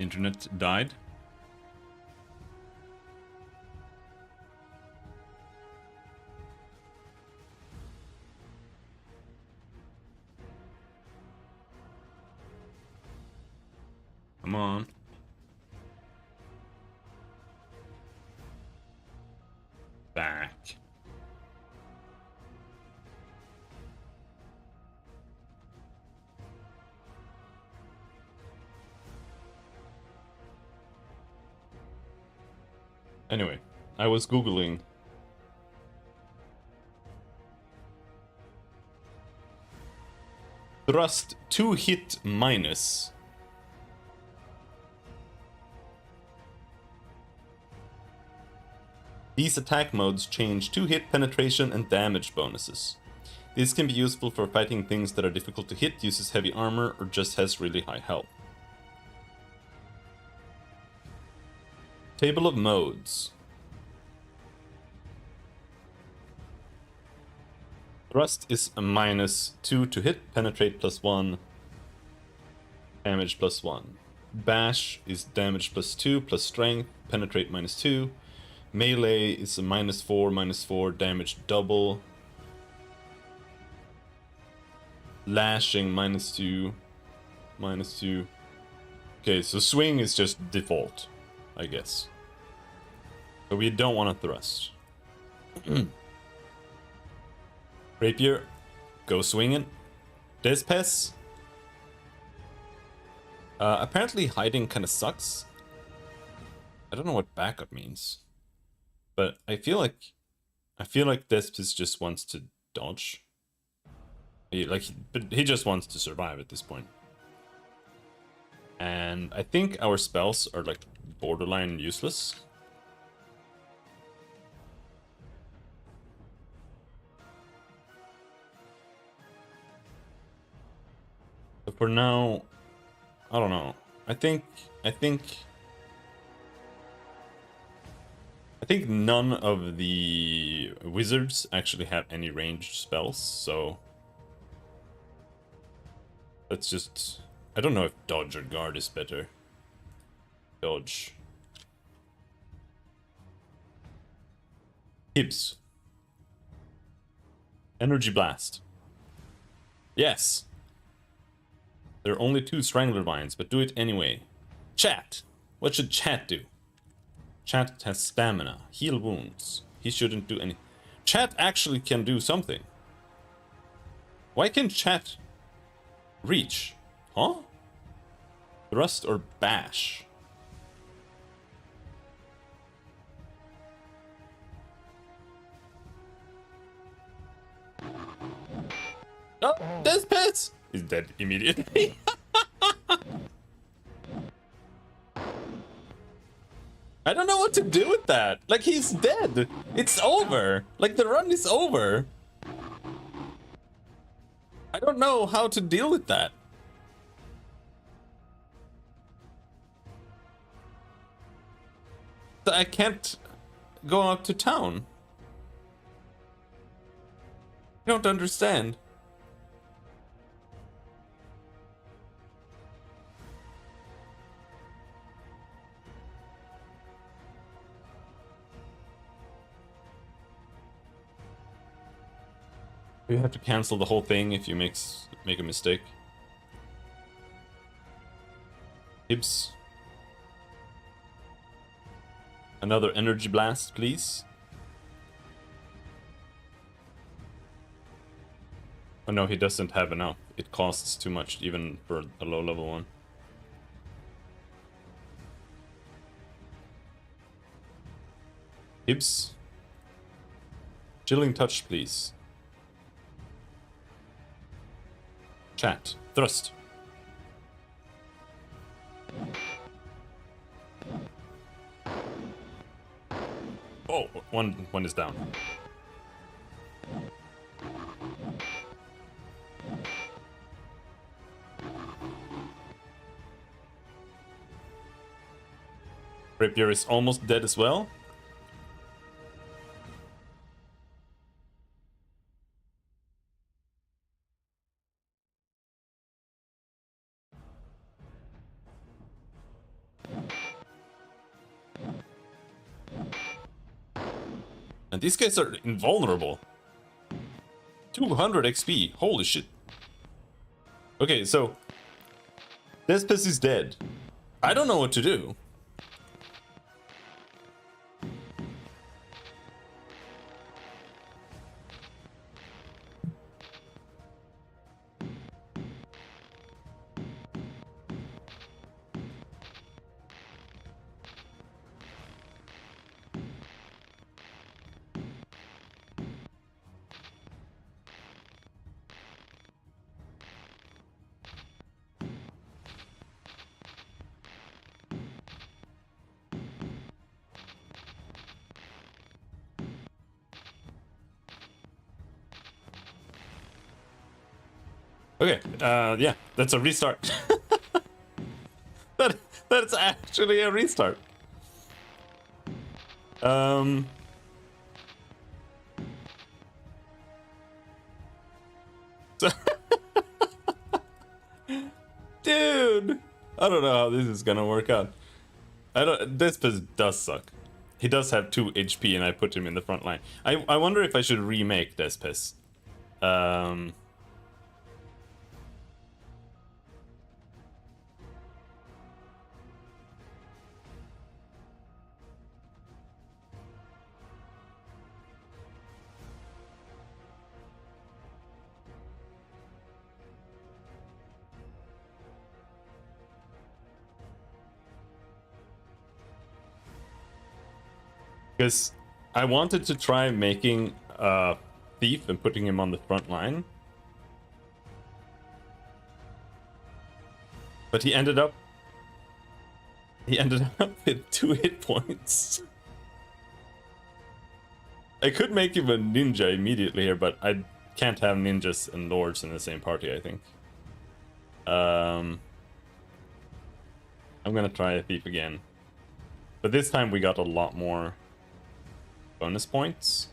Internet died. Come on. Back. Anyway, I was Googling. Thrust 2 hit minus. These attack modes change 2 hit penetration and damage bonuses. This can be useful for fighting things that are difficult to hit, uses heavy armor, or just has really high health. Table of modes. Thrust is a -2 to hit, penetrate +1, damage +1. Bash is damage +2 plus strength, penetrate -2. Melee is a -4, damage double. Lashing -2, -2. Okay, so swing is just default, I guess. So we don't want to thrust. Rapier, go swinging. Despes. Apparently hiding kind of sucks. I don't know what backup means, but I feel like Despes just wants to dodge. But he just wants to survive at this point. And I think our spells are like borderline useless. But for now, I don't know. I think none of the wizards actually have any ranged spells, so let's just... I don't know if dodge or guard is better. Dodge. Hibs. Energy blast. Yes. There are only 2 strangler vines, but do it anyway. Chat. What should chat do? Chat has stamina. Heal wounds. He shouldn't do any... Chat actually can do something. Why can chat reach? Huh? Thrust or bash? Oh, there's pets! He's dead immediately. I don't know what to do with that. Like, he's dead. It's over. Like, the run is over. I don't know how to deal with that. I can't go out to town. I don't understand. You have to cancel the whole thing if you make a mistake. Hibs. Another energy blast, please. Oh no, he doesn't have enough. It costs too much, even for a low level one. Hibs. Chilling touch, please. Chat. Thrust. Oh, one is down. Rapier is almost dead as well. And these guys are invulnerable. 200 XP. Holy shit. Okay, so Despis is dead. I don't know what to do. Okay, yeah, that's a restart. That's actually a restart. Dude, I don't know how this is gonna work out. Despis does suck. He does have 2 HP and I put him in the front line. I wonder if I should remake Despis. Because I wanted to try making a thief and putting him on the front line. But he ended up with 2 hit points. I could make him a ninja immediately here, but I can't have ninjas and lords in the same party, I think. I'm gonna try a thief again. But this time we got a lot more bonus points.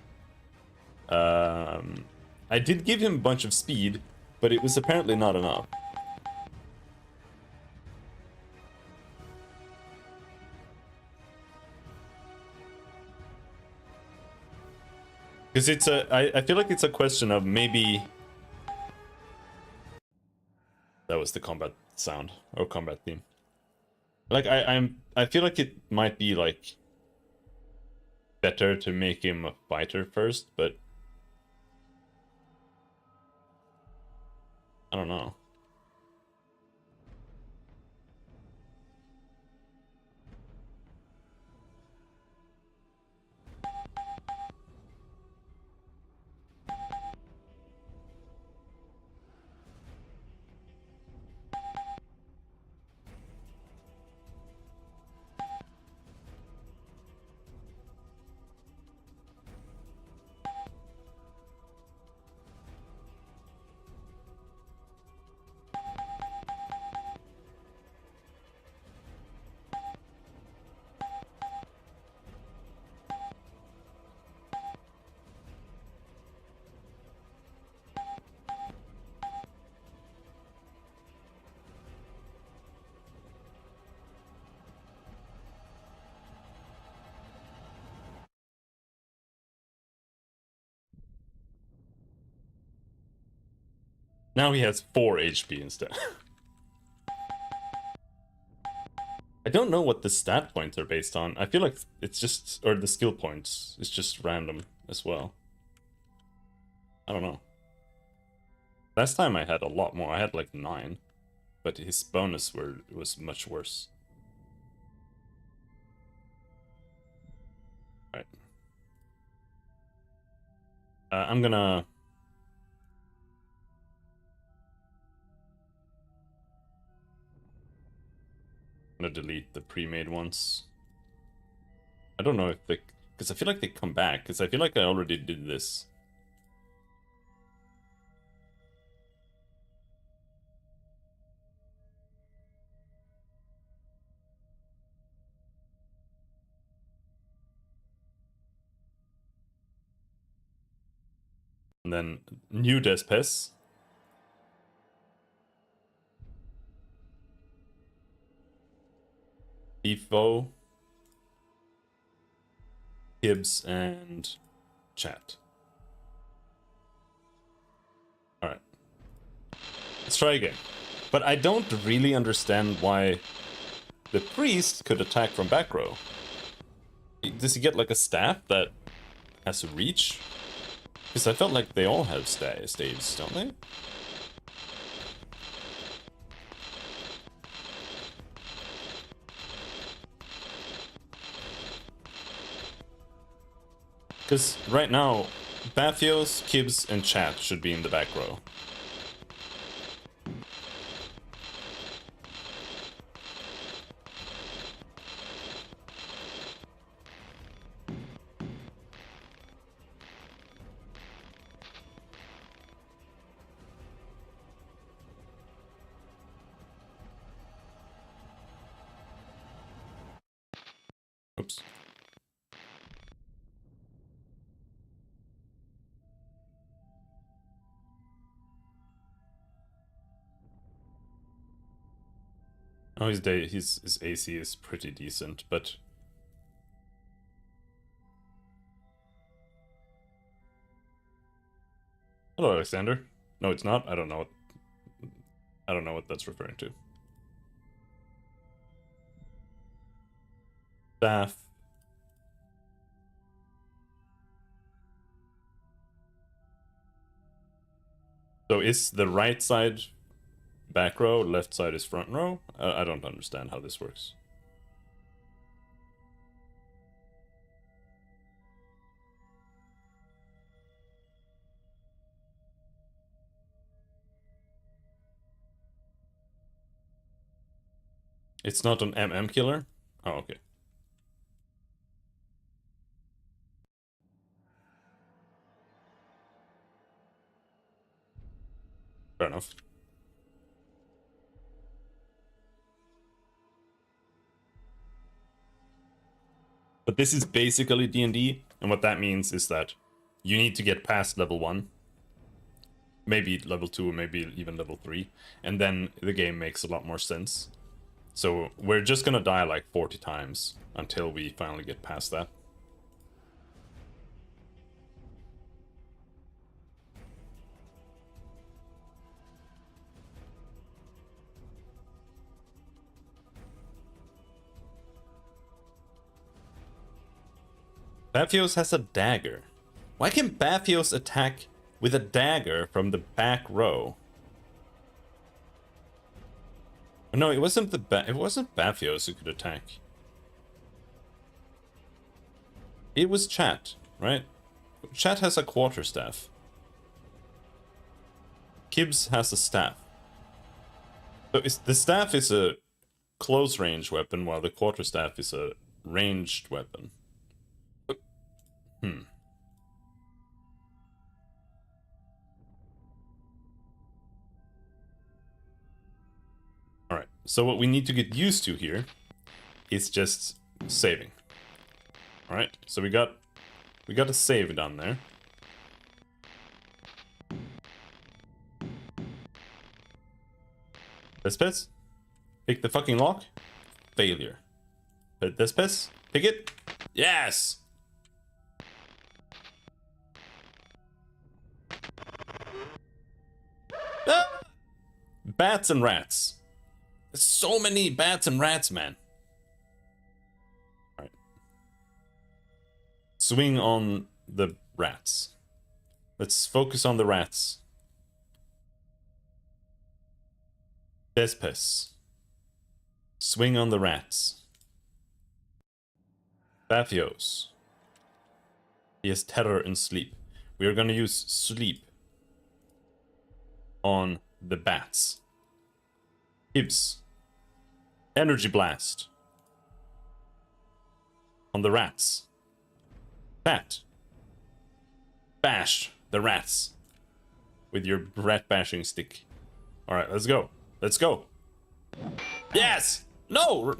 I did give him a bunch of speed, but it was apparently not enough. Because it's I feel like it's a question of maybe... That was the combat sound, or combat theme. Like, I feel like it might be, like, better to make him a fighter first, but... I don't know. Now he has 4 HP instead. I don't know what the stat points are based on. I feel like it's just... Or the skill points. It's just random as well. I don't know. Last time I had a lot more. I had like 9. But his bonus was much worse. Alright. I'm gonna delete the pre-made ones. I don't know if they... Because I feel like they come back. Because I feel like I already did this. And then new Despes. Efo. Gibbs and chat. Alright. Let's try again. But I don't really understand why the priest could attack from back row. Does he get like a staff that has a reach? Because I felt like they all have staves, don't they? Because right now, Bathios, Kibs, and Chat should be in the back row. Oops. Oh, his AC is pretty decent, but hello, Alexander. No, it's not. I don't know what that's referring to. Staff. So is the right side back row, left side is front row? I don't understand how this works. It's not an MM killer? Oh, okay. Fair enough. But this is basically D&D, and what that means is that you need to get past level 1. Maybe level 2, maybe even level 3. And then the game makes a lot more sense. So we're just gonna die like 40 times until we finally get past that. Bathios has a dagger. Why can Bathios attack with a dagger from the back row? No, it wasn't Bathios who could attack. It was Chat, right? Chat has a quarterstaff. Kibs has a staff. So the staff is a close range weapon, while the quarterstaff is a ranged weapon. Alright, so what we need to get used to here is just saving. Alright, so we got a save down there. Despes? Pick the fucking lock? Failure. Despes? Pick it? Yes! Ah! Bats and rats. There's so many bats and rats, man. Alright. Swing on the rats. Let's focus on the rats. Despes. Swing on the rats. Bathios. He has terror and sleep. We are gonna use sleep on the bats. Gibbs. Energy blast on the rats. Bat. Bash the rats with your rat bashing stick. Alright, let's go. Let's go. Yes! No!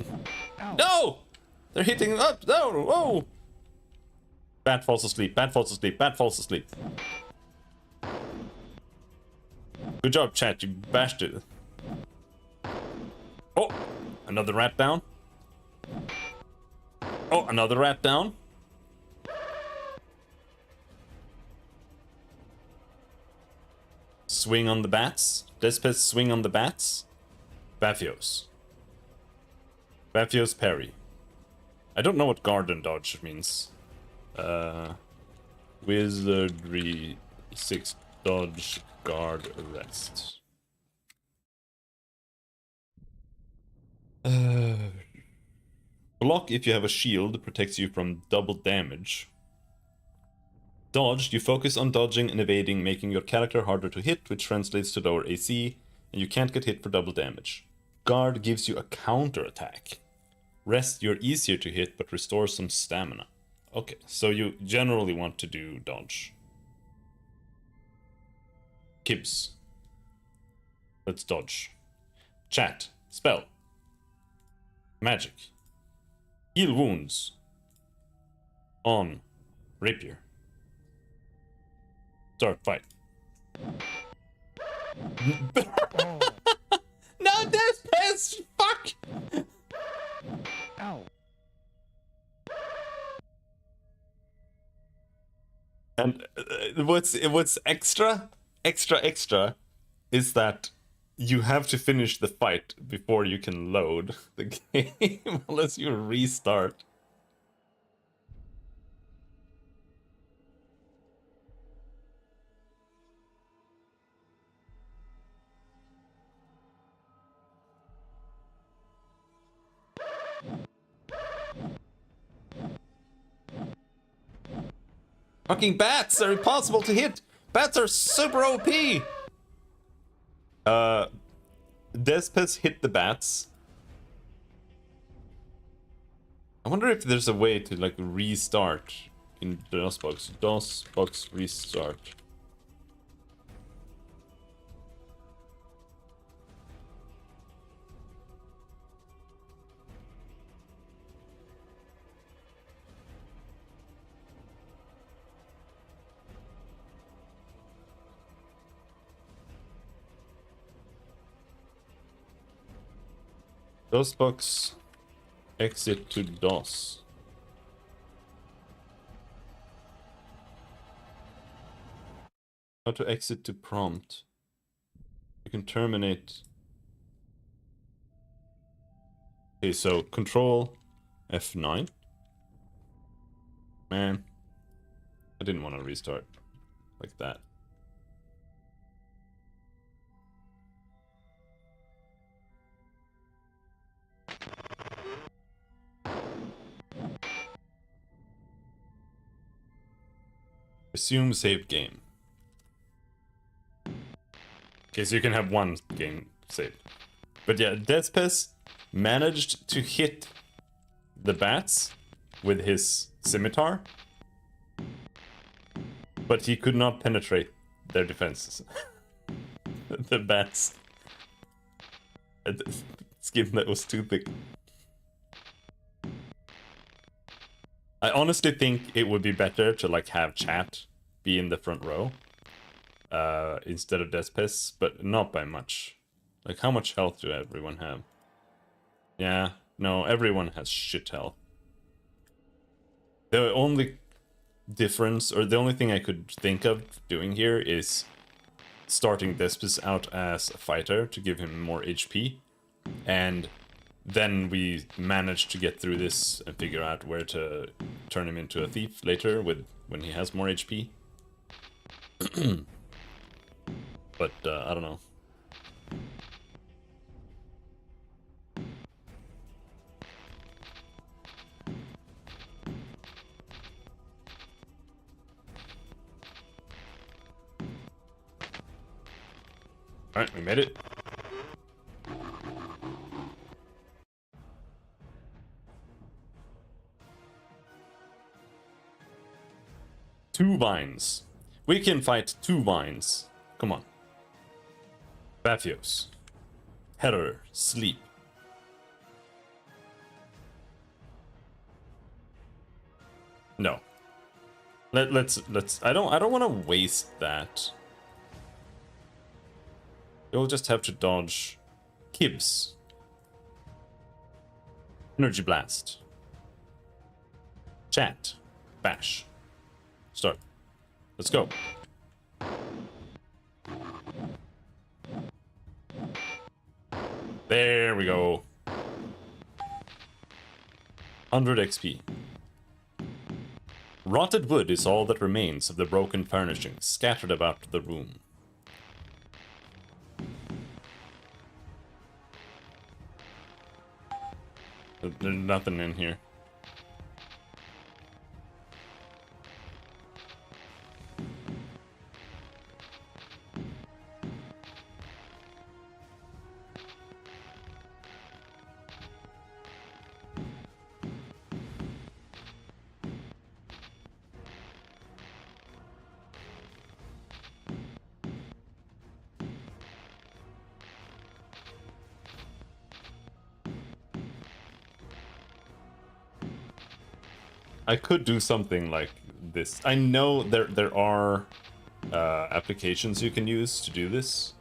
No! They're hitting up! No! Whoa! Bat falls asleep. Bat falls asleep. Bat falls asleep. Good job, chat. You bashed it. Oh! Another rat down. Oh, another rat down. swing on the bats. Despes swing on the bats. Baphios. Baphios parry. I don't know what garden dodge means. Wizardry 6 dodge guard arrest. Block if you have a shield, protects you from double damage. Dodge, you focus on dodging and evading, making your character harder to hit, which translates to lower AC, and you can't get hit for double damage. Guard gives you a counter attack. Rest, you're easier to hit, but restores some stamina. Okay, so you generally want to do dodge. Kibs. Let's dodge. Chat. Spell. Magic. Heal wounds. On. Rapier. Start fight. No, that's piss! Fuck! Ow. And what's extra is that you have to finish the fight before you can load the game unless you restart. Fucking bats are impossible to hit. Bats are super OP. Despes hit the bats. I wonder if there's a way to like restart in DOSBox. DOSBox restart. DOSBox exit to DOS. How to exit to prompt. You can terminate. Okay, so control F9. Man, I didn't want to restart like that. Resume saved game. Okay, so you can have one game saved. But yeah, Despes managed to hit the bats with his scimitar, but he could not penetrate their defenses. The bats. Skin that was too thick. I honestly think it would be better to like have chat be in the front row instead of Despes, but not by much. Like, how much health do everyone have? Yeah, no, everyone has shit health. The only difference, or the only thing I could think of doing here is starting Despes out as a fighter to give him more HP, and then we manage to get through this and figure out where to turn him into a thief later when he has more HP. But I don't know. Alright, we made it. Two vines. We can fight two vines. Come on. Baphios. Header. Sleep. No. Let's I don't want to waste that. You'll just have to dodge Kibs. Energy Blast. Chat. Bash. Start. Let's go. 100 XP. Rotted wood is all that remains of the broken furnishings scattered about the room. There's nothing in here. I could do something like this. I know there are applications you can use to do this.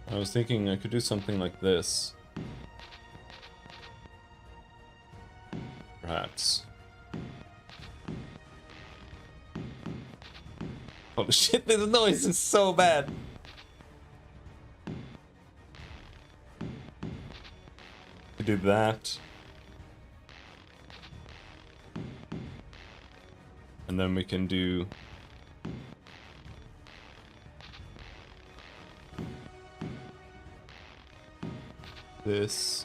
I was thinking I could do something like this. Perhaps. Holy shit, this noise is so bad. We do that. And then we can do this.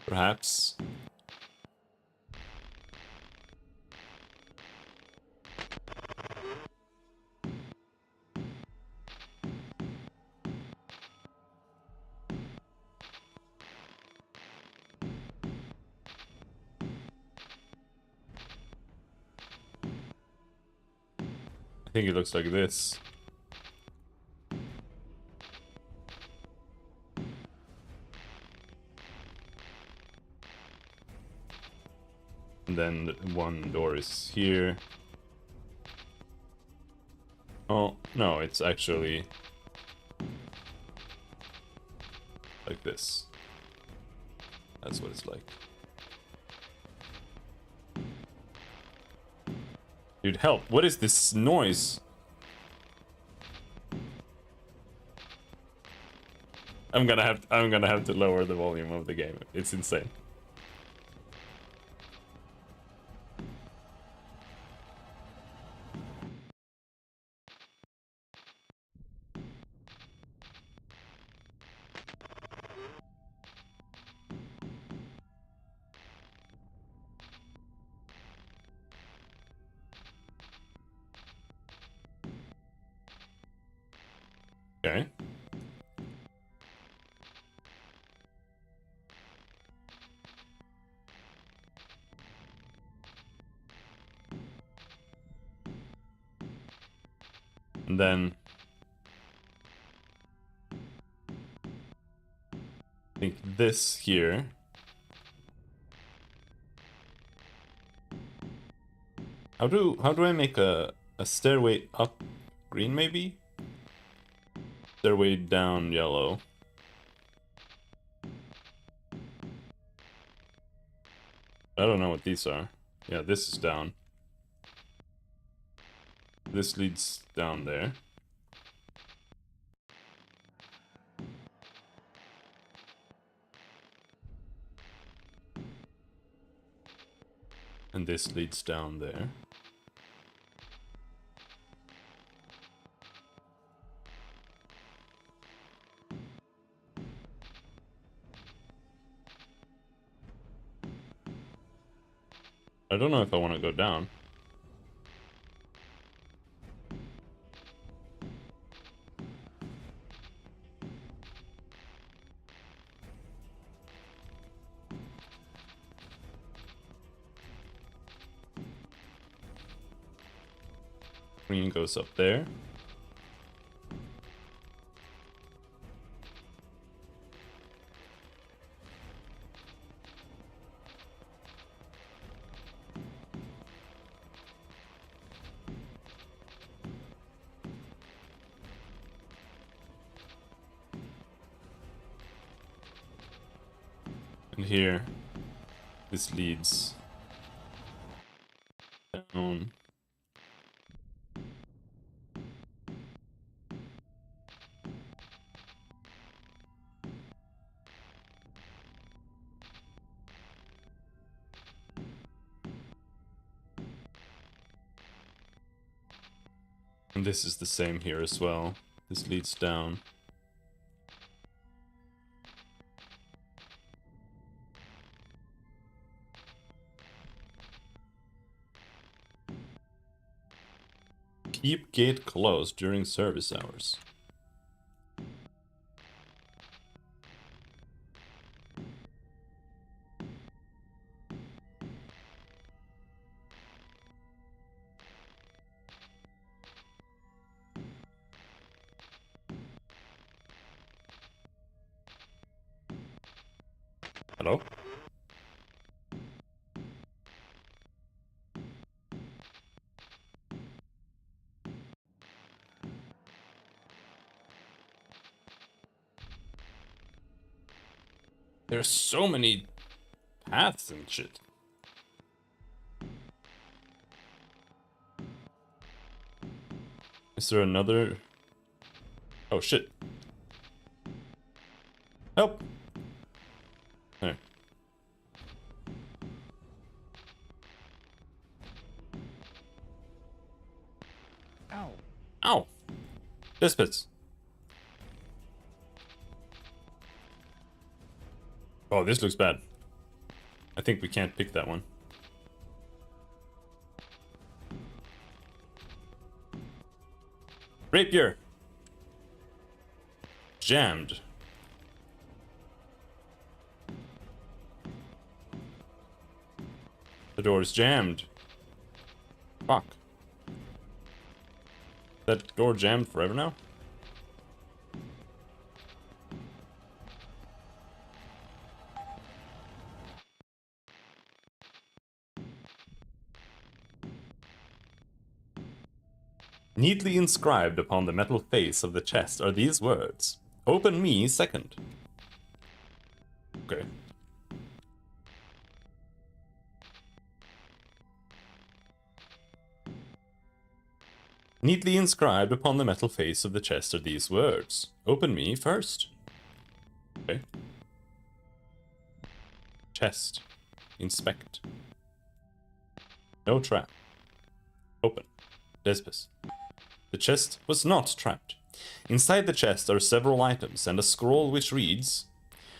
Perhaps. I think it looks like this. And then one door is here. Oh, no, it's actually like this. That's what it's like. Dude, help. What is this noise? I'm gonna have to lower the volume of the game. It's insane. Okay. And then I think this here. How do I make a stairway up green maybe? Stairway down yellow. I don't know what these are. Yeah, this is down. This leads down there. And this leads down there. I don't know if I want to go down. Green goes up there. And here, this leads down. And this is the same here as well. This leads down. Keep gate closed during service hours. Hello? There's so many paths and shit. Is there another? Oh shit. Help! There. Ow. Ow! This bits. Oh, this looks bad. I think we can't pick that one. Rapier! Jammed. The door is jammed. Fuck. That door jammed forever now? Neatly inscribed upon the metal face of the chest are these words. Open me second. Okay. Neatly inscribed upon the metal face of the chest are these words. Open me first. Okay. Chest. Inspect. No trap. Open. Despis. The chest was not trapped. Inside the chest are several items and a scroll which reads,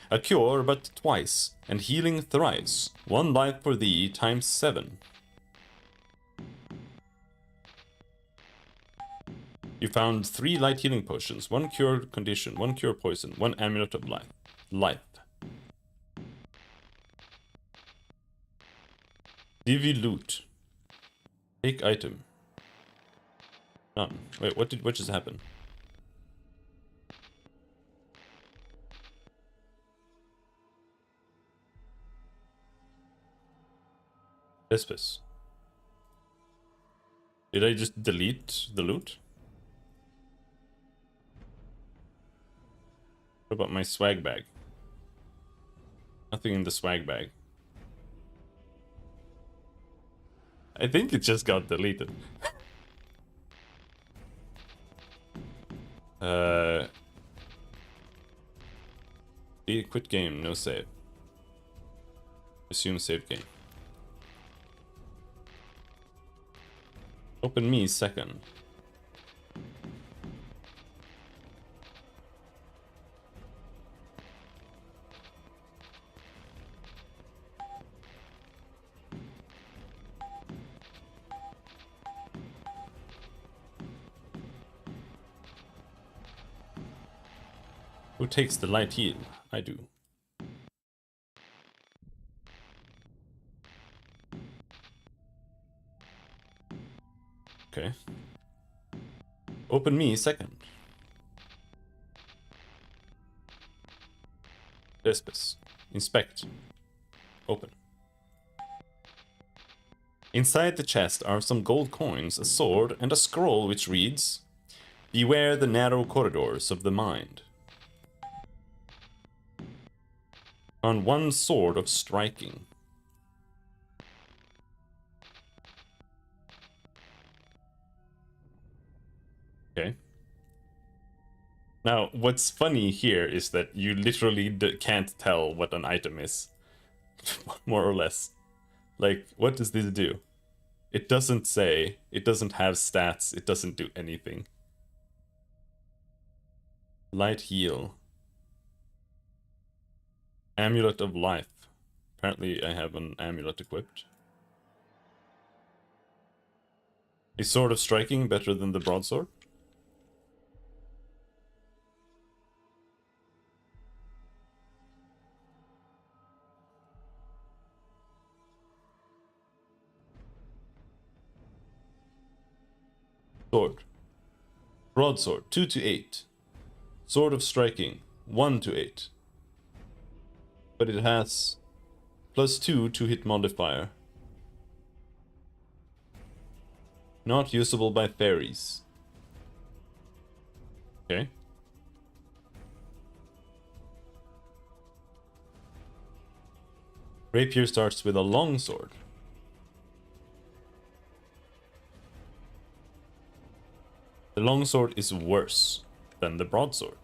"A cure but twice, and healing thrice. One life for thee times 7. You found 3 light healing potions, 1 cure condition, 1 cure poison, 1 amulet of life. Divi loot. Take item. None. Wait, what just happened? Despis. Did I just delete the loot? What about my swag bag? Nothing in the swag bag. I think it just got deleted. Quit game, no save. Assume save game. Open me second. Who takes the light heal? I do. Okay. Open me second. Despis. Inspect. Open. Inside the chest are some gold coins, a sword, and a scroll which reads, "Beware the narrow corridors of the mind." On one sword of striking. Okay. Now, what's funny here is that you literally can't tell what an item is. More or less. Like, what does this do? It doesn't say. It doesn't have stats. It doesn't do anything. Light heal. Amulet of life. Apparently I have an amulet equipped. Is sword of striking better than the broadsword? Sword. Broadsword, 2 to 8. Sword of striking, 1 to 8. But it has +2 to hit modifier. Not usable by fairies. Okay. Rapier starts with a long sword. The longsword is worse than the broadsword.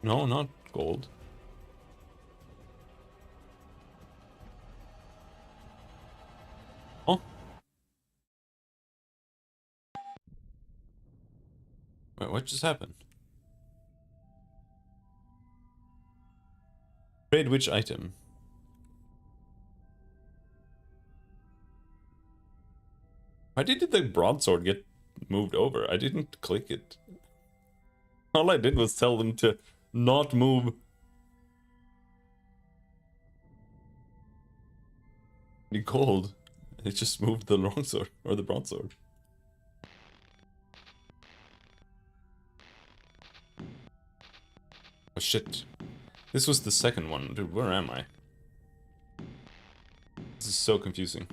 No, not gold. Oh. Wait, what just happened? Trade which item? Why did the broadsword get moved over? I didn't click it. All I did was tell them to not move the gold. It just moved the longsword or the broadsword. Oh shit. This was the second one. Dude, where am I? This is so confusing.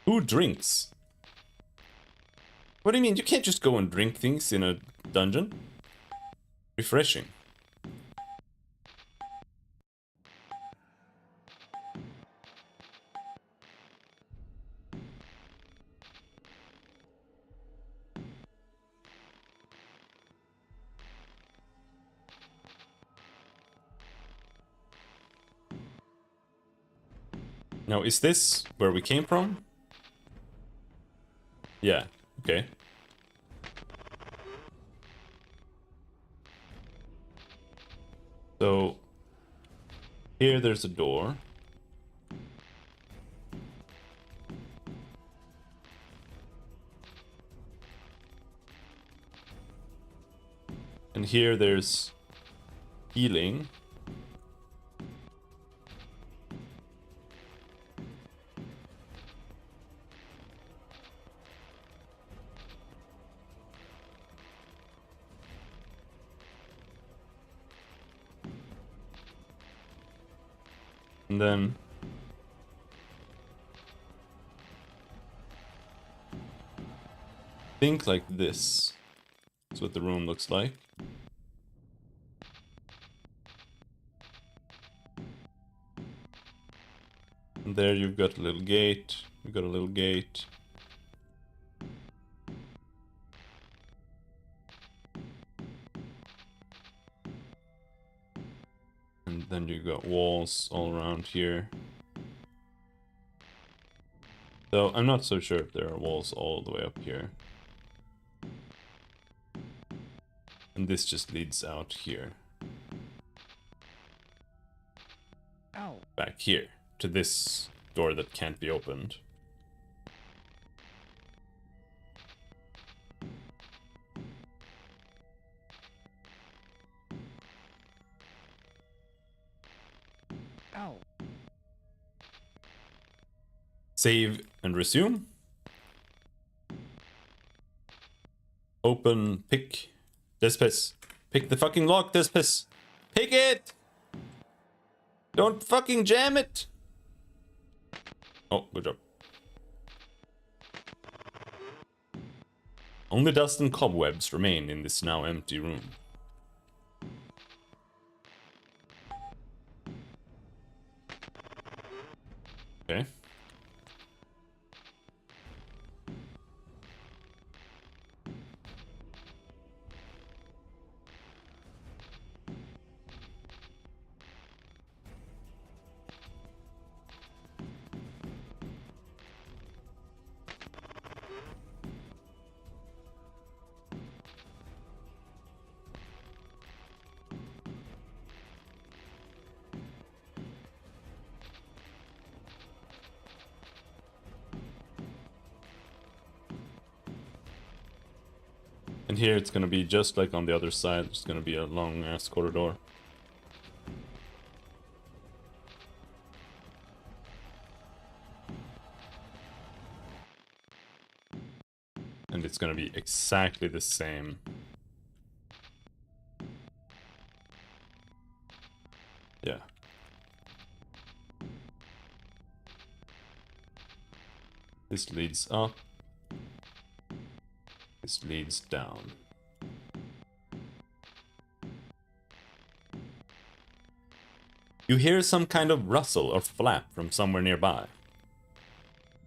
Who drinks? What do you mean? You can't just go and drink things in a dungeon? Refreshing. Now, is this where we came from? Yeah, okay. So, here there's a door. And here there's healing. And then think like this. That's what the room looks like. And there you've got a little gate. You've got a little gate. And then you got walls all around here. So I'm not so sure if there are walls all the way up here. And this just leads out here. Ow. Back here to this door that can't be opened. Ow. Save and resume. Open, pick. Despis. Pick the fucking lock, Despis. Pick it! Don't fucking jam it! Oh, good job. Only dust and cobwebs remain in this now empty room. Okay. And here it's gonna be just like on the other side, it's gonna be a long ass corridor. And it's gonna be exactly the same. Yeah. This leads up. This leads down. You hear some kind of rustle or flap from somewhere nearby.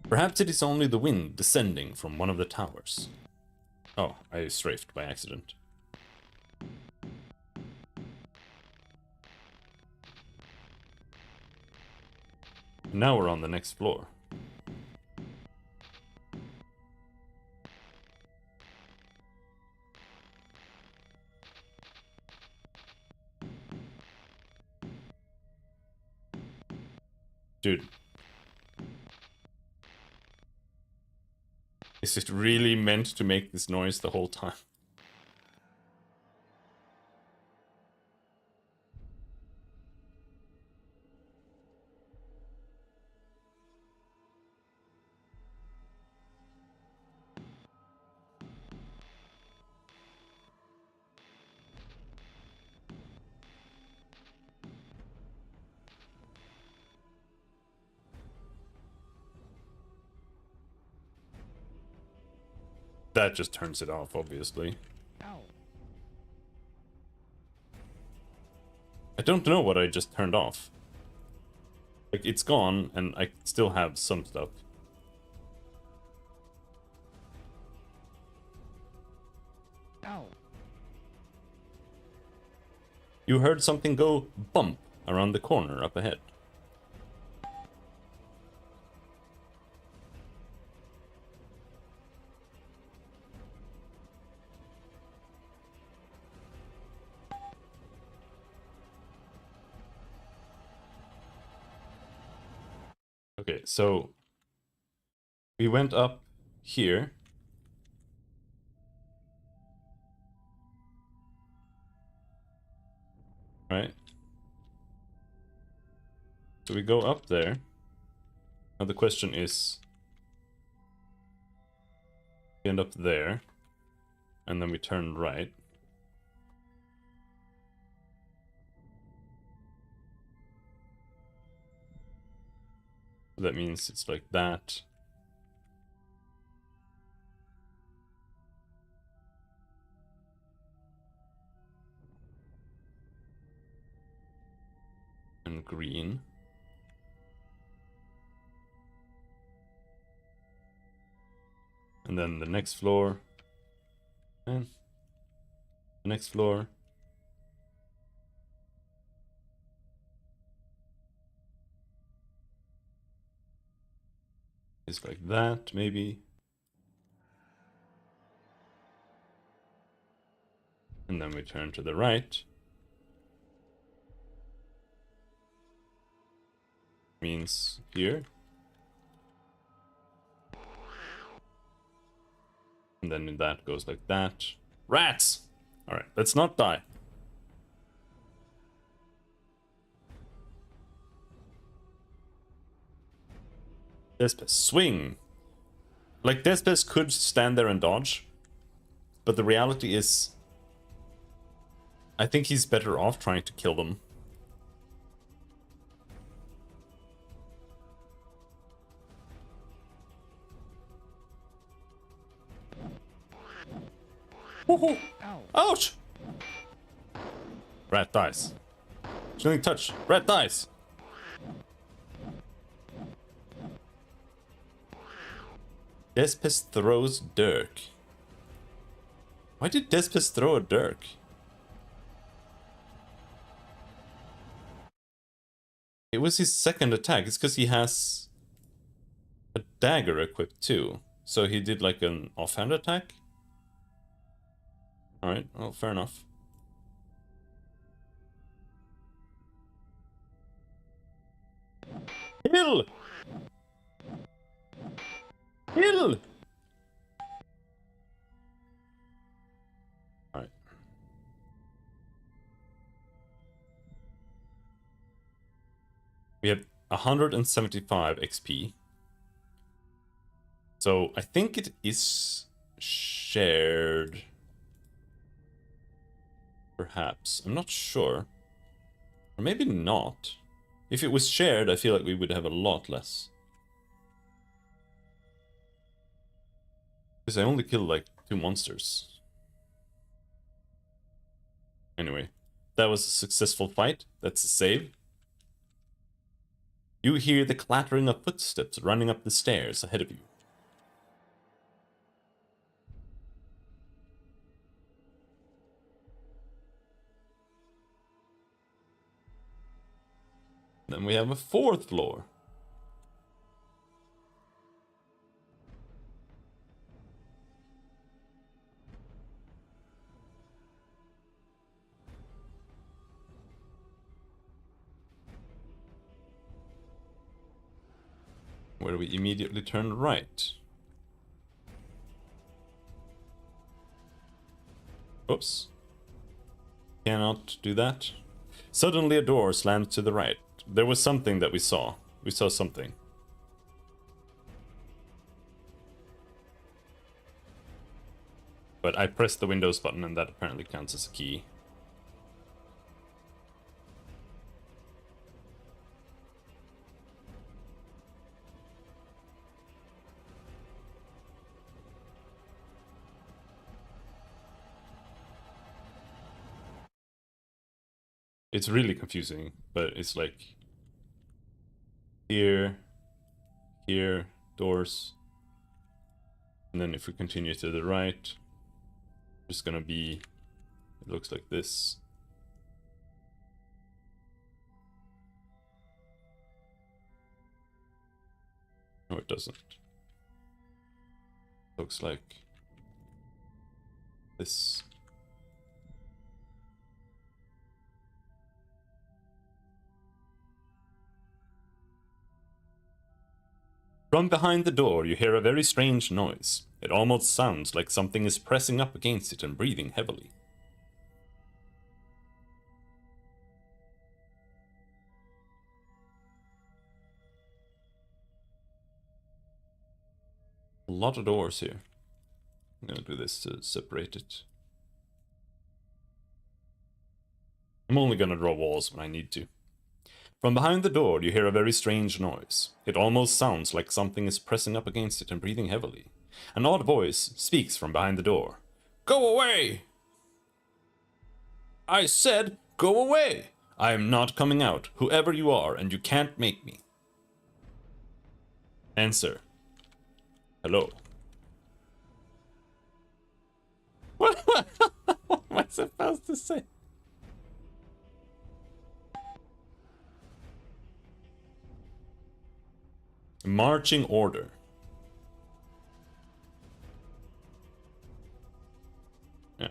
Perhaps it is only the wind descending from one of the towers. Oh, I strafed by accident. Now we're on the next floor. Dude. Is it really meant to make this noise the whole time? That just turns it off, obviously. Ow. I don't know what I just turned off. Like, it's gone, and I still have some stuff. Ow. You heard something go bump around the corner up ahead. Okay, so we went up here. Right? So we go up there. Now the question is, we end up there, and then we turn right. So that means it's like that. And green. And then the next floor. And the next floor. Is like that, maybe. And then we turn to the right. Means here. And then that goes like that. Rats! Alright, let's not die. Despes, swing! Like, Despes could stand there and dodge. But the reality is, I think he's better off trying to kill them. Woohoo! Ow. Ouch! Rat dies. Shouldn't touch. Rat dies. Despis throws Dirk. Why did Despis throw a Dirk? It was his second attack. It's because he has a dagger equipped too. So he did like an offhand attack? Alright, well, fair enough. Kill! Kill! Alright. We have 175 XP. So I think it is shared. Perhaps. I'm not sure. Or maybe not. If it was shared, I feel like we would have a lot less. Because I only killed like 2 monsters. Anyway, that was a successful fight. That's a save. You hear the clattering of footsteps running up the stairs ahead of you. Then we have a 4th floor. Where we immediately turn right. Oops. Cannot do that. Suddenly a door slams to the right. There was something that we saw. We saw something. But I pressed the Windows button and that apparently counts as a key. It's really confusing, but it's like here, here, doors. And then if we continue to the right, it's gonna be, it looks like this. No, it doesn't. Looks like this. From behind the door, you hear a very strange noise. It almost sounds like something is pressing up against it and breathing heavily. A lot of doors here. I'm gonna do this to separate it. I'm only gonna draw walls when I need to. From behind the door, you hear a very strange noise. It almost sounds like something is pressing up against it and breathing heavily. An odd voice speaks from behind the door. Go away! I said, go away! I am not coming out, whoever you are, and you can't make me. Answer. Hello. What am I supposed to say? Marching order. Yeah.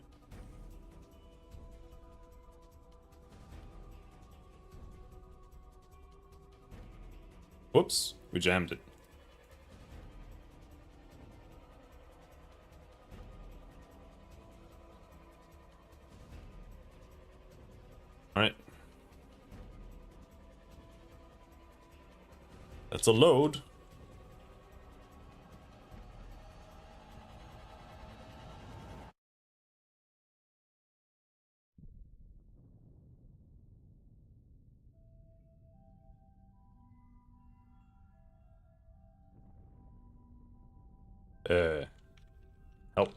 Whoops, we jammed it. Alright. That's a load. Help.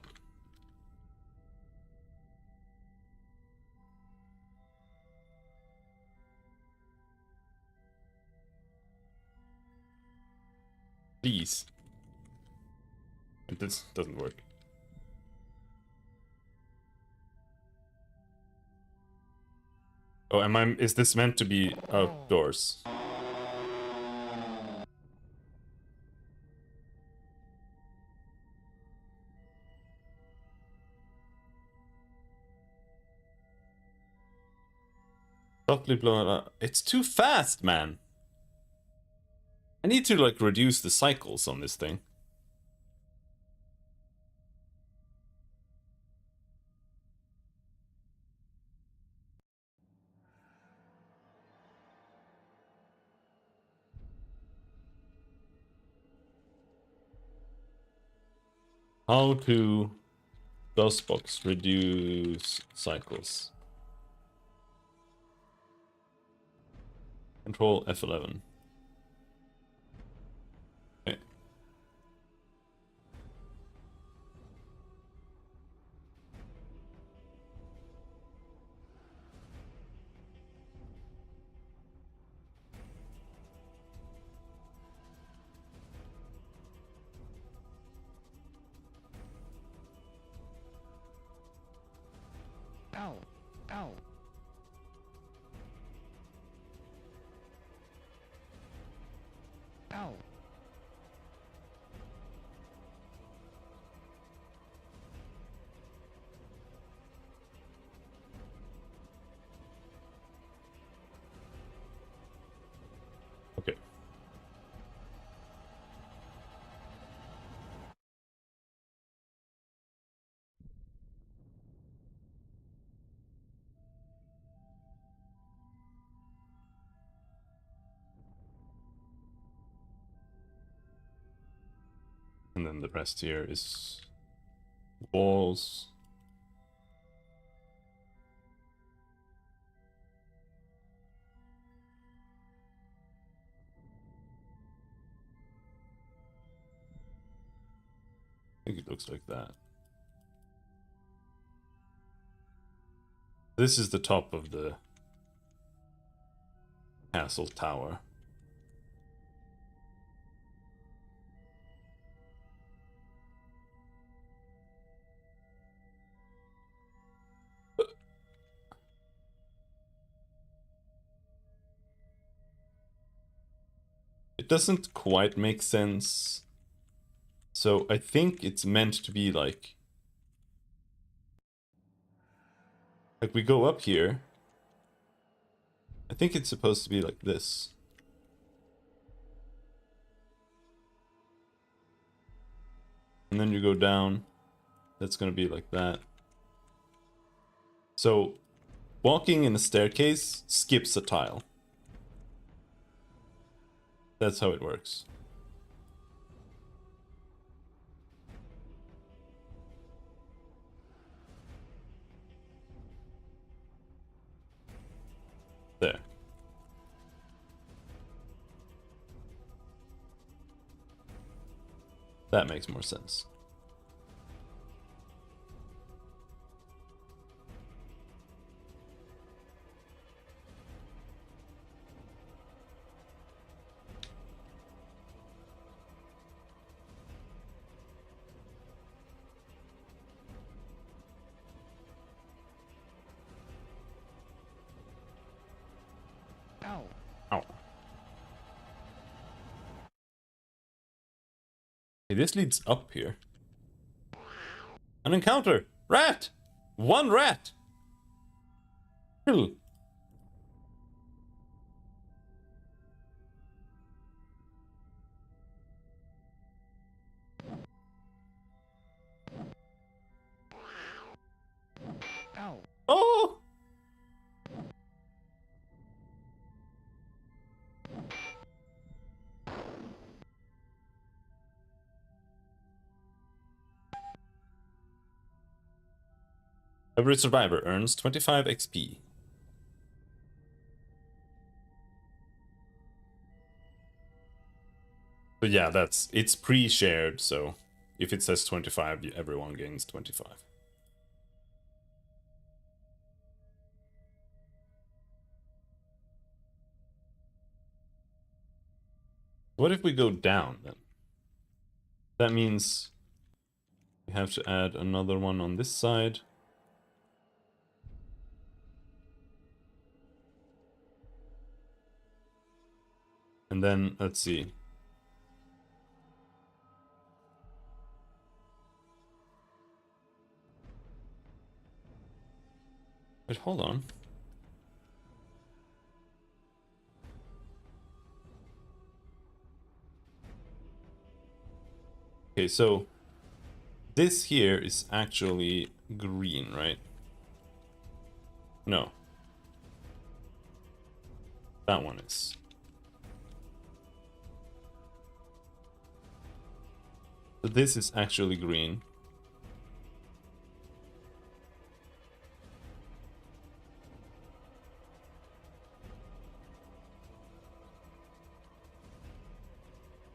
Please. This doesn't work. Oh, is this meant to be outdoors? Softly blow it up. It's too fast, man. I need to, like, reduce the cycles on this thing. How to DOSBox reduce cycles. Control F11. Okay. Ow. Ow. Ow. Okay. And then the rest here is walls. I think it looks like that. This is the top of the castle tower. It doesn't quite make sense. So I think it's meant to be like we go up here. I think it's supposed to be like this. And then you go down. That's gonna be like that. So walking in a staircase skips a tile. That's how it works. There. That makes more sense. Ow. Ow. Okay, this leads up here. An encounter! Rat! One rat! Kill. Ow. Oh! Every survivor earns 25 XP. But yeah, it's pre-shared, so if it says 25, everyone gains 25. What if we go down then? That means we have to add another one on this side. And then, let's see. Wait, hold on. Okay, so this here is actually green, right? No. That one is. So this is actually green.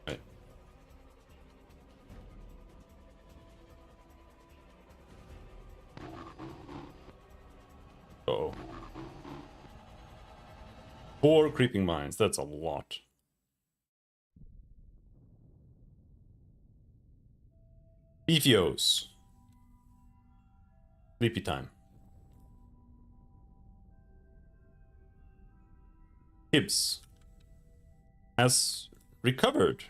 Right. Uh-oh. 4 creeping mines, that's a lot. Beefios. Sleepy time. Hibbs has recovered.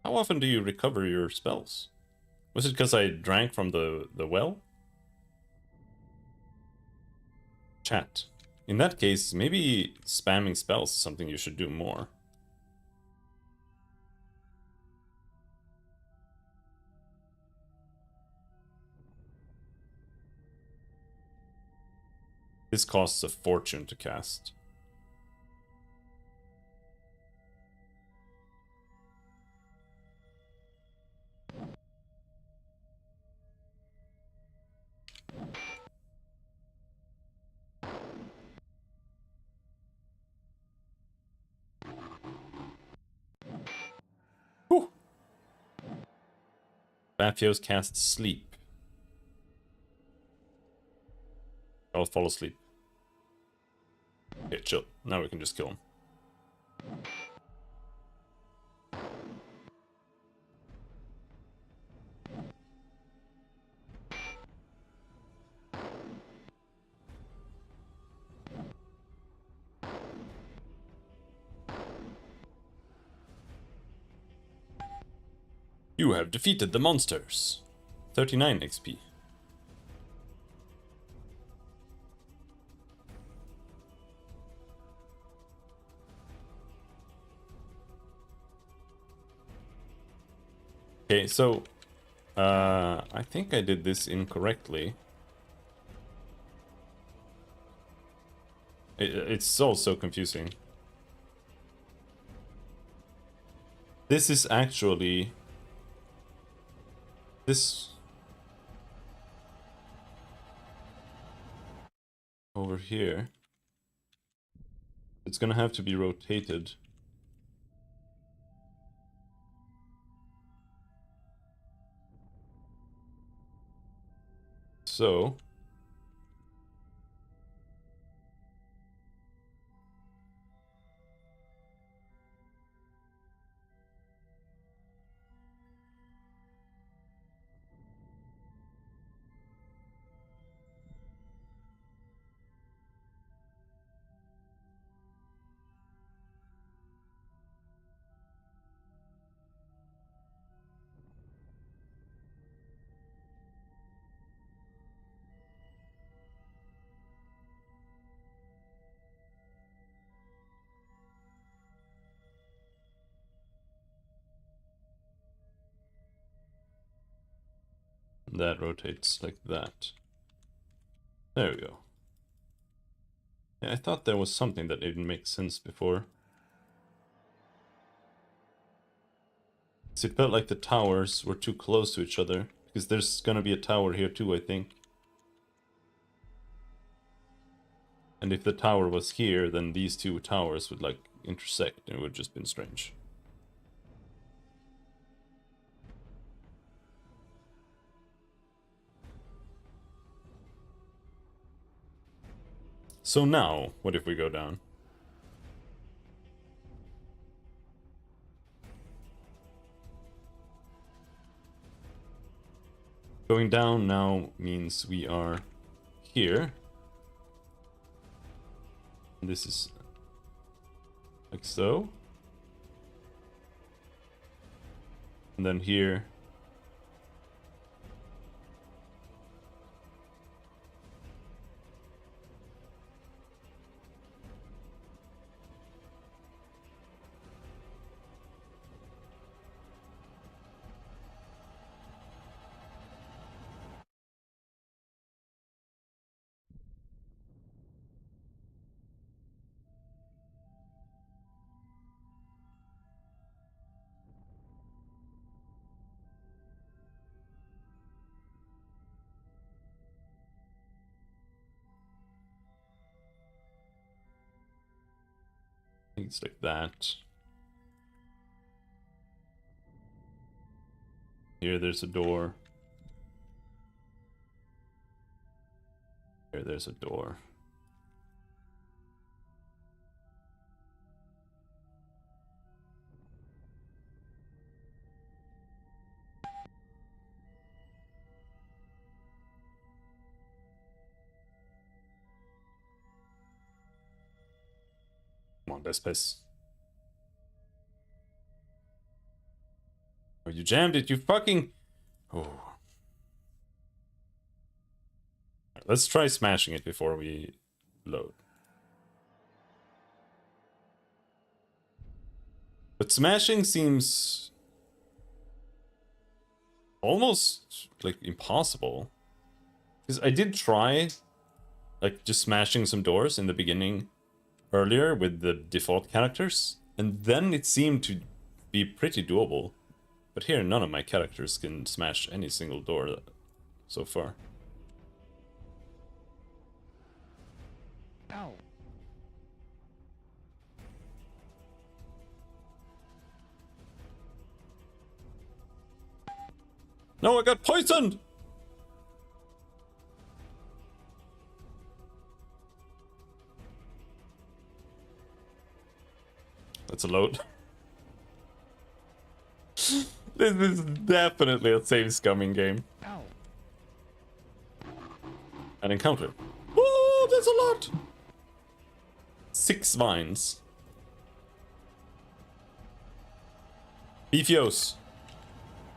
How often do you recover your spells? Was it because I drank from the well? Chat. In that case, maybe spamming spells is something you should do more. This costs a fortune to cast. Whew. Bathios casts sleep. I'll fall asleep. Okay, chill. Now we can just kill him. You have defeated the monsters. 39 XP. Okay, so I think I did this incorrectly. It's so confusing. This is actually this over here. It's gonna have to be rotated. So that rotates like that. There we go. Yeah, I thought there was something that didn't make sense before. So it felt like the towers were too close to each other, because there's gonna be a tower here too, I think. And if the tower was here, then these two towers would like intersect, and it would have just been strange. So now, what if we go down? Going down now means we are here. This is like so. And then here. I think it's like that. Here there's a door. Here there's a door. Come on, best pace. Oh, you jammed it, you fucking... Oh. Let's try smashing it before we load. But smashing seems... almost, like, impossible. Because I did try, like, just smashing some doors in the beginning earlier with the default characters. And then it seemed to be pretty doable. But here, none of my characters can smash any single door so far. Ow. No, I got poisoned! That's a load. This is definitely a save scumming game. Ow. An encounter. Oh, that's a lot! 6 vines. Beefios.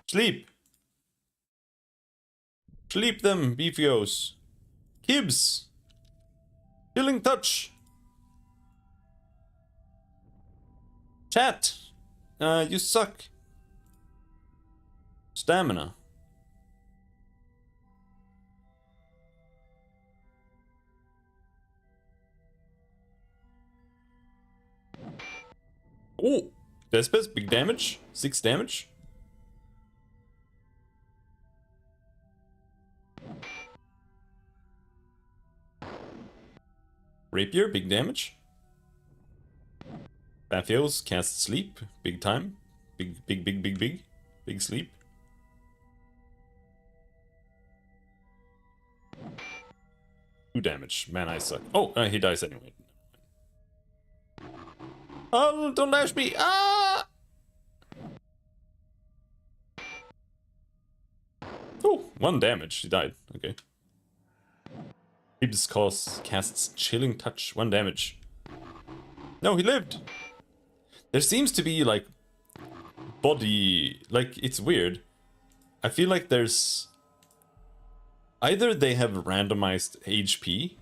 Sleep. Sleep them, Beefios. Kibs. Killing touch. Chat. You suck. Stamina. Oh, Despes, big damage. 6 damage. Rapier, big damage. Bathios cast sleep, big time. Big sleep. Two damage. Man, I suck. Oh, he dies anyway. Oh, don't lash me! Ah! Oh, 1 damage. He died. Okay. Ibs casts chilling touch. 1 damage. No, he lived. There seems to be like body, like it's weird. I feel like there's either they have randomized HP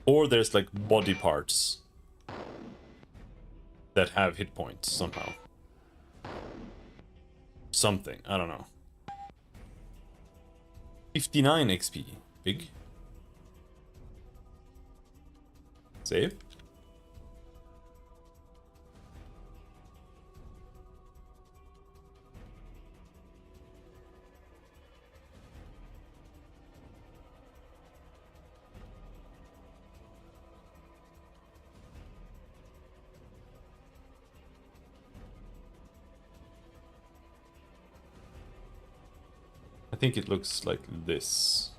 or there's like body parts that have hit points somehow. Something, I don't know. 59 XP, big. Save. I think it looks like this.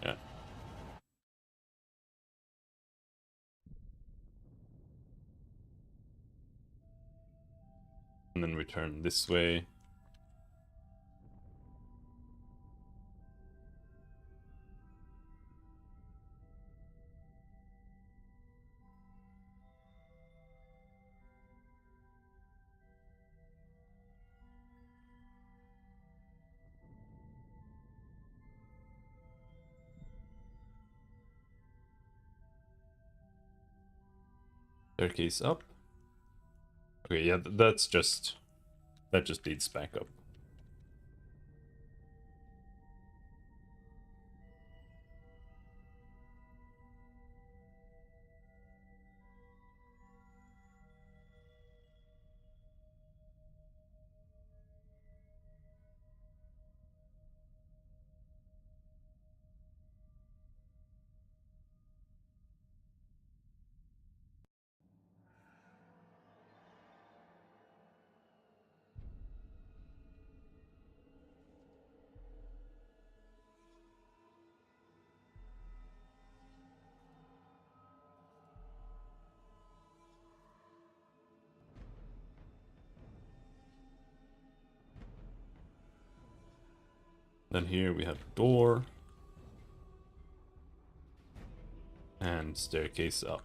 Yeah. And then return this way. Staircase up. Okay, yeah, that just leads back up. Then here we have a door. And staircase up.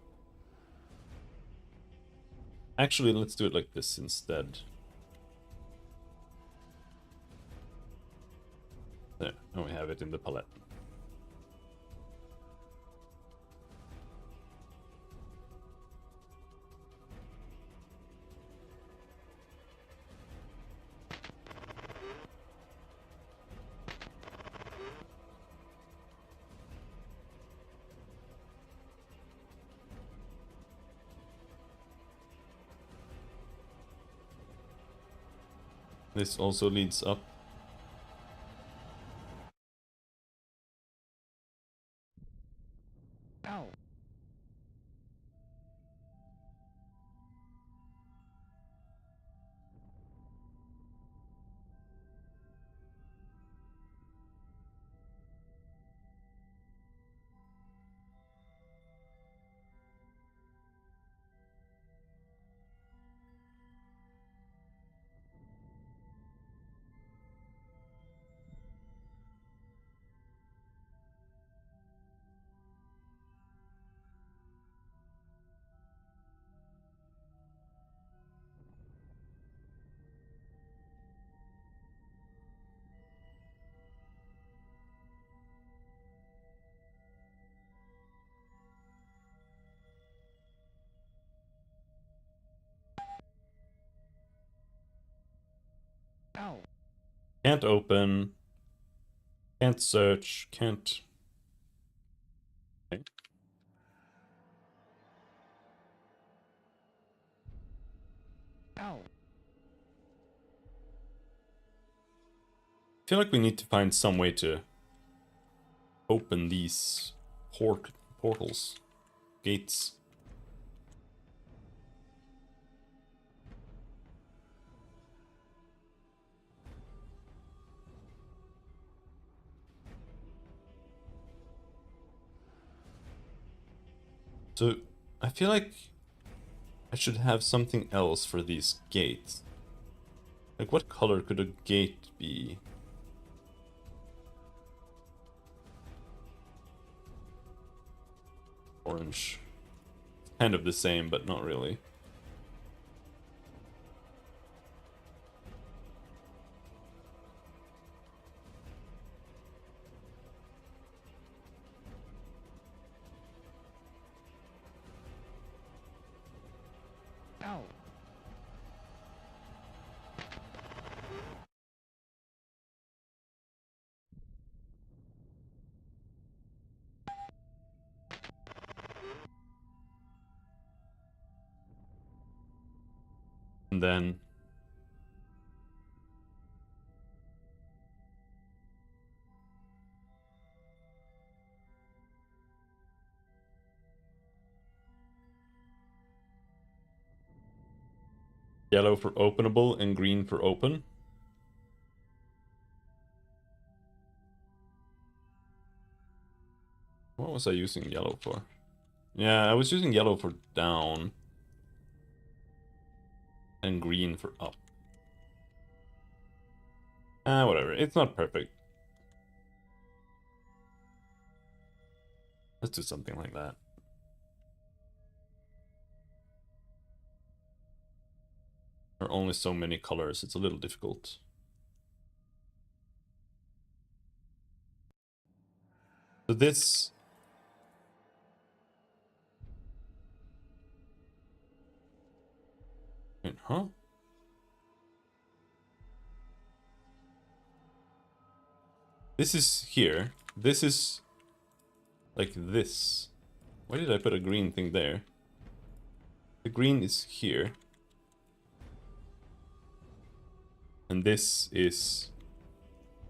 Actually, let's do it like this instead. There, now we have it in the palette. This also leads up. Ow. Ow. Can't open. Can't search. Can't... Okay. Ow. I feel like we need to find some way to open these portals. Gates. So, I feel like I should have something else for these gates. Like, what color could a gate be? Orange. Kind of the same, but not really. Ow. And then... yellow for openable and green for open. What was I using yellow for? Yeah, I was using yellow for down. And green for up. Whatever. It's not perfect. Let's do something like that. There are only so many colors. It's a little difficult. So this... Wait, huh? This is here. This is... like this. Why did I put a green thing there? The green is here. And this is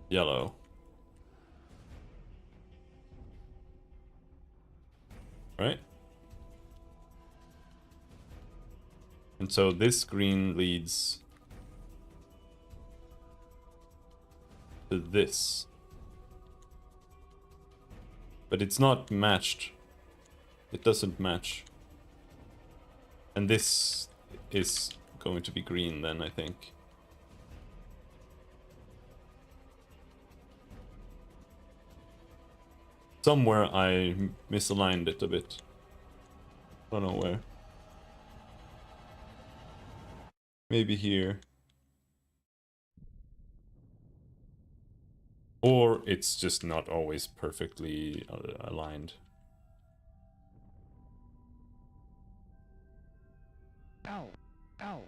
yellow. Right? And so this green leads to this. But it's not matched. It doesn't match. And this is going to be green then, I think. Somewhere I misaligned it a bit. Don't know where. Maybe here. Or it's just not always perfectly aligned. Ow. Ow.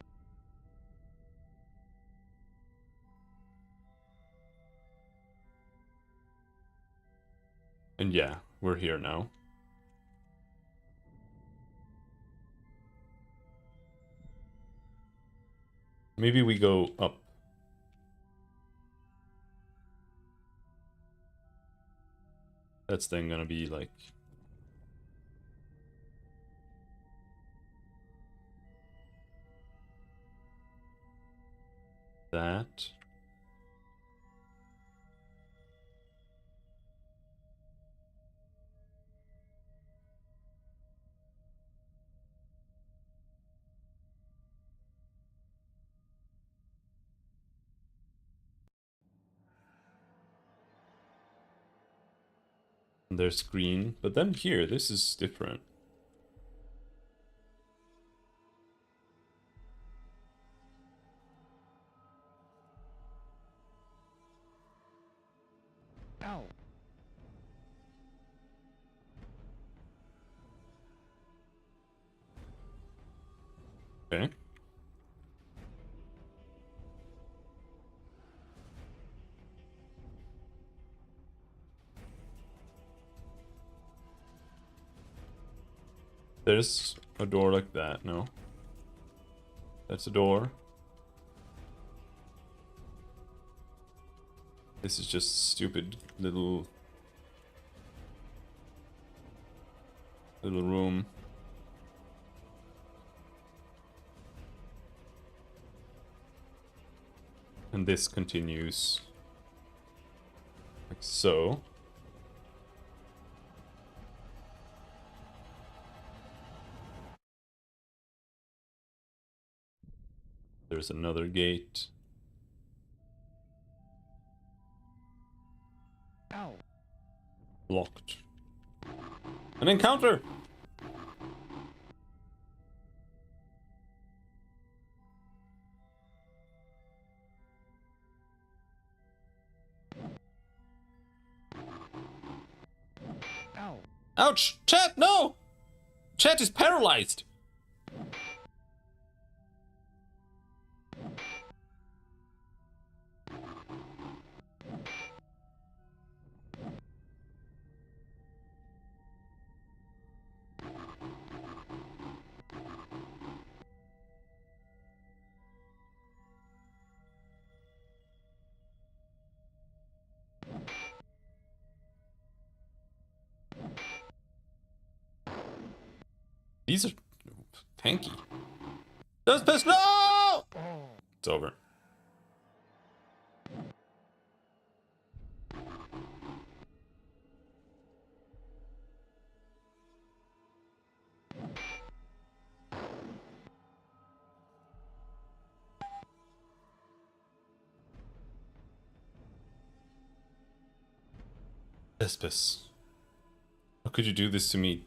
And yeah, we're here now. Maybe we go up. That's then gonna be like... that. And there's green, but then here, this is different. Ow. Okay. There's a door like that, no? That's a door. This is just stupid little room. And this continues like so. There's another gate. Ow. Blocked. An encounter! Ow. Ouch! Chat, no! Chat is paralyzed! These are tanky. Just piss, no! Oh. It's over. Espis. How could you do this to me?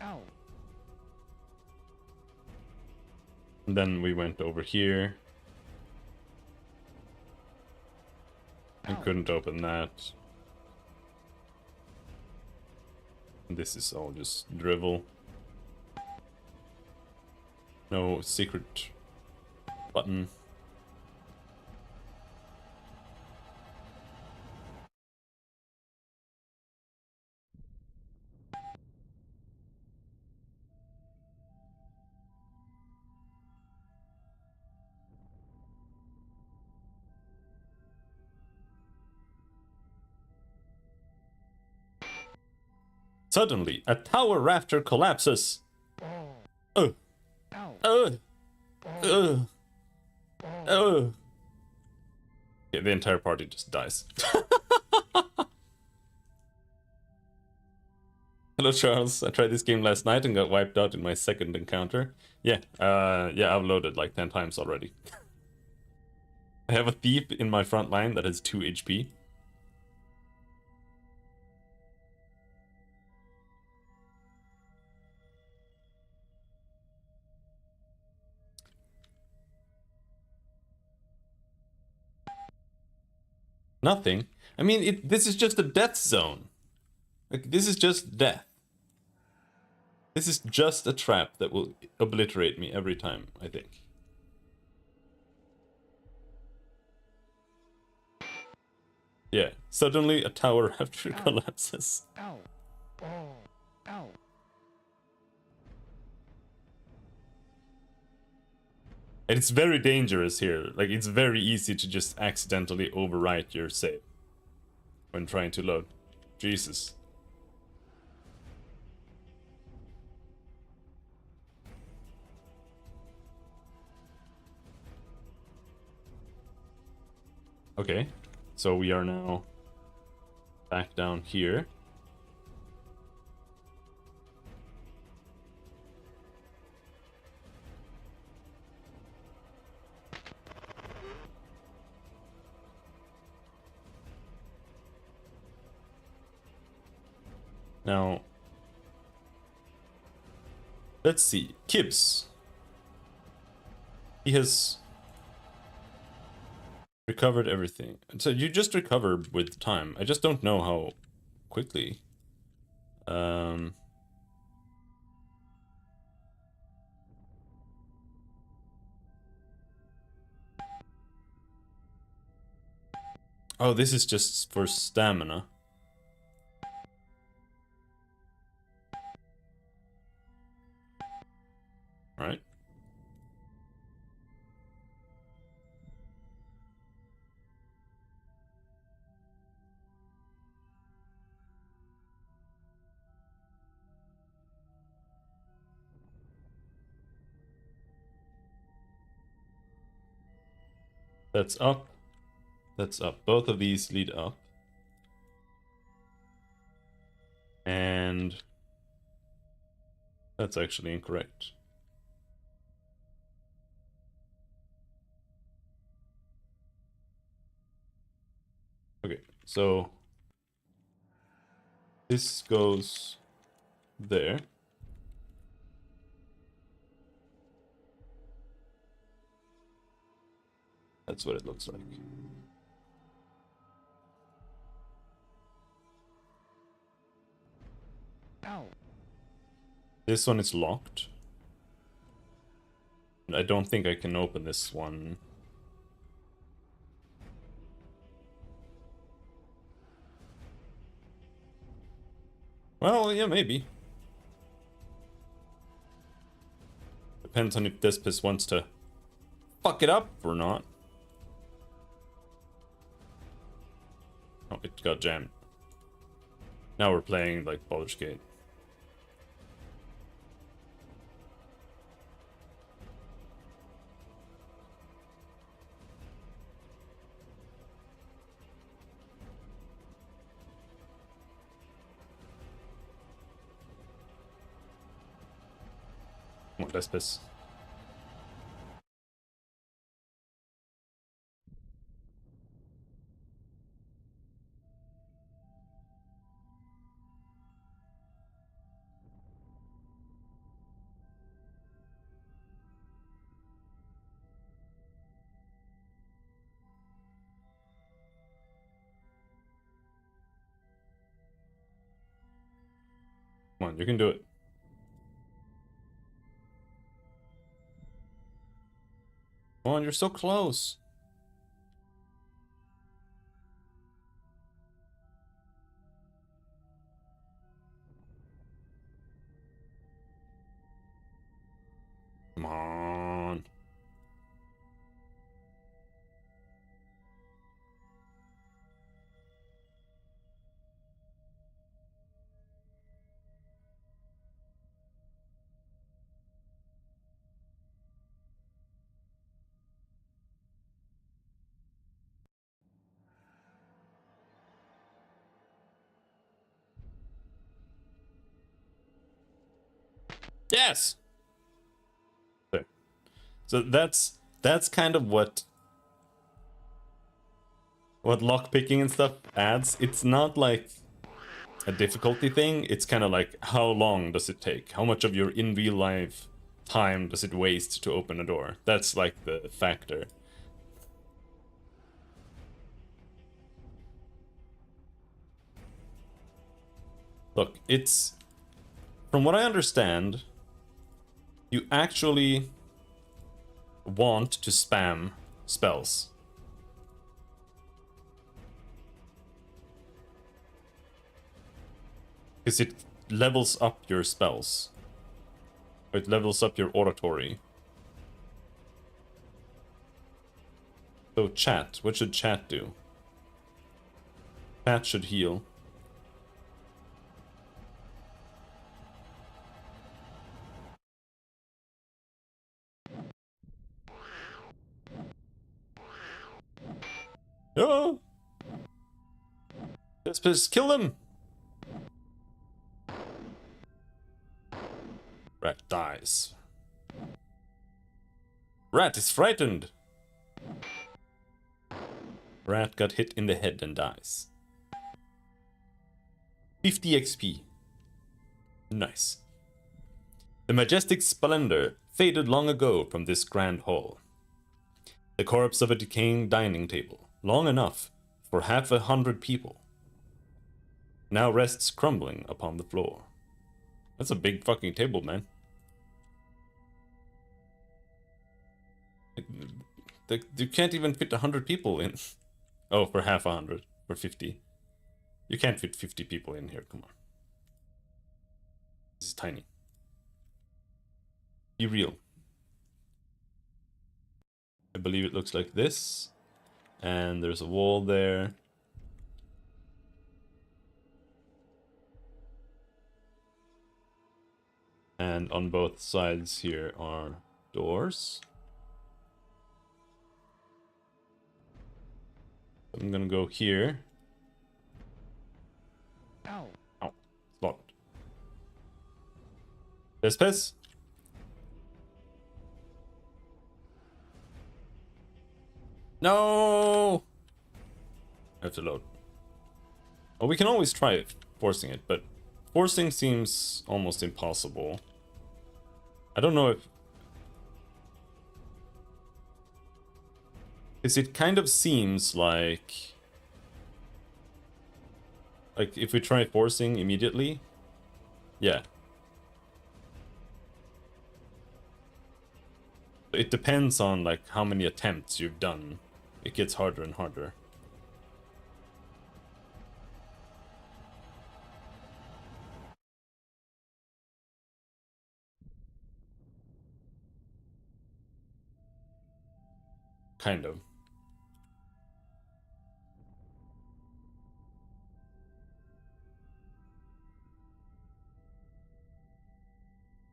Ow. And then we went over here. I couldn't open that. This is all just drivel. No secret button. Suddenly, a tower rafter collapses. Ow. Okay, the entire party just dies. Hello, Charles. I tried this game last night and got wiped out in my second encounter. Yeah, I've loaded like 10 times already. I have a thief in my front line that has 2 HP. Nothing. I mean, this is just a death zone. Like, this is just death. This is just a trap that will obliterate me every time, I think. Yeah, suddenly a tower rafter collapses. Ow. Ow. And it's very dangerous here. Like, it's very easy to just accidentally overwrite your save when trying to load. Jesus. Okay, so we are now back down here. Now, let's see. Kibbs. He has recovered everything. So you just recover with time. I just don't know how quickly. Oh, this is just for stamina. Right. That's up. That's up. Both of these lead up. And that's actually incorrect. Okay, so this goes there. That's what it looks like. Ow. This one is locked. I don't think I can open this one. Well, yeah, maybe. Depends on if Despis wants to fuck it up or not. Oh, it got jammed. Now we're playing like Baldur's Gate. Vespers. Come on, you can do it. Come on, you're so close. Come on. Yes. Okay. So that's kind of what lockpicking and stuff adds. It's not like a difficulty thing. It's kind of like, how long does it take? How much of your in real life time does it waste to open a door? That's like the factor. Look, it's, from what I understand, you actually want to spam spells. Because it levels up your spells. It levels up your oratory. So chat, what should chat do? Chat should heal. Oh! Just kill them! Rat dies. Rat is frightened! Rat got hit in the head and dies. 50 XP. Nice. The majestic splendor faded long ago from this grand hall. The corpse of a decaying dining table, long enough for 100 people, now rests crumbling upon the floor. That's a big fucking table, man. You can't even fit 100 people in. Oh, for 100, for 50. You can't fit 50 people in here, come on. This is tiny. Be real. I believe it looks like this. And there's a wall there. And on both sides here are doors. I'm gonna go here. Ow. Ow, it's locked. Vespers? No! I have to load. Well, we can always try forcing it, but forcing seems almost impossible. I don't know if... Because it kind of seems like... Like, if we try forcing immediately... Yeah. It depends on, like, how many attempts you've done. It gets harder and harder. Kind of.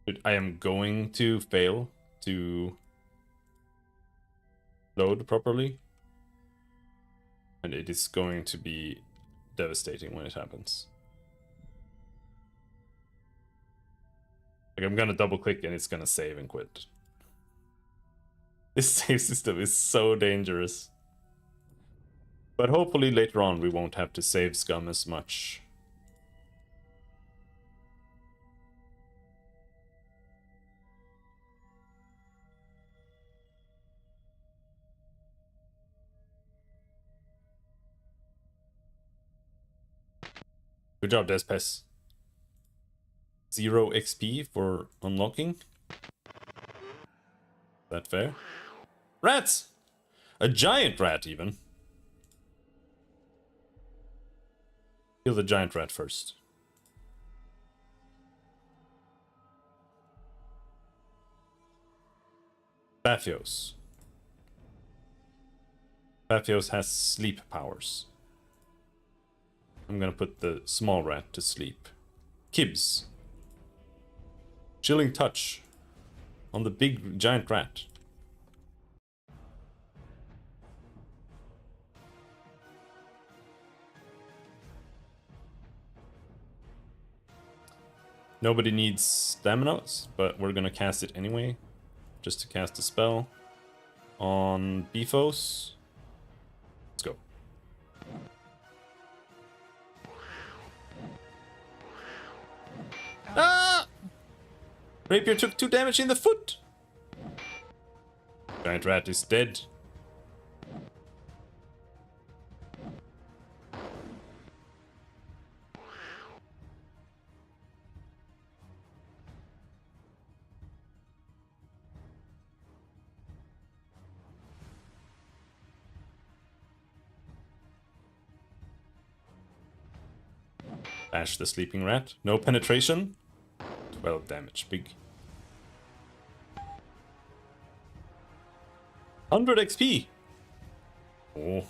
But I am going to fail to load properly. And it is going to be devastating when it happens. Like, I'm gonna double click and it's gonna save and quit. This save system is so dangerous. But hopefully later on we won't have to save scum as much. Good job, Despes. 0 XP for unlocking. Is that fair? Rats! A giant rat, even. Kill the giant rat first. Bathios. Bathios has sleep powers. I'm gonna put the small rat to sleep. Kibs. Chilling touch on the big giant rat. Nobody needs stamina, but we're gonna cast it anyway. Just to cast a spell on Bifos. Let's go. Ah! Rapier took 2 damage in the foot. Giant rat is dead. Bash the sleeping rat. No penetration. 12 damage. Big. 100 XP. Oh.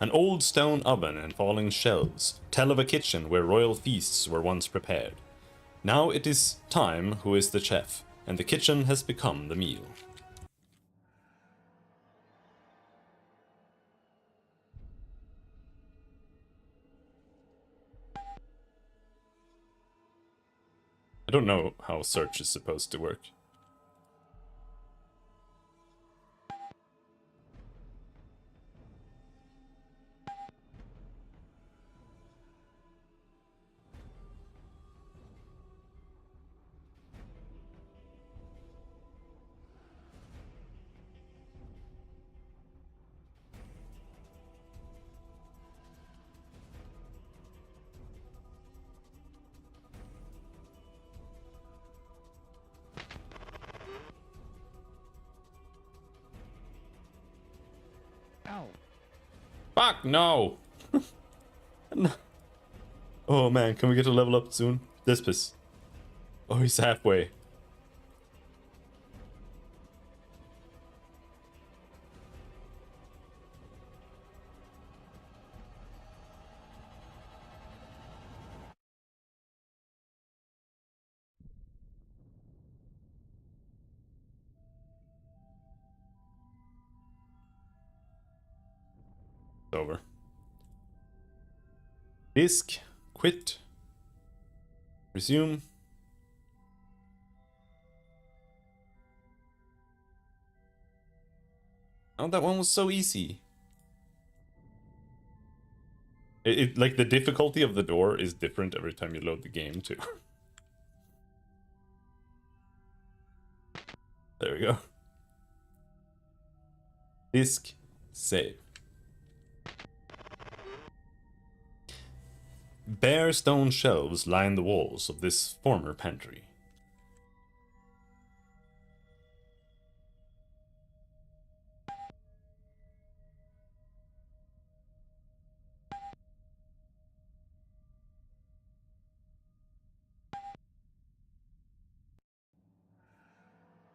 An old stone oven and falling shelves tell of a kitchen where royal feasts were once prepared. Now it is time who is the chef, and the kitchen has become the meal. I don't know how search is supposed to work. Ow. Fuck, no! No. Oh man, can we get a level up soon? Dispis. Oh, he's halfway. It's over. Disc. Quit. Resume. Oh, that one was so easy. Like, the difficulty of the door is different every time you load the game, too. There we go. Disc. Save. Bare stone shelves line the walls of this former pantry.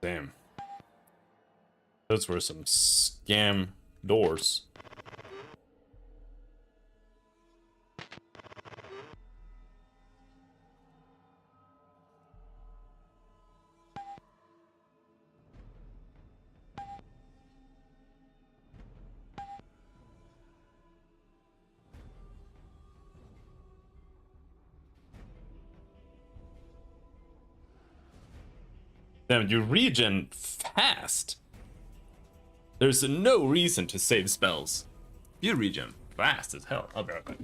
Damn. Those were some scam doors. Damn, you regen fast. There's no reason to save spells. You regen fast as hell. I'll be right back.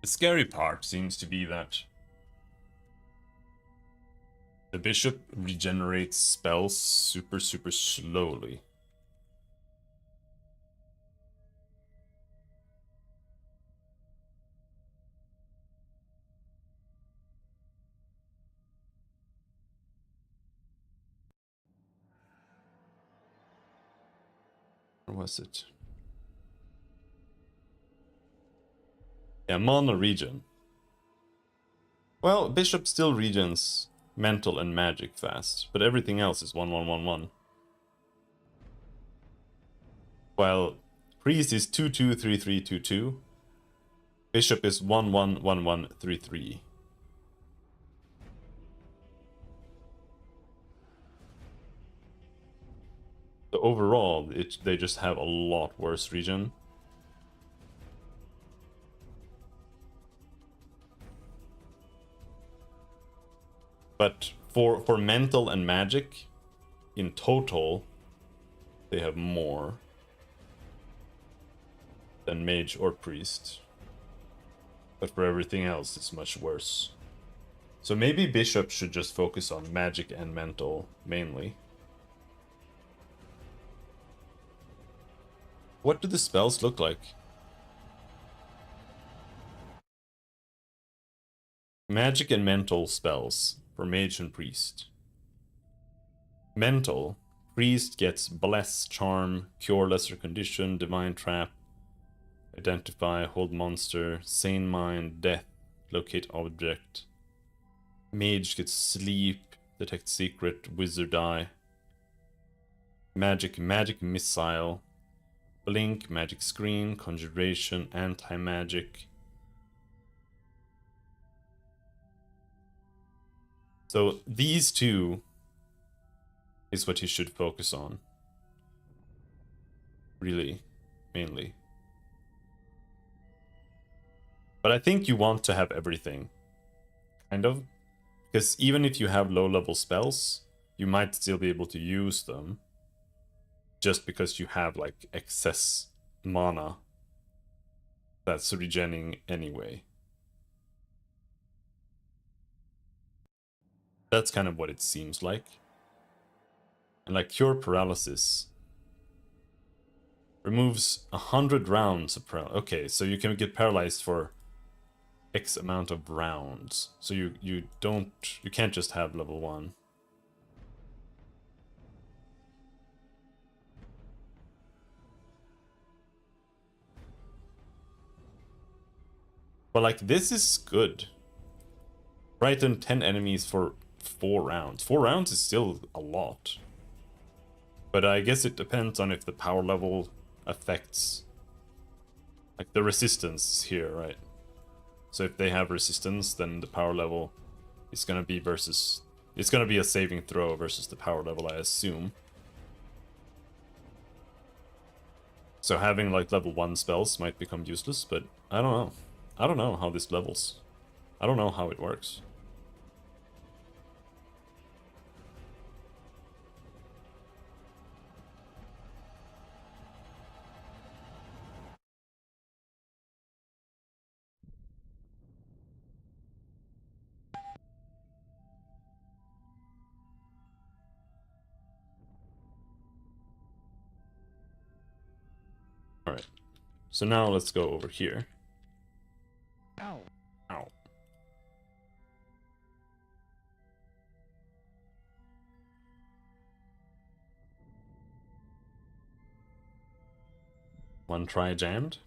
The scary part seems to be that the bishop regenerates spells super slowly. Or was it? Yeah, mono regen. Well, bishop still regens mental and magic fast, but everything else is 1-1-1-1. While priest is 2-2-3-3-2-2, bishop is 1-1-1-1-3-3. So overall, they just have a lot worse regen. But for mental and magic, in total, they have more than mage or priest. But for everything else, it's much worse. So maybe bishop should just focus on magic and mental mainly. What do the spells look like? Magic and mental spells for mage and priest. Mental, priest gets bless, charm, cure lesser condition, divine trap, identify, hold monster, sane mind, death, locate object. Mage gets sleep, detect secret, wizard eye. Magic, magic missile, blink, magic screen, conjuration, anti-magic. So these two is what you should focus on. Really, mainly. But I think you want to have everything. Kind of. Because even if you have low-level spells, you might still be able to use them. Just because you have, like, excess mana that's regenning anyway. That's kind of what it seems like. And like Cure Paralysis removes 100 rounds of paralysis. Okay, so you can get paralyzed for X amount of rounds. So you can't just have level 1. But like this is good. Frighten 10 enemies for 4 rounds. 4 rounds is still a lot. But I guess it depends on if the power level affects like the resistance here, right? So if they have resistance, then the power level is gonna be versus... It's gonna be a saving throw versus the power level, I assume. So having like level 1 spells might become useless, but I don't know. I don't know how this levels. I don't know how it works. Alright. So now let's go over here. Ow. Ow. One try jammed.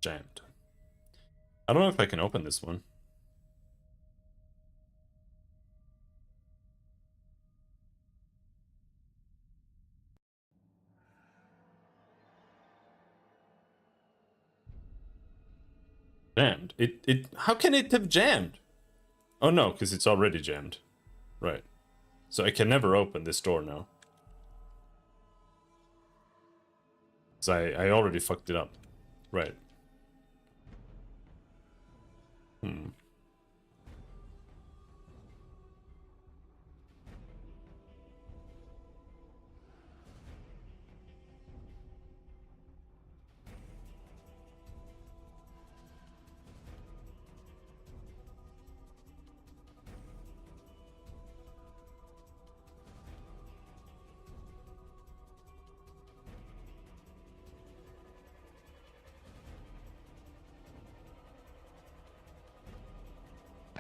Jammed. I don't know if I can open this one. Jammed. How can it have jammed? Oh no, because it's already jammed. Right. So I can never open this door now. Because I already fucked it up. Right. Hmm.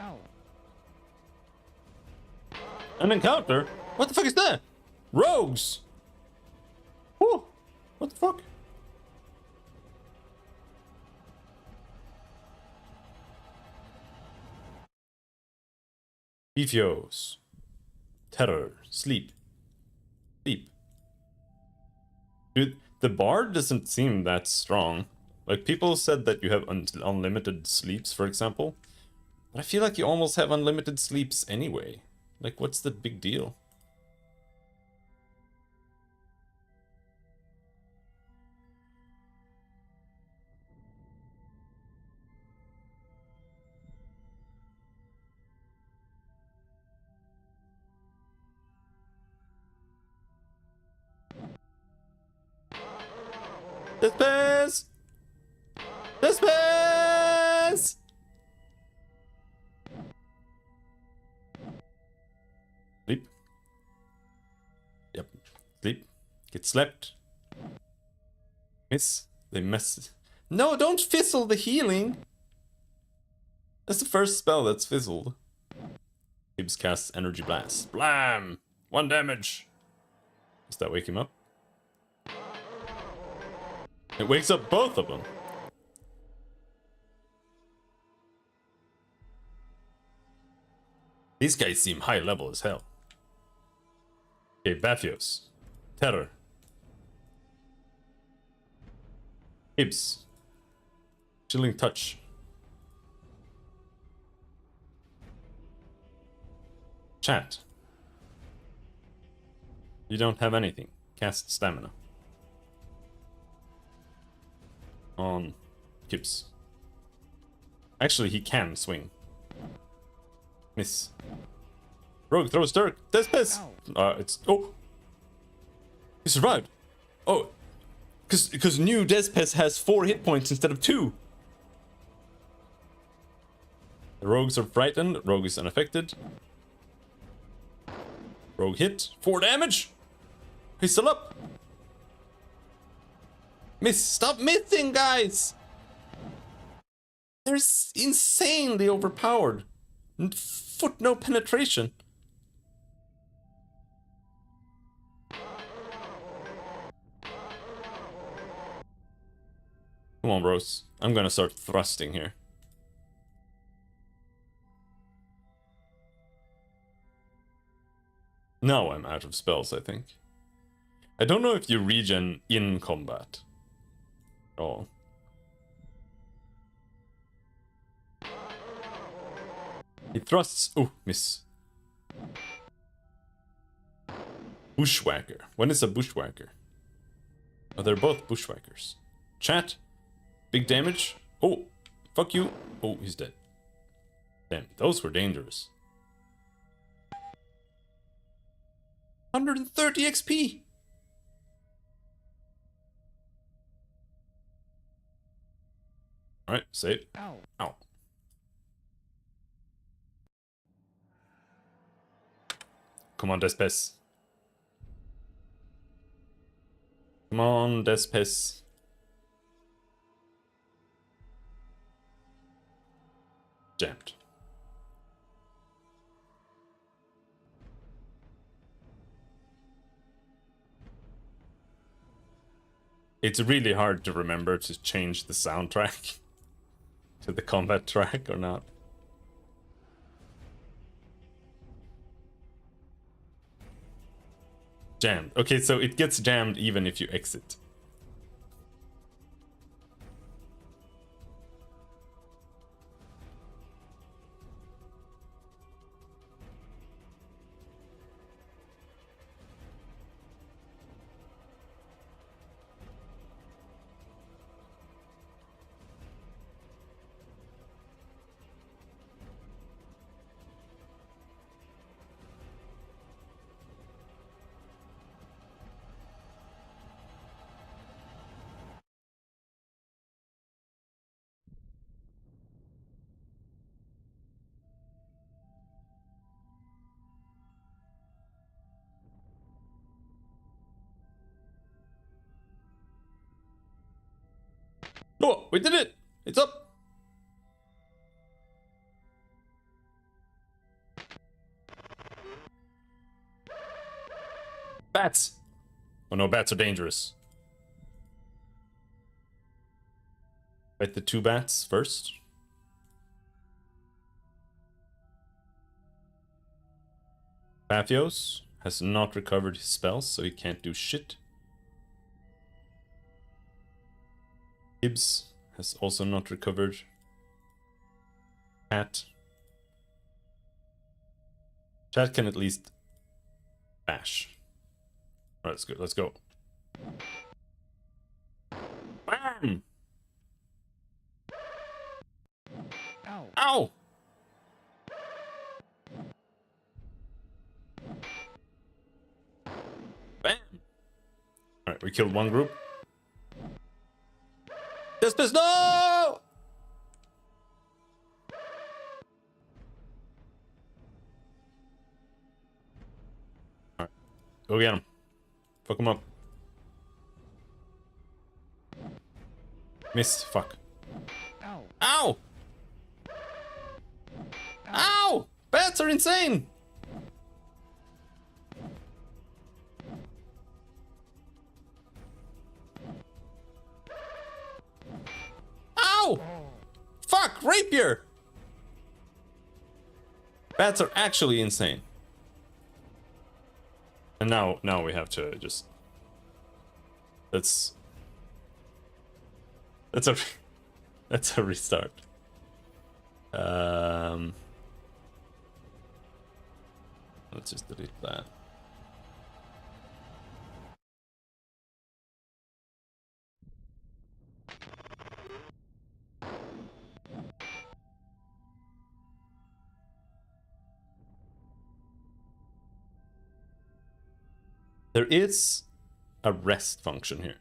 Ow. An encounter? What the fuck is that? Rogues! Whew! What the fuck? Efios. Terror. Sleep. Sleep. Dude, the bard doesn't seem that strong. Like, people said that you have unlimited sleeps, for example. But I feel like you almost have unlimited sleeps anyway. Like, what's the big deal? Disperse! Disperse! Sleep. Yep. Sleep. Get slept. Miss. They mess. No, don't fizzle the healing! That's the first spell that's fizzled. Gibbs casts Energy Blast. Blam! 1 damage! Does that wake him up? It wakes up both of them. These guys seem high level as hell. Okay, Baphios. Terror. Gibbs. Chilling Touch. Chat. You don't have anything. Cast Stamina. On Gibbs. Actually, he can swing. Miss. Rogue throws Dirk. Despes! It's... Oh! He survived! Oh! Because new Despes has 4 hit points instead of 2! The rogues are frightened. Rogue is unaffected. Rogue hit. 4 damage! He's still up! Miss! Stop missing, guys! They're insanely overpowered. Foot no penetration. Come on, bros. I'm gonna start thrusting here. Now I'm out of spells, I think. I don't know if you regen in combat. Oh. He thrusts. Oh, miss. Bushwhacker. When is a bushwhacker? Oh, they're both bushwhackers. Chat. Big damage. Oh, fuck you. Oh, he's dead. Damn, those were dangerous. 130 XP! Alright, save. Ow. Ow. Come on, Despes. Come on, Despes. Jammed. It's really hard to remember to change the soundtrack to the combat track or not. Jammed. Okay, so it gets jammed even if you exit. Oh, we did it! It's up! Bats! Oh no, bats are dangerous. Fight the 2 bats first. Paphios has not recovered his spells, so he can't do shit. Gibbs has also not recovered. Cat. Chat can at least bash. Alright, let's go. Let's go. Bam! Ow. Ow! Bam! Alright, we killed one group. Despes, no! Alright, go get him. Fuck him up. Missed, fuck. Ow. Ow! Ow! Bats are insane! Ow! Fuck! Rapier! Bats are actually insane. And now we have to just... That's a... That's a restart. Let's just delete that. There is a rest function here.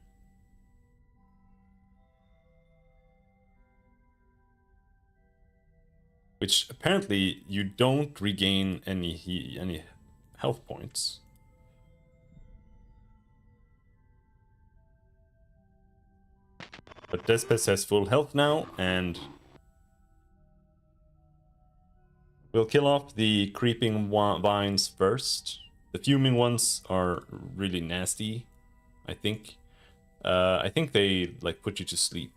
Which apparently you don't regain any health points. But Despes has full health now, and we'll kill off the creeping vines first. The fuming ones are really nasty, I think. I think they like put you to sleep.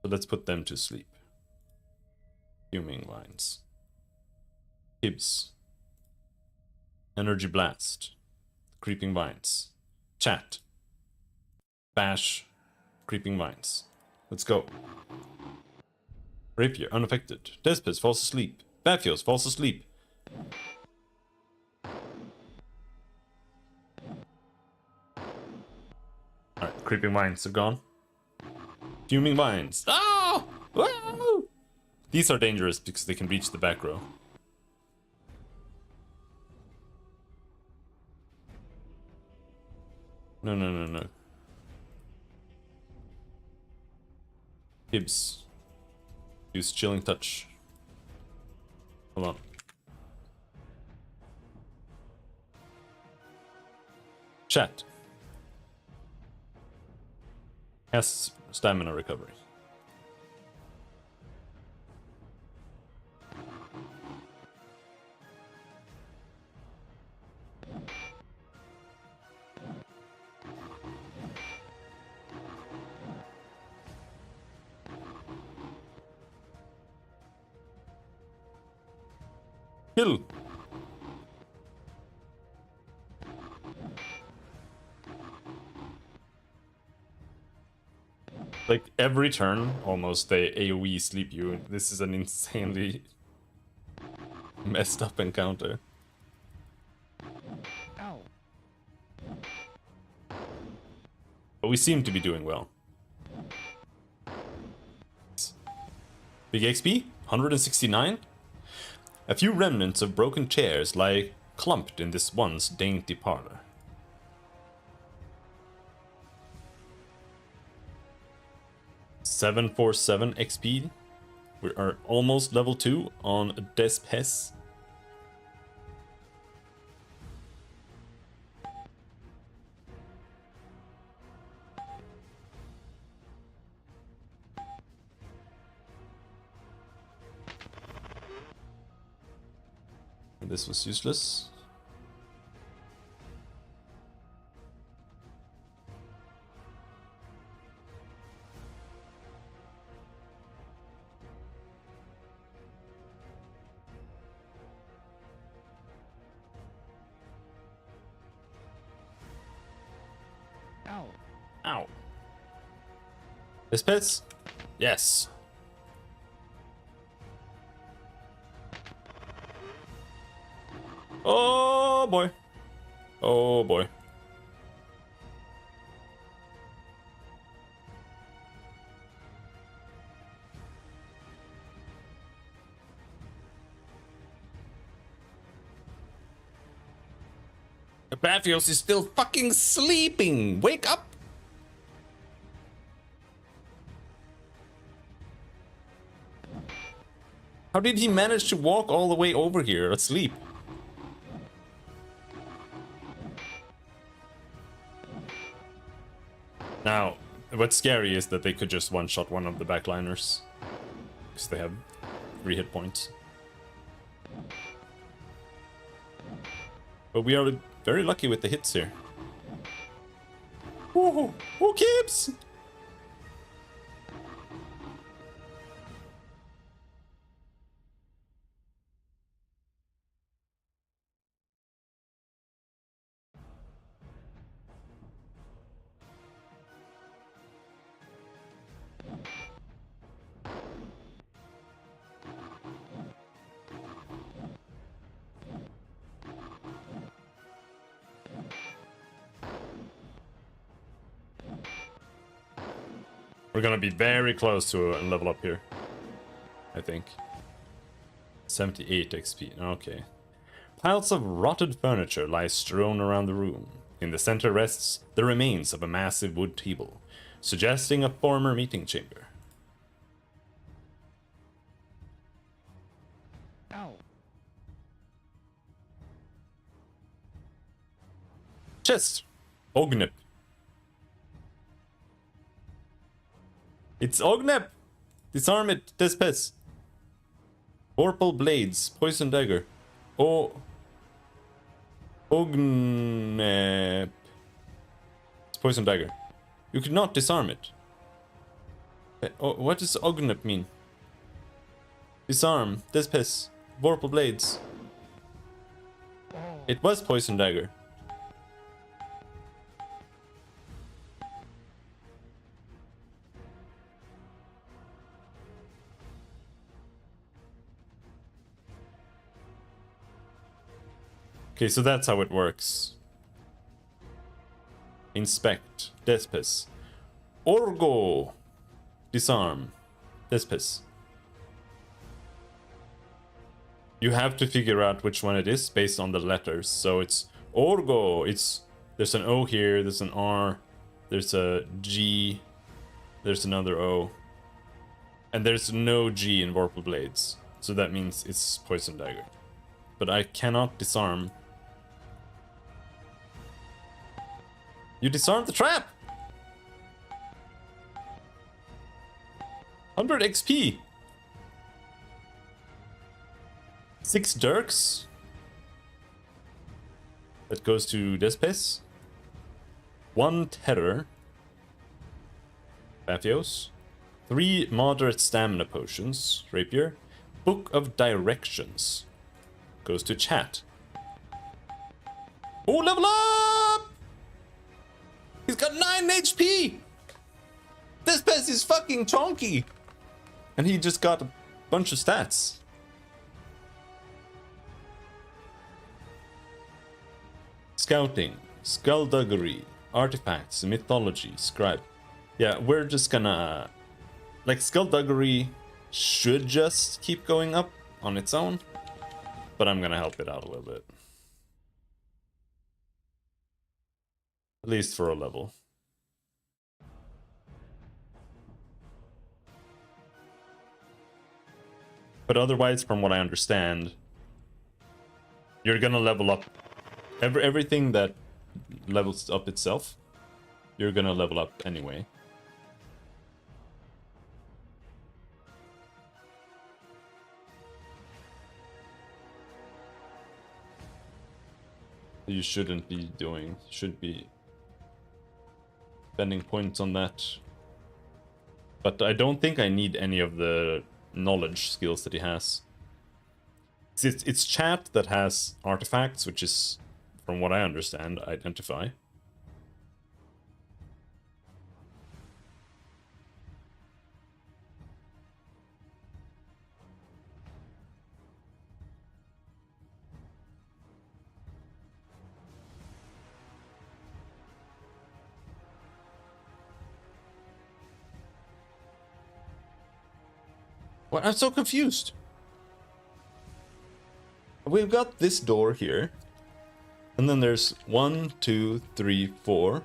So let's put them to sleep. Fuming vines. Gibbs. Energy blast. Creeping vines. Chat. Bash. Creeping vines. Let's go. Rapier, unaffected. Despes falls asleep. Paphios falls asleep. Alright, creeping vines are gone. Fuming vines. Oh! Woo! These are dangerous because they can reach the back row. No, no, no, no. Gibbs. Use chilling touch. Hold on. Chat. Has stamina recovery. Kill. Like every turn, almost they AoE sleep you. This is an insanely messed up encounter. Ow. But we seem to be doing well. Big XP, 169. A few remnants of broken chairs lie clumped in this once dainty parlor. $747 XP. We are almost level 2 on Des Pes. This was useless. Ow. Ow. This pits? Yes. Oh boy. Oh boy. Bathios is still fucking sleeping. Wake up. How did he manage to walk all the way over here asleep? Now, what's scary is that they could just one-shot one of the backliners. Because they have 3 hit points. But we are very lucky with the hits here. Woohoo! Who keeps? We're gonna be very close to a level up here, I think. 78 XP, okay. Piles of rotted furniture lie strewn around the room. In the center rests the remains of a massive wood table, suggesting a former meeting chamber. Ow. Chest! Ognip. It's Ognep! Disarm it, Despes. Vorpal blades, poison dagger. Oh. Ognep. It's poison dagger. You could not disarm it. Oh, what does Ognep mean? Disarm, Despes. Vorpal blades. It was poison dagger. Okay, so that's how it works. Inspect. Despes. Orgo. Disarm. Despes. You have to figure out which one it is based on the letters. So it's Orgo. It's There's an O here, there's an R, there's a G, there's another O. And there's no G in Vorpal Blades. So that means it's Poison Dagger. But I cannot disarm. You disarmed the trap! 100 XP! 6 Dirks. That goes to Despes. 1 Terror. Bathios. 3 moderate stamina potions. Rapier. Book of Directions. Goes to chat. Oh, level up! He's got 9 HP! Despes is fucking chonky! And he just got a bunch of stats. Scouting, Skullduggery, Artifacts, Mythology, Scribe. Yeah, we're just gonna... Like, Skullduggery should just keep going up on its own. But I'm gonna help it out a little bit. At least for a level. But otherwise, from what I understand, you're gonna level up everything that levels up itself. You're gonna level up anyway. You shouldn't be doing. Should be spending points on that. But I don't think I need any of the knowledge skills that he has. It's chat that has artifacts, which is, from what I understand, identify. What? I'm so confused. We've got this door here. And then there's 1, 2, 3, 4.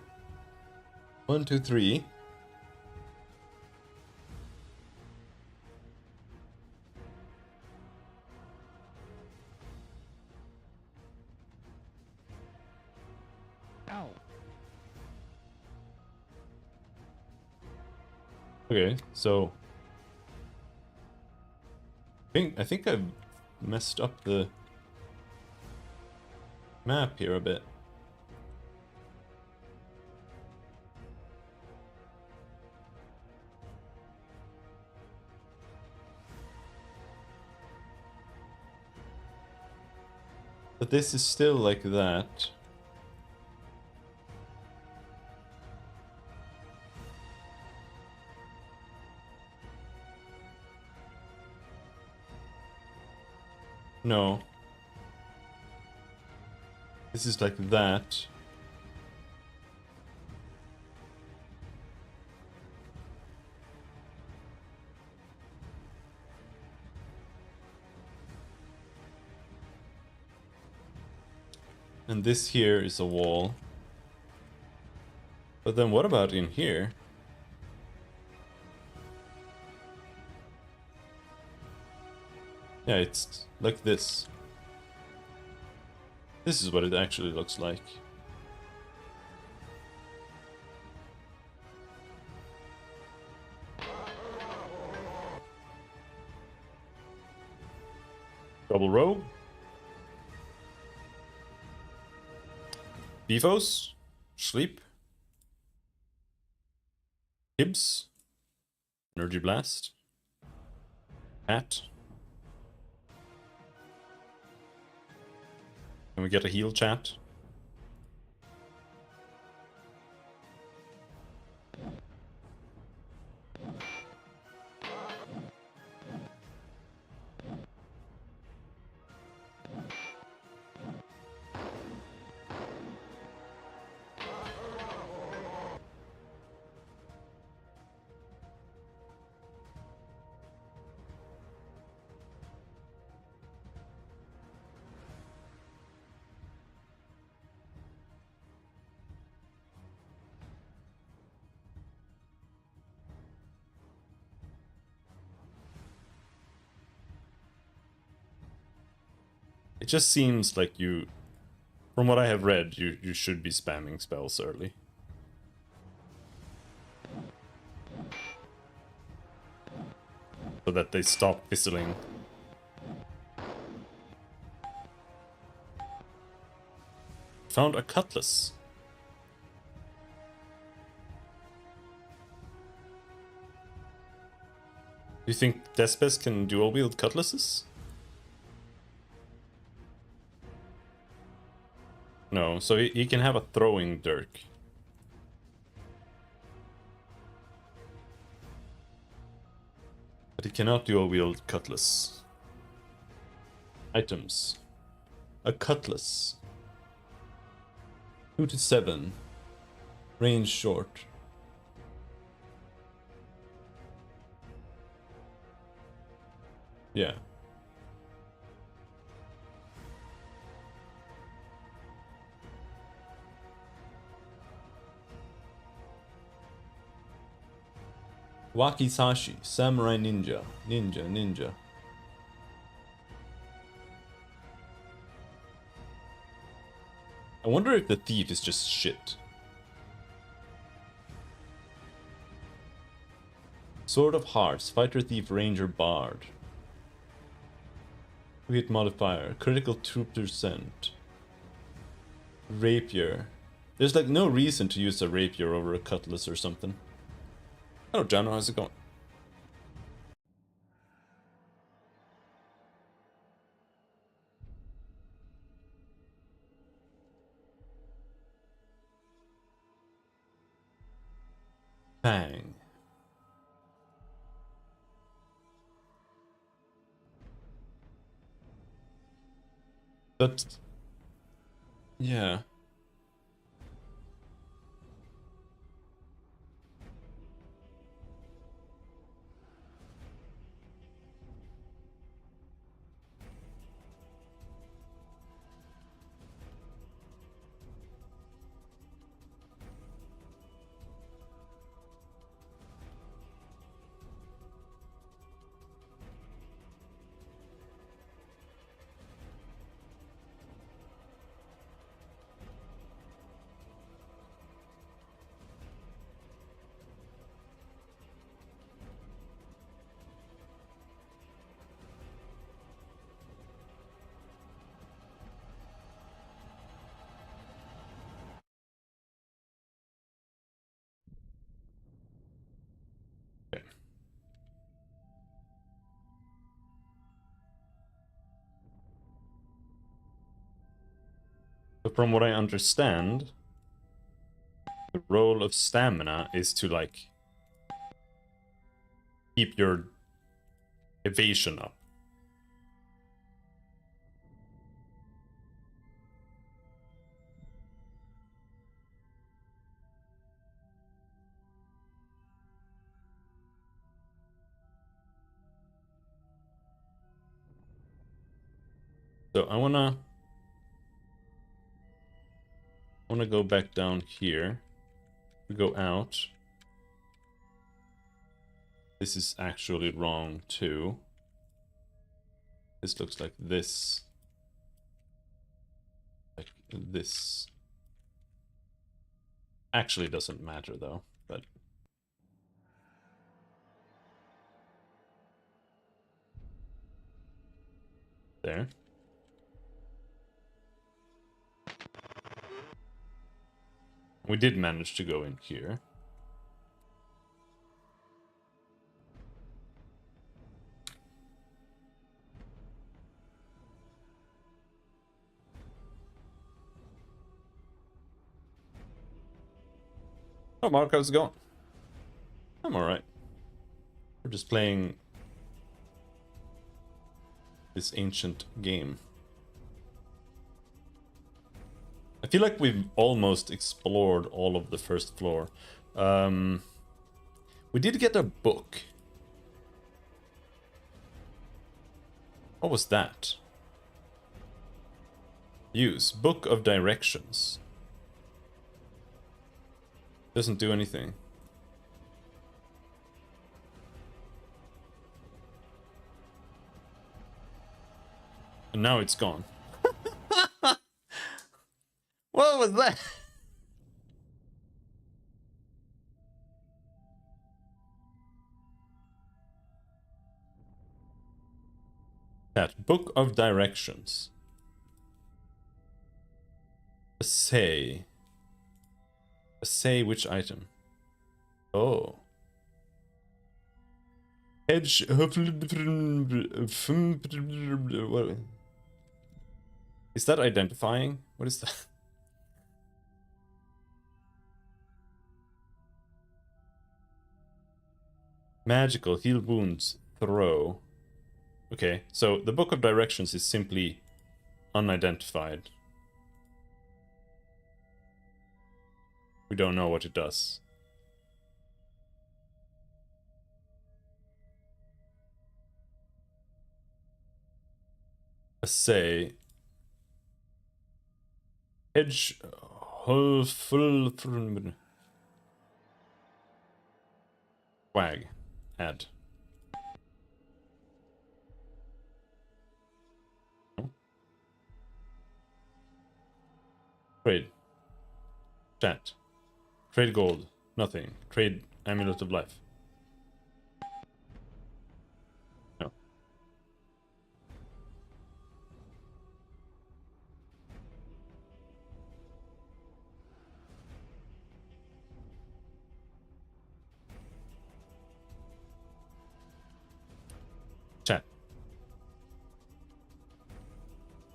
1, 2, 3. Ow. Okay, so I think I've messed up the map here a bit. But this is still like that. No. This is like that. And this here is a wall. But then what about in here? Yeah, it's like this. This is what it actually looks like. Double row. Beefos. Sleep. Gibbs. Energy Blast. Hat. Can we get a heal chat? It just seems like you, from what I have read, you should be spamming spells early. So that they stop fizzling. Found a cutlass. Do you think Despes can dual wield cutlasses? No, so he can have a throwing dirk. But he cannot dual wield cutlass. Items. A cutlass. 2 to 7. Range short. Yeah. Wakizashi, samurai ninja, ninja. I wonder if the thief is just shit. Sword of Hearts, fighter, thief, ranger, bard. Hit modifier, critical 2%. Rapier. There's like no reason to use a rapier over a cutlass or something. Hello, John, how's it going? Bang. But yeah. Okay. So from what I understand, the role of stamina is to like keep your evasion up. So I wanna go back down here. We go out. This is actually wrong too. This looks like this. Like this. Actually doesn't matter though, but there. We did manage to go in here. Oh, Mark, how's it going? I'm alright. We're just playing this ancient game. I feel like we've almost explored all of the first floor. We did get a book. What was that? Use. Book of Directions. Doesn't do anything. And now it's gone. was that? That Book of Directions. Say. Say which item? Oh. Edge. Is that identifying? What is that? Magical. Heal wounds. Throw. Okay, so the Book of Directions is simply unidentified. We don't know what it does. Say edge full swag add. Trade. Chat. Trade gold. Nothing. Trade amulet of life. No. Chat.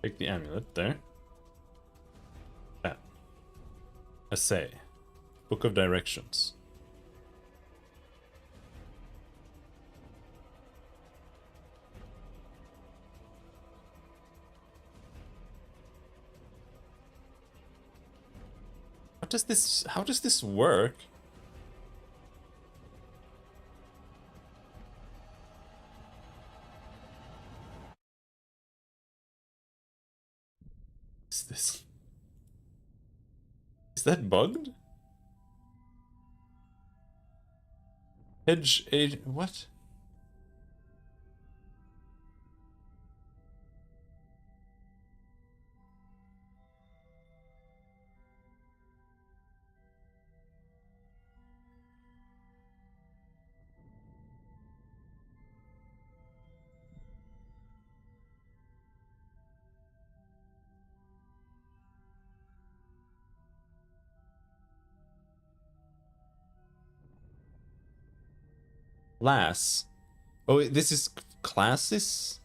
Take the amulet there. Chat. Assay. Book of Directions. How does this work? Is that bugged? Edge age what? Class. Oh, this is classes?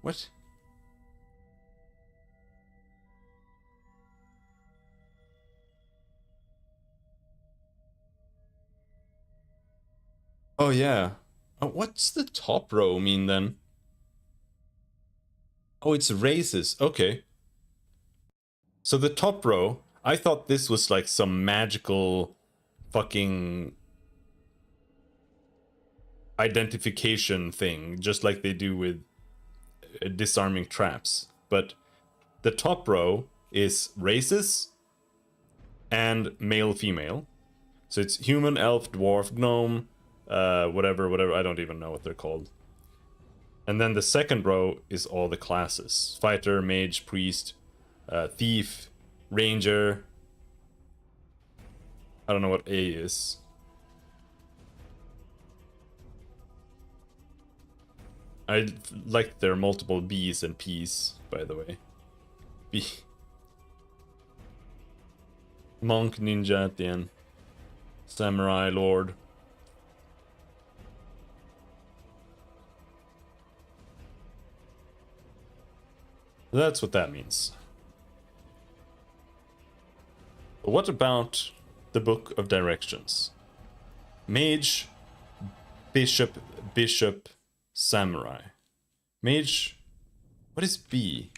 What? Oh, yeah. What's the top row mean then? Oh, it's races. Okay. So the top row, I thought this was like some magical fucking identification thing, just like they do with disarming traps. But the top row is races and male, female. So it's human, elf, dwarf, gnome, whatever, I don't even know what they're called. And then the second row is all the classes. Fighter, mage, priest, thief, ranger. I don't know what A is. I like there are multiple B's and P's, by the way. B. Monk, ninja at the end. Samurai, lord. That's what that means. But what about the Book of Directions? Mage, bishop, bishop, samurai. Mage, what is B?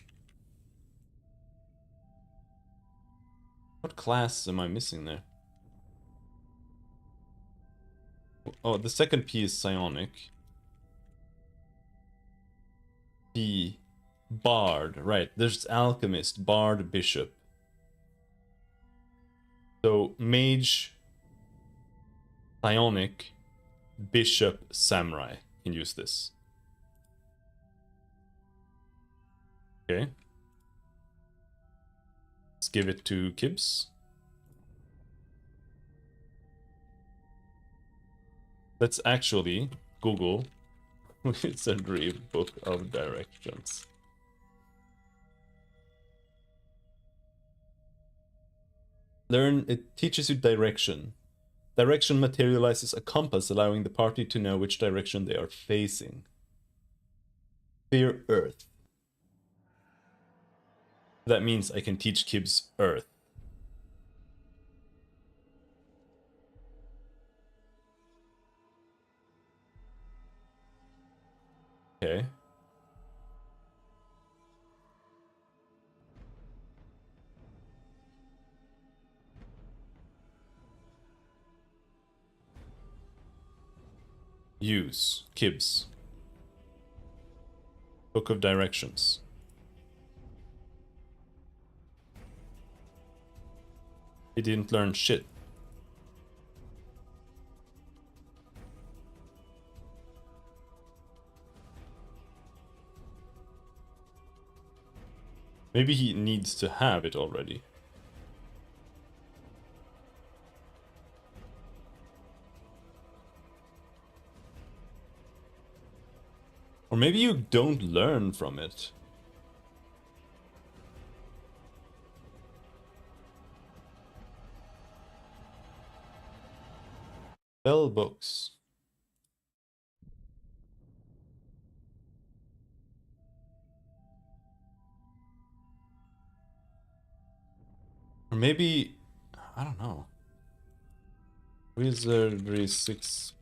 What class am I missing there? Oh, the second P is psionic. B, bard, right. There's alchemist, bard, bishop. So mage, psionic, bishop, samurai can use this. Okay. Let's give it to Kibbs. Let's actually Google Wizardry Book of Directions. Learn, it teaches you direction. Direction materializes a compass, allowing the party to know which direction they are facing. Fear Earth. That means I can teach Kibbs Earth. Okay. Use Kibbs. Book of Directions. He didn't learn shit. Maybe he needs to have it already. Or maybe you don't learn from it. Spell books. Or maybe, I don't know. Wizardry 6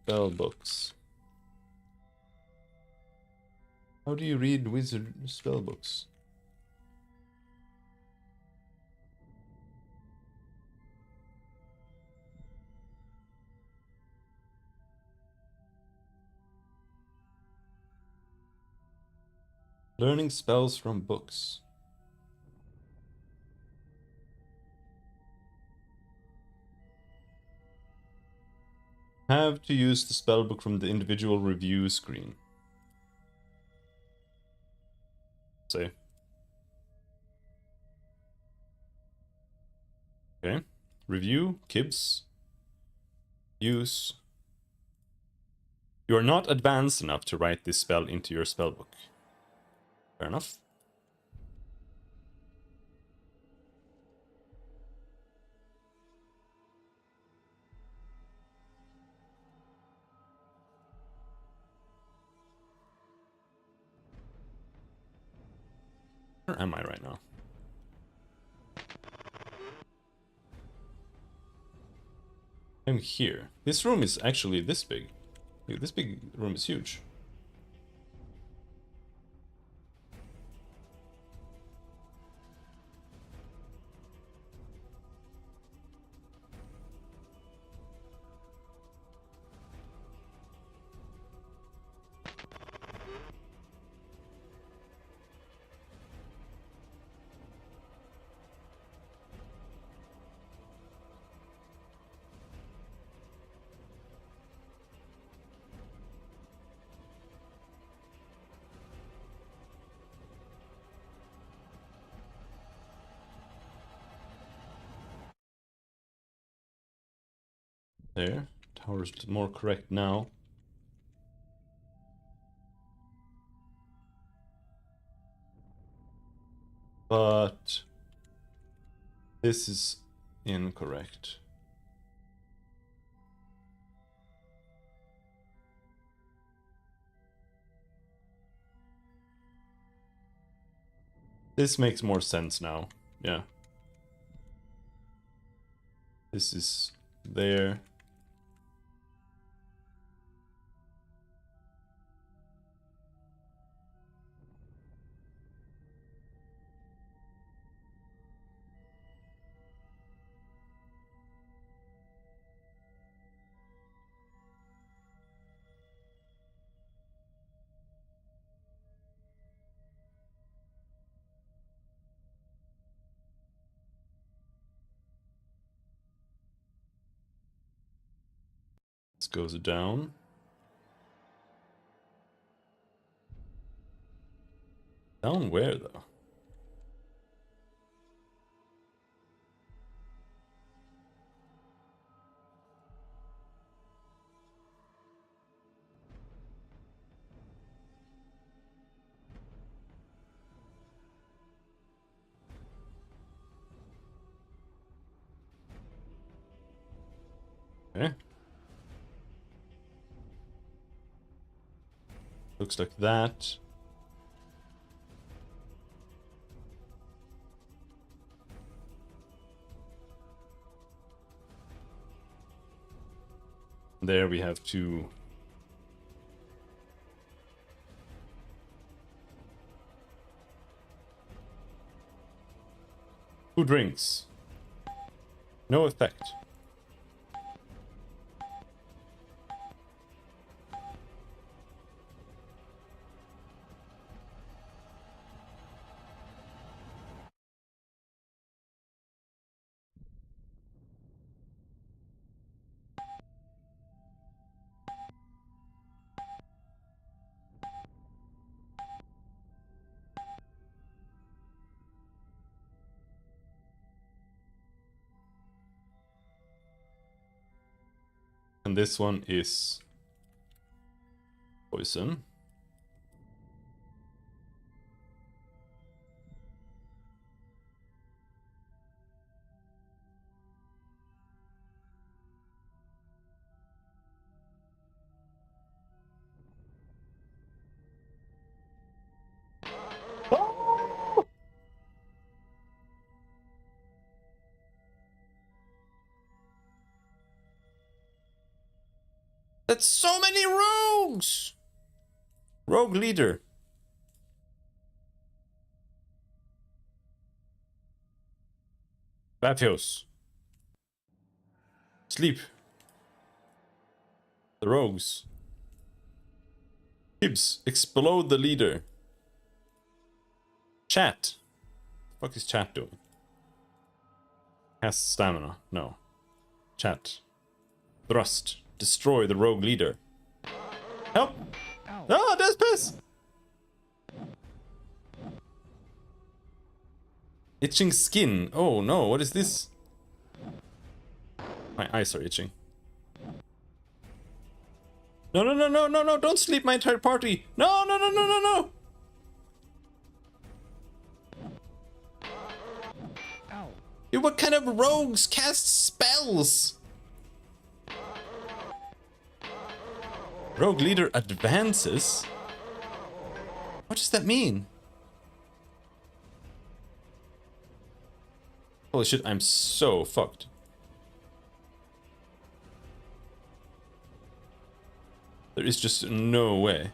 spell books. How do you read wizard spell books? Learning spells from books. Have to use the spellbook from the individual review screen. Say. Okay. Review, Kibbs. Use. You are not advanced enough to write this spell into your spellbook. Fair enough. Where am I right now? I'm here. This room is actually this big. This big room is huge. There. Tower's more correct now. But this is incorrect. This makes more sense now. Yeah. This is there. This goes down. Down where though? Okay. Looks like that. There we have two. Who drinks? No effect. And this one is poison. That's so many rogues! Rogue leader. Baphios. Sleep. The rogues. Gibbs, explode the leader. Chat. What the fuck is chat doing? Cast stamina. No. Chat. Thrust. Destroy the rogue leader. Help! Ow. Ah, that's piss! Itching skin. Oh no, what is this? My eyes are itching. No, no, no, no, no, no, don't sleep my entire party! No, no, no, no, no, no! Ow. Dude, what kind of rogues cast spells? Rogue leader advances? What does that mean? Holy shit, I'm so fucked. There is just no way.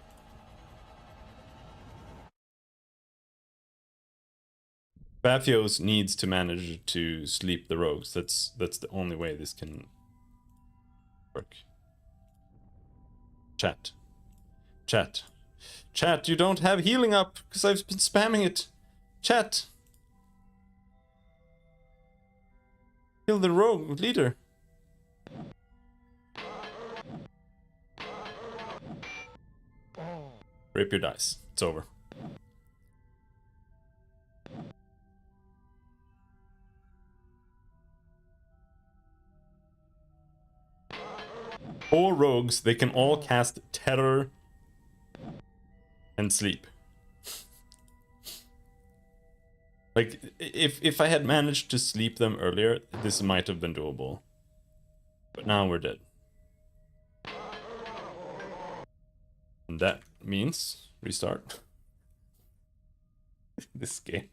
Baphios needs to manage to sleep the rogues. That's the only way this can work. Chat. Chat. Chat, you don't have healing up, because I've been spamming it. Chat. Kill the rogue leader. Oh. Rip your dice. It's over. All rogues, they can all cast terror and sleep. Like, if I had managed to sleep them earlier, this might have been doable. But now we're dead. And that means restart this game.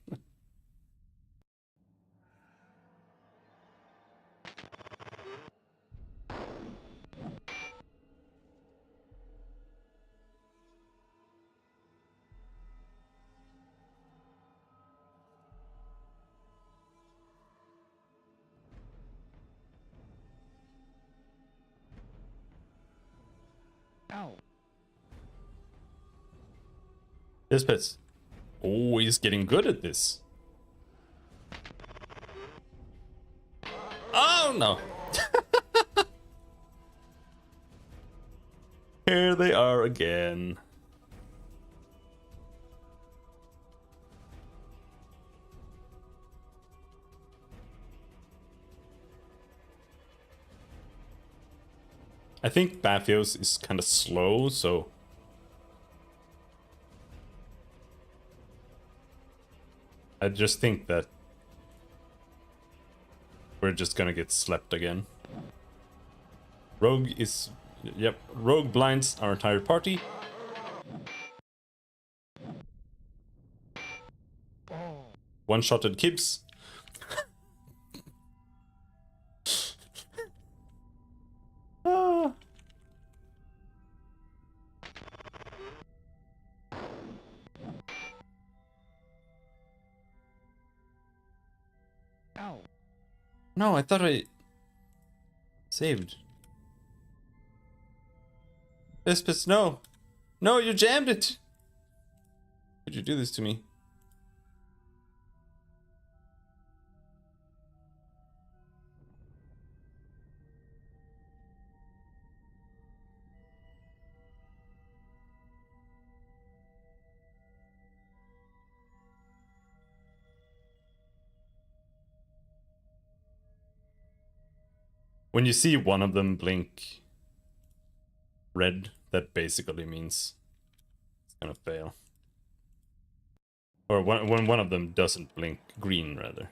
Ow. This pit's always getting good at this. Oh no! Here they are again. I think Baphios is kind of slow, so I just think that we're just gonna get slept again. Rogue is... Yep, Rogue blinds our entire party. Oh. One-shotted Kibs. Ah. Ow. No, I thought I saved. Espis, no. No, you jammed it. Could you do this to me? When you see one of them blink red, that basically means it's gonna fail. Or when one of them doesn't blink green, rather.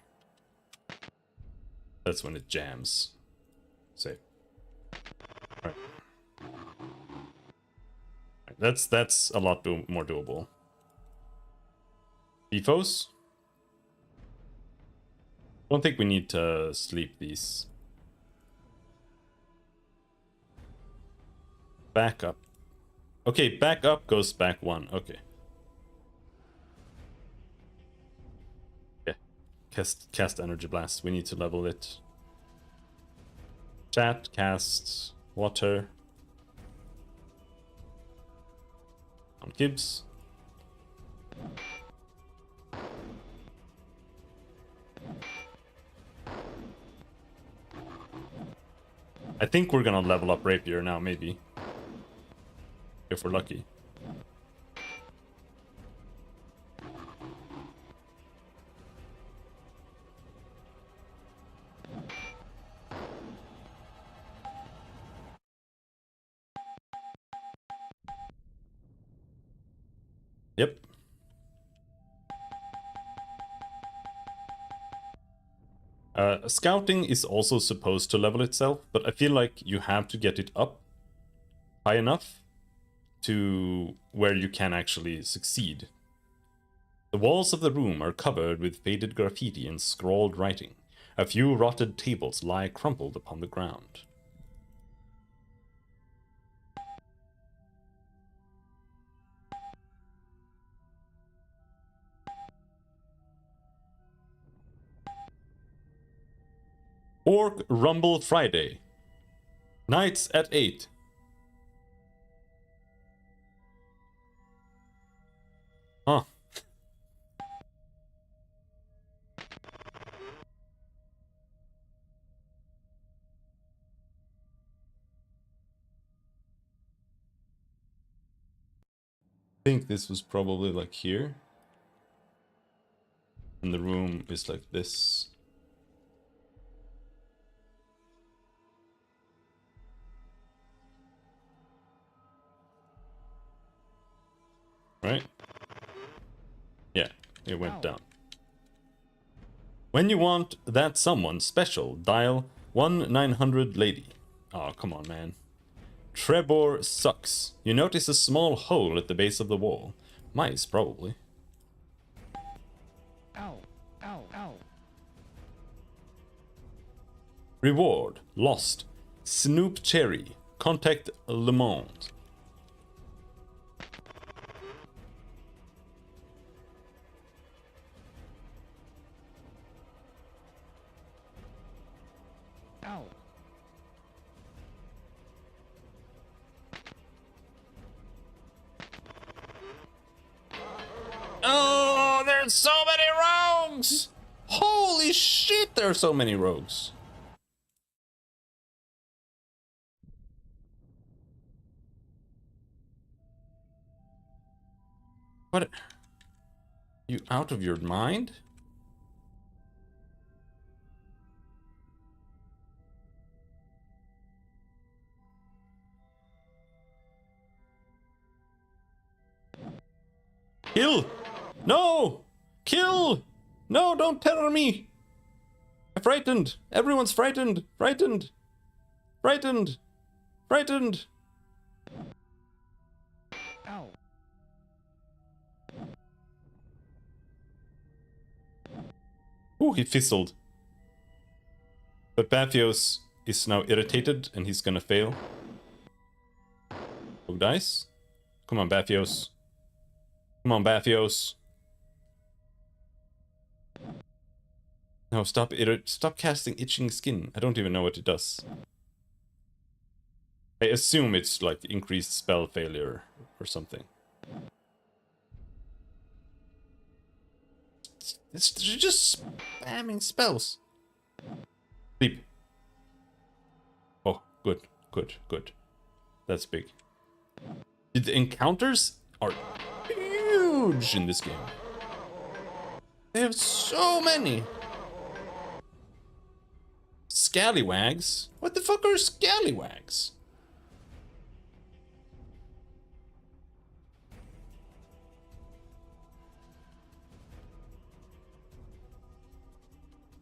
That's when it jams. Save. Alright. That's a lot more doable. Bifos? Don't think we need to sleep these. Back up. Okay, back up goes back one. Okay. Yeah. Cast Energy Blast. We need to level it. Chat, cast, water. On Gibbs. I think we're gonna level up Rapier now, maybe. If we're lucky. Yep. Scouting is also supposed to level itself, but I feel like you have to get it up high enough to where you can actually succeed. The walls of the room are covered with faded graffiti and scrawled writing. A few rotted tables lie crumpled upon the ground. Orc Rumble Friday. Nights at 8. Huh. I think this was probably like here. And the room is like this. Right? Yeah, it went down. When you want that someone special, dial 1-900-LADY. Oh, come on, man. Trebor sucks. You notice a small hole at the base of the wall. Mice, probably. Ow. Ow. Ow. Reward. Lost. Snoop Cherry. Contact Le Monde. Ow. Oh, there's so many rogues! Holy shit, there are so many rogues. What? You out of your mind? Kill! No! Kill! No, don't terror me! I'm frightened! Everyone's frightened! Frightened! Frightened! Frightened! Ow. Ooh, he fizzled. But Bathios is now irritated and he's gonna fail. Who dies? Come on, Bathios. Come on, Bathios. No, stop casting itching skin. I don't even know what it does. I assume it's like increased spell failure or something. It's just spamming spells. Sleep. Oh, good, good, good. That's big. The encounters are huge in this game. They have so many. Scallywags? What the fuck are scallywags?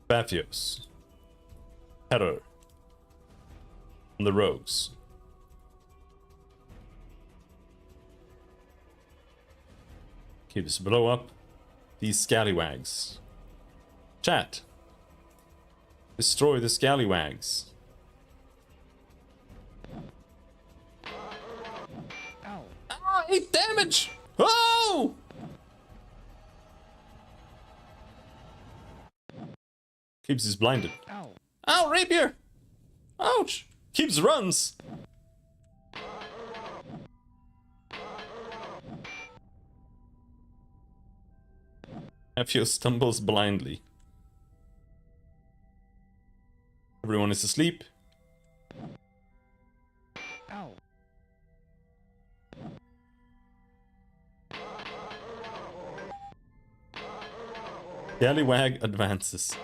Bathios. Terror. And the rogues. Okay, just blow up these scallywags. Chat. Destroy the scallywags. Ow. Ah, 8 damage! Oh! Keeps is blinded. Ow. Ow, rapier! Ouch! Keeps runs! Afio stumbles blindly. Everyone is asleep. Ow. Scallywag advances.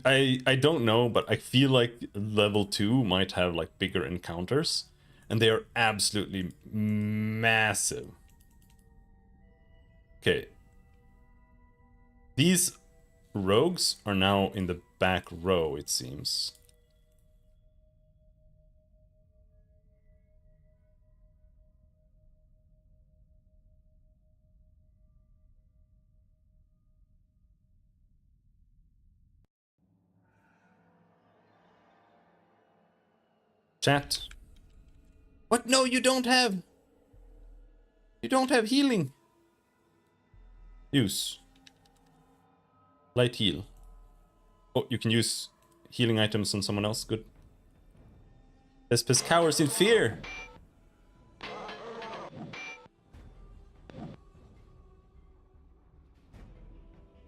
I don't know, but I feel like level 2 might have like bigger encounters. And they are absolutely massive. Okay. These rogues are now in the back row, it seems. Chat. What? No, you don't have. You don't have healing. Use. Light heal. Oh, you can use healing items on someone else. Good. Thespis cowers in fear.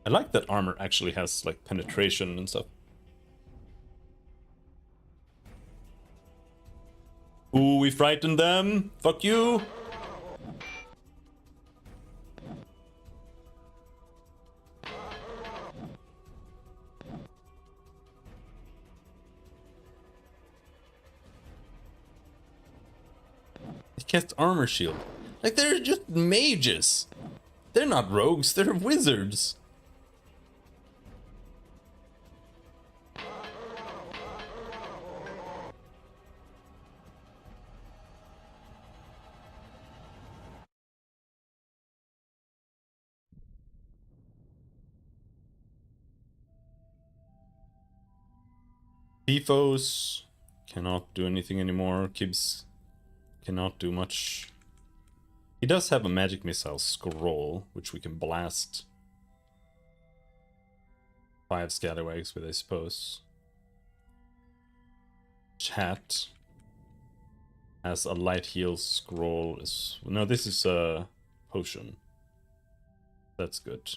I like that armor actually has like penetration and stuff. Ooh, we frightened them. Fuck you. They cast armor shield. Like they're just mages. They're not rogues, they're wizards. Bifos cannot do anything anymore. Kibs cannot do much. He does have a magic missile scroll, which we can blast 5 scallywags with, I suppose. Chat has a light heal scroll. No, this is a potion. That's good.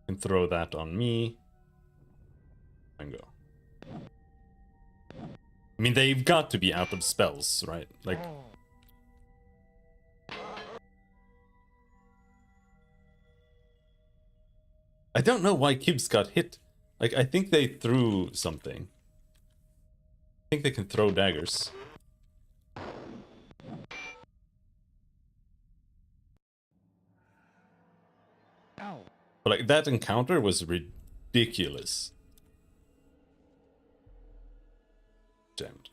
Can throw that on me. And go. I mean, they've got to be out of spells, right? Like, I don't know why Kibbs got hit. Like, I think they threw something. I think they can throw daggers. Ow. But like, that encounter was ridiculous. Damn it.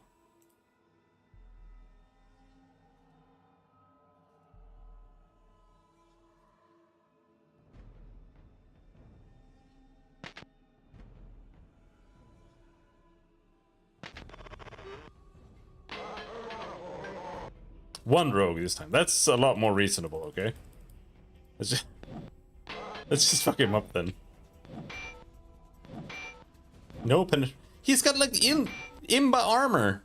One rogue this time. That's a lot more reasonable, okay? Let's just fuck him up then. No pen. He's got like imba armor.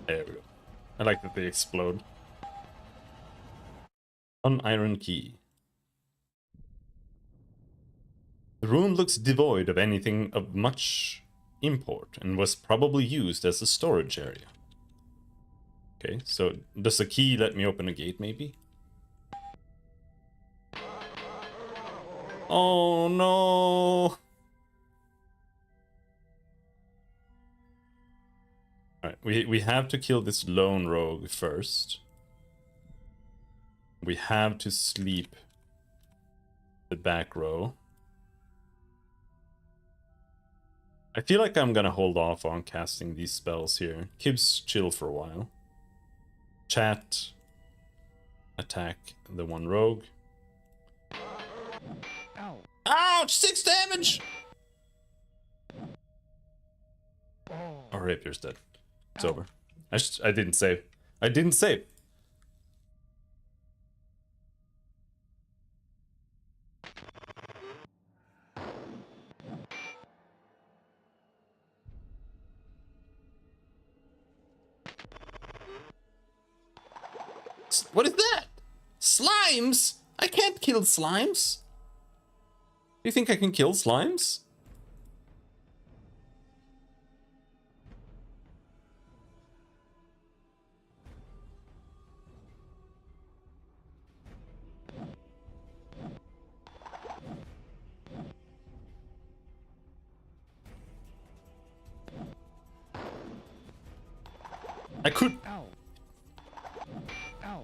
There we go. I like that they explode. An iron key. The room looks devoid of anything of much import and was probably used as a storage area. Okay, so does a key let me open a gate maybe? Oh no! Alright, we have to kill this lone rogue first. We have to sleep the back row. I feel like I'm gonna hold off on casting these spells here. Kibs chill for a while. Chat. Attack the one rogue. Ow. Ouch! 6 damage! Oh. Oh, Rapier's dead. It's over. I didn't save. I didn't save. What is that? Slimes? I can't kill slimes. Do you think I can kill slimes? I could. Ow. Ow.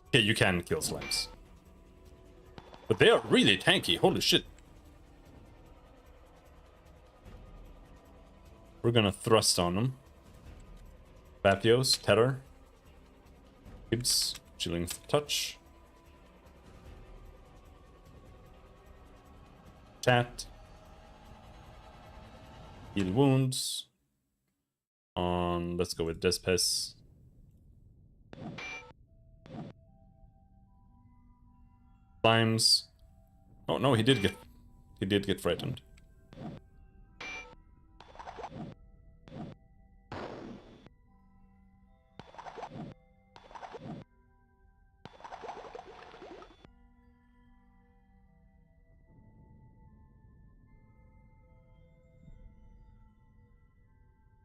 Okay, you can kill slimes. But they are really tanky, holy shit. We're gonna thrust on them. Batios, Terror. Gibbs, Chilling Touch. Chat. Heal wounds. On, let's go with Despes. Slimes. Oh no, he did get frightened.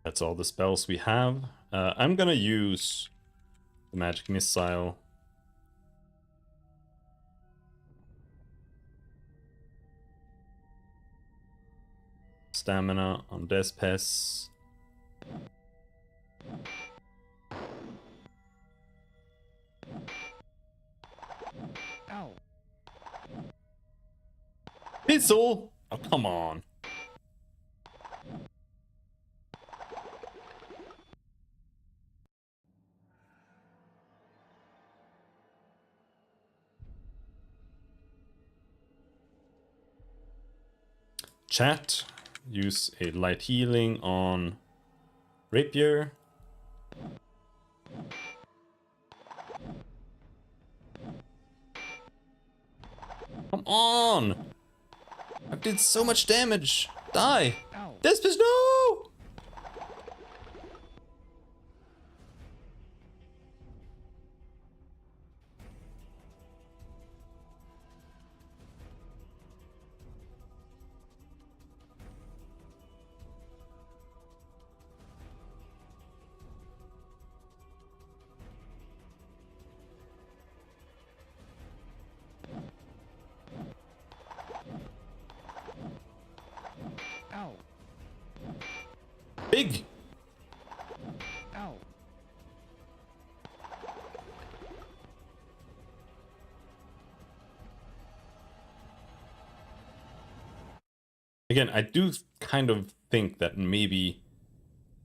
That's all the spells we have. I'm gonna use the magic missile. Stamina on Despes. Ow. Pistol! Oh, come on. Chat, use a light healing on Rapier. Come on! I did so much damage. Die! Ow. Despes, no! Big! Ow. Again, I do kind of think that maybe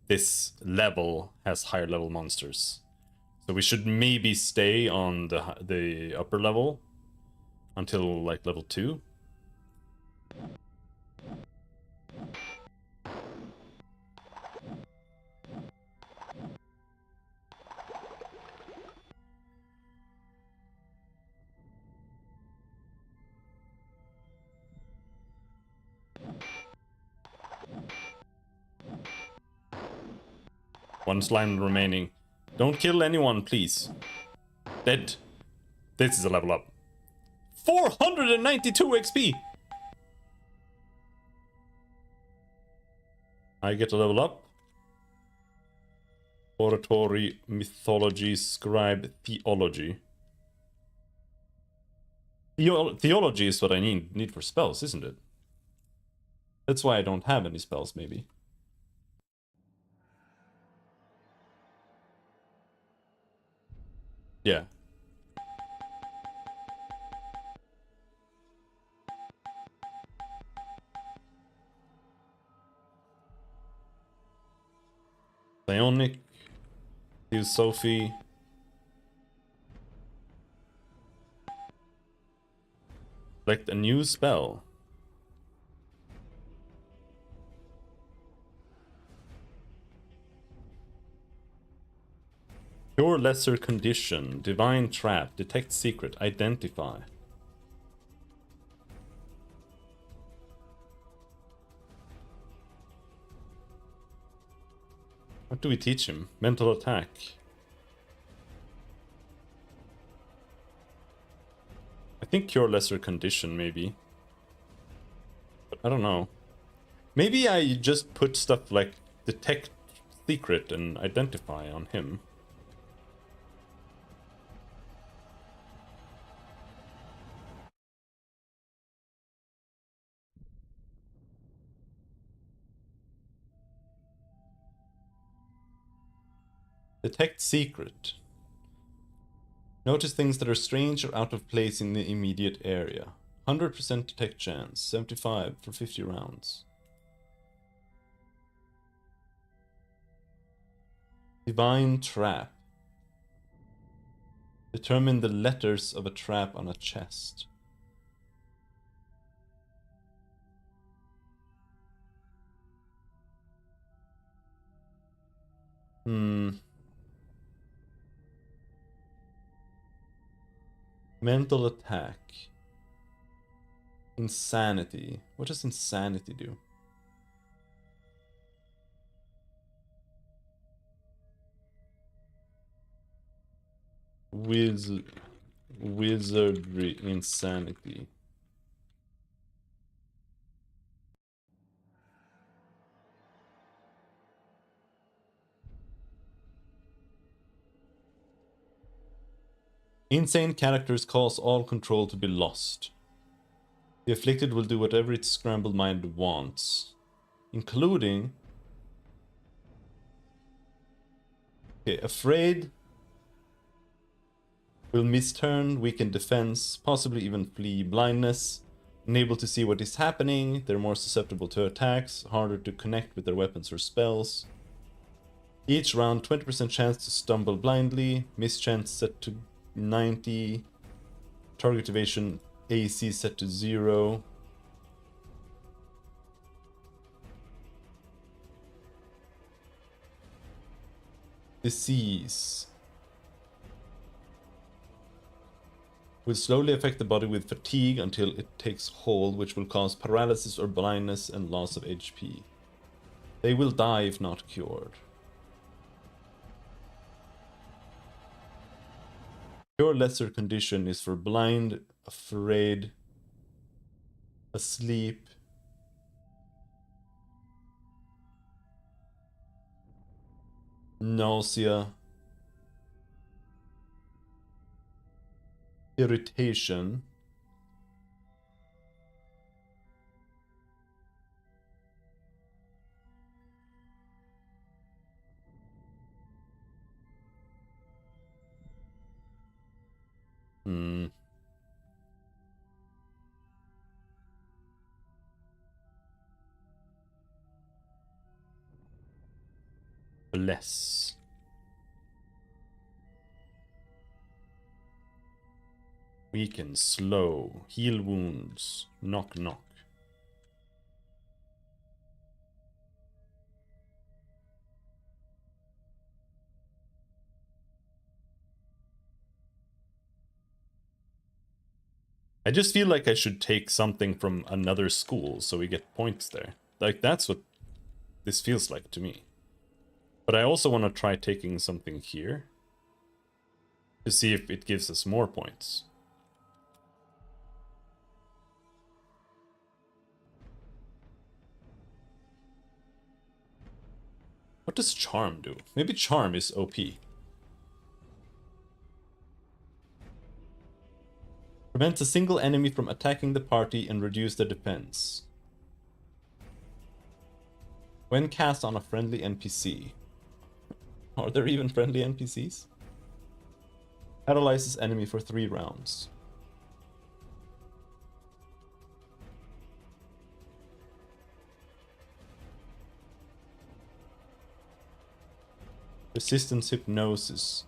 this level has higher level monsters. So we should maybe stay on the upper level until like level 2. One slime remaining. Don't kill anyone, please. Dead. This is a level up. 492 XP! I get a level up. Oratory, mythology, scribe, theology. Theology is what I need for spells, isn't it? That's why I don't have any spells, maybe. Yeah. Psionic. Use Sophie. Select a new spell. Cure lesser condition. Divine trap. Detect secret. Identify. What do we teach him? Mental attack. I think cure lesser condition, maybe. But I don't know. Maybe I just put stuff like detect secret and identify on him. Detect secret. Notice things that are strange or out of place in the immediate area. 100% detect chance. 75 for 50 rounds. Divine trap. Determine the letters of a trap on a chest. Mental attack. Insanity. What does insanity do? Wizardry insanity. Insane characters cause all control to be lost. The afflicted will do whatever its scrambled mind wants, including... Okay, afraid will misturn, weaken defense, possibly even flee. Blindness, unable to see what is happening, they're more susceptible to attacks, harder to connect with their weapons or spells. Each round, 20% chance to stumble blindly, mischance set to 90, target evasion AC set to 0. Disease will slowly affect the body with fatigue until it takes hold, which will cause paralysis or blindness and loss of HP. They will die if not cured. Your lesser condition is for blind, afraid, asleep, nausea, irritation, Bless. Weaken, slow, heal wounds, knock knock. I just feel like I should take something from another school so we get points there. Like, that's what this feels like to me. But I also want to try taking something here to see if it gives us more points. What does Charm do? Maybe Charm is OP. Prevents a single enemy from attacking the party and reduce their defense. When cast on a friendly NPC. Are there even friendly NPCs? Paralyzes enemy for 3 rounds. Resistance hypnosis.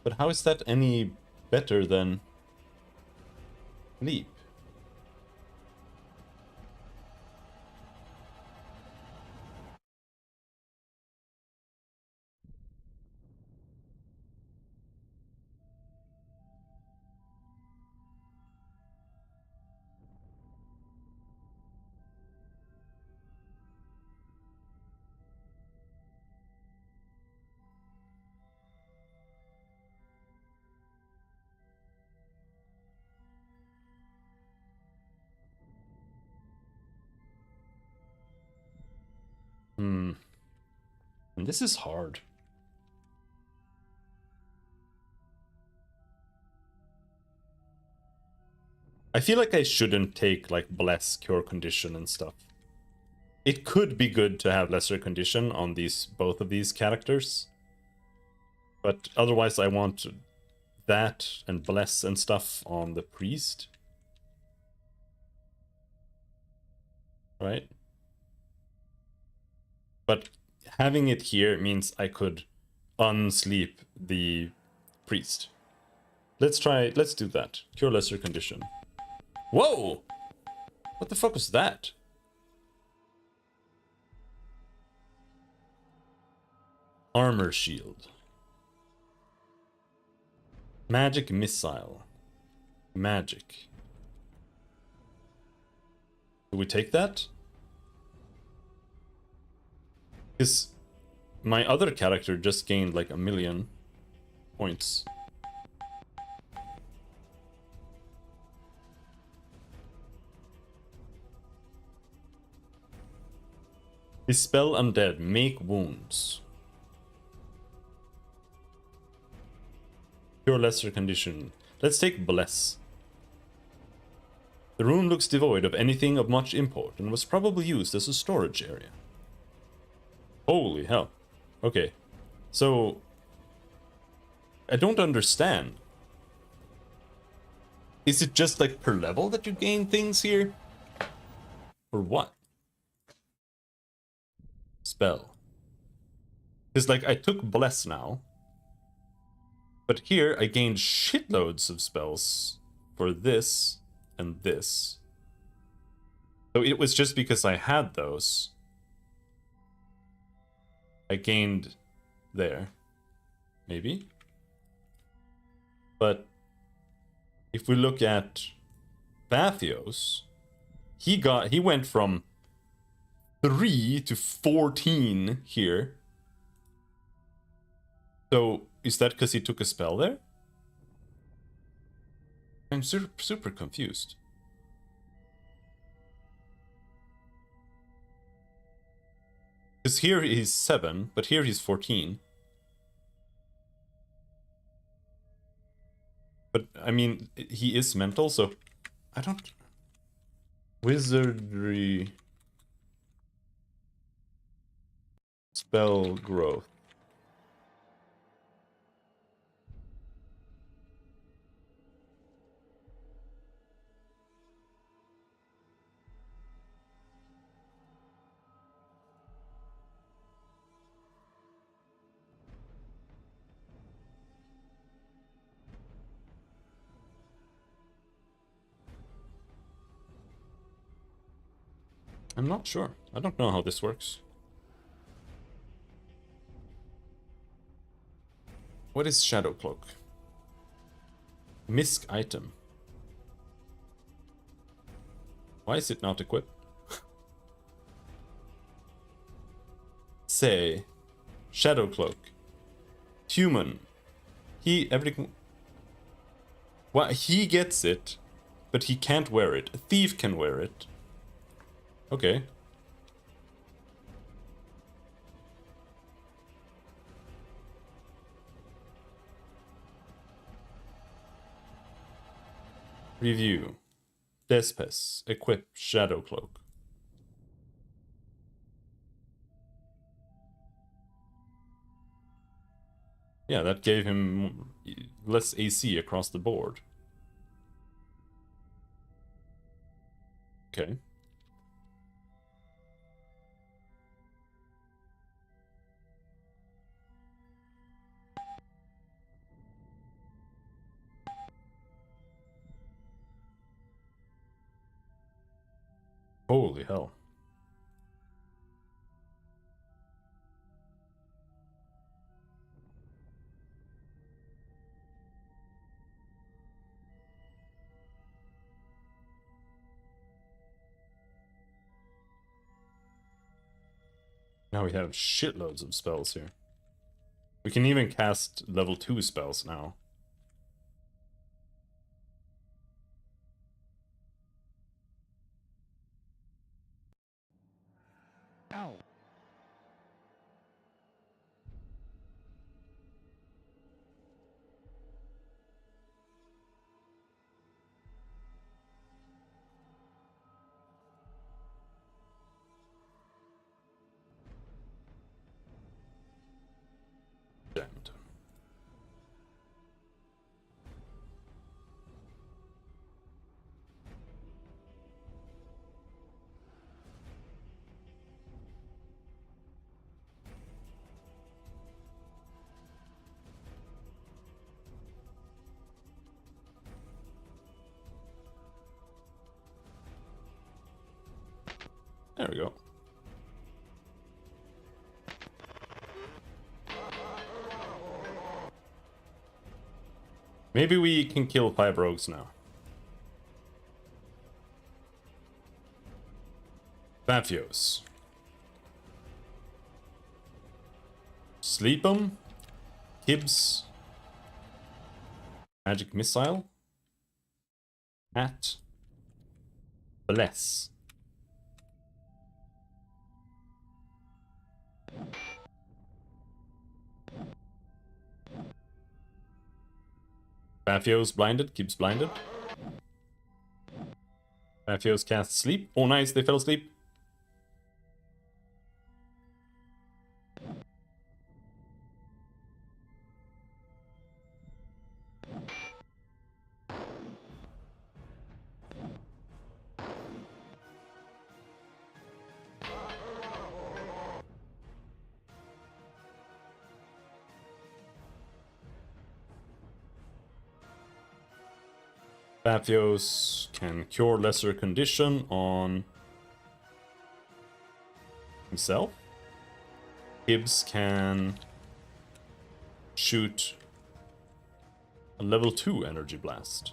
But how is that any better than Leap? And this is hard. I feel like I shouldn't take, like, Bless, Cure Condition and stuff. It could be good to have Lesser Condition on both of these characters. But otherwise I want that and Bless and stuff on the Priest. Right? But having it here means I could unsleep the Priest. Let's do that. Cure Lesser Condition. Whoa! What the fuck was that? Armor Shield. Magic Missile. Magic. Do we take that? Because my other character just gained like 1,000,000 points. Dispel Undead. Make wounds. Cure Lesser Condition. Let's take Bless. The room looks devoid of anything of much import and was probably used as a storage area. Holy hell. Okay. So I don't understand. Is it just like per level that you gain things here? Or what? Spell. Because like I took Bless now. But here I gained shitloads of spells for this and this. So it was just because I had those. I gained there. Maybe. But if we look at Bathios, he went from 3 to 14 here. So is that because he took a spell there? I'm super confused. Because here he's 7, but here he's 14. But, I mean, he is mental, so I don't... Wizardry... Spell growth. I'm not sure. I don't know how this works. What is Shadow Cloak? Misc item. Why is it not equipped? Say, Shadow Cloak. Human. Everything. Well, he gets it, but he can't wear it. A thief can wear it. Okay. Review. Despes. Equip Shadow Cloak. Yeah, that gave him less AC across the board. Okay. Holy hell. Now we have shitloads of spells here. We can even cast level 2 spells now. Ow. Damned. There we go. Maybe we can kill 5 rogues now. Baphios. Sleep 'em. Hibbs. Magic Missile. At. Bless. Baphios blinded, keeps blinded. Baphios casts sleep. Oh nice, they fell asleep. Baphios can cure lesser condition on himself. Hibbs can shoot a level 2 energy blast.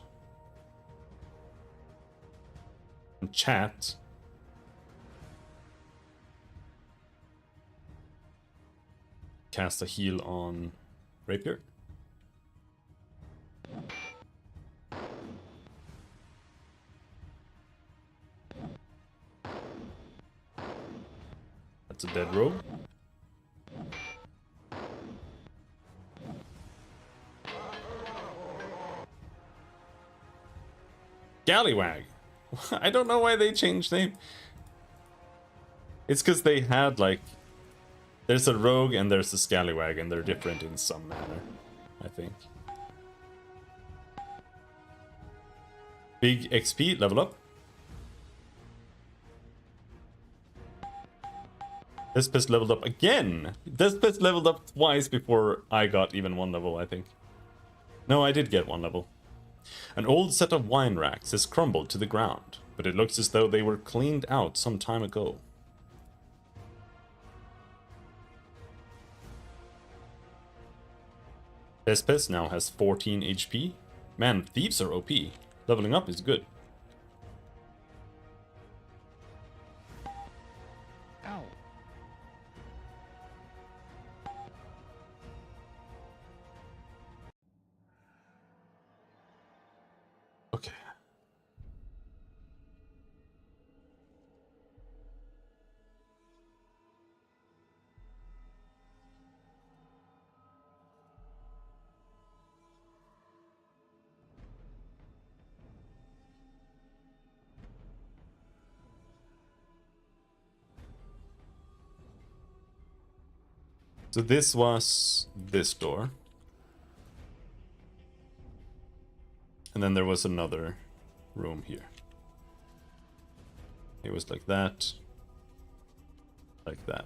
And chat cast a heal on Rapier. That's a dead rogue. Gallywag. I don't know why they changed name. It's because they had like... There's a rogue and there's a scallywag and they're different in some manner, I think. Big XP, level up. Despes leveled up again! Despes leveled up twice before I got even 1 level, I think. No, I did get 1 level. An old set of wine racks has crumbled to the ground. But it looks as though they were cleaned out some time ago. Vespes now has 14 HP. Man, thieves are OP. Leveling up is good. Ow. Okay. So this was this door. And then there was another room here. It was like that. Like that.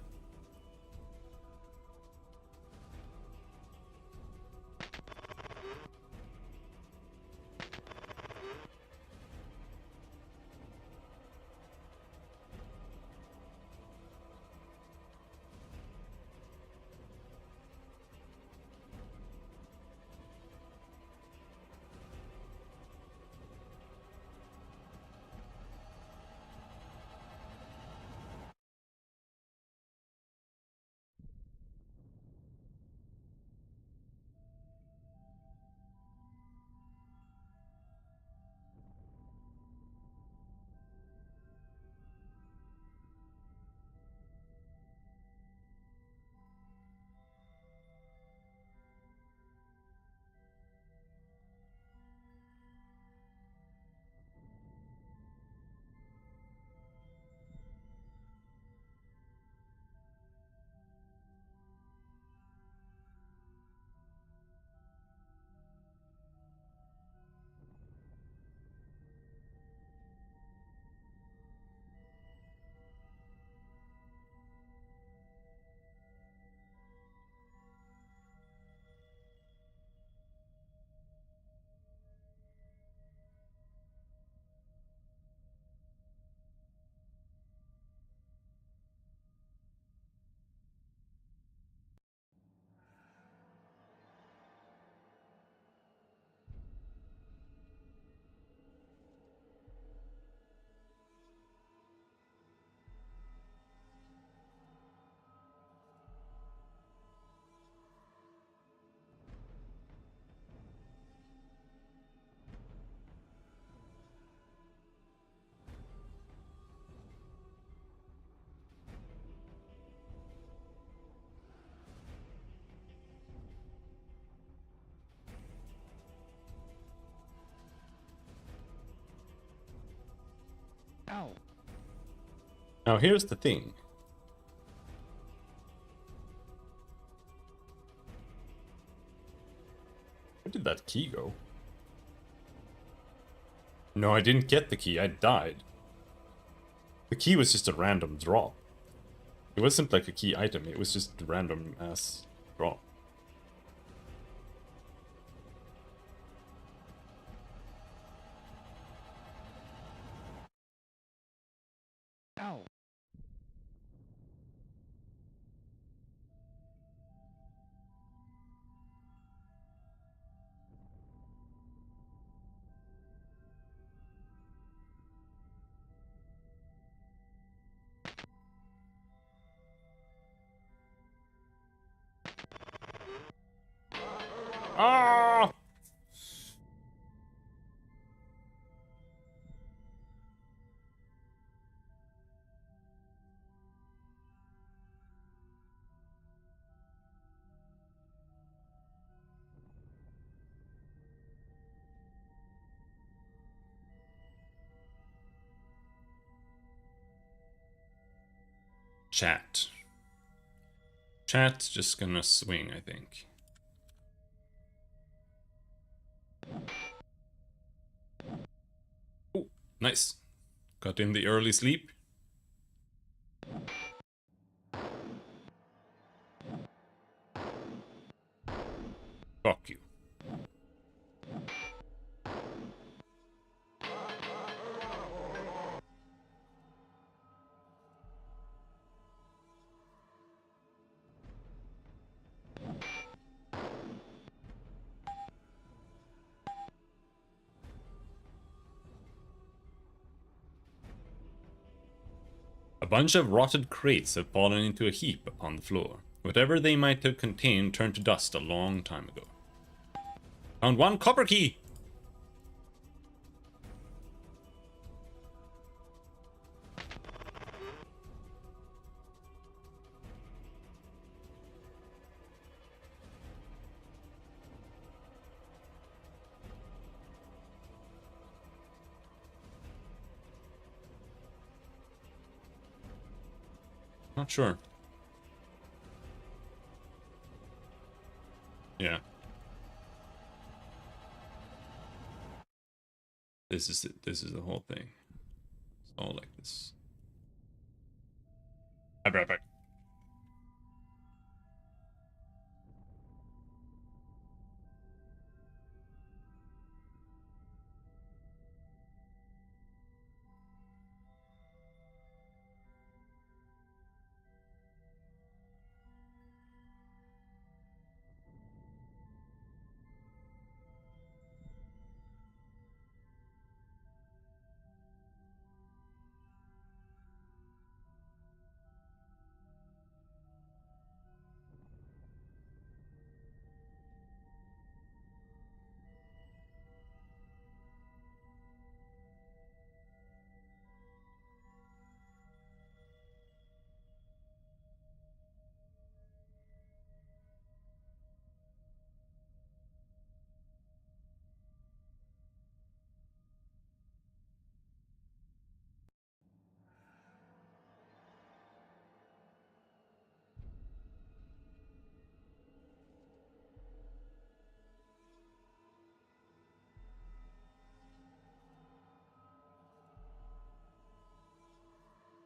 Ow. Now here's the thing. Where did that key go? No, I didn't get the key. I died. The key was just a random drop. It wasn't like a key item. It was just a random ass drop. Ow. Ah! Chat. Chat's just gonna swing, I think. Oh, nice. Got in the early sleep. Fuck you. A bunch of rotted crates have fallen into a heap upon the floor. Whatever they might have contained turned to dust a long time ago. Found one copper key! Not sure. Yeah. This is it. This is the whole thing. It's all like this. I'll be right back.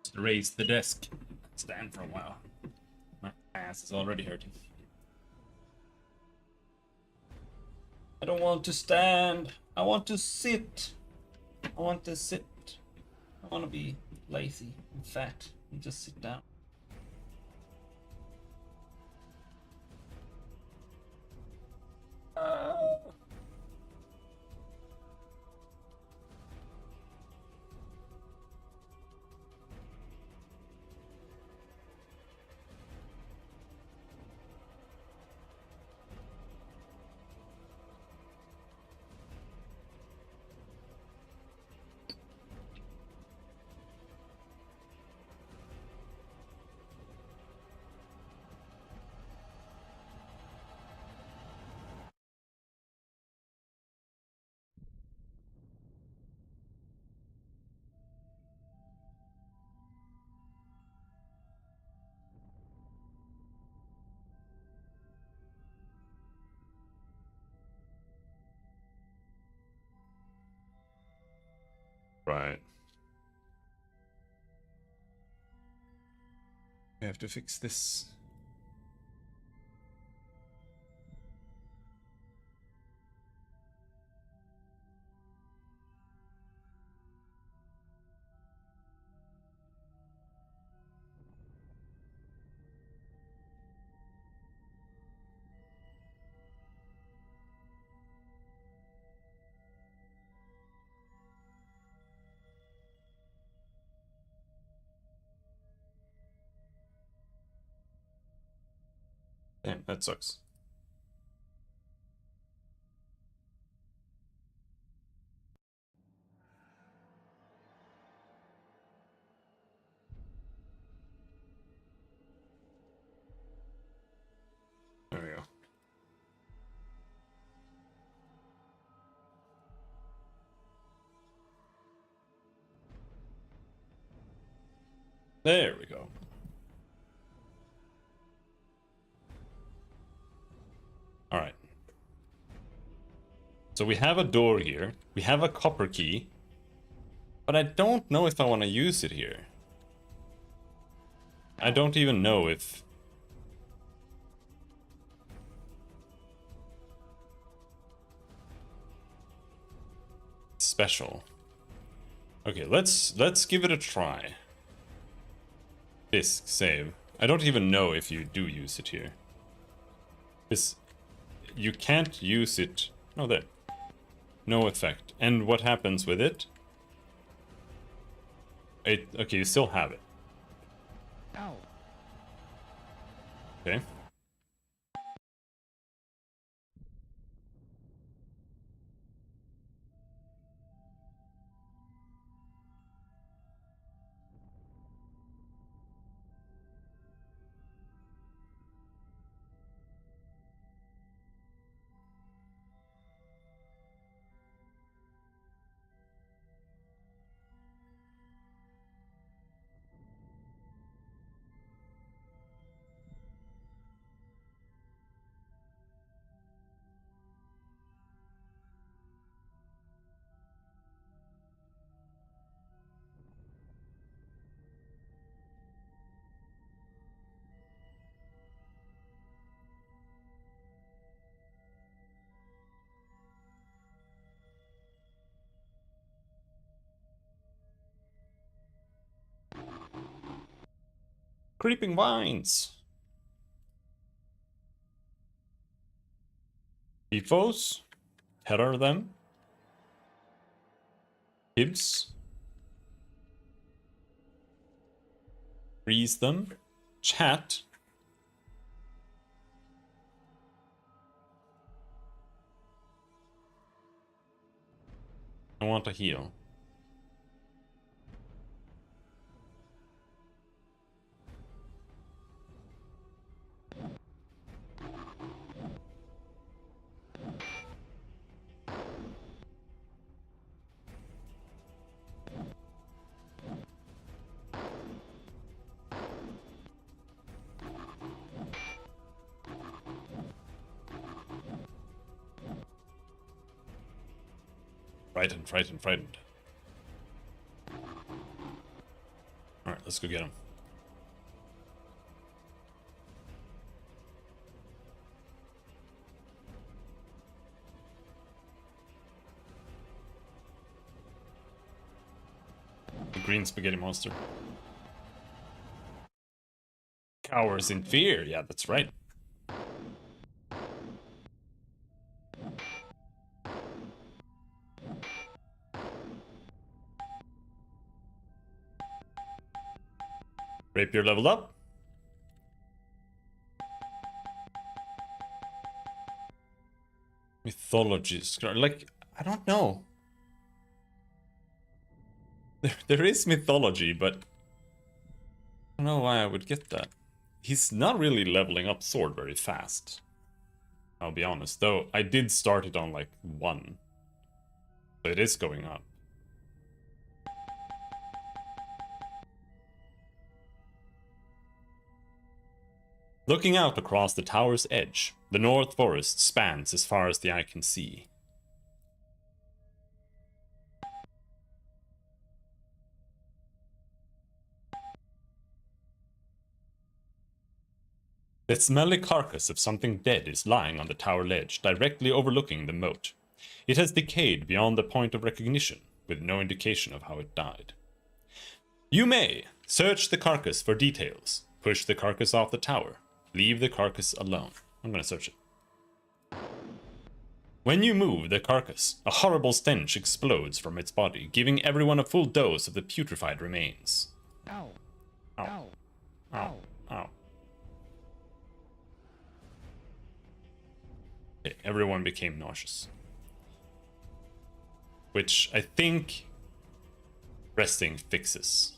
Just raise the desk. Stand for a while. My ass is already hurting. I don't want to stand. I want to sit. I want to sit. I want to be lazy and fat and just sit down. Right. We have to fix this. Damn, that sucks. There we go. There we go. All right. So we have a door here. We have a copper key. But I don't know if I want to use it here. I don't even know if... it's special. Okay, let's give it a try. Disk save. I don't even know if you do use it here. This... you can't use it... oh, there. No effect. And what happens with it? Okay, you still have it. Ow. Okay. Creeping vines. Ethos. Terror them. Hibs. Freeze them. Chat. I want to heal. Frightened, frightened, frightened. Alright, let's go get him. The green spaghetti monster. Cowers in fear. Yeah, that's right. Rapier leveled up. Mythologies. Like, I don't know. There is mythology, but I don't know why I would get that. He's not really leveling up sword very fast. I'll be honest, though I did start it on like 1. So it is going up. Looking out across the tower's edge, the North Forest spans as far as the eye can see. The smelly carcass of something dead is lying on the tower ledge, directly overlooking the moat. It has decayed beyond the point of recognition, with no indication of how it died. You may search the carcass for details, push the carcass off the tower, leave the carcass alone. I'm gonna search it. When you move the carcass, a horrible stench explodes from its body, giving everyone a full dose of the putrefied remains. Ow. Ow. Ow. Ow. Ow. Okay, everyone became nauseous. Which I think resting fixes.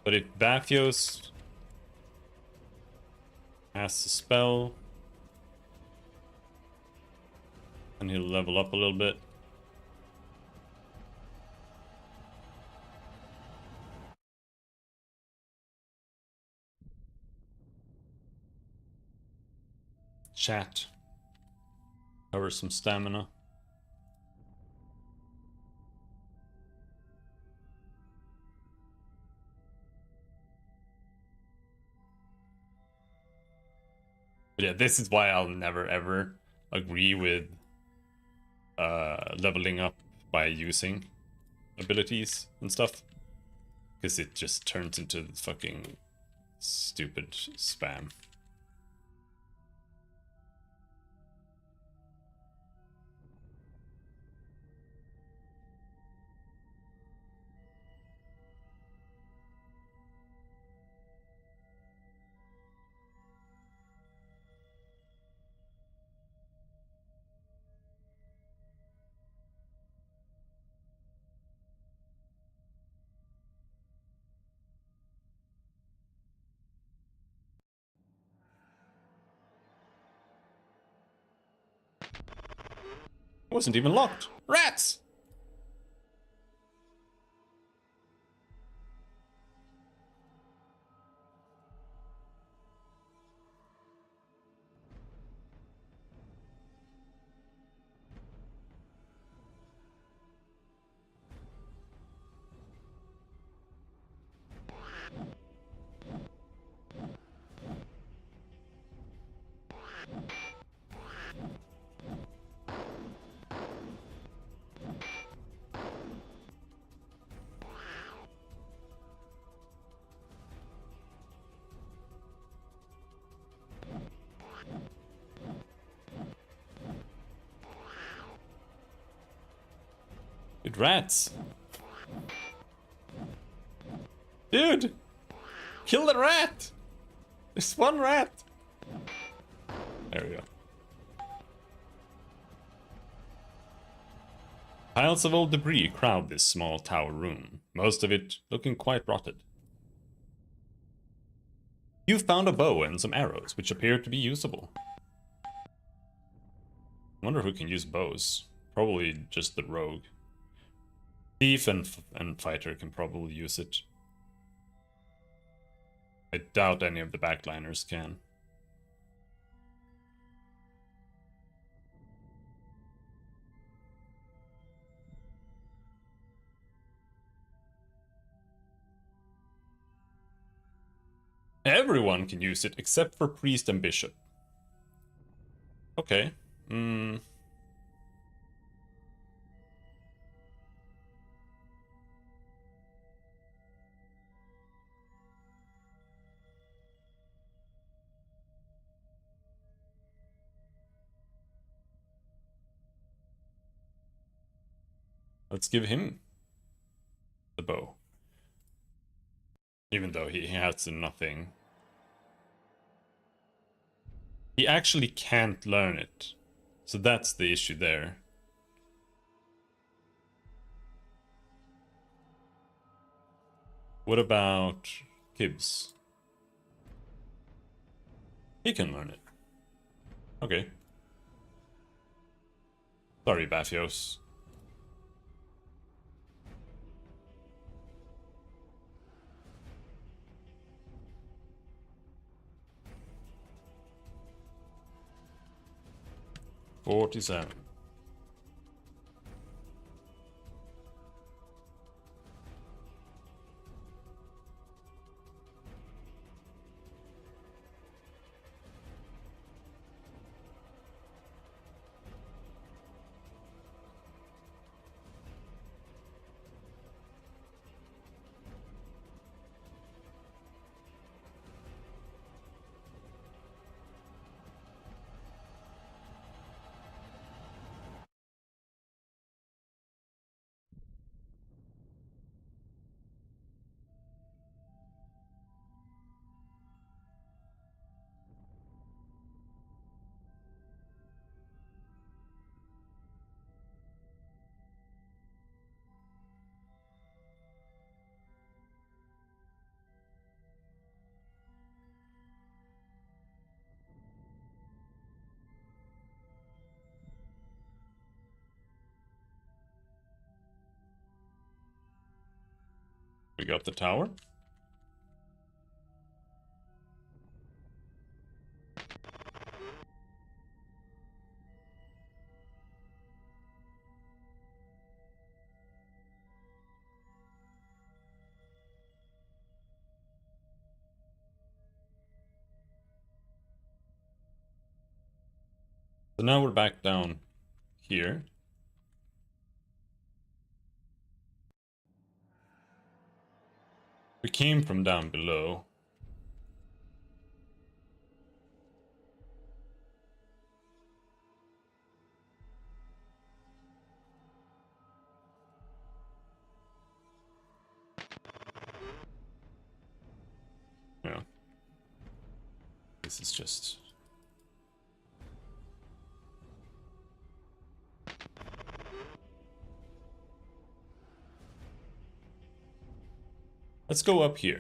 But if Bathios casts a spell, and he'll level up a little bit. Chat. Cover some stamina. But yeah, this is why I'll never ever agree with leveling up by using abilities and stuff. Because it just turns into fucking Stupid spam. It wasn't even locked. Rats! It rats. Dude! Kill the rat! There's one rat! There we go. Piles of old debris crowd this small tower room, most of it looking quite rotted. You've found a bow and some arrows, which appear to be usable. I wonder who can use bows. Probably just the rogue. Thief and fighter can probably use it. I doubt any of the backliners can. Everyone can use it except for priest and bishop. Okay. Let's give him the bow. Even though he has nothing. He actually can't learn it. So that's the issue there. What about Gibbs? He can learn it. Okay. Sorry, Bathios. $47. We got the tower. So now we're back down here. We came from down below. This is just... Let's go up here.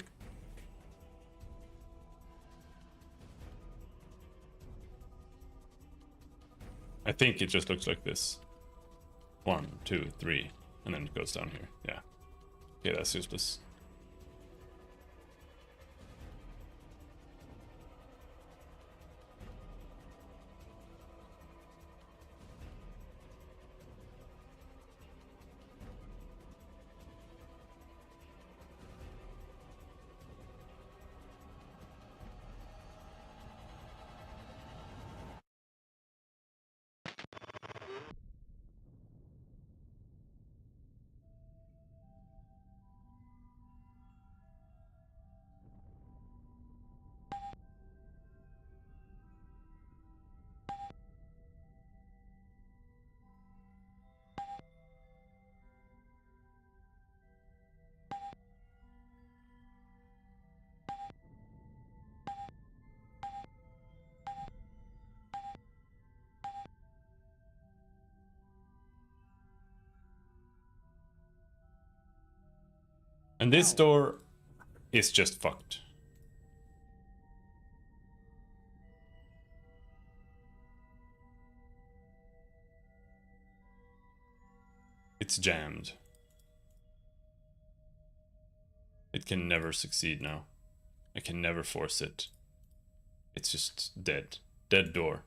I think it just looks like this. 1, 2, 3, and then it goes down here. Yeah. Okay, that's useless. And this door is just fucked. It's jammed. It can never succeed now. I can never force it. It's just dead. Dead door.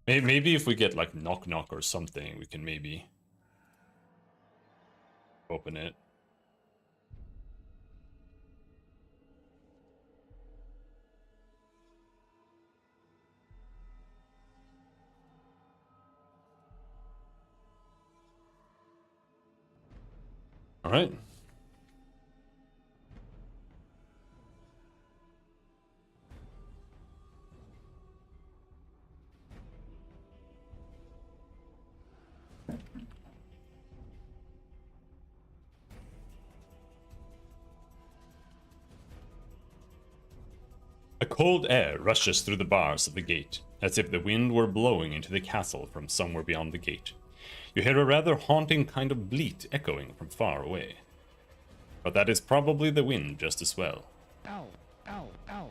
Maybe if we get like knock knock or something, we can maybe open it. All right. A cold air rushes through the bars of the gate, as if the wind were blowing into the castle from somewhere beyond the gate. You hear a rather haunting kind of bleat echoing from far away. But that is probably the wind just as well. Ow, ow, ow.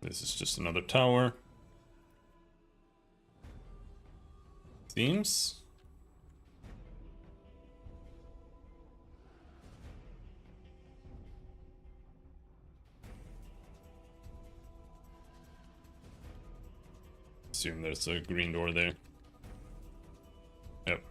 This is just another tower. Themes? Assume there's a green door there. Yep.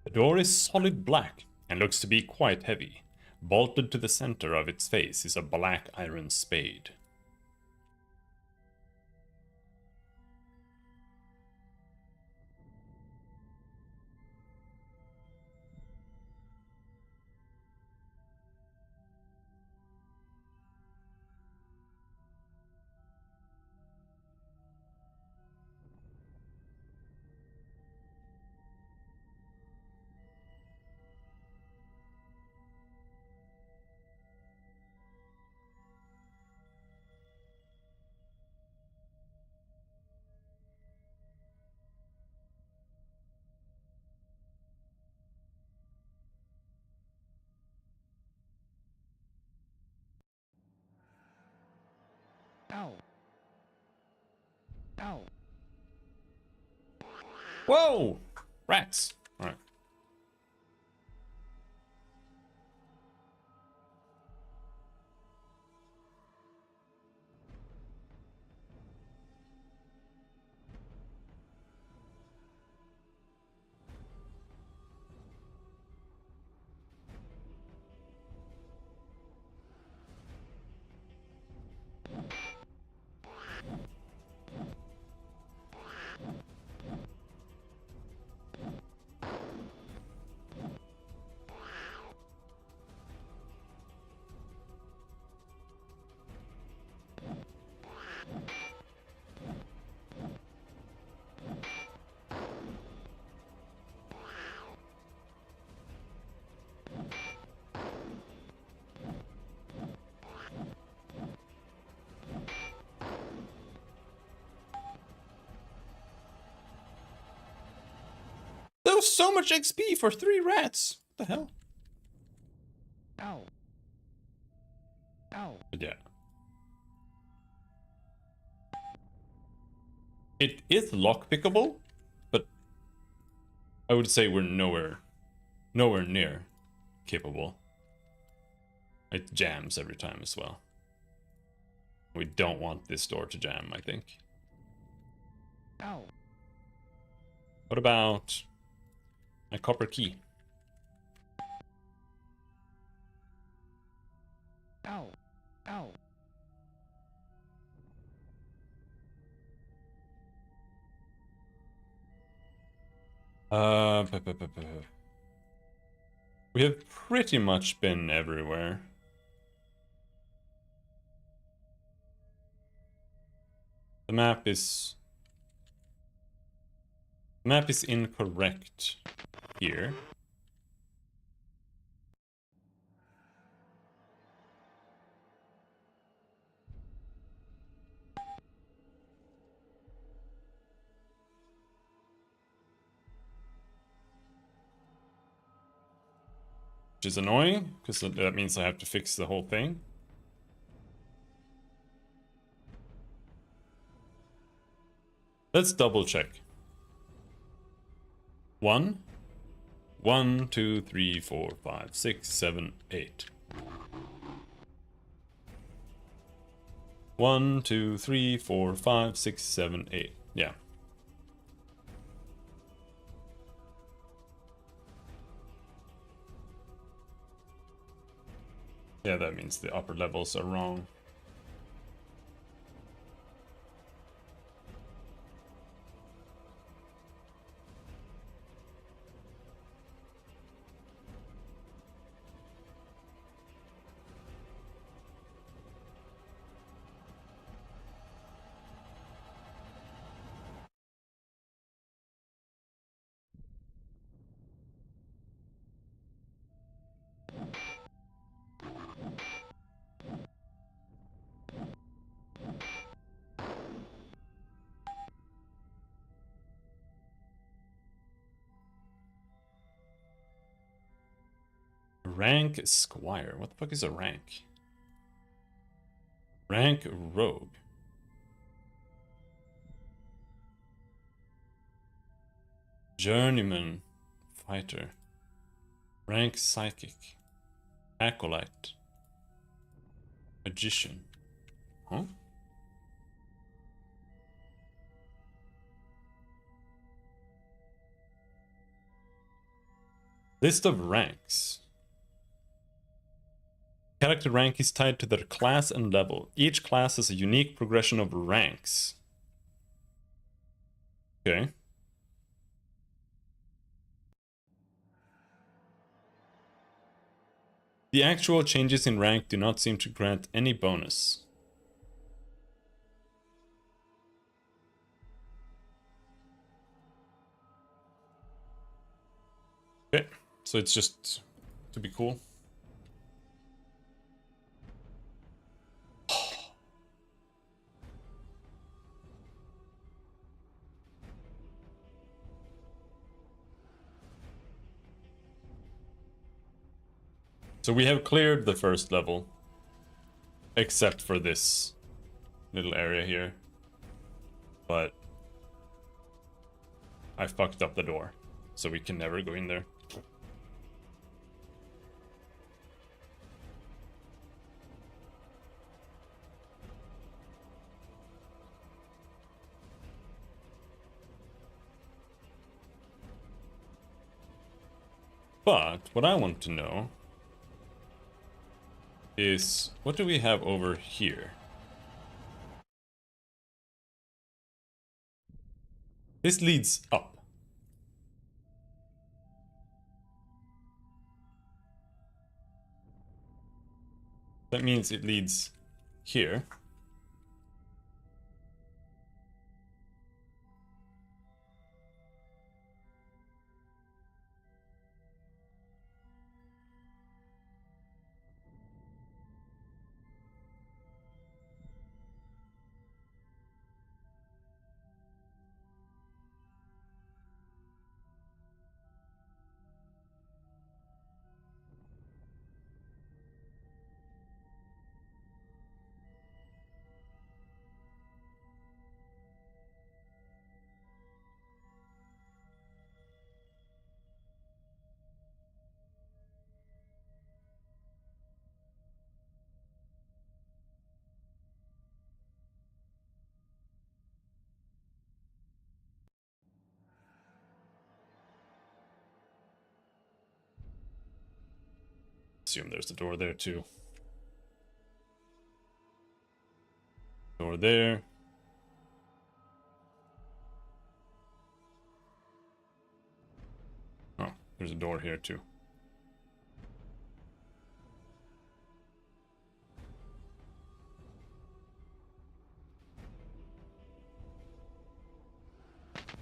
The door is solid black and looks to be quite heavy. Bolted to the center of its face is a black iron spade. Ow. Ow. Whoa! Rats! Alright. That was so much XP for 3 rats! What the hell? Ow. Ow. But yeah. It is lockpickable, but I would say we're nowhere near capable. It jams every time as well. We don't want this door to jam, I think. Ow. What about a copper key? Ow. Ow. We have pretty much been everywhere. The map is incorrect here. Which is annoying, because that means I have to fix the whole thing. Let's double check. 1, 1, 2, 3, 4, 5, 6, 7, 8. 1, 2, 3, 4, 5, 6, 7, 8. Yeah. Yeah, that means the upper levels are wrong. Rank Squire. What the fuck is a rank? Rank Rogue. Journeyman Fighter. Rank Psychic. Acolyte. Magician. Huh? List of ranks. Character rank is tied to their class and level. Each class has a unique progression of ranks. Okay. The actual changes in rank do not seem to grant any bonus. Okay, so it's just to be cool. So we have cleared the first level, except for this little area here. But I fucked up the door, so we can never go in there. But what I want to know is, what do we have over here? This leads up. That means it leads here. Assume there's a door there too. Door there. Oh, there's a door here too.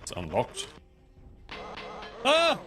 It's unlocked. Ah!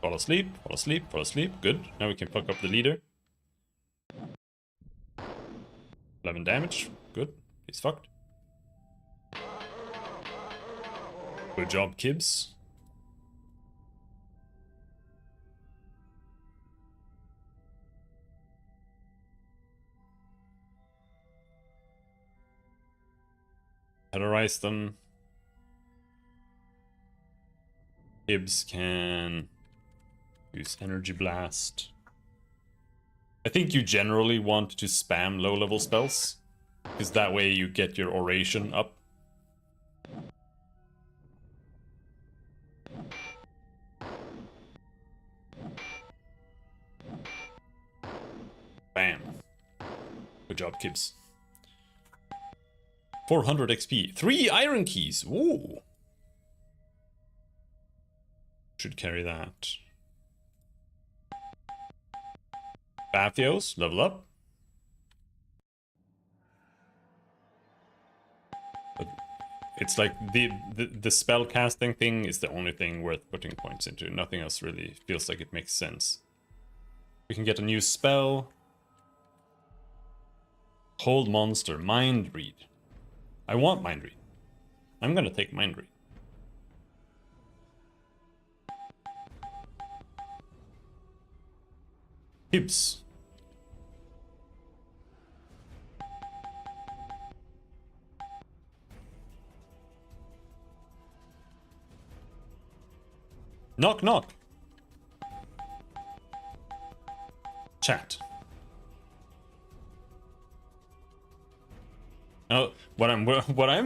Fall asleep, fall asleep, fall asleep. Good. Now we can fuck up the leader. 11 damage. Good. He's fucked. Good job, Kibbs. Terrorize them. Kibbs can use Energy Blast. I think you generally want to spam low-level spells, because that way you get your oration up. Bam. Good job, Kibbs. 400 XP. 3 iron keys. Ooh. Should carry that. Bathios, level up. But it's like the spell casting thing is the only thing worth putting points into. Nothing else really feels like it makes sense. We can get a new spell. Hold monster, mind read. I want mind read. I'm gonna take mind read. Hibbs. Knock, knock. Chat. Now, what I'm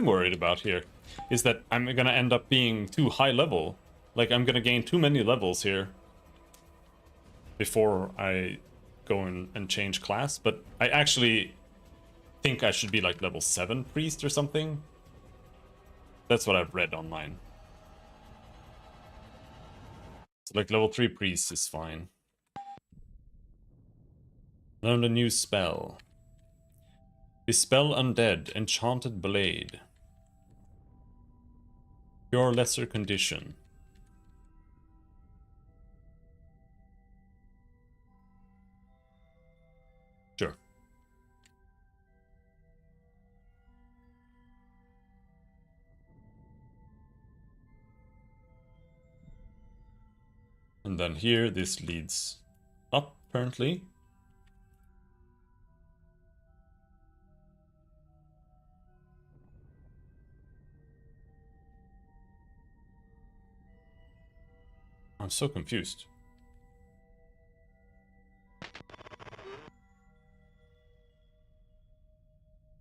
worried about here is that I'm gonna end up being too high level. Like, I'm gonna gain too many levels here before I go and change class. But I actually think I should be like level 7 priest or something. That's what I've read online. So like level 3 priest is fine. Learn a new spell. Dispel Undead, Enchanted Blade. Cure Lesser Condition. Sure. And then here, this leads up, apparently. I'm so confused.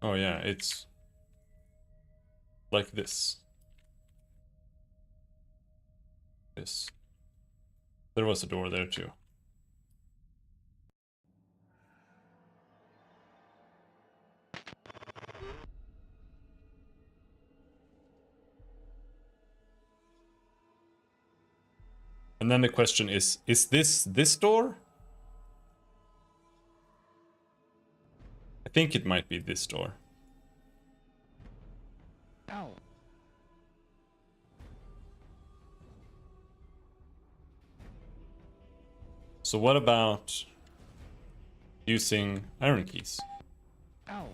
Oh yeah, it's like this. This. There was a door there too. And then the question is this door? I think it might be this door. Ow. So what about using iron keys? Ow.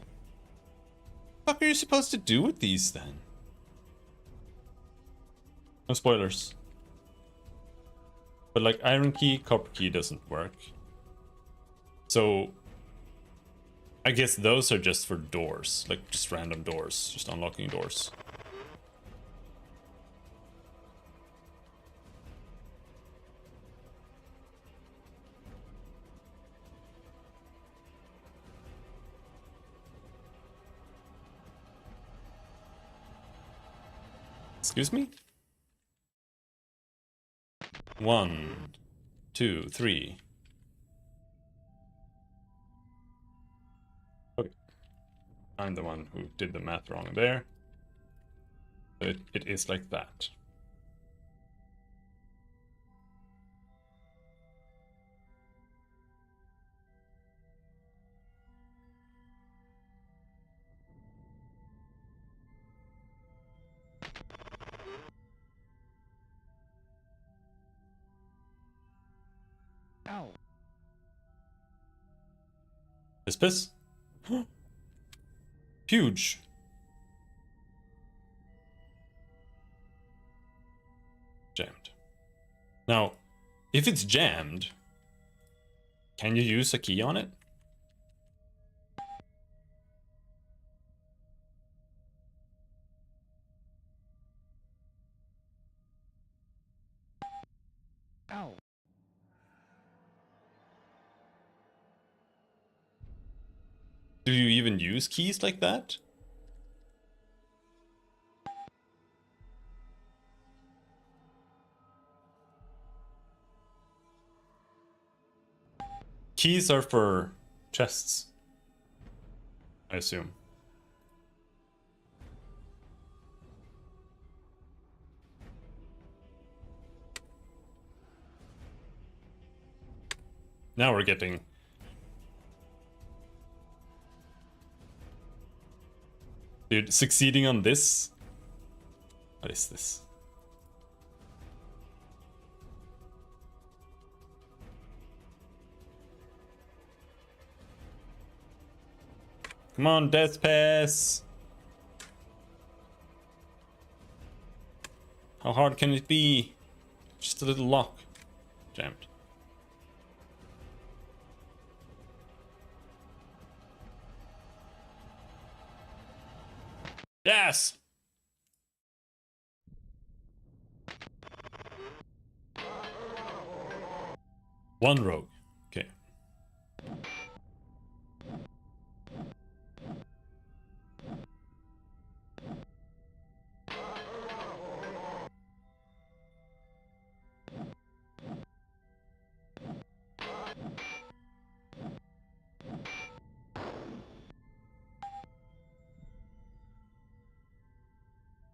What are you supposed to do with these then? No spoilers. But like iron key, copper key doesn't work. So I guess those are just for doors, like just random doors, just unlocking doors. Excuse me? 1, 2, 3. Okay. I'm the one who did the math wrong there. But it is like that. Ow. Piss? Huge. Jammed. Now, if it's jammed, can you use a key on it? Ow. Do you even use keys like that? Keys are for chests, I assume. Now we're getting... Dude, succeeding on this? What is this? Come on, Death Pass! How hard can it be? Just a little lock. Jammed. Yes! One rogue. Okay.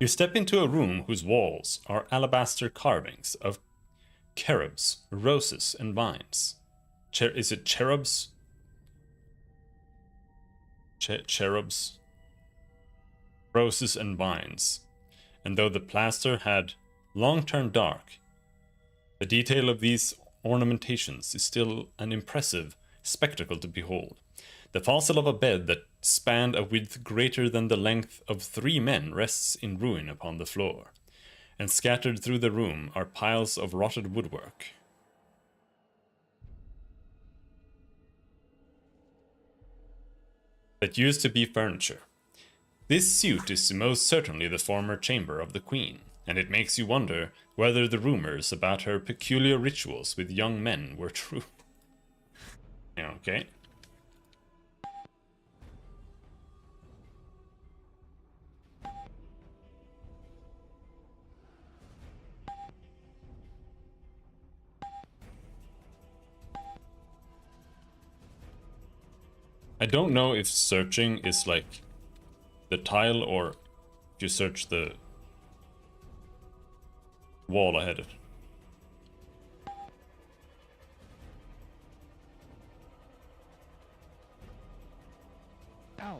You step into a room whose walls are alabaster carvings of cherubs, roses, and vines. Is it cherubs? Cherubs? Roses and vines. And though the plaster had long turned dark, the detail of these ornamentations is still an impressive spectacle to behold. The fossil of a bed that spanned a width greater than the length of 3 men rests in ruin upon the floor, and scattered through the room are piles of rotted woodwork. That used to be furniture. This suit is most certainly the former chamber of the queen, and it makes you wonder whether the rumors about her peculiar rituals with young men were true. Okay. I don't know if searching is like the tile or if you search the wall ahead of it. Ow.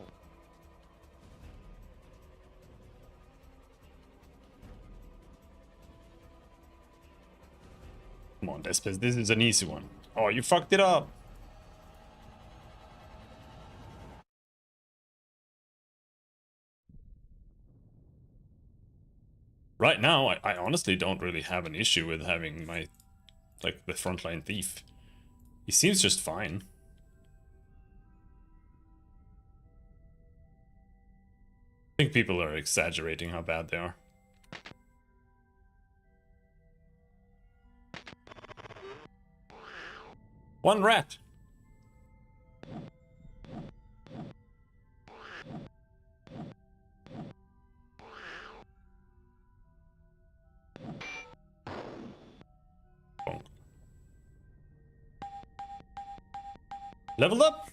Come on, this is an easy one. Oh, you fucked it up. Right now, I honestly don't really have an issue with having my, like, the frontline thief. He seems just fine. I think people are exaggerating how bad they are. One rat! Bonk. Leveled up!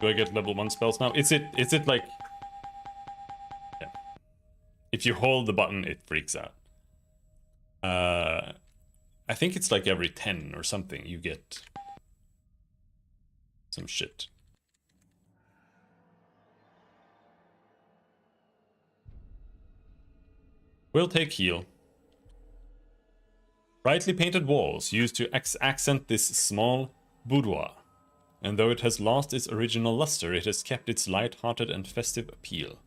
Do I get level 1 spells now? Is it like... Yeah. If you hold the button, it freaks out. I think it's like every 10 or something you get some shit. We'll take heal. Brightly painted walls used to accent this small boudoir. And though it has lost its original luster, it has kept its light-hearted and festive appeal.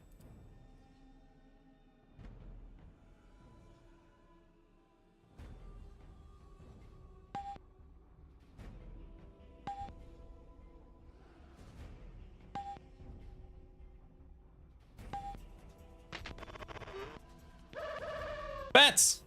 Bats!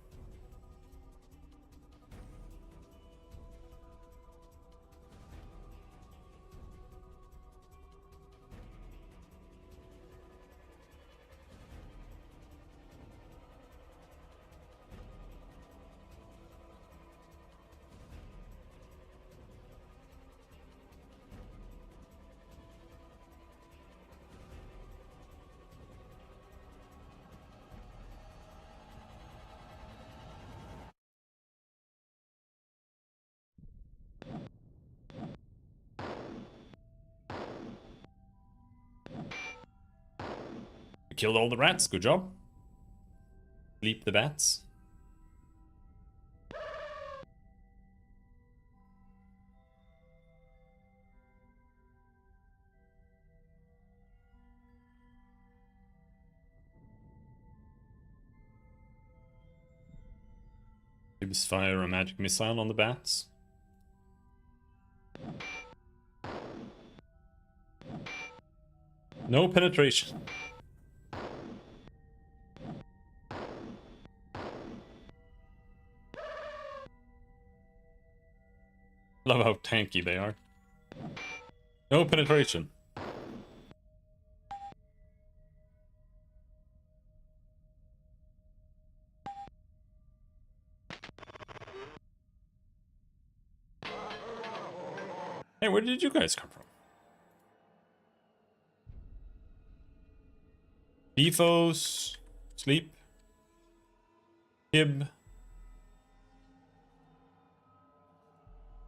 We killed all the rats, good job. Sleep the bats. Gibbs fire a magic missile on the bats. No penetration. Love how tanky they are. No penetration. Hey, where did you guys come from? Beefos, sleep, Hib,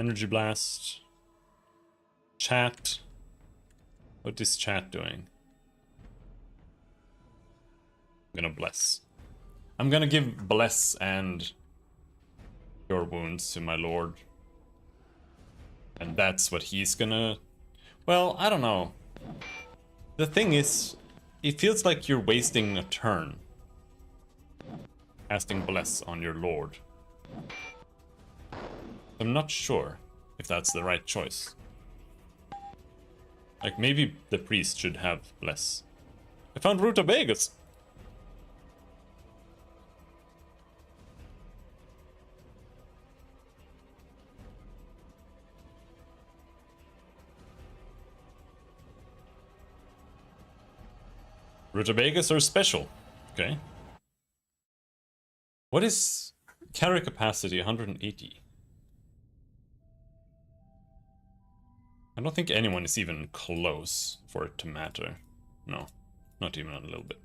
Energy Blast, chat. What is chat doing? I'm gonna bless. I'm gonna give bless and cure wounds to my lord. And that's what he's gonna... Well, I don't know. The thing is, it feels like you're wasting a turn casting bless on your lord. I'm not sure if that's the right choice. Like, maybe the priest should have bless. I found Rutabagas! Rutabagas are special. Okay. What is carry capacity 180? I don't think anyone is even close for it to matter. No, not even a little bit.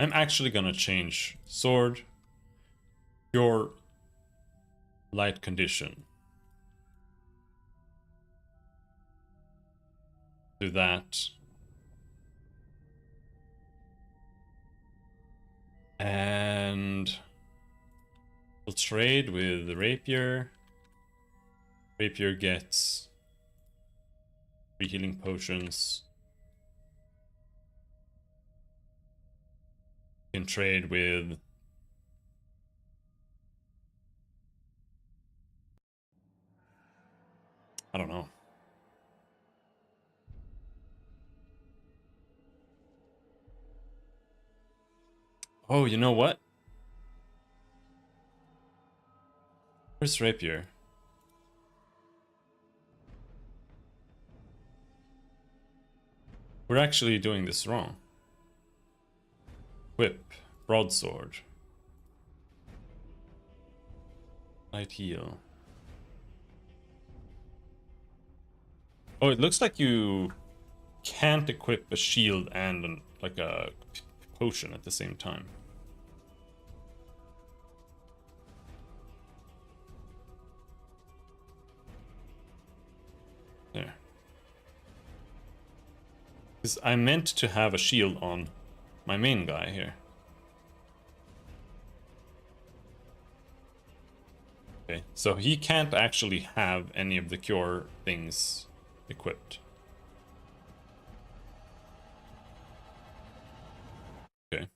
I'm actually gonna change sword, your light condition. Do that. And we'll trade with the rapier. Rapier gets 3 healing potions. Can trade with I don't know. Oh, you know what? Where's rapier? We're actually doing this wrong. Whip, broadsword, light heal. Oh, it looks like you can't equip a shield and like a potion at the same time. There. Because I meant to have a shield on my main guy here. Okay, so he can't actually have any of the cure things equipped. Okay.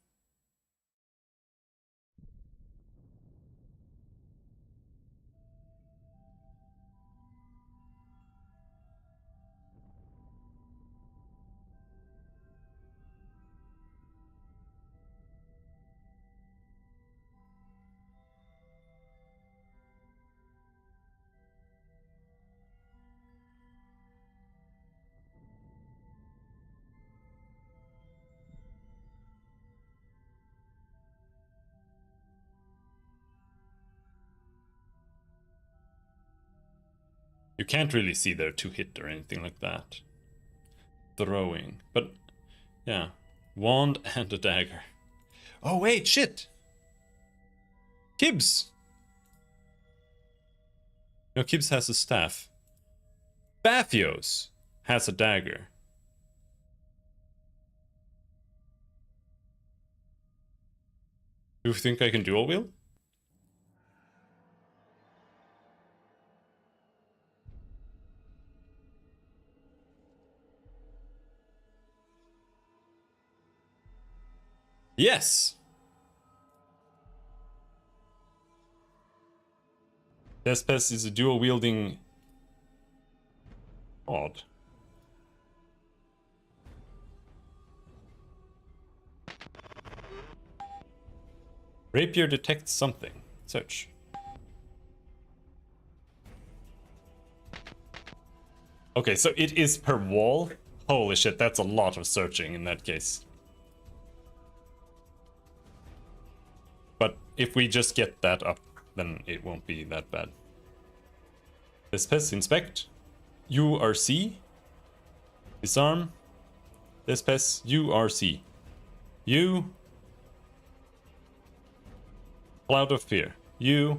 You can't really see their 2-hit or anything like that. Throwing. But, yeah. Wand and a dagger. Oh, wait, shit! Kibbs! No, Kibbs has a staff. Bathios has a dagger. Do you think I can dual wield? Yes! Despes is a dual-wielding... Odd. Rapier detects something. Search. Okay, so it is per wall? Holy shit, that's a lot of searching in that case. But if we just get that up, then it won't be that bad. Despes, inspect. URC. Disarm. Despes, URC. U. Cloud of Fear. URC.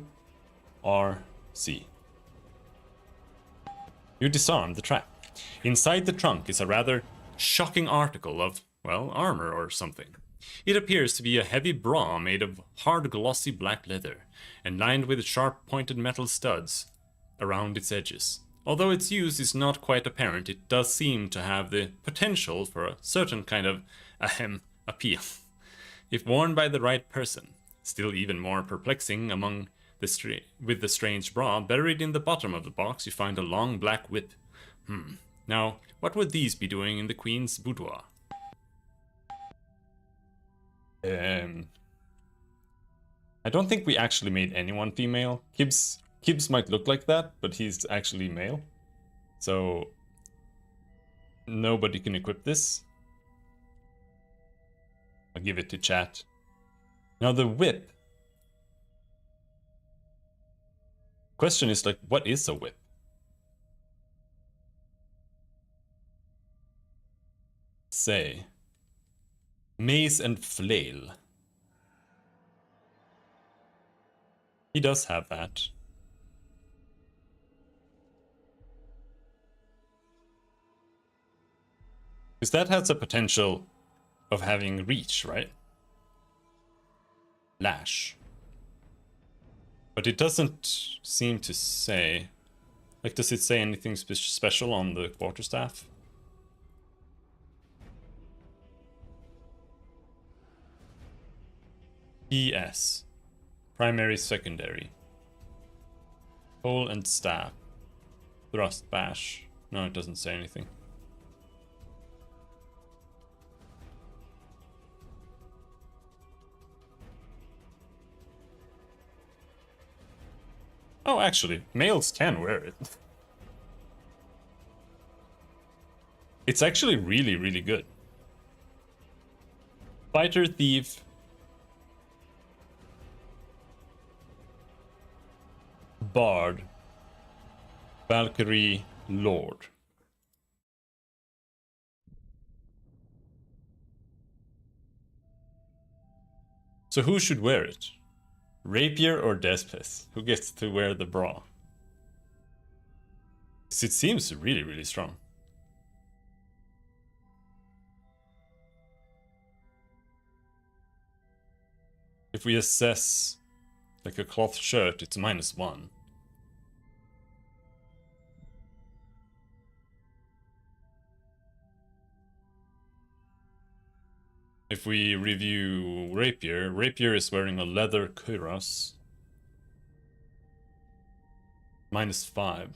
You disarm the trap. Inside the trunk is a rather shocking article of, well, armor or something. It appears to be a heavy bra made of hard glossy black leather and lined with sharp pointed metal studs around its edges. Although its use is not quite apparent, it does seem to have the potential for a certain kind of appeal, if worn by the right person. Still even more perplexing among with the strange bra, buried in the bottom of the box you find a long black whip. Now, what would these be doing in the Queen's boudoir? I don't think we actually made anyone female. Kibbs might look like that, but he's actually male. So nobody can equip this. I'll give it to chat. Now the whip. Question is like, what is a whip? Say. Mace and flail. He does have that. Because that has a potential of having reach, right? Lash. But it doesn't seem to say... Like, does it say anything special on the quarterstaff? ES. Primary, secondary. Pole and staff. Thrust, bash. No, it doesn't say anything. Oh, actually, males can wear it. It's actually really, really good. Fighter, thief. Bard. Valkyrie, Lord. So who should wear it? Rapier or Despes? Who gets to wear the bra? It seems really, really strong. If we assess like a cloth shirt, it's -1. If we review Rapier, Rapier is wearing a leather cuirass. -5.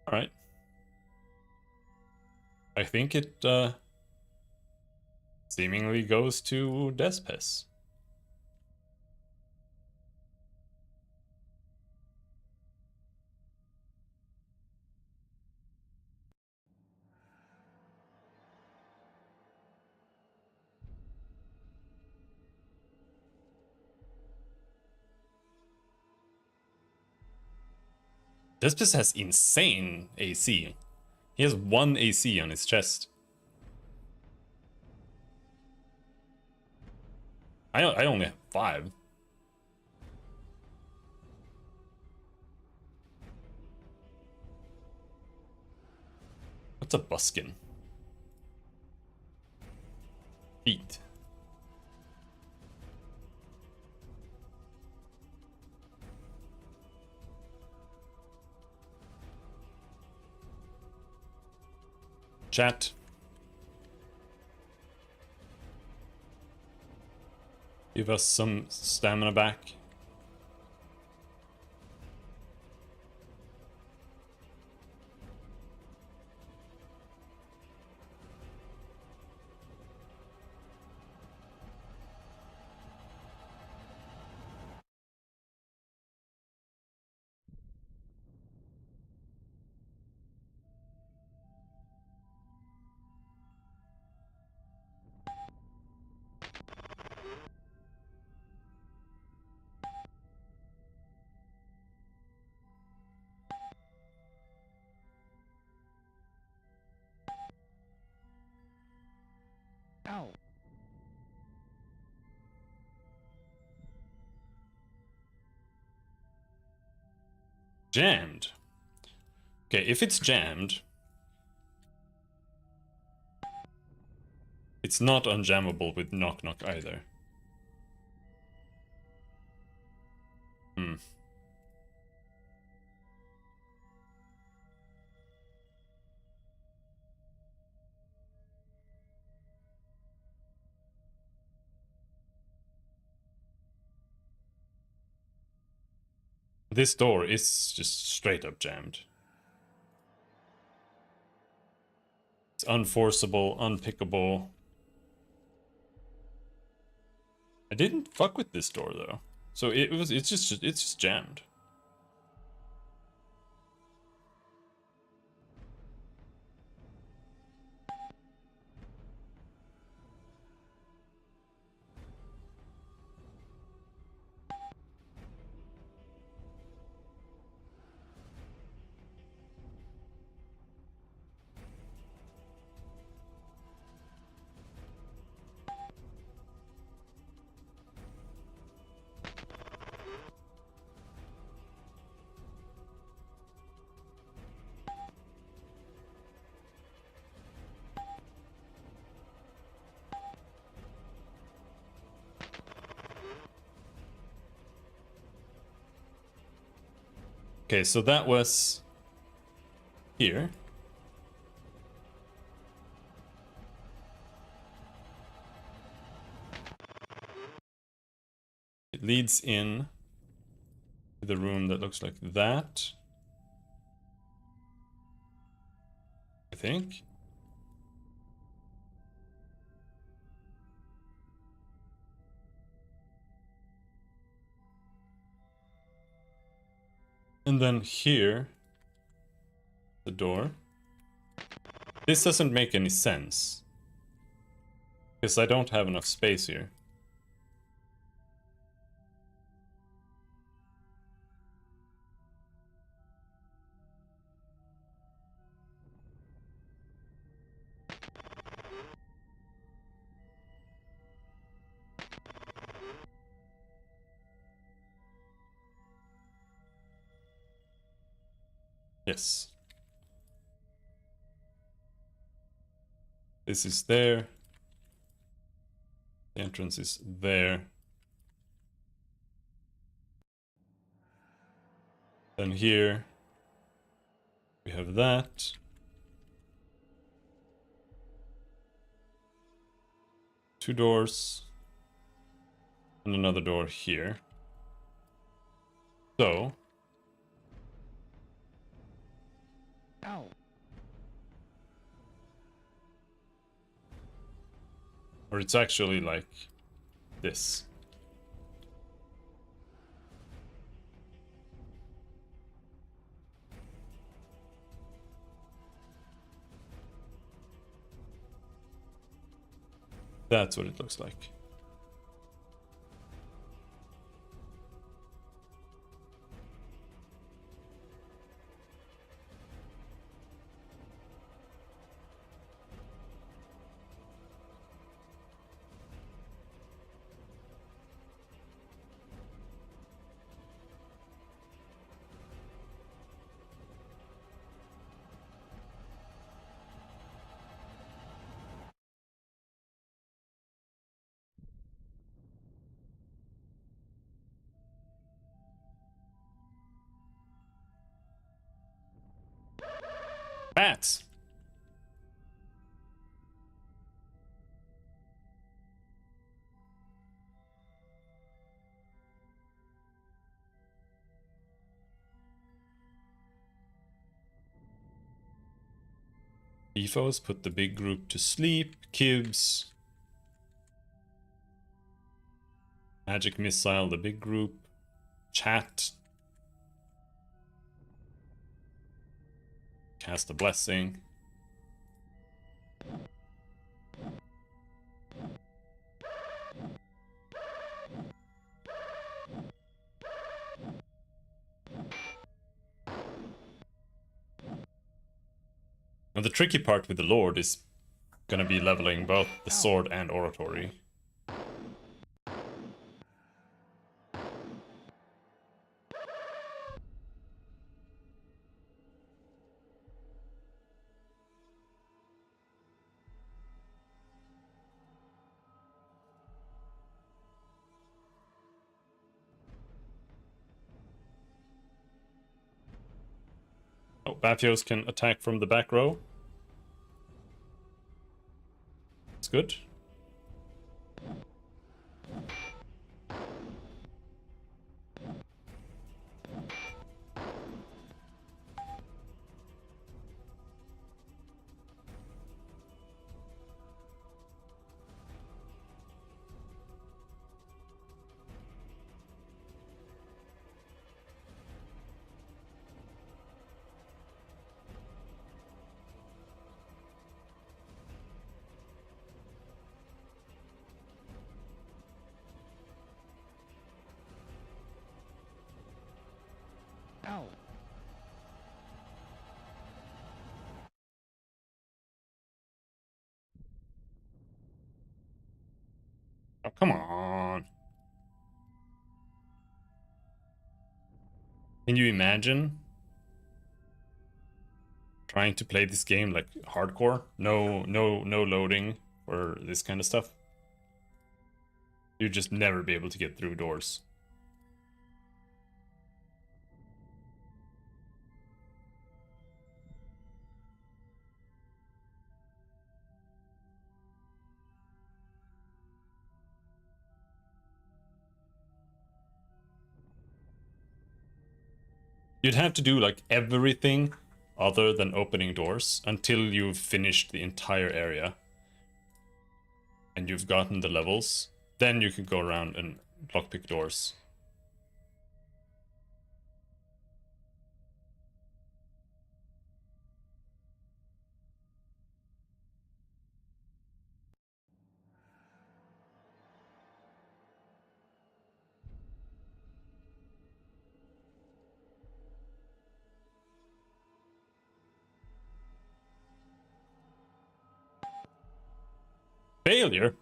Alright. I think it seemingly goes to Despes. Despes has insane AC. He has 1 AC on his chest. I only have 5. What's a buskin? Feet. Chat. Give us some stamina back. Ow. Jammed. Okay, if it's jammed, it's not unjammable with knock knock either. Hmm. This door is just straight up jammed. It's unforceable, unpickable. I didn't fuck with this door though. So it's just jammed. Okay, so that was here. It leads in to the room that looks like that. I think. And then here, the door. This doesn't make any sense. Because I don't have enough space here. Yes. This is there. The entrance is there. Then here we have that. Two doors. And another door here. So. Ow. Or it's actually like this. That's what it looks like. Bats! Ethos, put the big group to sleep. Kibs. Magic missile, the big group. Chat. Cast a blessing. And the tricky part with the Lord is gonna be leveling both the sword and oratory. Oh, Baphios can attack from the back row. That's good. Ow. Oh, come on. Can you imagine trying to play this game like hardcore? No loading or this kind of stuff. You'd just never be able to get through doors. You'd have to do like everything other than opening doors until you've finished the entire area and you've gotten the levels. Then you can go around and lockpick doors. Failure?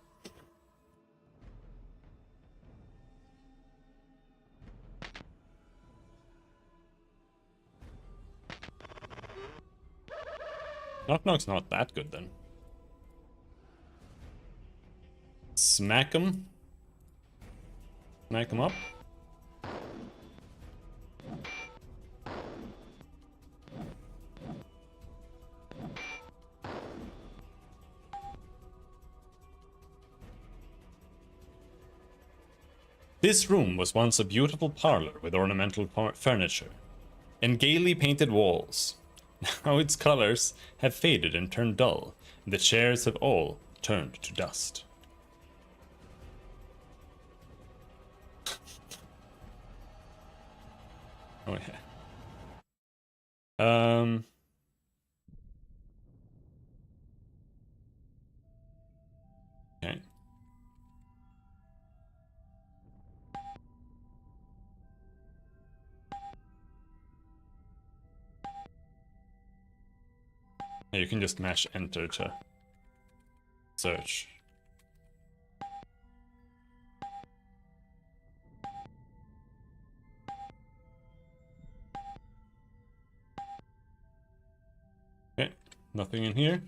Knock Knock's not that good then. Smack him. Smack him up. This room was once a beautiful parlor with ornamental furniture and gaily painted walls. Now its colors have faded and turned dull, and the chairs have all turned to dust. Oh yeah. Okay. Yeah, you can just mash enter to search. Okay, nothing in here.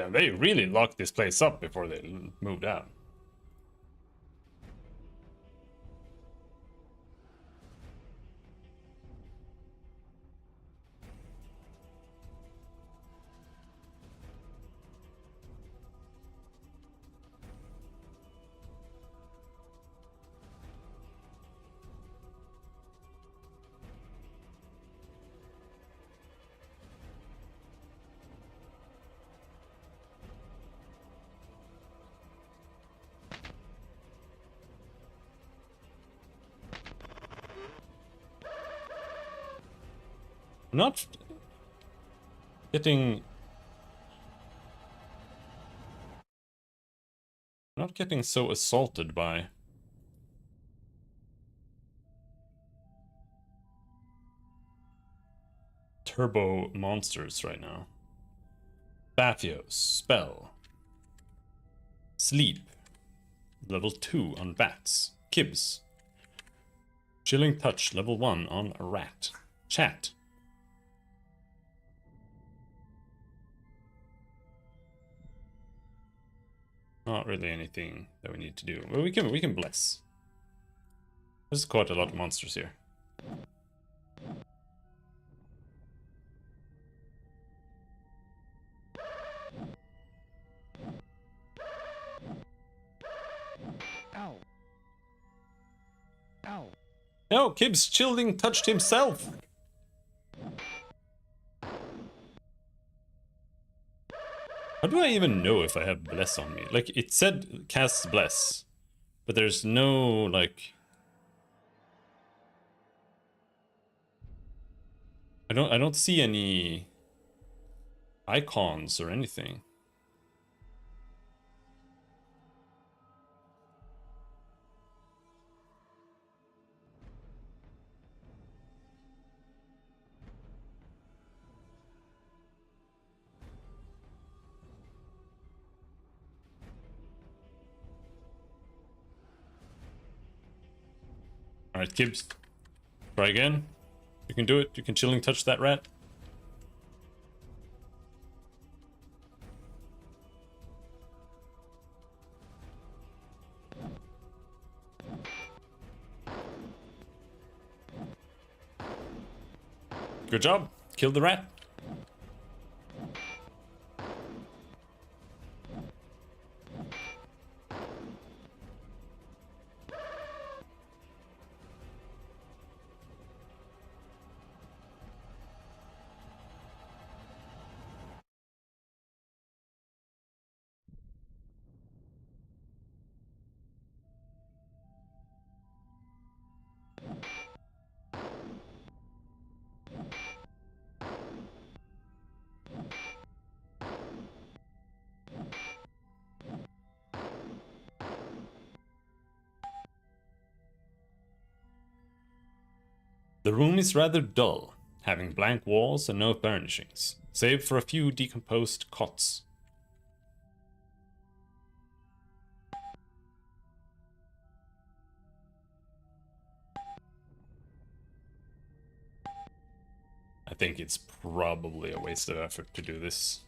And they really locked this place up before they moved out. Not getting... Not getting so assaulted by... turbo monsters right now. Bathios, spell. Sleep. Level 2 on bats. Kibs. Chilling touch, level 1 on a rat. Chat. Not really anything that we need to do. Well, we can bless. There's quite a lot of monsters here. Ow. Ow. No, Kibs chilling touched himself. How do I even know if I have bless on me? Like, it said cast bless, but there's no, like... I don't see any icons or anything. Alright, Kibs. Try again. You can do it. You can chilling touch that rat. Good job. Killed the rat. The room is rather dull, having blank walls and no furnishings, save for a few decomposed cots. I think it's probably a waste of effort to do this.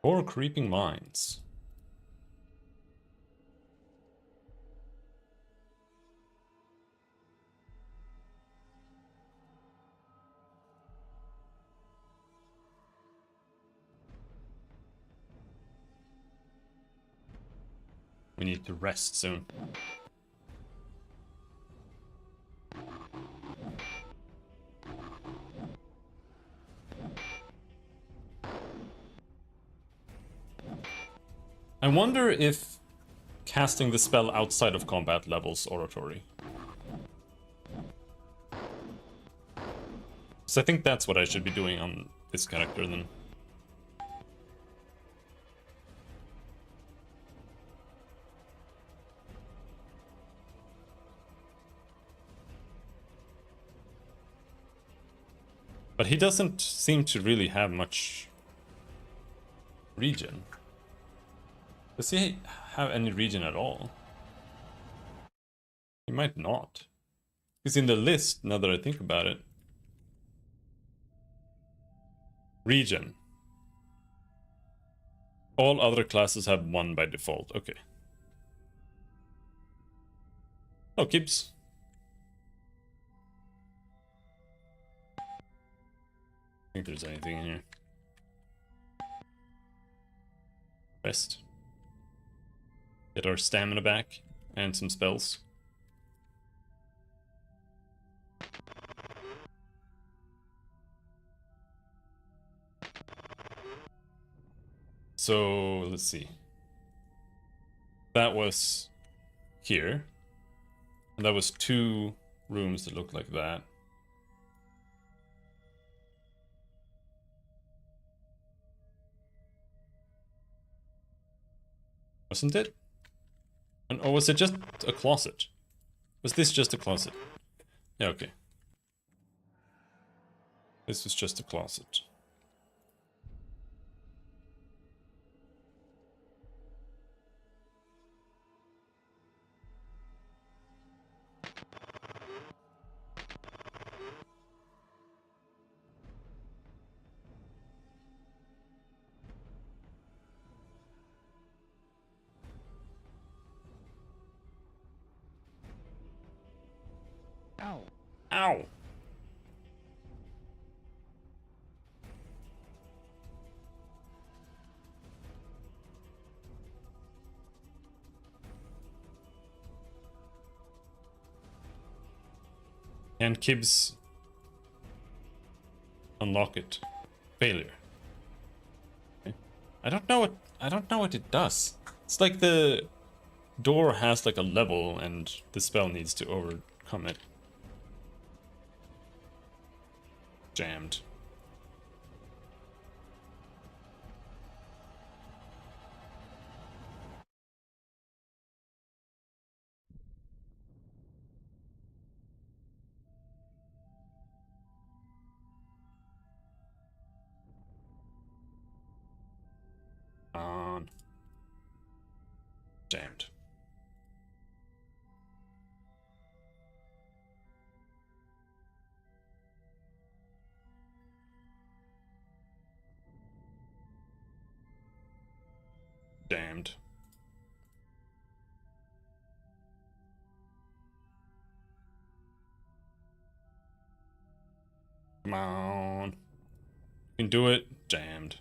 Or creeping mines. We need to rest soon. I wonder if casting the spell outside of combat levels oratory. So I think that's what I should be doing on this character then. But he doesn't seem to really have much regen. Does he have any regen at all? He might not. He's in the list, now that I think about it. Regen. All other classes have 1 by default. Okay. Oh, Gibbs. I think there's anything in here. Rest. Get our stamina back and some spells. So, let's see. That was here. And that was 2 rooms that look like that. Wasn't it? And, or was it just a closet? Was this just a closet? Yeah, okay. This was just a closet. Ow. Ow! And Kibbs unlock it. Failure. Okay. I don't know what it does. It's like the door has like a level and the spell needs to overcome it. Jammed. On. Jammed. Jammed. Come on. You can do it. Jammed.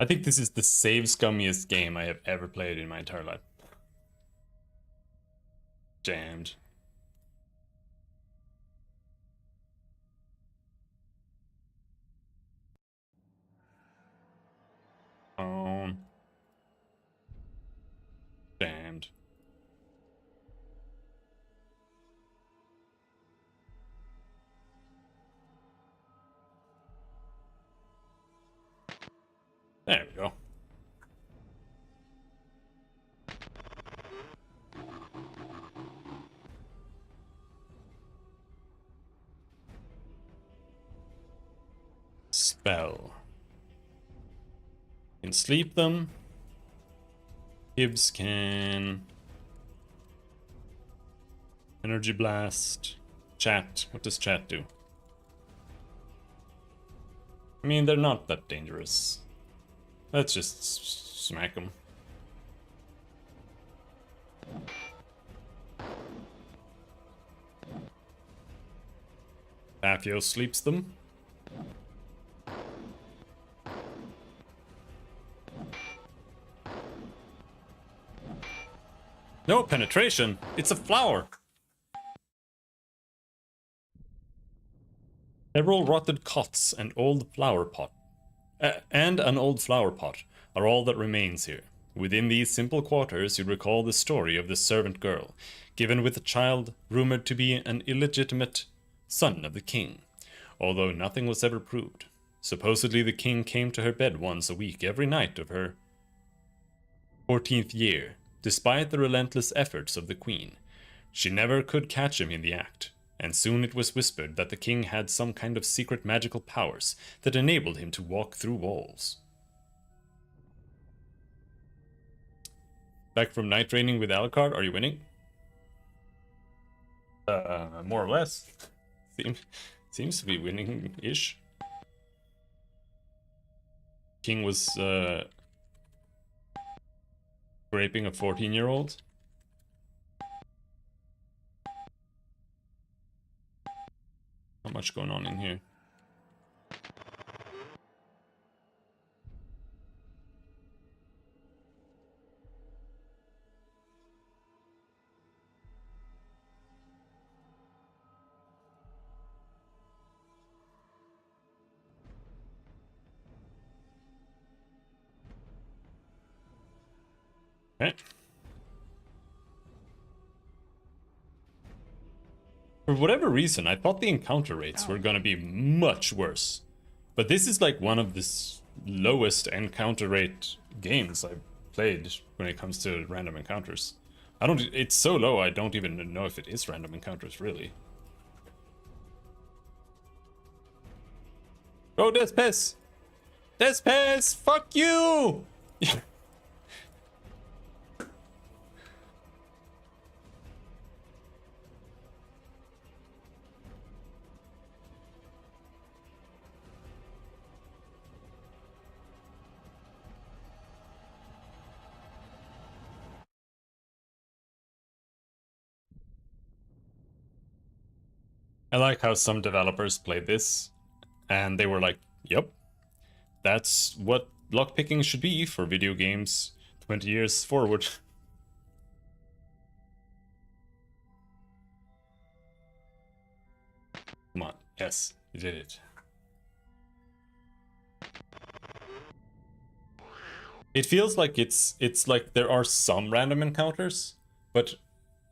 I think this is the save scummiest game I have ever played in my entire life. Jammed. Jammed. There we go. Spell. Can sleep them. Gibbs can energy blast. Chat. What does chat do? I mean, they're not that dangerous. Let's just smack them. Pathio sleeps them. No penetration. It's a flower. Several rotted cots and old flower pot. And an old flower pot are all that remains here. Within these simple quarters you recall the story of the servant girl, given with a child rumored to be an illegitimate son of the king, although nothing was ever proved. Supposedly the king came to her bed once a week every night of her 14th year. Despite the relentless efforts of the queen, she never could catch him in the act, and soon it was whispered that the king had some kind of secret magical powers that enabled him to walk through walls. Back from night training with Alucard, are you winning? More or less. Seems to be winning-ish. King was, raping a 14-year-old. Not much going on in here. Okay. For whatever reason, I thought the encounter rates were gonna be much worse. But this is like one of the lowest encounter rate games I've played when it comes to random encounters. It's so low I don't even know if it is random encounters, really. Oh, Despes! Despes! Fuck you! I like how some developers played this, and they were like, yep, that's what lockpicking should be for video games 20 years forward. Come on, yes, you did it. It feels like it's like there are some random encounters, but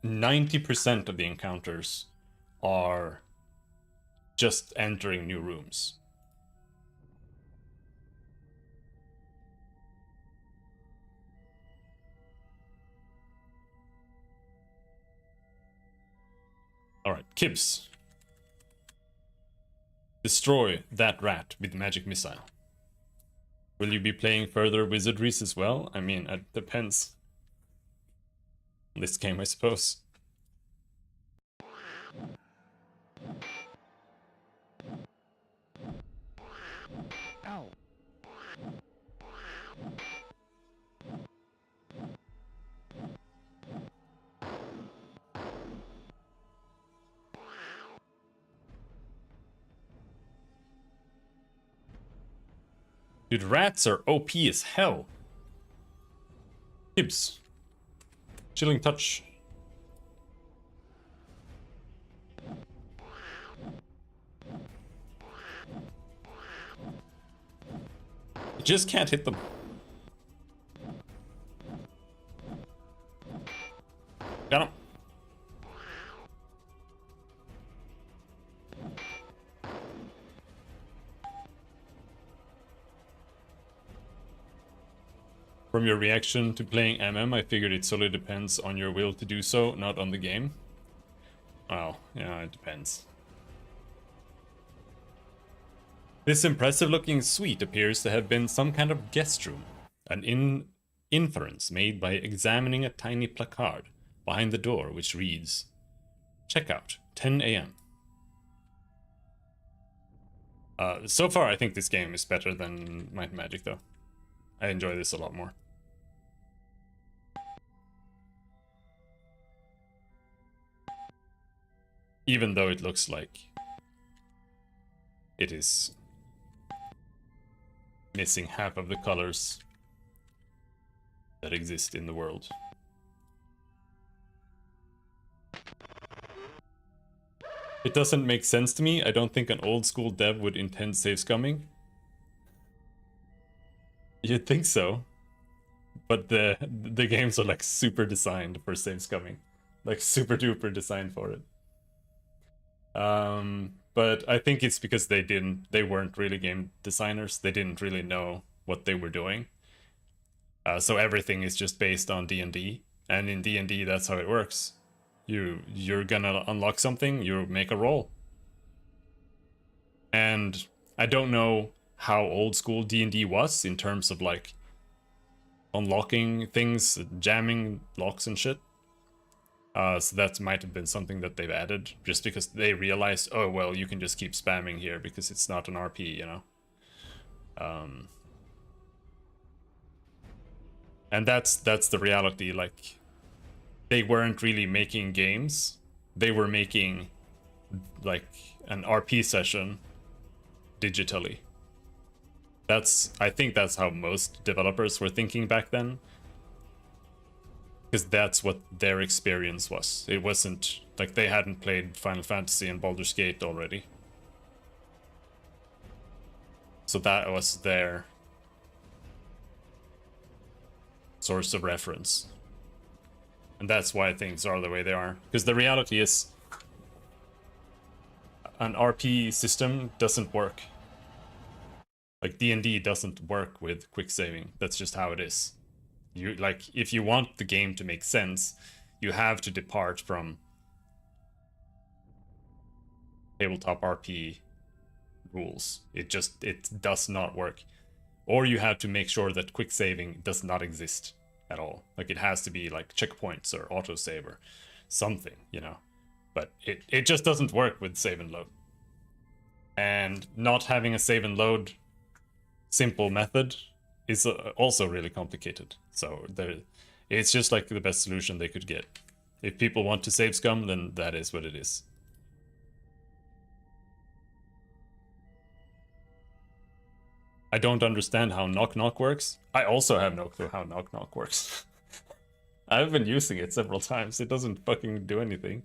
90% of the encounters are just entering new rooms. Alright, Kibs. Destroy that rat with the magic missile. Will you be playing further Wizardries as well? I mean, it depends. This game, I suppose. Ow. Dude, rats are OP as hell. Kibs. Chilling touch. You just can't hit them. Got him. From your reaction to playing MM, I figured it solely depends on your will to do so, not on the game. Well, yeah, it depends. This impressive-looking suite appears to have been some kind of guest room, an inference made by examining a tiny placard behind the door which reads, "Checkout, 10 a.m." So far, I think this game is better than Might and Magic, though. I enjoy this a lot more. Even though it looks like it is missing half of the colors that exist in the world. It doesn't make sense to me. I don't think an old school dev would intend save scumming. You'd think so. But the games are like super designed for save scumming. Like super duper designed for it. But I think it's because they weren't really game designers. They didn't really know what they were doing. So everything is just based on D&D, and in D&D that's how it works. You're gonna unlock something, you make a roll. And I don't know how old school D&D was in terms of like unlocking things, jamming locks and shit. So that might have been something that they've added just because they realized, oh well, you can just keep spamming here because it's not an RP, you know. And that's the reality. Like, they weren't really making games; they were making like an RP session digitally. I think that's how most developers were thinking back then. Because that's what their experience was. It wasn't like they hadn't played Final Fantasy and Baldur's Gate already. So that was their source of reference. And that's why things are the way they are. Because the reality is, an RP system doesn't work. Like, D&D doesn't work with quick saving. That's just how it is. You like, if you want the game to make sense, you have to depart from tabletop RP rules. It does not work. Or you have to make sure that quick saving does not exist at all. Like, it has to be like checkpoints or autosave or something, you know. But it just doesn't work with save and load. And not having a save and load simple method is also really complicated. So it's just like the best solution they could get. If people want to save scum, then that is what it is. I don't understand how knock knock works. I also have no clue how knock knock works. I've been using it several times. It doesn't fucking do anything.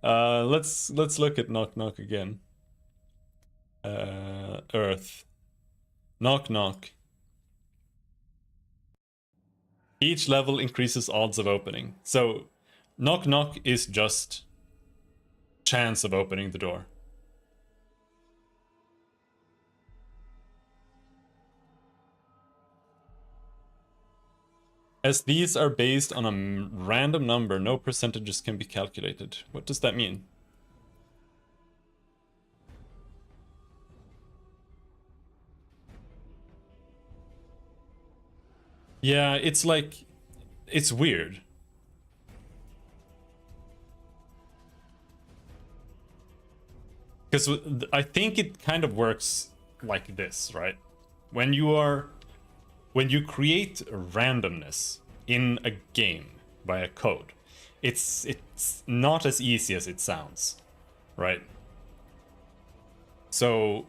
Let's look at knock knock again. Earth. Knock knock. Each level increases odds of opening. So, knock knock is just chance of opening the door. As these are based on a random number, no percentages can be calculated. What does that mean? Yeah, it's like, it's weird. Because I think it kind of works like this, right? When you create randomness in a game by a code, it's not as easy as it sounds, right? So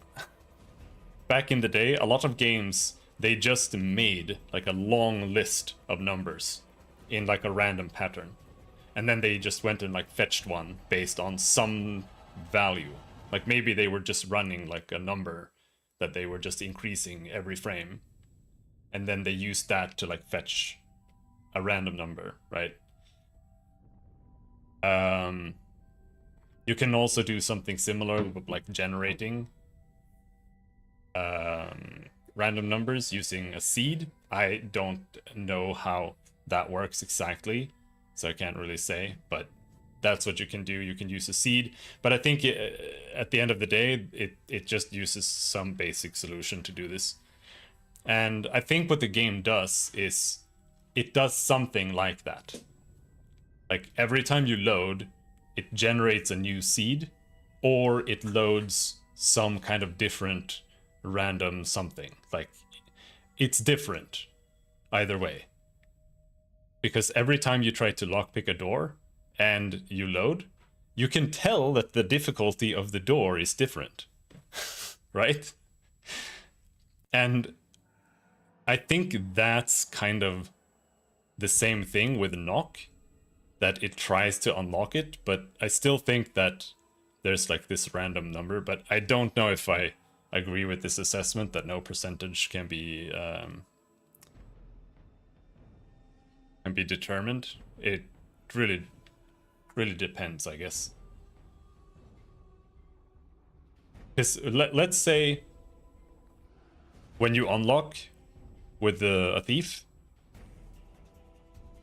back in the day, a lot of games, they just made like a long list of numbers in like a random pattern. And then they just went and like fetched one based on some value. Like maybe they were just running like a number that they were just increasing every frame. And then they used that to like fetch a random number, right? You can also do something similar with like generating random numbers using a seed. I don't know how that works exactly, so I can't really say, but that's what you can do. You can use a seed, but I think at the end of the day, it just uses some basic solution to do this. And I think what the game does is it does something like that. Like every time you load, it generates a new seed, or it loads some kind of different random something. Like, it's different either way. Because every time you try to lockpick a door and you load, you can tell that the difficulty of the door is different. Right? And I think that's kind of the same thing with knock, that it tries to unlock it, but I still think that there's like this random number, but I don't know if I agree with this assessment that no percentage can be determined. It really depends, I guess. Because let's say when you unlock with a thief,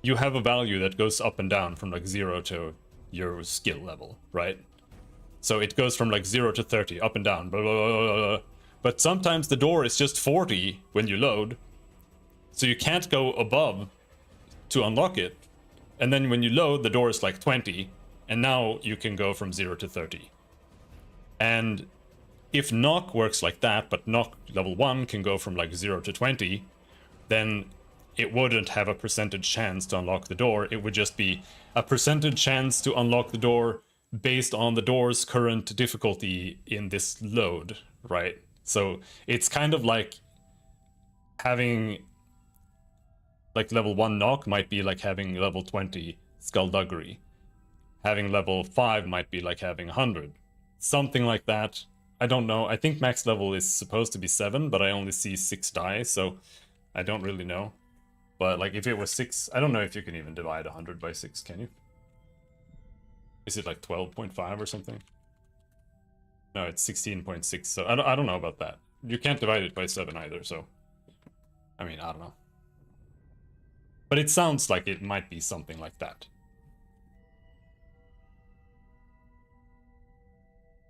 you have a value that goes up and down from like 0 to your skill level, right? So it goes from like 0 to 30, up and down, blah, blah, blah, blah, blah. But sometimes the door is just 40 when you load, so you can't go above to unlock it. And then when you load, the door is like 20, and now you can go from 0 to 30. And if knock works like that, but knock level 1 can go from like 0 to 20, then it wouldn't have a percentage chance to unlock the door. It would just be a percentage chance to unlock the door based on the door's current difficulty in this load, right? So it's kind of like having like level 1 knock might be like having level 20 skullduggery. Having level 5 might be like having 100. Something like that. I don't know. I think max level is supposed to be 7, but I only see 6 die, so I don't really know. But like if it was 6, I don't know if you can even divide 100 by 6, can you? Is it like 12.5 or something? No, it's 16.6, so I don't know about that. You can't divide it by 7 either, so... I mean, I don't know. But it sounds like it might be something like that.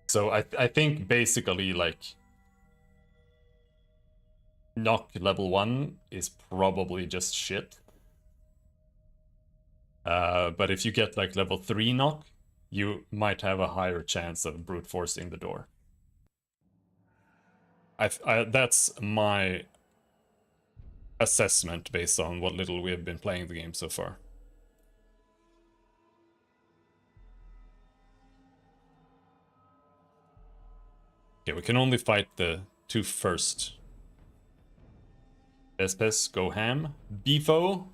So I think basically like... knock level 1 is probably just shit. But if you get like level 3 knock, you might have a higher chance of brute forcing the door. That's my assessment based on what little we have been playing the game so far. Okay, we can only fight the 2 first. Espes, go ham. Beefo.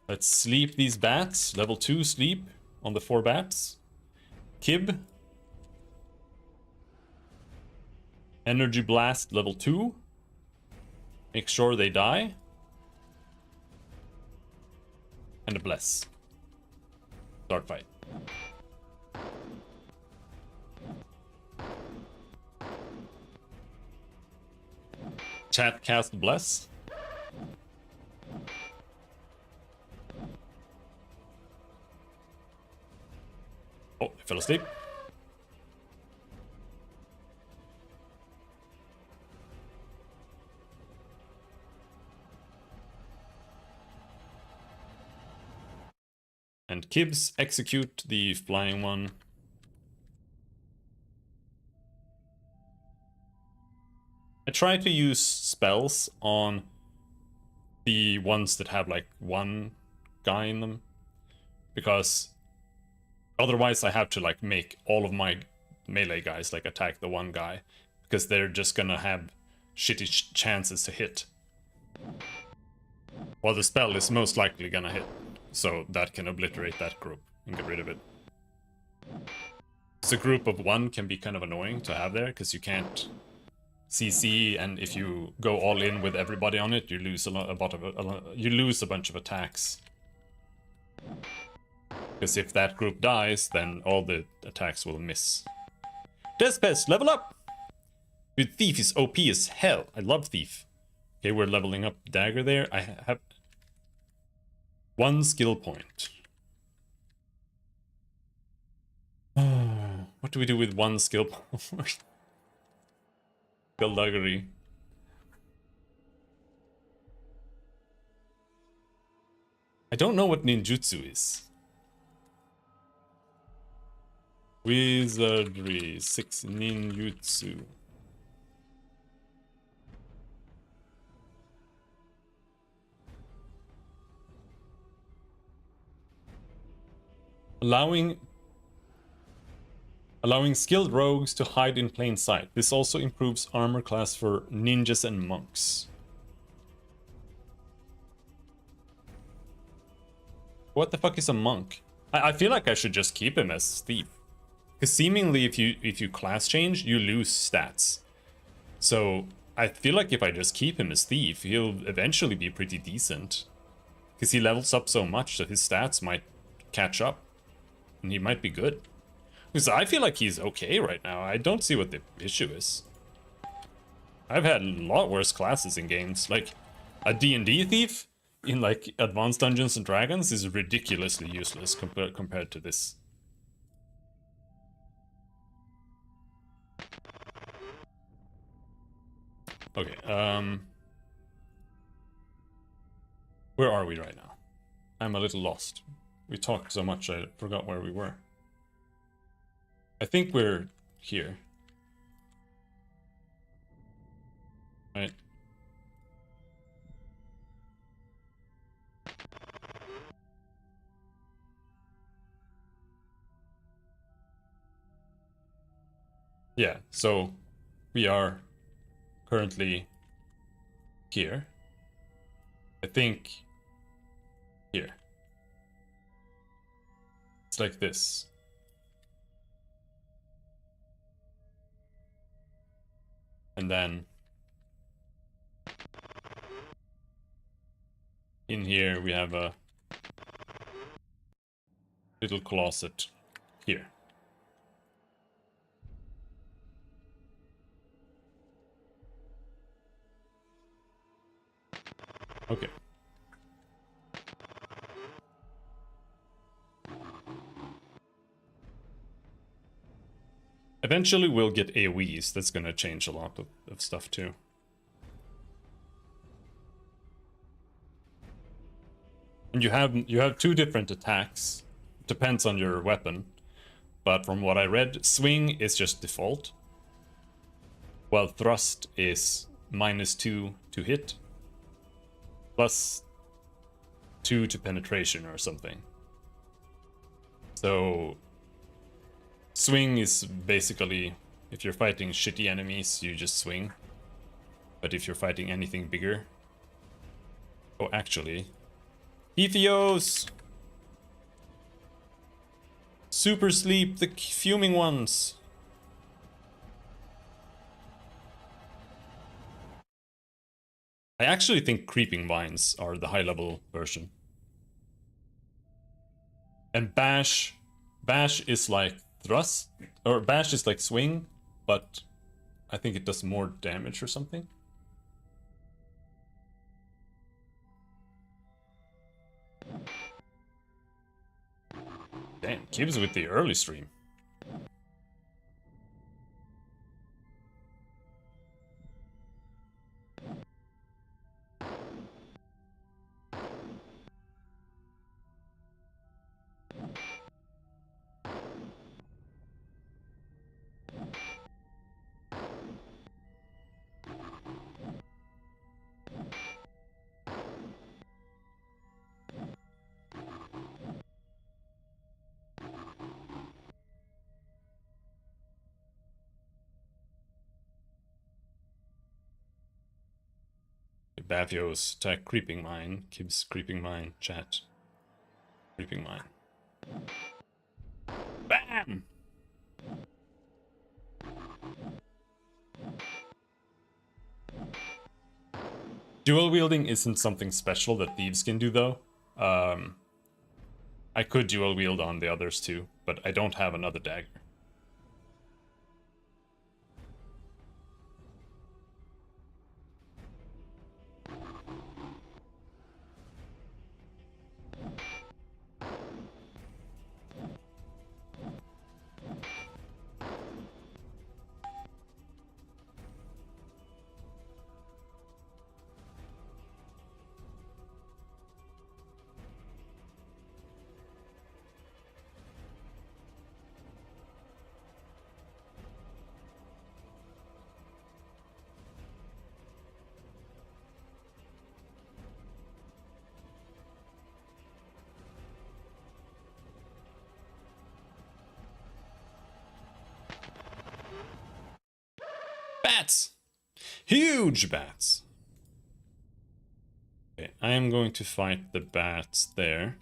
Let's sleep these bats. Level 2 sleep on the 4 bats. Kib. Energy blast level 2. Make sure they die. And a bless. Start fight. Chat cast bless. Oh, I fell asleep. And Kibs execute the flying one. I try to use spells on the ones that have like 1 guy in them, because otherwise I have to like make all of my melee guys like attack the 1 guy, because they're just gonna have shitty chances to hit. Well, the spell is most likely gonna hit, so that can obliterate that group and get rid of it. So a group of 1 can be kind of annoying to have there, because you can't CC, and if you go all in with everybody on it, you lose a bunch of attacks. Because if that group dies, then all the attacks will miss. Despes, level up! Dude, Thief is OP as hell. I love Thief. Okay, we're leveling up Dagger there. I have 1 skill point. What do we do with 1 skill point? Skullduggery. I don't know what ninjutsu is. Wizardry 6 ninjutsu. Allowing skilled rogues to hide in plain sight. This also improves armor class for ninjas and monks. What the fuck is a monk? I feel like I should just keep him as thief. Because seemingly if you class change, you lose stats. So I feel like if I just keep him as thief, he'll eventually be pretty decent. Because he levels up so much that his stats might catch up. And he might be good. Because I feel like he's okay right now. I don't see what the issue is. I've had a lot worse classes in games. Like, a D&D thief in like Advanced Dungeons and Dragons is ridiculously useless compared to this. Okay, where are we right now? I'm a little lost. We talked so much I forgot where we were. I think we're here. Right? Yeah, so we are currently here. I think here. It's like this. And then in here we have a little closet here. Okay. Eventually we'll get AoEs. That's gonna change a lot of stuff too. And you have two different attacks. Depends on your weapon. But from what I read, swing is just default. While thrust is -2 to hit. +2 to penetration or something. So swing is basically, if you're fighting shitty enemies, you just swing. But if you're fighting anything bigger... Oh, actually... Ethios! Super sleep, the fuming ones! I actually think creeping vines are the high level version. And bash is like thrust, or bash is like swing, but I think it does more damage or something. Damn, Kibbs with the early stream. Bavios attack creeping mine. Kibbs creeping mine. Chat. Creeping mine. Bam! Dual wielding isn't something special that thieves can do though. I could dual wield on the others too, but I don't have another dagger. Bats! Huge bats! Okay, I am going to fight the bats there.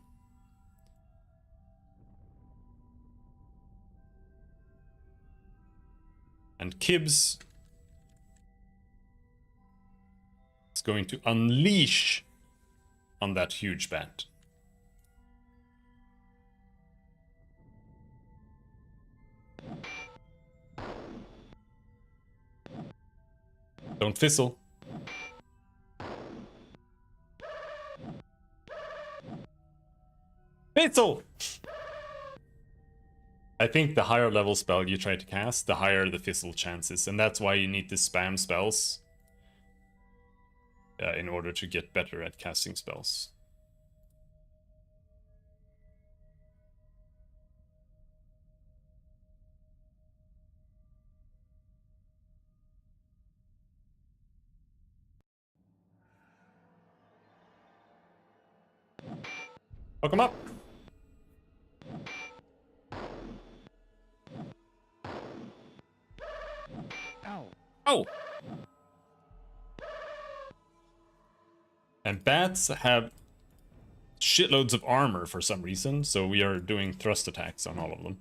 And Kibbs is going to unleash on that huge bat. Don't fizzle. Fizzle! I think the higher level spell you try to cast, the higher the fizzle chances, and that's why you need to spam spells in order to get better at casting spells. Hook him up! Ow. Oh! And bats have shitloads of armor for some reason, so we are doing thrust attacks on all of them.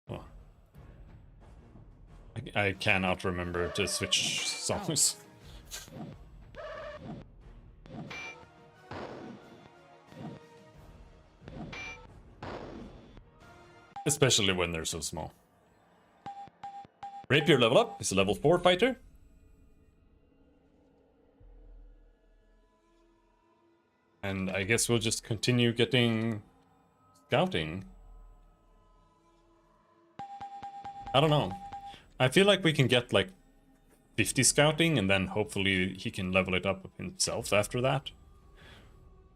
Oh. I cannot remember to switch songs. Especially when they're so small. Rapier level up is a level 4 fighter. And I guess we'll just continue getting scouting. I don't know. I feel like we can get like 50 scouting and then hopefully he can level it up himself after that.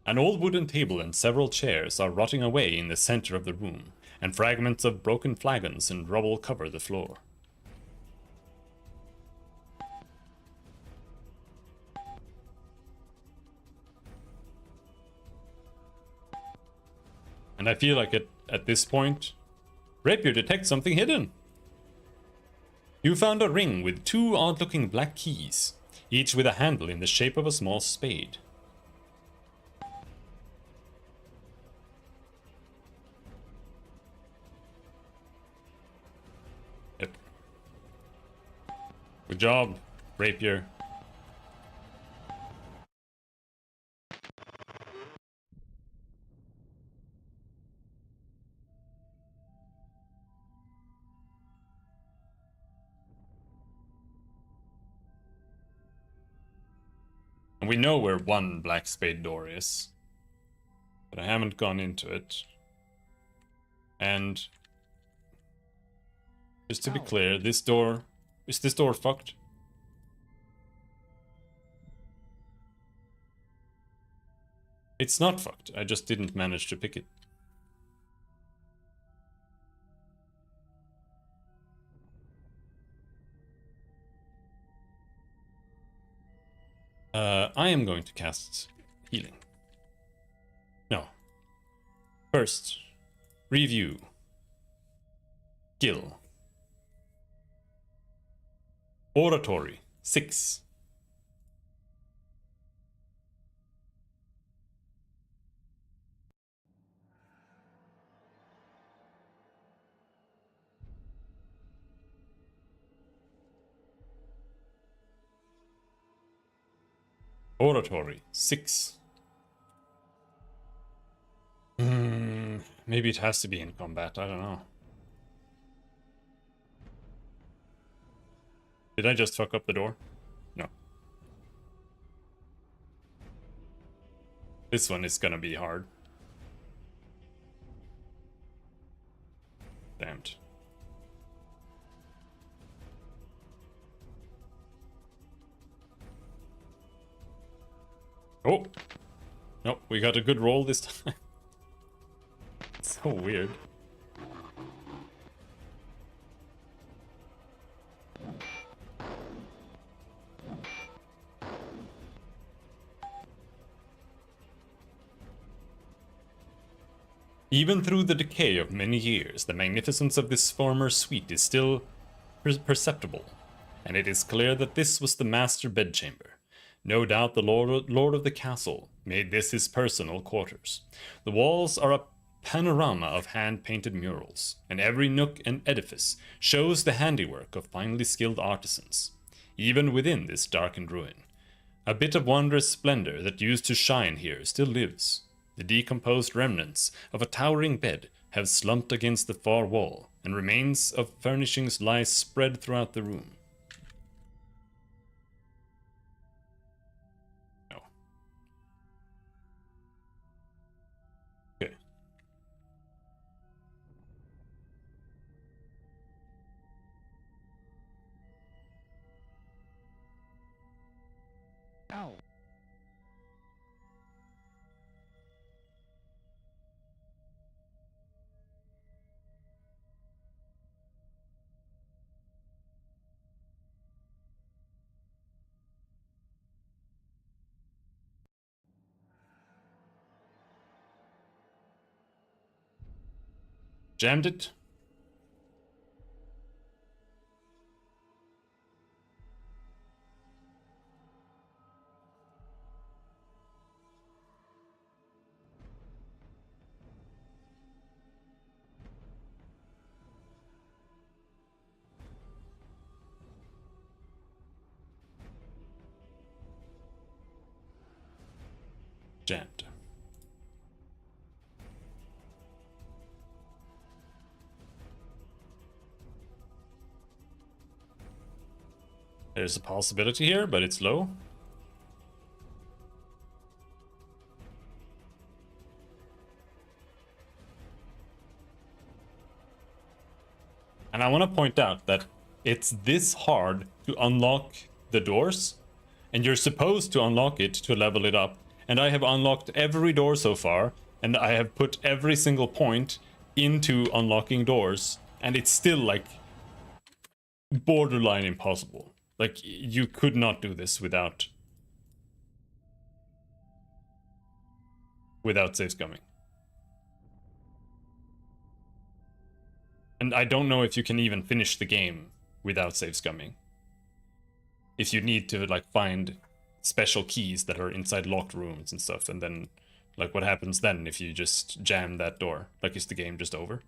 An old wooden table and several chairs are rotting away in the center of the room, and fragments of broken flagons and rubble cover the floor. And I feel like at this point, Rapier detects something hidden. You found a ring with 2 odd-looking black keys, each with a handle in the shape of a small spade. Yep. Good job, Rapier. And we know where one black spade door is, but I haven't gone into it. And just to be clear, this door... Is this door fucked? It's not fucked, I just didn't manage to pick it. I am going to cast healing. No. First, review. Skill. Oratory, 6. Oratory, 6. Maybe it has to be in combat, I don't know. Did I just fuck up the door? No. This one is gonna be hard. Damned. Oh! Nope, we got a good roll this time. So weird. Even through the decay of many years, the magnificence of this former suite is still perceptible, and it is clear that this was the master bedchamber. No doubt the lord of the castle made this his personal quarters. The walls are a panorama of hand-painted murals, and every nook and edifice shows the handiwork of finely skilled artisans. Even within this darkened ruin, a bit of wondrous splendor that used to shine here still lives. The decomposed remnants of a towering bed have slumped against the far wall, and remains of furnishings lie spread throughout the room. No. Okay. Ow. Jammed it. Jammed. There's a possibility here, but it's low. And I want to point out that it's this hard to unlock the doors, and you're supposed to unlock it to level it up. And I have unlocked every door so far, and I have put every single point into unlocking doors, and it's still like borderline impossible. Like, you could not do this without save scumming. And I don't know if you can even finish the game without save scumming. If you need to like find special keys that are inside locked rooms and stuff, and then like what happens then if you just jam that door? Like, is the game just over?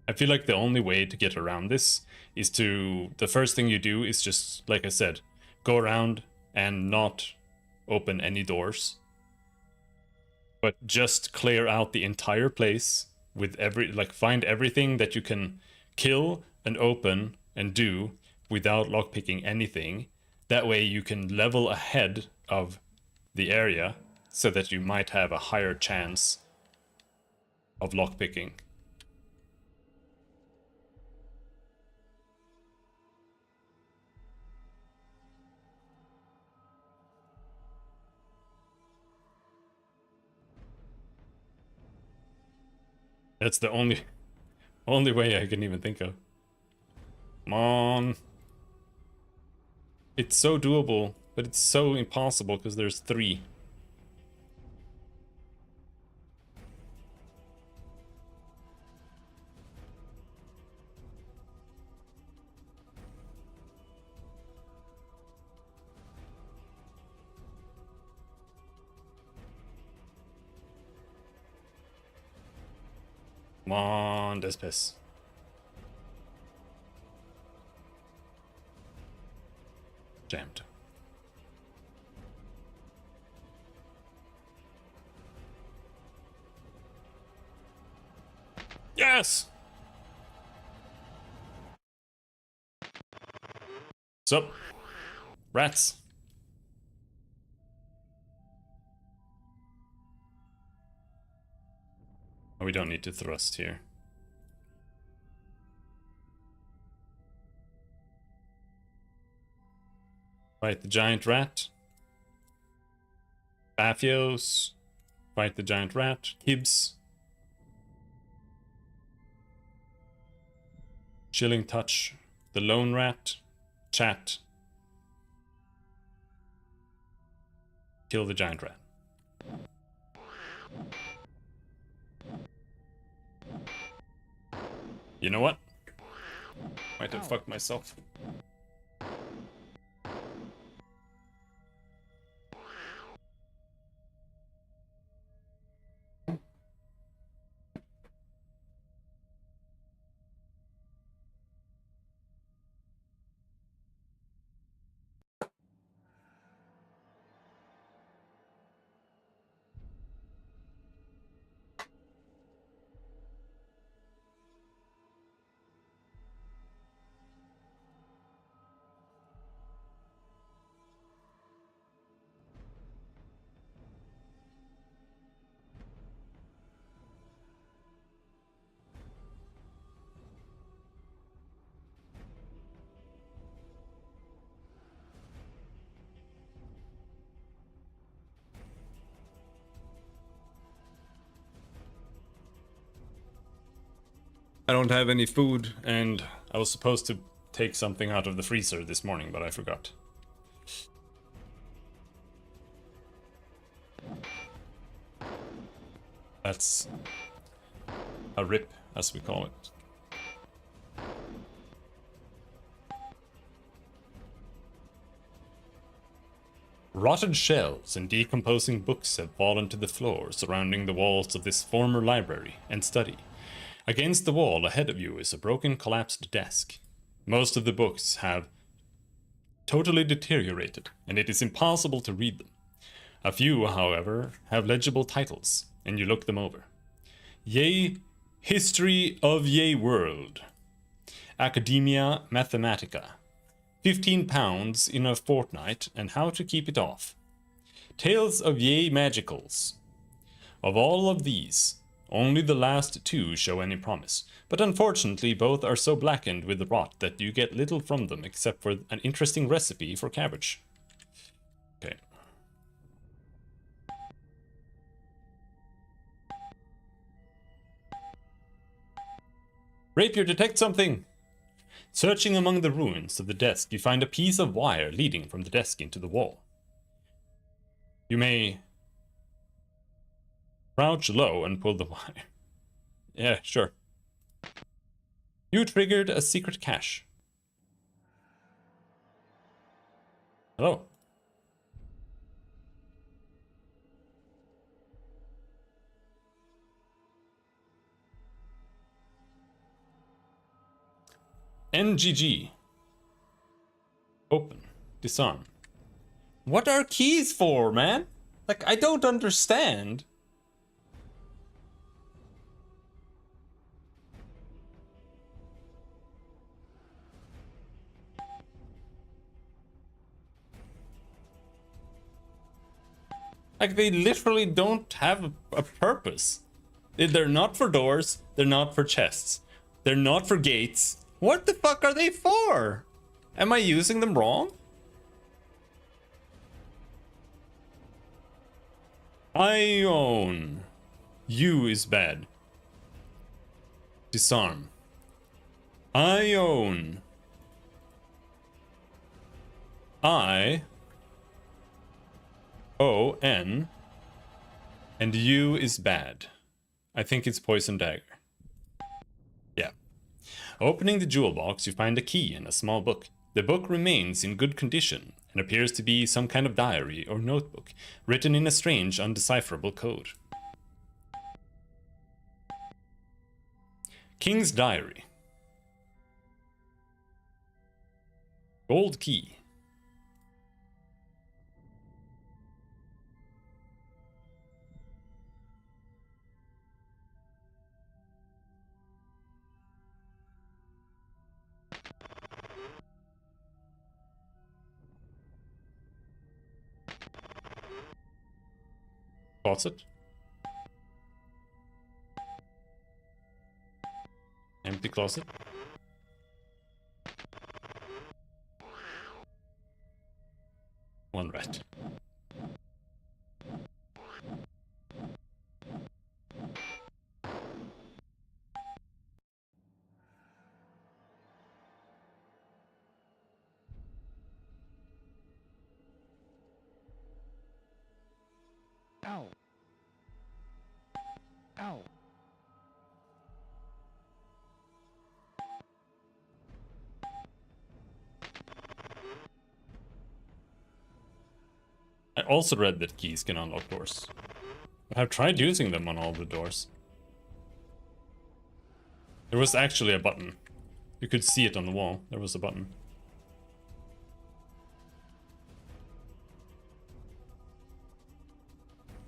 I feel like the only way to get around this is to, the first thing you do is just, like I said, go around and not open any doors, but just clear out the entire place with like find everything that you can kill and open and do without lockpicking anything. That way you can level ahead of the area so that you might have a higher chance of lockpicking. That's the only way I can even think of. Come on. It's so doable, but it's so impossible because there's 3. Come on, Despis. Jammed. Yes! Sup? Rats. Oh, we don't need to thrust here. Fight the giant rat. Baphios. Fight the giant rat. Hibbs. Chilling touch. The lone rat. Chat. Kill the giant rat. You know what? Might have fucked myself. I don't have any food, and I was supposed to take something out of the freezer this morning, but I forgot. That's a rip, as we call it. Rotted shelves and decomposing books have fallen to the floor surrounding the walls of this former library and study. Against the wall ahead of you is a broken, collapsed desk. Most of the books have totally deteriorated, and it is impossible to read them. A few, however, have legible titles, and you look them over. Yea, History of Yea World. Academia Mathematica. £15 in a fortnight, and how to keep it off. Tales of Yea Magicals. Of all of these, only the last two show any promise, but unfortunately both are so blackened with rot that you get little from them except for an interesting recipe for cabbage. Okay. Rapier, detect something! Searching among the ruins of the desk, you find a piece of wire leading from the desk into the wall. You may crouch low and pull the wire. Yeah, sure. You triggered a secret cache. Hello. NGG. Open. Disarm. What are keys for, man? Like, I don't understand. Like, they literally don't have a purpose. They're not for doors. They're not for chests. They're not for gates. What the fuck are they for? Am I using them wrong? Ion. U is bad. Disarm. Ion. I. O-N. And U is bad. I think it's Poison Dagger. Yeah. Opening the jewel box, you find a key and a small book. The book remains in good condition and appears to be some kind of diary or notebook, written in a strange, undecipherable code. King's Diary. Gold key. Closet. Empty closet. One rat. Ow. Ow. I also read that keys can unlock doors. I've tried using them on all the doors. There was actually a button. You could see it on the wall. There was a button.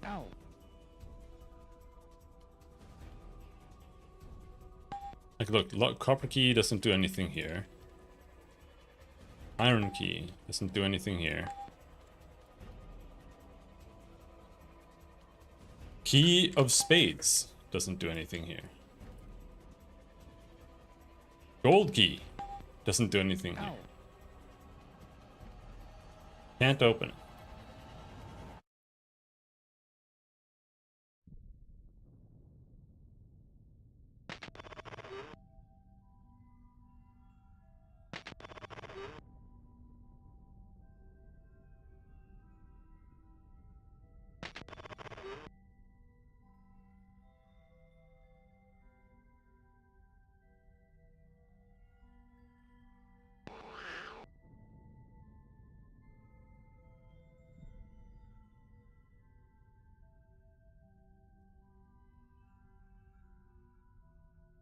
Ow. Like, look, copper key doesn't do anything here. Iron key doesn't do anything here. Key of spades doesn't do anything here. Gold key doesn't do anything here. Ow. Can't open it.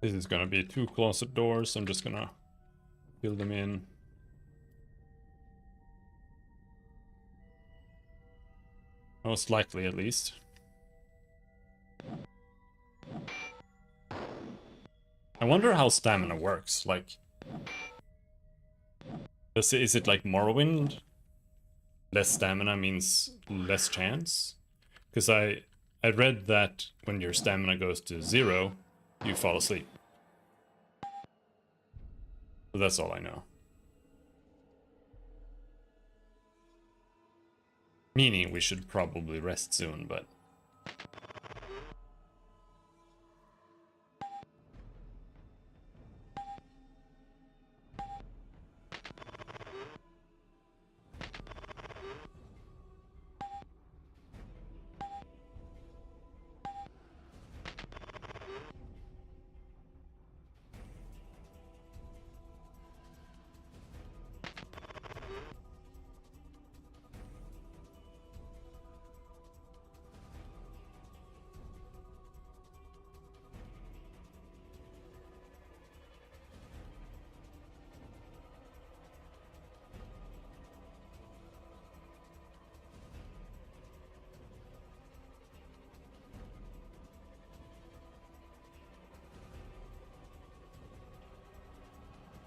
This is gonna be 2 closet doors. I'm just gonna fill them in. Most likely, at least. I wonder how stamina works. Like, is it like Morrowind? Less stamina means less chance? Because I read that when your stamina goes to 0, you fall asleep. So that's all I know. Meaning we should probably rest soon, but...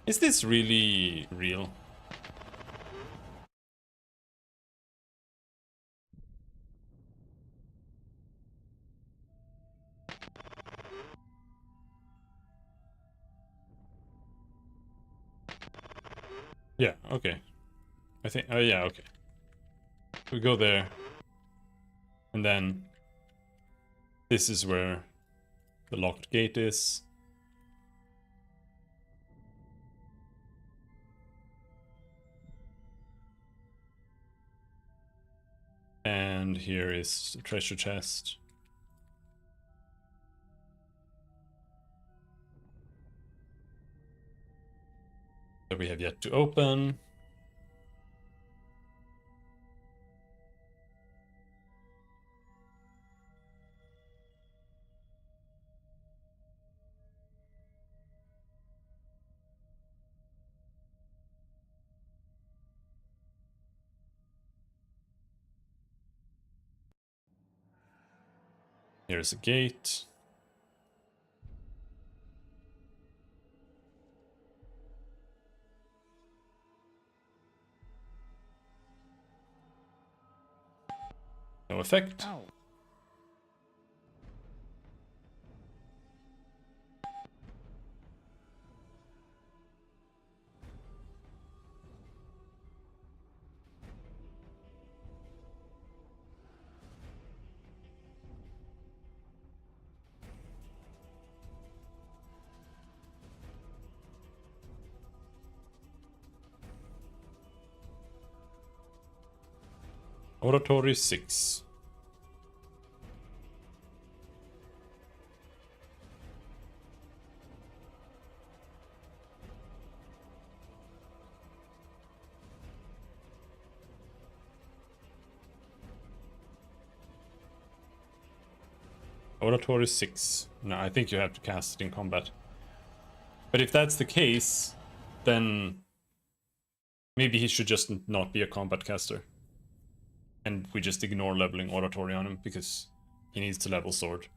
Is this really real? Yeah, okay. I think, oh yeah, okay. We go there. And then this is where the locked gate is. And here is the treasure chest. That we have yet to open. Here's a gate. No effect. Ow. Oratory 6. Oratory 6. No, I think you have to cast it in combat. But if that's the case, then maybe he should just not be a combat caster. And we just ignore leveling Oratory on him, because he needs to level Sword.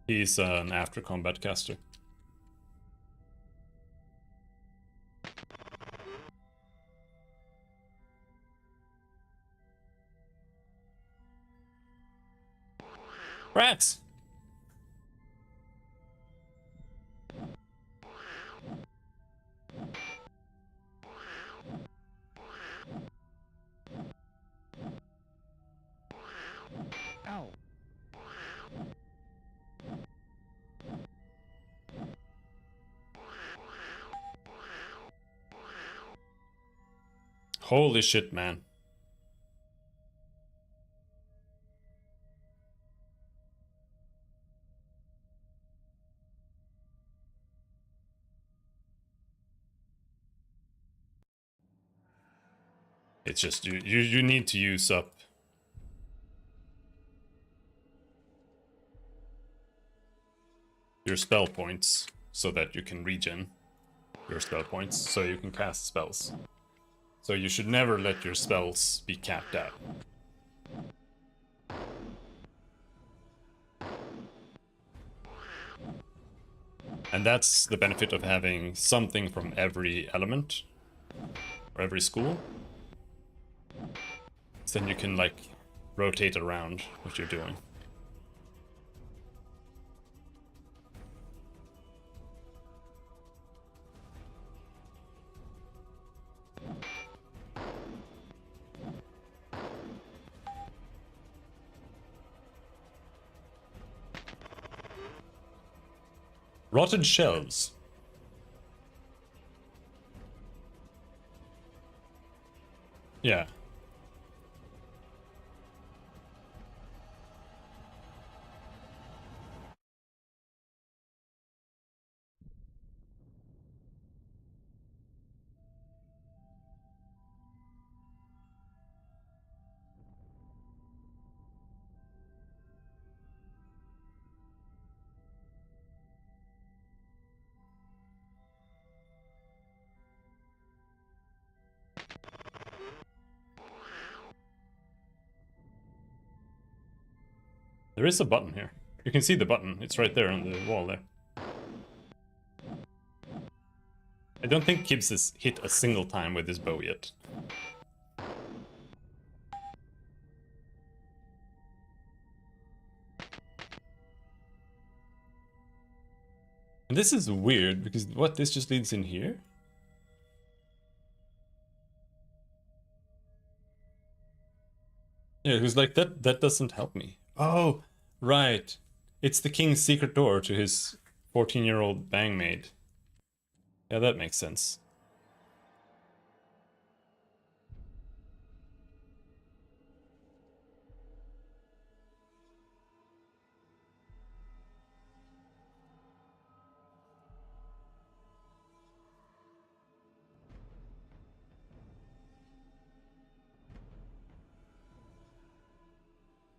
He's an after combat caster. Rats! Ow. Holy shit, man. It's just, you need to use up your spell points so that you can regen your spell points so you can cast spells. So you should never let your spells be capped out. And that's the benefit of having something from every element or every school. So then you can like rotate around what you're doing. Rotted shelves. Yeah. There is a button here. You can see the button. It's right there on the wall there. I don't think Gibbs has hit a single time with his bow yet. And this is weird because what, this just leads in here? Yeah, who's like that doesn't help me. Oh, right. It's the king's secret door to his 14-year-old bangmaid. Yeah, that makes sense.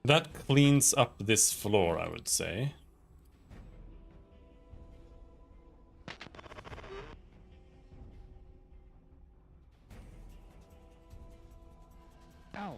That cleans up this floor, I would say. Ow.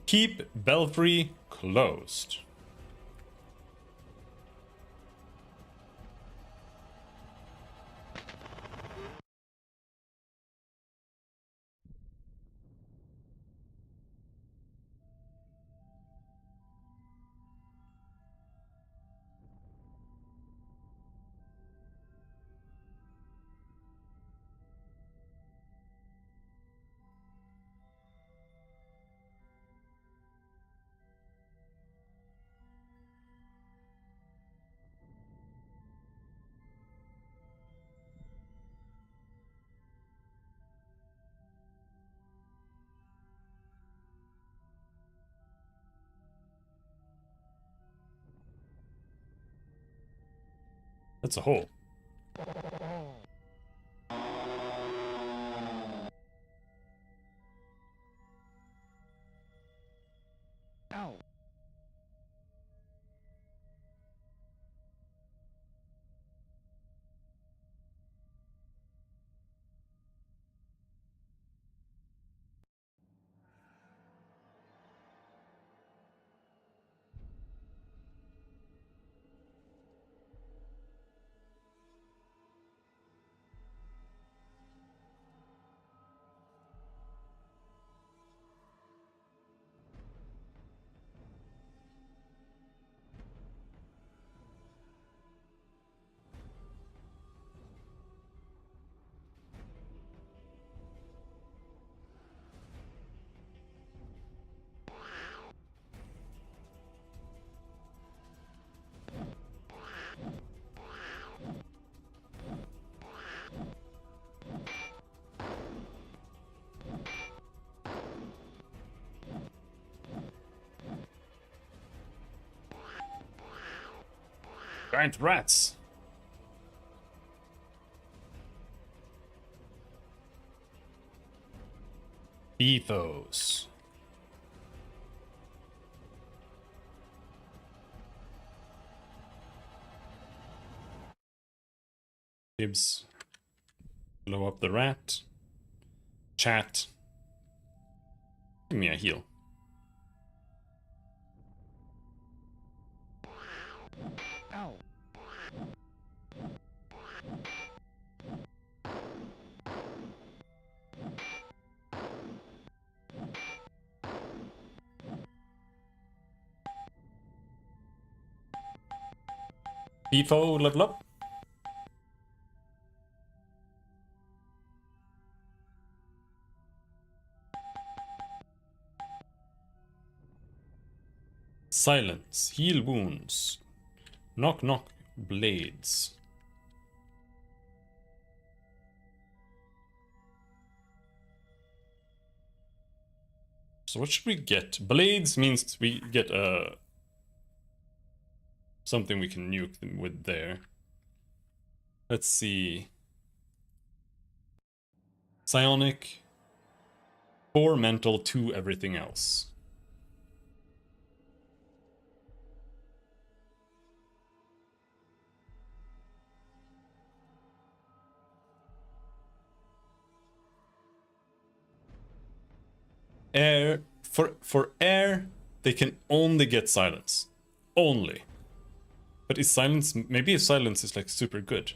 Keep belfry closed. That's a hole. Ow. Giant rats. Beefos. Gibbs. Blow up the rat. Chat. Give me a heal. Ow. Beefo, level up. Silence. Heal wounds. Knock knock. Blades. So what should we get? Blades means we get something we can nuke them with there. Let's see. Psionic. 4 mental, 2 everything else. Air, for air, they can only get silence. Only. But is silence, maybe if silence is like super good.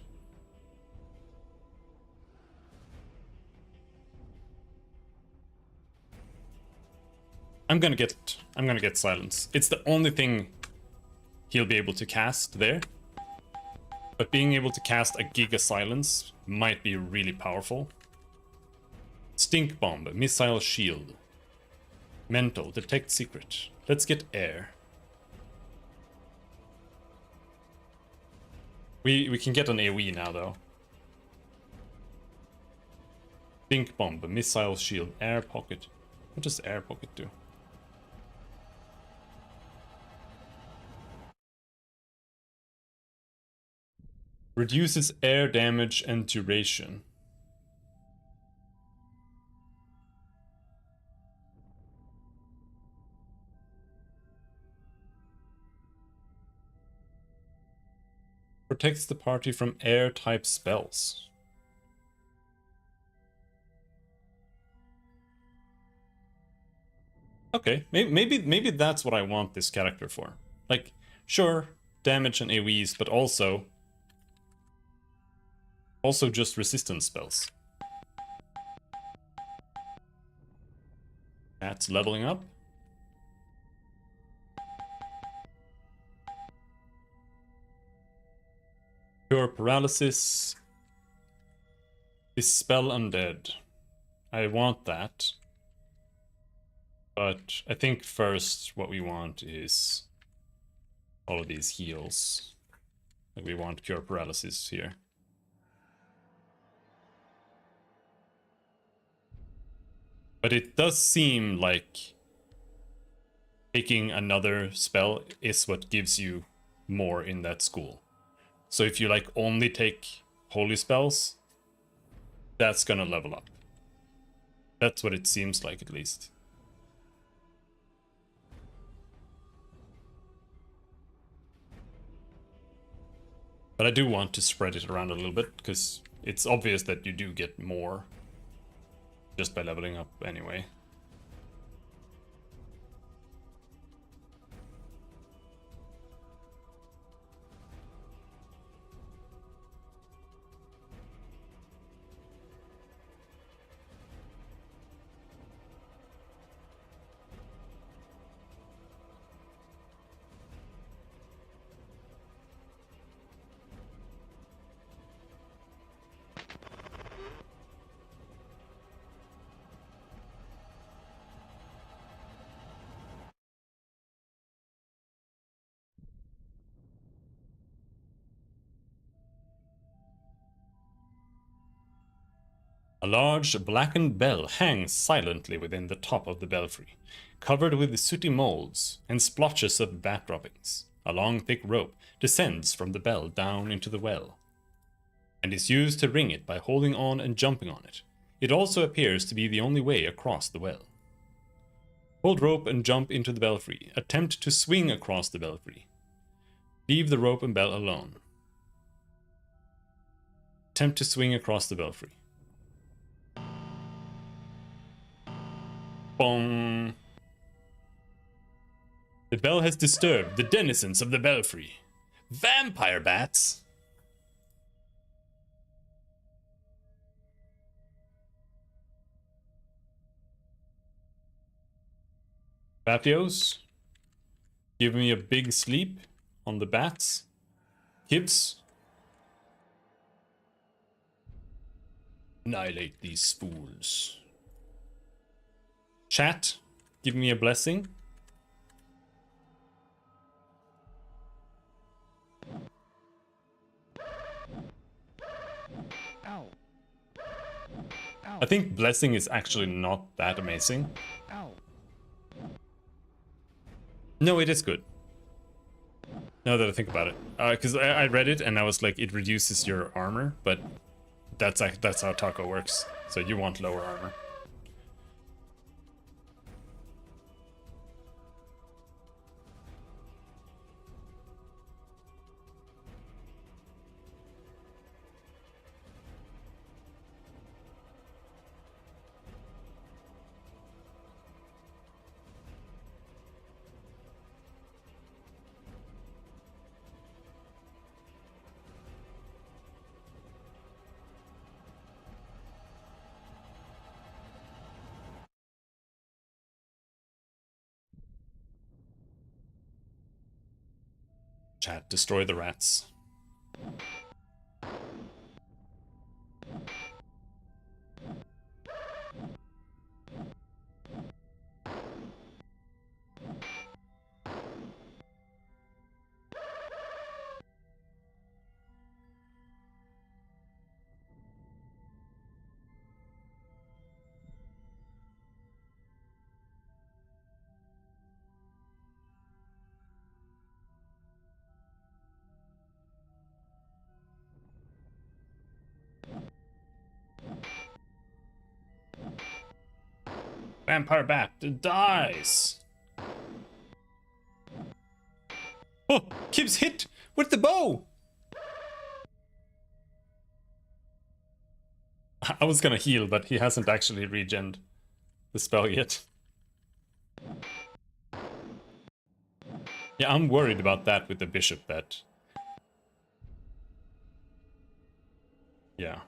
I'm gonna get silence. It's the only thing he'll be able to cast there. But being able to cast a Giga Silence might be really powerful. Stink Bomb, Missile Shield. Mental, Detect Secret. Let's get air. We can get an AoE now though. Stink Bomb, Missile Shield, Air Pocket. What does Air Pocket do? Reduces air damage and duration. Protects the party from air-type spells. Okay, maybe that's what I want this character for. Like, sure, damage and AoEs, but also just resistance spells. That's leveling up. Cure paralysis. Dispel undead. I want that. But I think first what we want is all of these heals. Like we want cure paralysis here. But it does seem like taking another spell is what gives you more in that school. So if you like only take holy spells, that's gonna level up. That's what it seems like, at least. But I do want to spread it around a little bit, because it's obvious that you do get more just by leveling up anyway. A large blackened bell hangs silently within the top of the belfry, covered with sooty molds and splotches of bat droppings. A long thick rope descends from the bell down into the well, and is used to ring it by holding on and jumping on it. It also appears to be the only way across the well. Hold rope and jump into the belfry. Attempt to swing across the belfry. Leave the rope and bell alone. Attempt to swing across the belfry. Bong. The bell has disturbed the denizens of the belfry. Vampire bats! Batios, give me a big sleep on the bats. Kids, annihilate these fools. Chat, give me a blessing. Ow. Ow. I think blessing is actually not that amazing. Ow. No, it is good. Now that I think about it, because I read it and I was like, it reduces your armor, but that's how taco works. So you want lower armor. Chat, destroy the rats. Vampire bat dies. Oh, Kib's hit with the bow. I was gonna heal, but he hasn't actually regened the spell yet. Yeah, I'm worried about that with the bishop that... Yeah.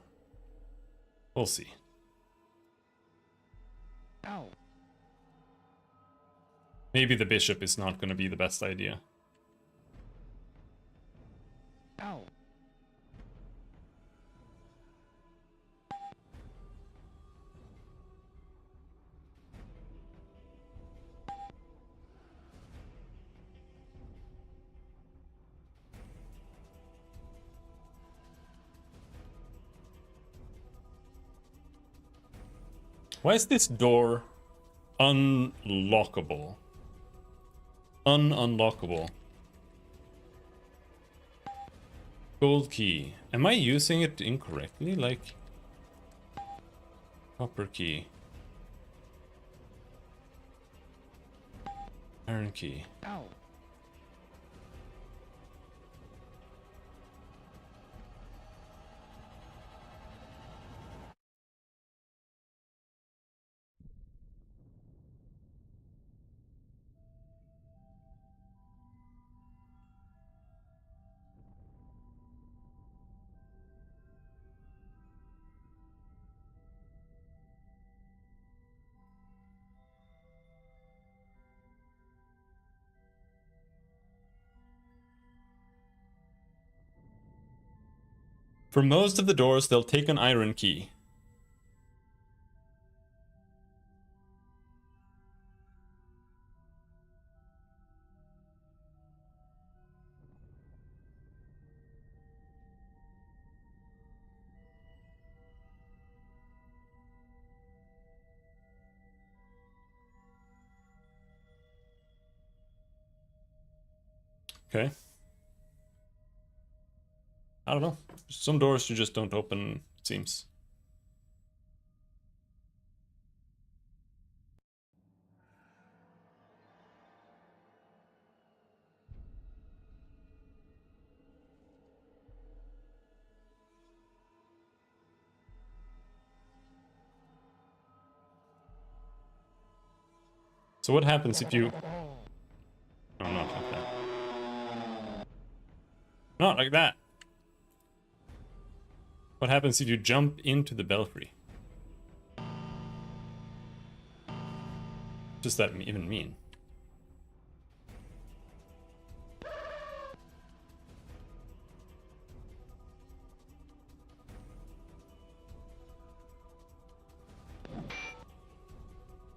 We'll see. Ow. Maybe the bishop is not gonna be the best idea. Ow. Why is this door unlockable? Unlockable. Gold key. Am I using it incorrectly? Like... Copper key. Iron key. Ow. For most of the doors, they'll take an iron key. Okay. I don't know. Some doors you just don't open, it seems. So what happens if you... Oh, not like that. Not like that! What happens if you jump into the belfry? What does that even mean?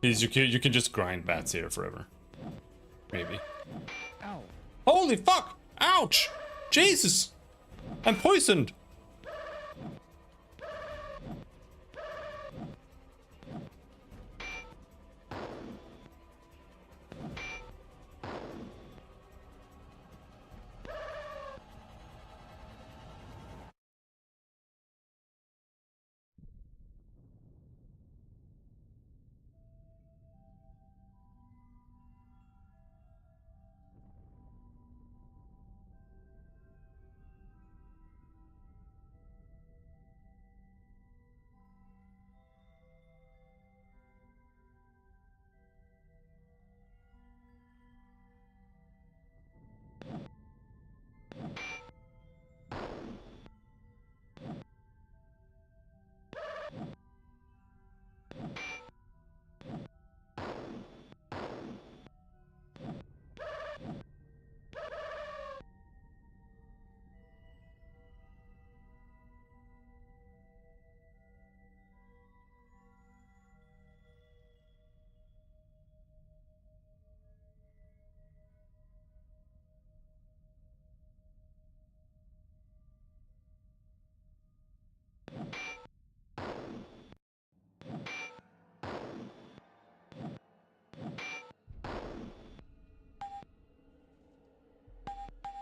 You can just grind bats here forever. Maybe. Ow. Holy fuck! Ouch! Jesus! I'm poisoned!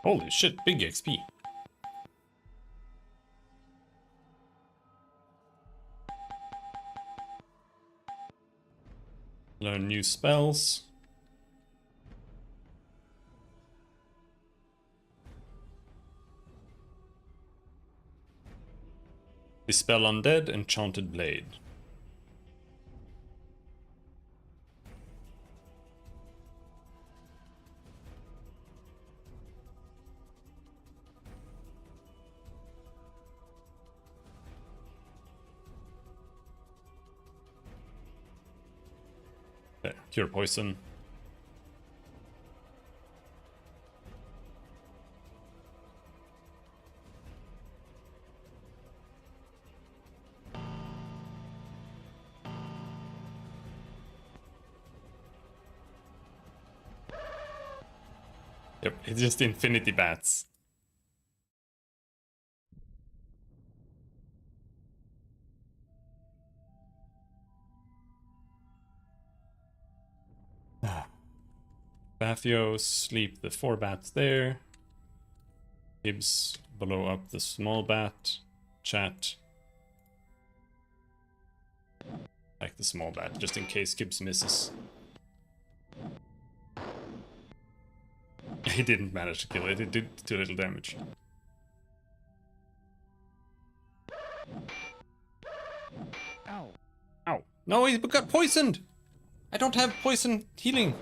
Holy shit, big XP. Learn new spells. Dispel Undead, Enchanted Blade. Okay, cure poison. Yep, it's just infinity bats. Bathios, sleep the 4 bats there. Gibbs, blow up the small bat. Chat. Like the small bat, just in case Gibbs misses. He didn't manage to kill it, it did too little damage. Ow. Ow. No, he got poisoned! I don't have poison healing.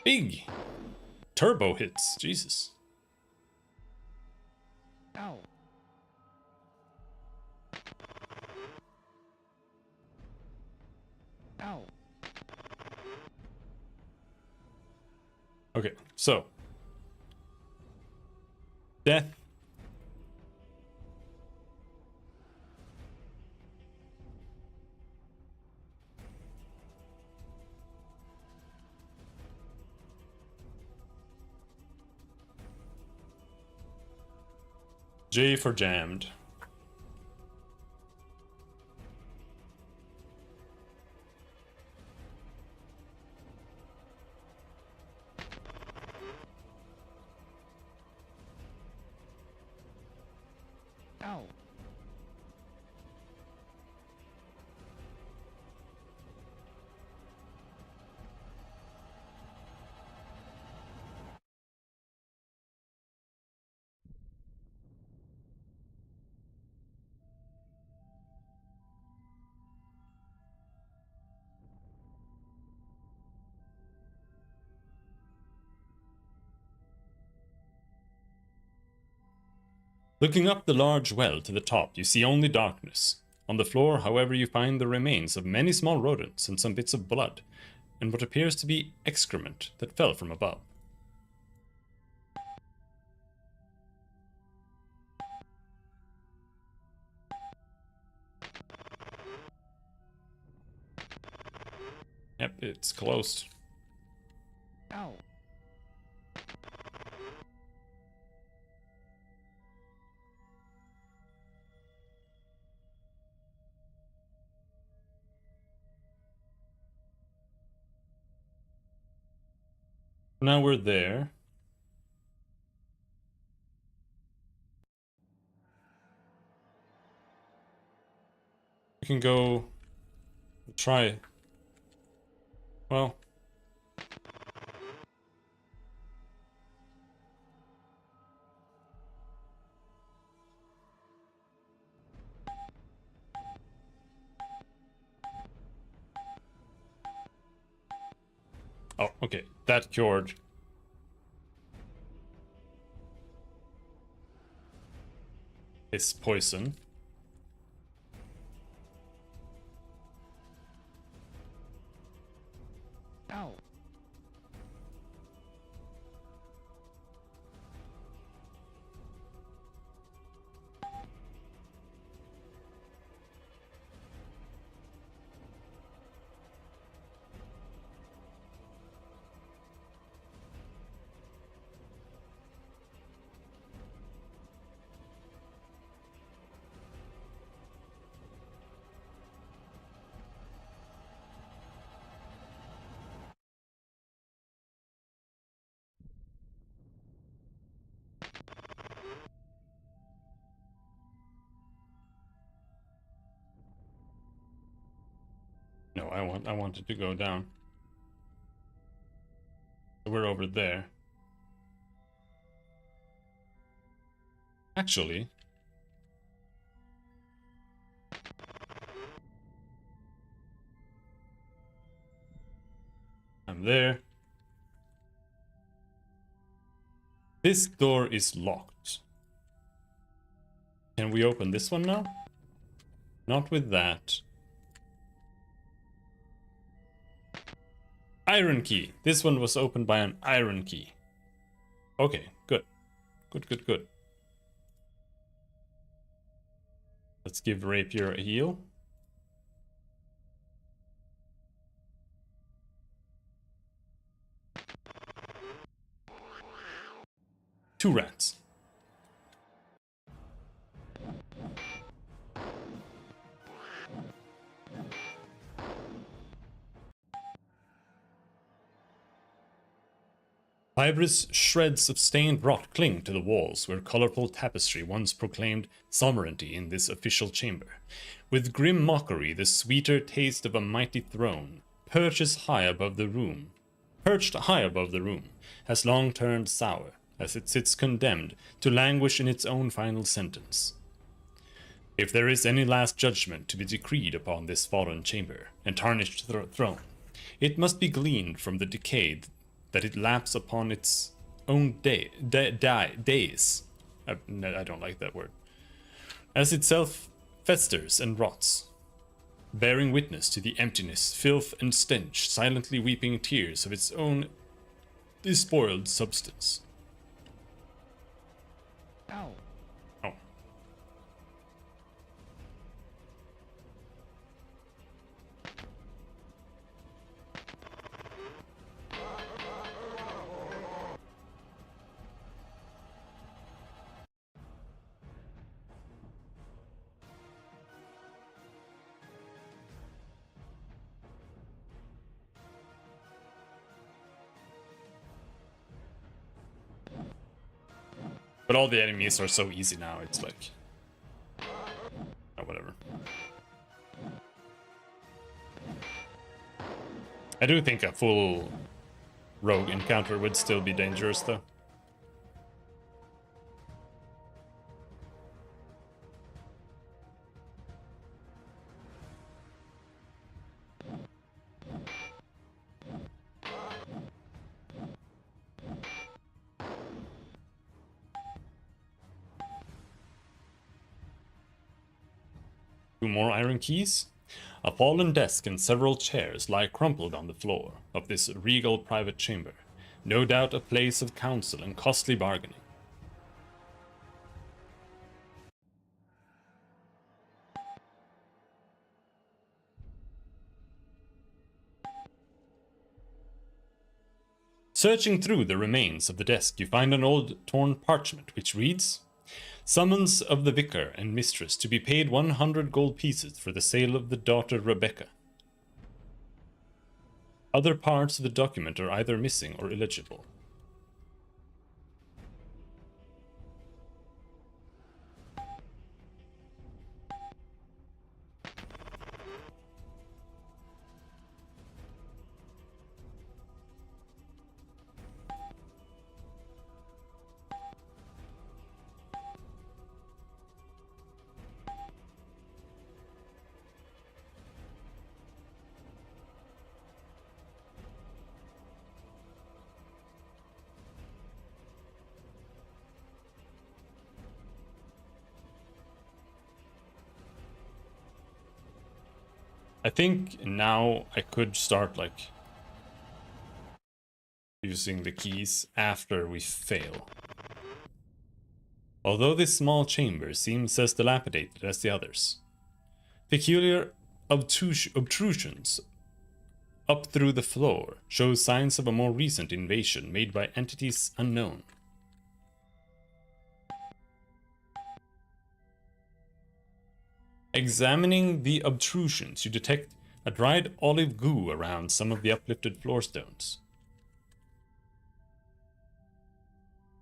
Big turbo hits, Jesus. Ow. Ow. Okay, so Death. J for jammed. Ow. Looking up the large well to the top, you see only darkness. On the floor, however, you find the remains of many small rodents and some bits of blood, and what appears to be excrement that fell from above. Yep, it's closed. Ow. Now we're there. We can go try. Well, oh, okay, that cured. His poison. Ow. No, I wanted to go down. So we're over there. Actually, I'm there. This door is locked. Can we open this one now? Not with that. Iron key. This one was opened by an iron key. Okay, good. Good, good, good. Let's give Rapier a heal. Two rats. Fibrous shreds of stained rot cling to the walls where colorful tapestry once proclaimed sovereignty in this official chamber. With grim mockery, the sweeter taste of a mighty throne, perched high above the room, has long turned sour, as it sits condemned to languish in its own final sentence. If there is any last judgment to be decreed upon this fallen chamber and tarnished throne, it must be gleaned from the decay that it laps upon its own days. I don't like that word. As itself festers and rots, bearing witness to the emptiness, filth, and stench, silently weeping tears of its own despoiled substance. But all the enemies are so easy now, it's like... Oh, whatever. I do think a full rogue encounter would still be dangerous, though. Two more iron keys? A fallen desk and several chairs lie crumpled on the floor of this regal private chamber. No doubt a place of counsel and costly bargaining. Searching through the remains of the desk, you find an old torn parchment which reads, "Summons of the vicar and mistress to be paid 100 gold pieces for the sale of the daughter Rebecca." Other parts of the document are either missing or illegible. I think now I could start, like, using the keys after we fail. Although this small chamber seems as dilapidated as the others, peculiar obtrusions up through the floor show signs of a more recent invasion made by entities unknown. Examining the obtrusions, you detect a dried olive goo around some of the uplifted floor stones.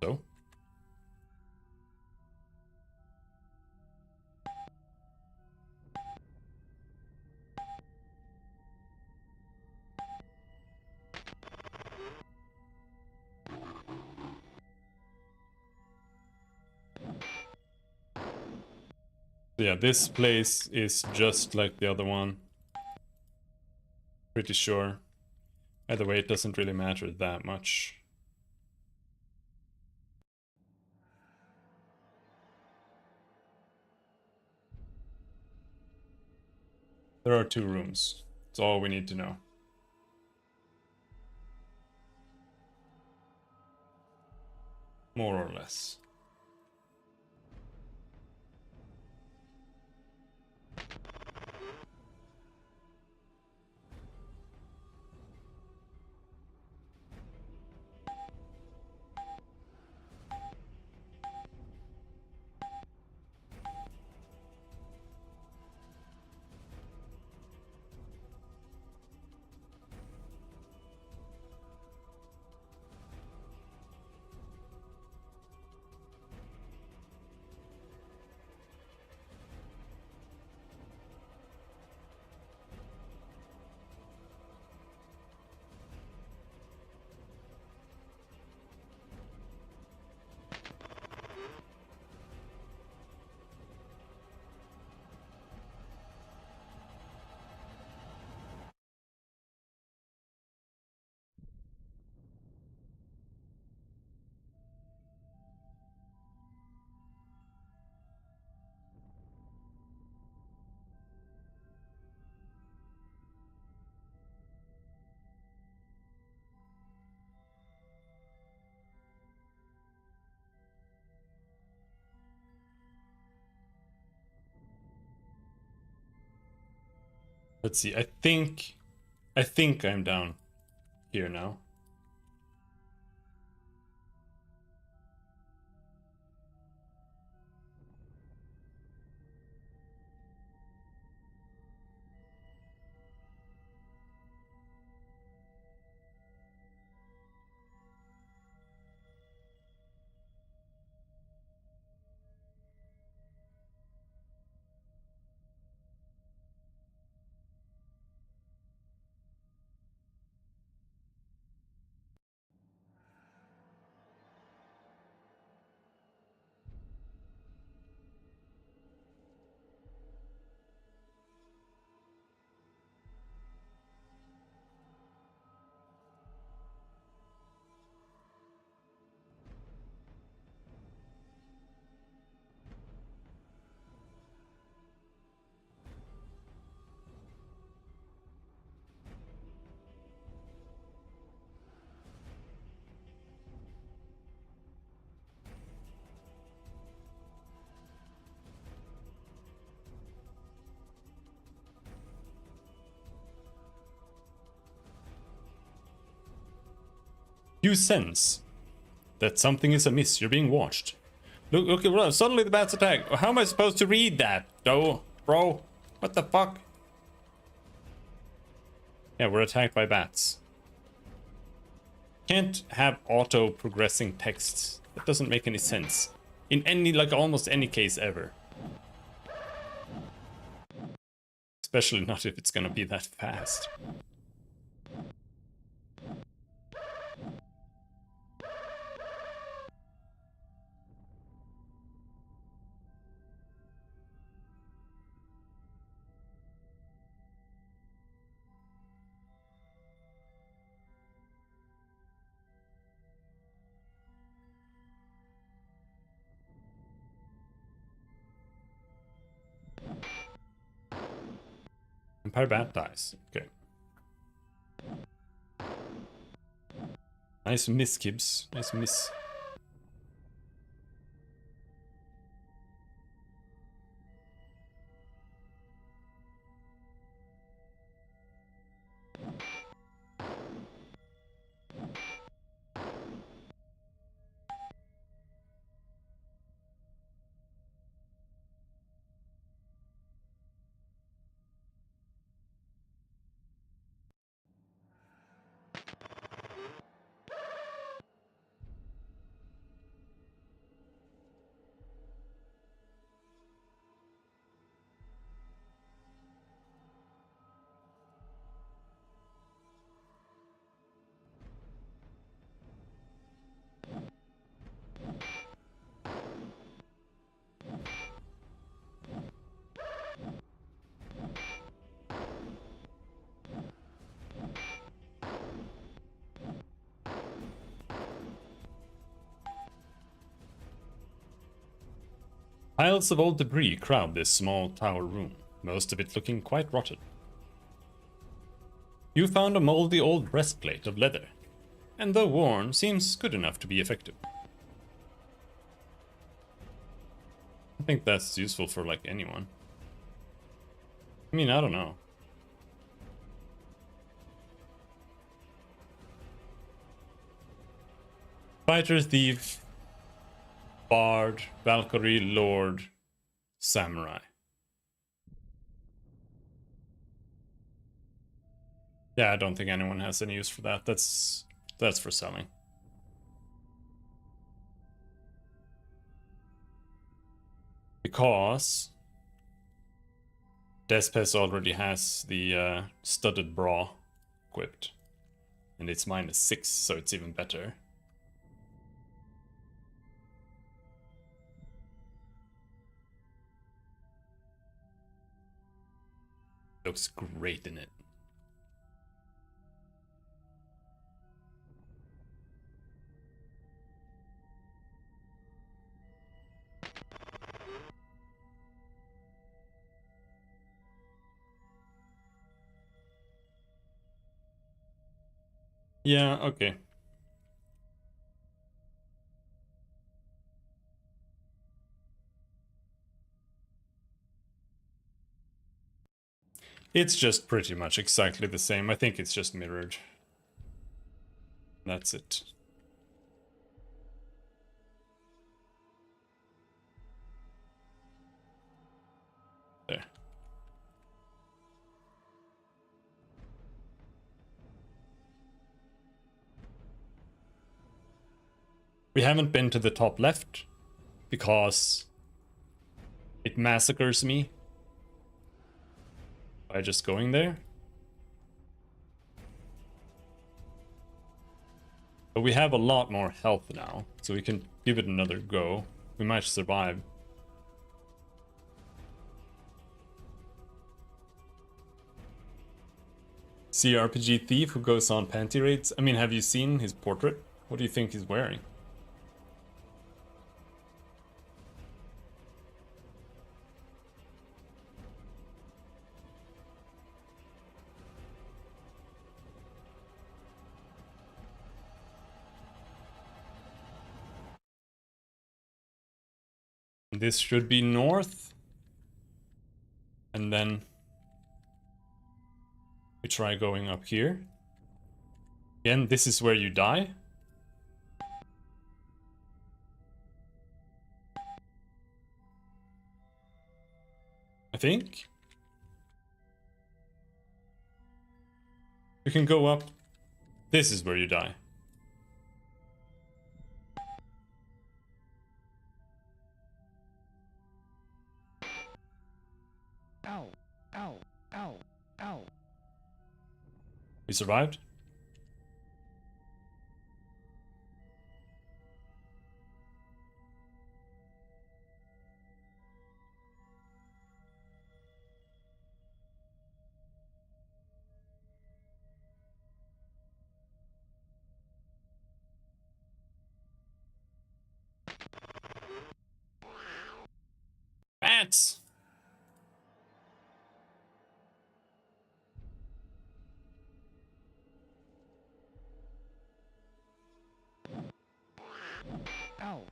So? Yeah, this place is just like the other one. Pretty sure. Either way, it doesn't really matter that much. There are 2 rooms. That's all we need to know. More or less. Let's see, I think I'm down here now. You sense that something is amiss. You're being watched. Look, suddenly the bats attack. How am I supposed to read that, though, bro? What the fuck? Yeah, we're attacked by bats. Can't have auto-progressing texts. That doesn't make any sense. In any, like, almost any case ever. Especially not if it's gonna be that fast. Empire Bat dies. Okay. Nice miss, Kibbs. Nice miss. Piles of old debris crowd this small tower room, most of it looking quite rotten. You found a moldy old breastplate of leather, and though worn, seems good enough to be effective. I think that's useful for, like, anyone. I mean, I don't know. Fighter, thief, bard, Valkyrie, lord, samurai. Yeah, I don't think anyone has any use for that. That's for selling. Because Despes already has the studded bra equipped. And it's -6, so it's even better. Looks great in it. Yeah, okay. It's just pretty much exactly the same. I think it's just mirrored. That's it. There. We haven't been to the top left because it massacres me by just going there. But we have a lot more health now, so we can give it another go. We might survive. See RPG thief who goes on panty raids. I mean, have you seen his portrait? What do you think he's wearing? This should be north. And then we try going up here. Again, this is where you die. I think. You can go up. This is where you die. Ow. Ow. Ow. Ow. We survived. Bats! Ow.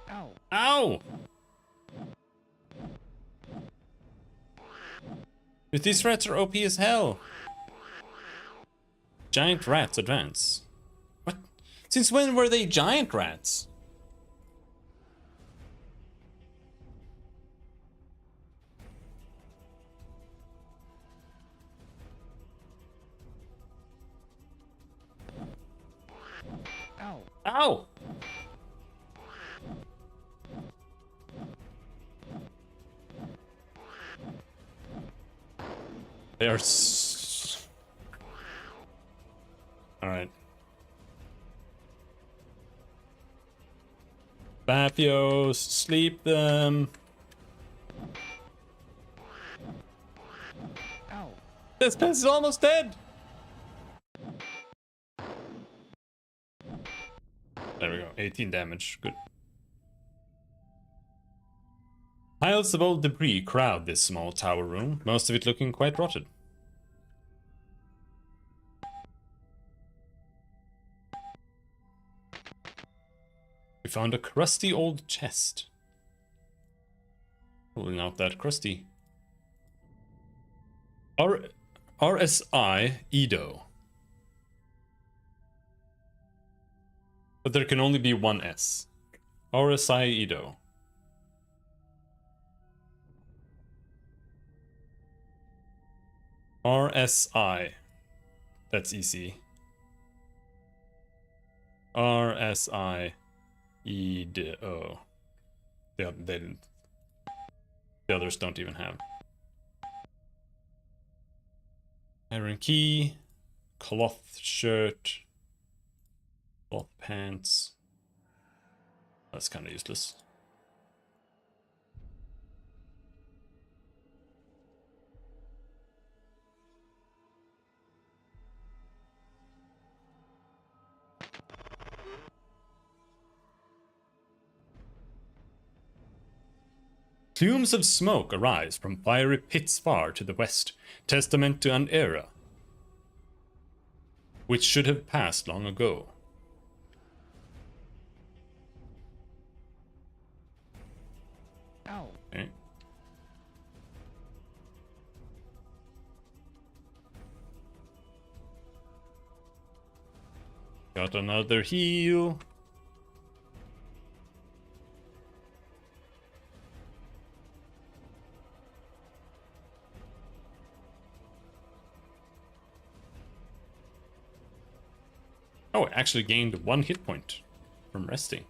Ow. Ow! Dude, these rats are OP as hell. Giant rats advance. What? Since when were they giant rats? Ow. Ow! They are Alright. Bapios, sleep them. Ow. This pest is almost dead! There we go, 18 damage, good. Piles of old debris crowd this small tower room, most of it looking quite rotted. We found a crusty old chest. Pulling out that crusty. RSI Edo. But there can only be one S. RSI Edo. RSI. That's EC. RSI Edo. They didn't. The others don't even have. Iron key. Cloth shirt. Cloth pants. That's kind of useless. Plumes of smoke arise from fiery pits far to the west, testament to an era which should have passed long ago. Ow. Okay. Got another heal. Oh, I actually gained 1 hit point from resting.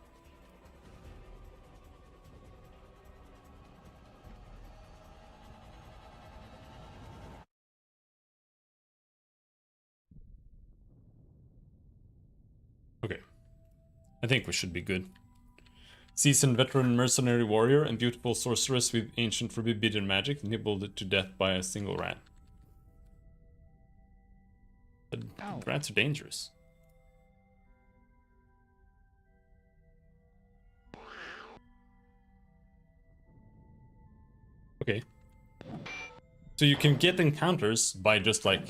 Okay. I think we should be good. Seasoned veteran mercenary warrior and beautiful sorceress with ancient forbidden magic nibbled to death by a single rat. But Ow. rats are dangerous. Okay. So you can get encounters by just like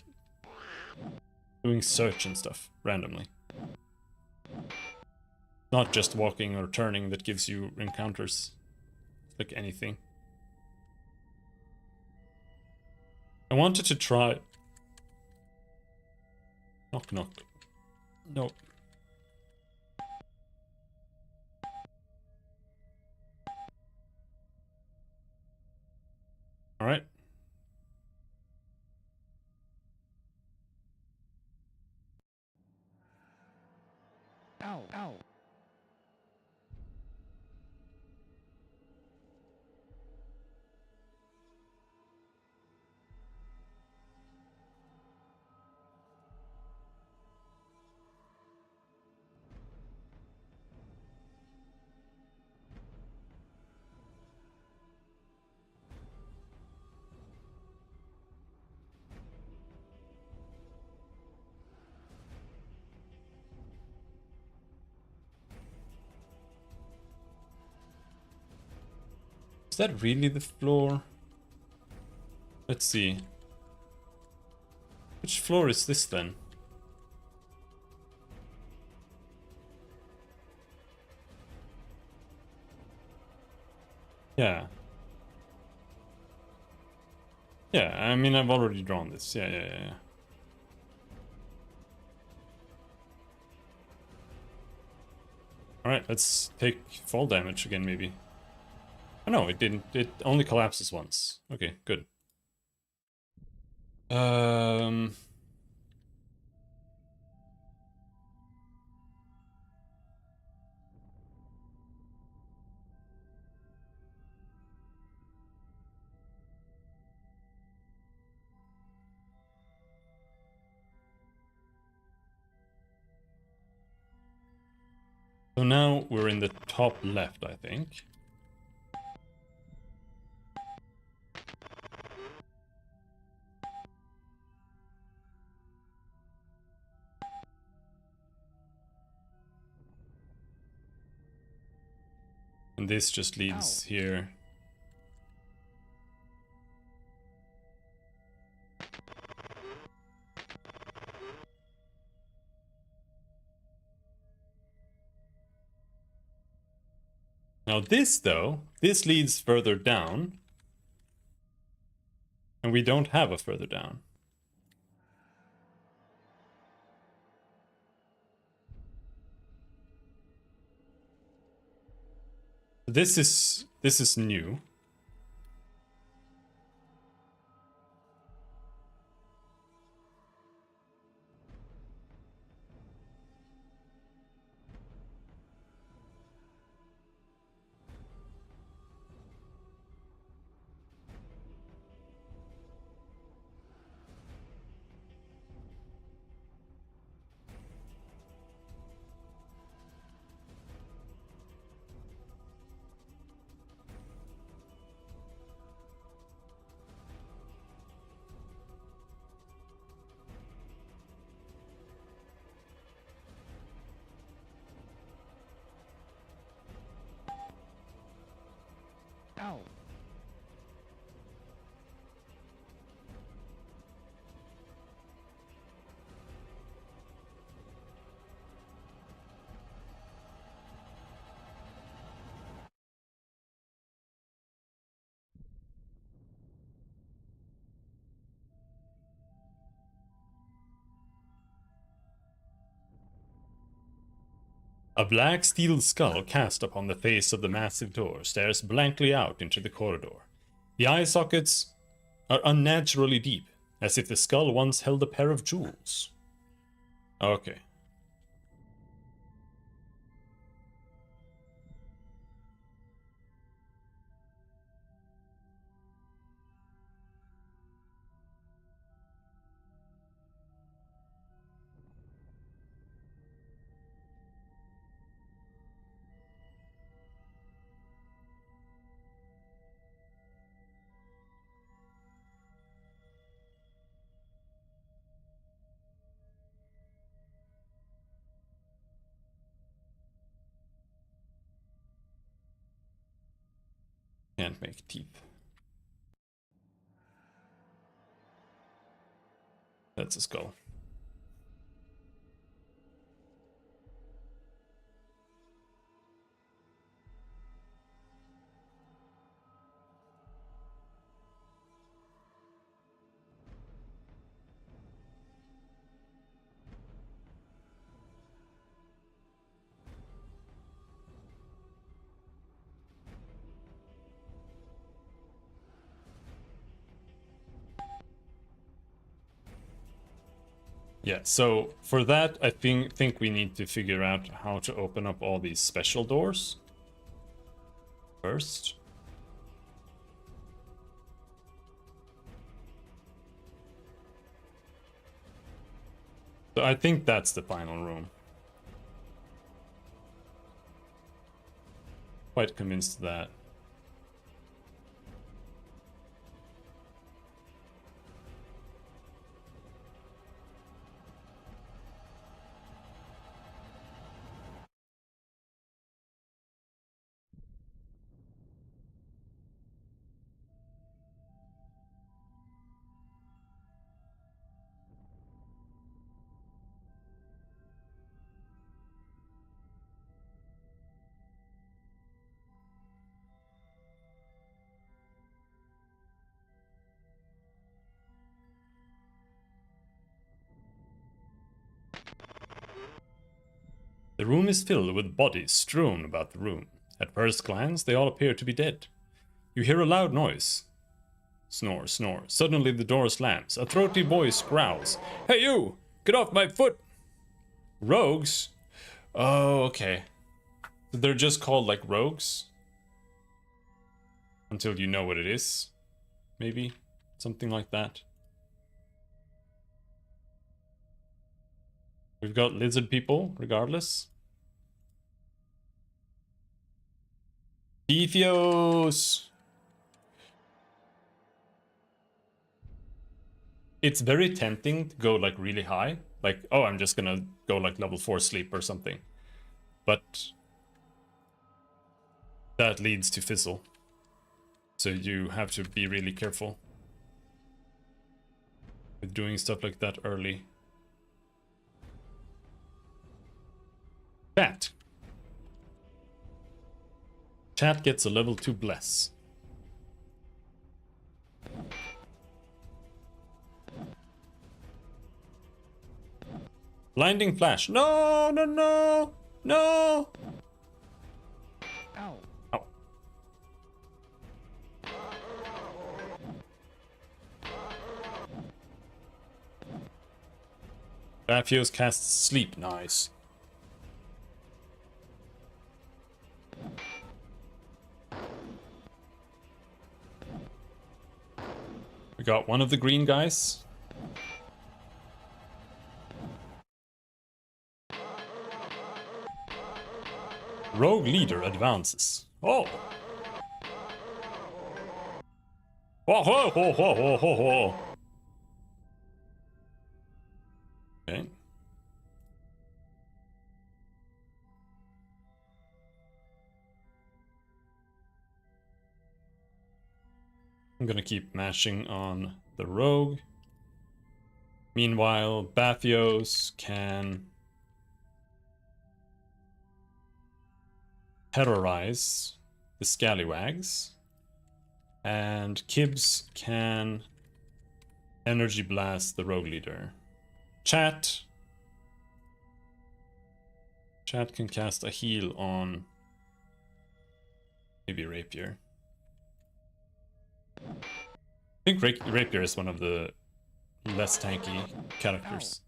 doing search and stuff randomly. Not just walking or turning that gives you encounters. Like anything. I wanted to try. Knock knock. No. Ow. Is that really the floor? Let's see. Which floor is this then? Yeah. Yeah, I mean, I've already drawn this. Yeah. Alright, let's take fall damage again, maybe. Oh no, it didn't. It only collapses once. Okay, good. Um... So now we're in the top left, I think. And this just leads here. Now this, though, this leads further down. And we don't have a further down. This is new. Ow. A black steel skull cast upon the face of the massive door stares blankly out into the corridor. The eye sockets are unnaturally deep, as if the skull once held a pair of jewels. Okay. Can't make teeth. That's a skull. Yeah, so for that, I think we need to figure out how to open up all these special doors first. So I think that's the final room. Quite convinced of that. The room is filled with bodies strewn about the room. At first glance, they all appear to be dead. You hear a loud noise. Snore, snore. Suddenly the door slams. A throaty voice growls. Hey you! Get off my foot! Rogues? Oh, okay. They're just called like rogues? Until you know what it is. Maybe? Something like that. We've got lizard people, regardless. Defios! It's very tempting to go like really high. Like, oh, I'm just gonna go like level 4 sleep or something. But that leads to fizzle. So you have to be really careful with doing stuff like that early. Chat. Chat gets a level 2 bless. Blinding flash. No, no, no, no. Ow. Ow. Baphios casts sleep. Nice. We got one of the green guys. Rogue leader advances. Oh. Whoa, whoa, whoa, whoa, whoa, whoa, whoa. Okay. I'm gonna keep mashing on the rogue. Meanwhile, Bathios can terrorize the scallywags. And Kibbs can energy blast the rogue leader. Chat can cast a heal on maybe Rapier. I think Rapier is one of the less tanky characters.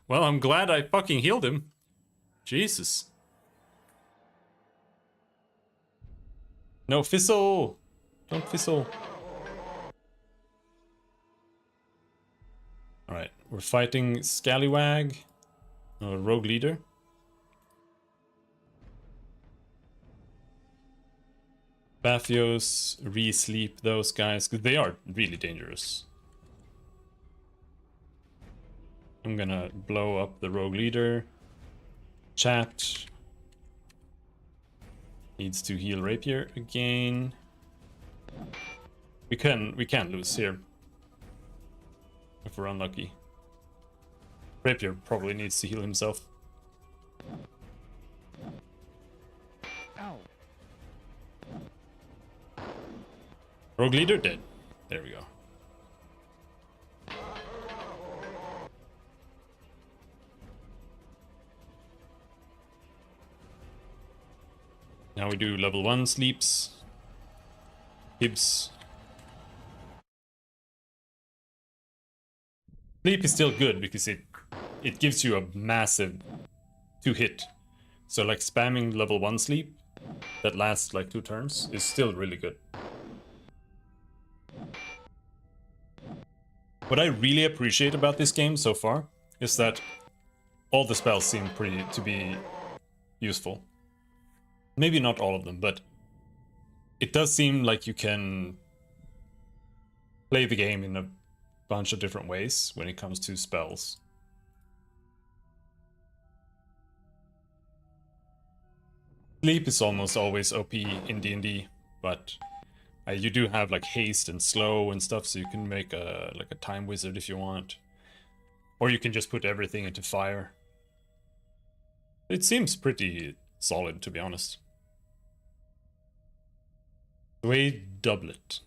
Well, I'm glad I fucking healed him. Jesus. No, fizzle! Don't fizzle. Alright, we're fighting Scallywag, rogue leader. Bathios, re-sleep those guys, because they are really dangerous. I'm gonna blow up the rogue leader. Chat needs to heal Rapier again. We can lose here if we're unlucky. Rapier probably needs to heal himself. Ow. Rogue leader dead. There we go. Now we do level 1 sleeps. Gibbs Sleep is still good because it gives you a massive 2-hit. So like spamming level 1 sleep that lasts like 2 turns is still really good. What I really appreciate about this game so far is that all the spells seem to be useful. Maybe not all of them, but it does seem like you can play the game in a bunch of different ways when it comes to spells. Sleep is almost always OP in D&D, but you do have like haste and slow and stuff, so you can make a like a time wizard if you want. Or you can just put everything into fire. It seems pretty solid, to be honest. Sway doublet.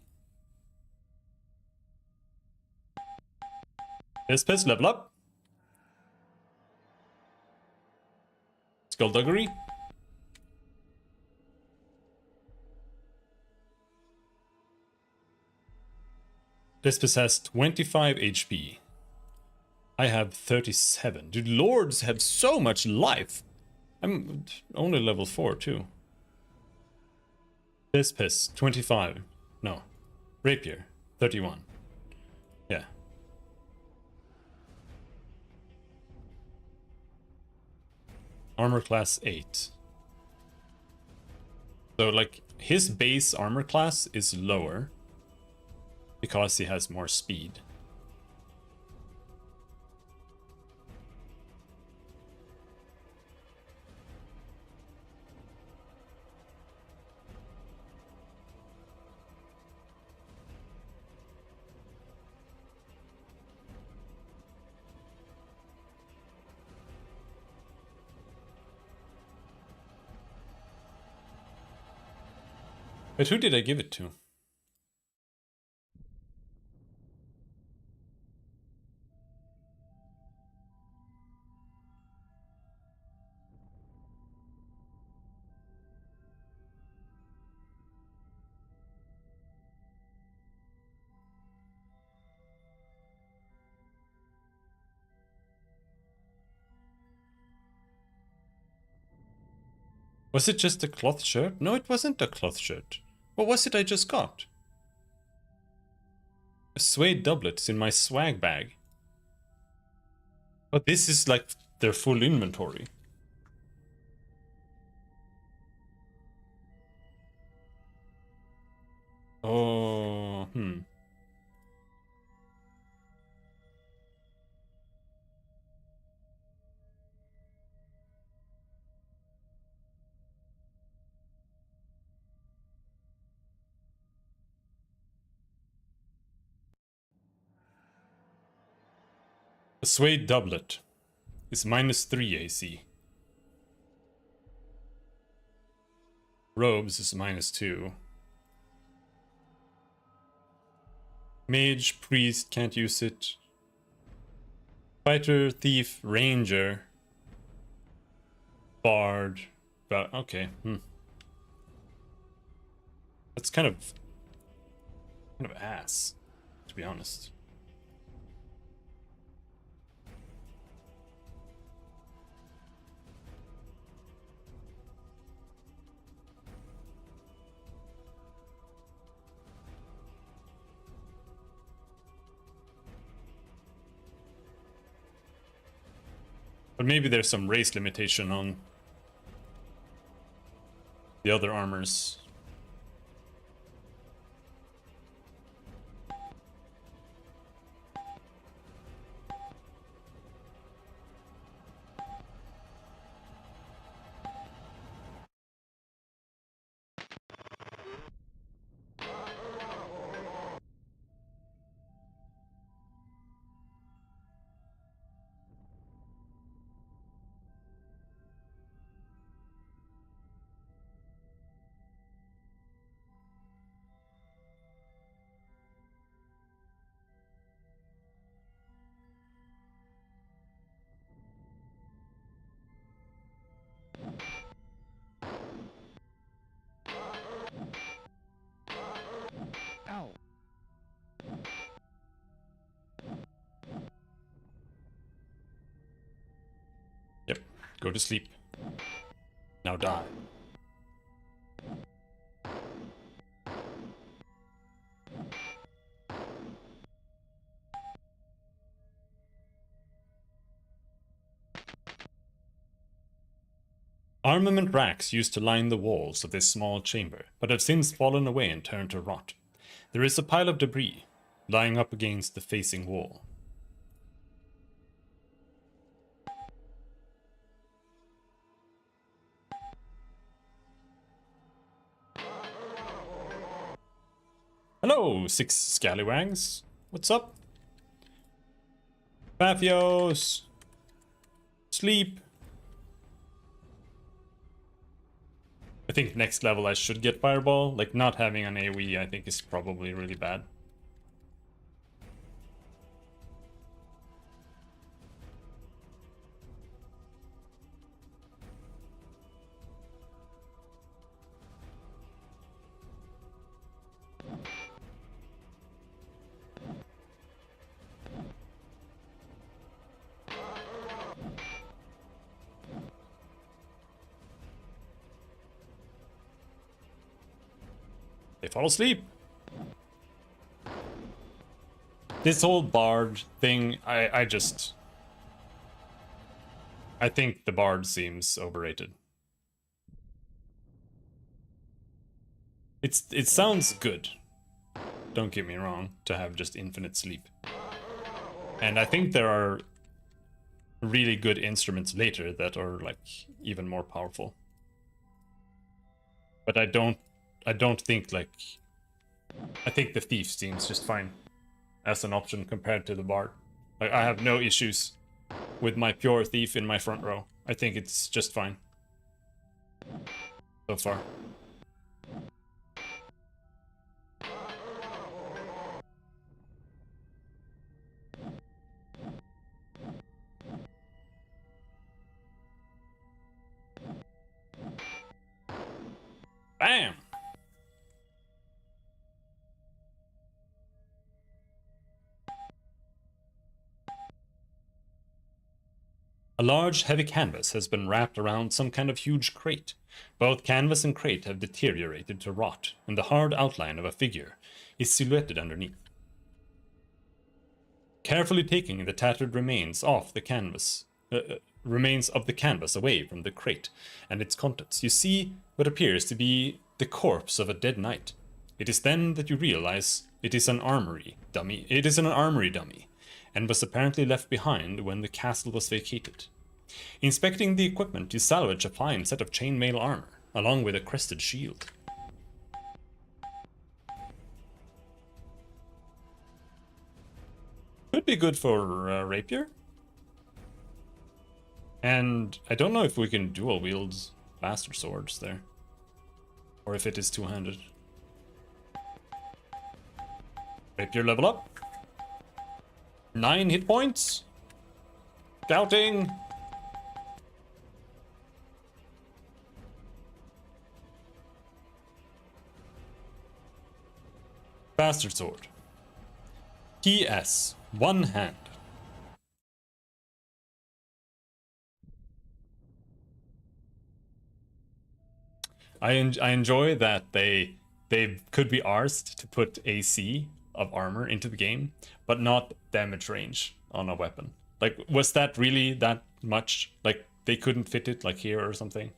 Espèce level up. Skullduggery. Espèce has 25 HP. I have 37. Dude, lords have so much life. I'm only level 4 too. Espèce 25. No. Rapier 31. Yeah. Armor class 8. So like his base armor class is lower because he has more speed. But who did I give it to? Was it just a cloth shirt? No, it wasn't a cloth shirt. What was it I just got? A suede doublet is in my swag bag. But this is like their full inventory. Oh, A suede doublet is -3 AC. Robes is -2. Mage, priest, can't use it. Fighter, thief, ranger. Bard. But okay. That's kind of ass, to be honest. But maybe there's some race limitation on the other armors. Go to sleep. Now die. Armament racks used to line the walls of this small chamber, but have since fallen away and turned to rot. There is a pile of debris lying up against the facing wall. Hello, 6 scallywags. What's up? Pathios! Sleep! I think next level I should get Fireball. Like, not having an AoE I think is probably really bad. They fall asleep. This whole bard thing, I think the bard seems overrated. It sounds good, don't get me wrong, to have just infinite sleep. And I think there are really good instruments later that are like even more powerful. But I don't think like... I think the thief seems just fine as an option compared to the bard. Like, I have no issues with my pure thief in my front row. I think it's just fine so far. Bam! A large, heavy canvas has been wrapped around some kind of huge crate. Both canvas and crate have deteriorated to rot, and the hard outline of a figure is silhouetted underneath. Carefully taking the tattered remains of the canvas away from the crate and its contents, you see what appears to be the corpse of a dead knight. It is then that you realize it is an armory dummy. It is an armory dummy, and was apparently left behind when the castle was vacated. Inspecting the equipment, you salvage a fine set of chainmail armor, along with a crested shield. Could be good for rapier. And I don't know if we can dual wield bastard swords there, or if it is two-handed. Rapier level up. 9 hit points. Scouting. Bastard sword. PS. One hand. I enjoy that they could be arsed to put AC of armor into the game, but not damage range on a weapon. Like, was that really that much? Like, they couldn't fit it like here or something?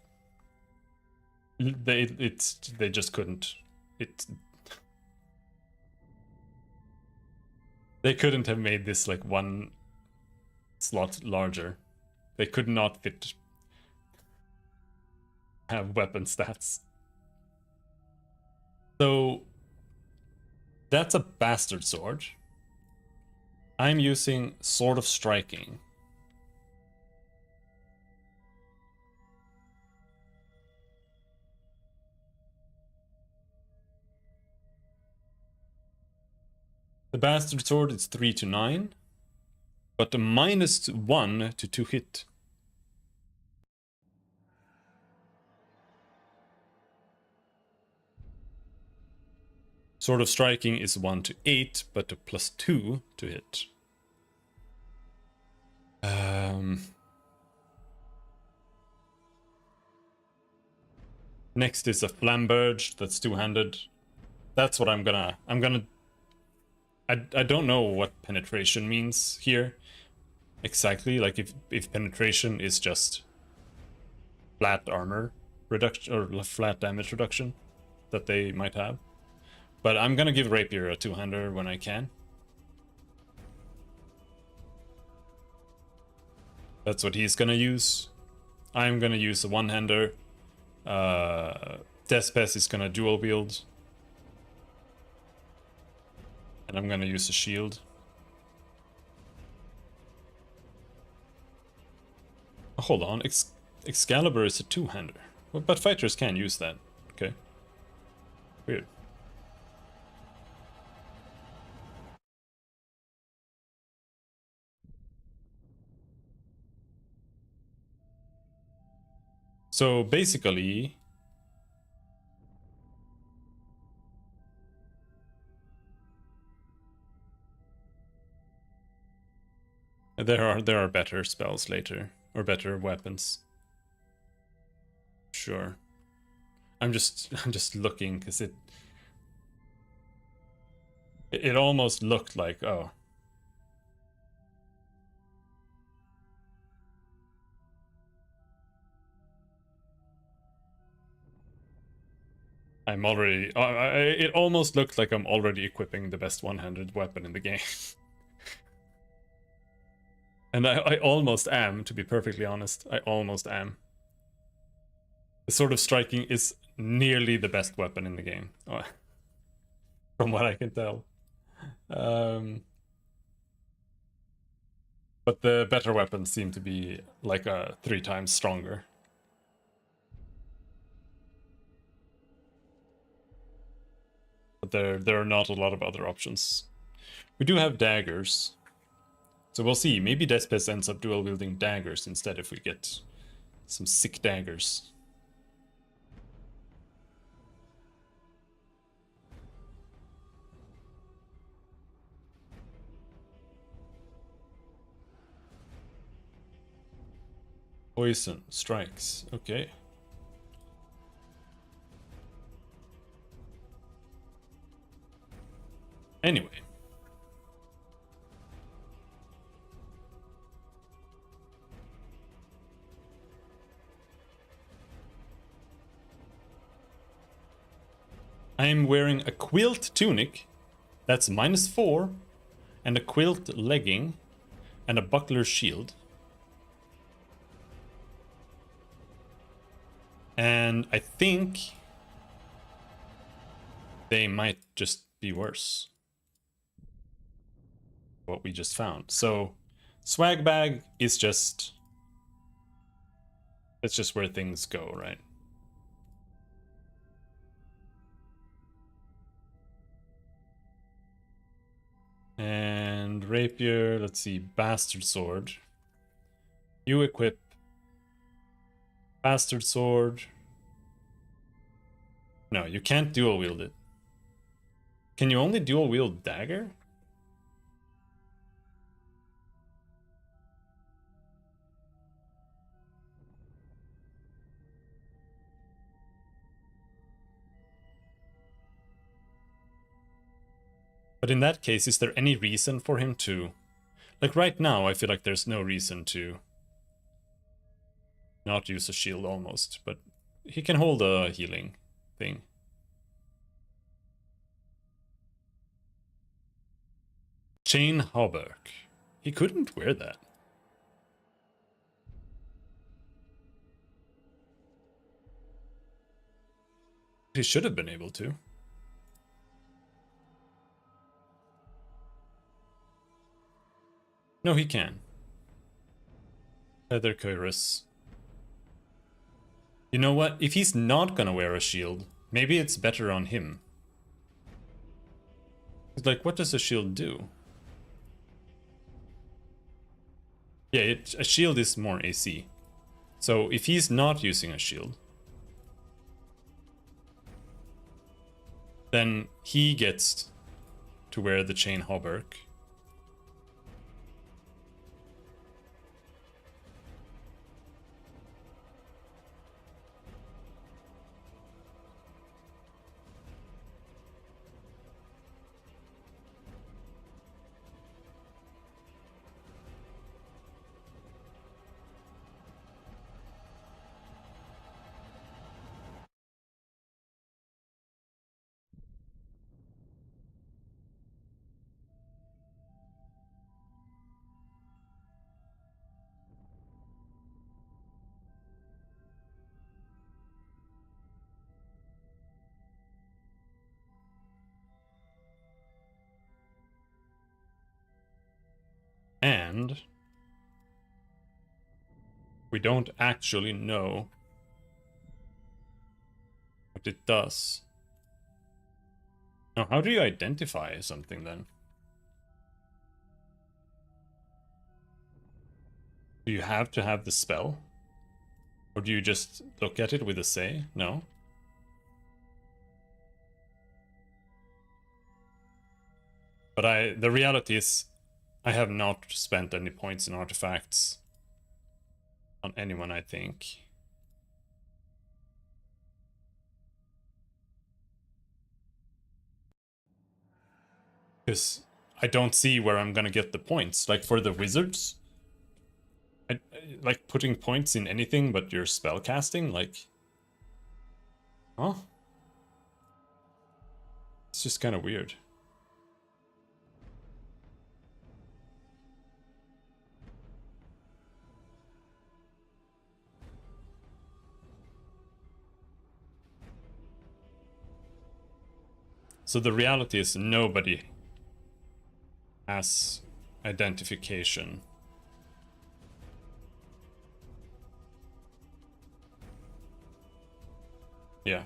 They just couldn't. They couldn't have made this like one slot larger. They could not fit have weapon stats. So that's a bastard sword. I'm using Sword of Striking. The bastard sword is 3 to 9, but a -1 to 2 hit. Sword of Striking is 1 to 8, but a +2 to hit. Next is a Flamberge that's two-handed. That's what I'm gonna... I don't know what penetration means here exactly. Like if penetration is just flat armor reduction or flat damage reduction that they might have. But I'm gonna give Rapier a two-hander when I can. That's what he's gonna use. I'm gonna use a one-hander. Despes is gonna dual wield. And I'm gonna use a shield. Oh, hold on, Excalibur is a two-hander. Well, but fighters can use that. Okay. Weird. So basically... There are better spells later, or better weapons. Sure. I'm just looking because it almost looked like, oh. I'm already it almost looked like I'm already equipping the best one-handed weapon in the game. And I almost am, to be perfectly honest. I almost am. The Sword of Striking is nearly the best weapon in the game. From what I can tell. But the better weapons seem to be like 3 times stronger. But there are not a lot of other options. We do have daggers. So we'll see. Maybe Despes ends up dual wielding daggers instead if we get some sick daggers. Poison strikes. Okay. Anyway. I am wearing a quilt tunic. That's -4. And a quilt legging. And a buckler shield. And I think they might just be worse. What we just found. So swag bag is just... It's just where things go, right? And rapier, let's see, bastard sword. You equip bastard sword. No, you can't dual wield it. Can you only dual wield dagger? But in that case, is there any reason for him to... Like right now, I feel like there's no reason to not use a shield almost, but he can hold a healing thing. Chain hauberk. He couldn't wear that. He should have been able to. No, he can. Feather cuirass. You know what? If he's not gonna wear a shield, maybe it's better on him. It's like, what does a shield do? Yeah, a shield is more AC. So if he's not using a shield, then he gets to wear the chain hauberk. and we don't actually know what it does. Now, how do you identify something then? Do you have to have the spell? Or do you just look at it with a say? No? But the reality is, I have not spent any points in artifacts on anyone, I think. Because I don't see where I'm gonna get the points. Like for the wizards, like putting points in anything but your spell casting, like, huh? It's just kind of weird. So the reality is nobody has identification. Yeah.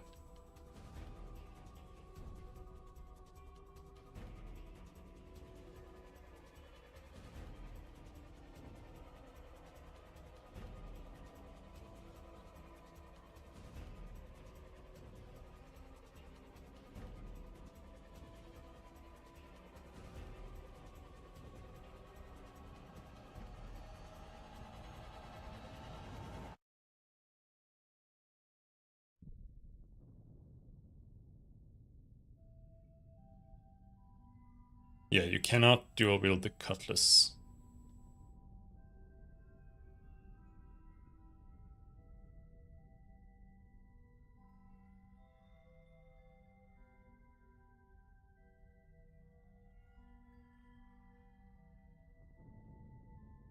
Yeah, you cannot dual wield the cutlass.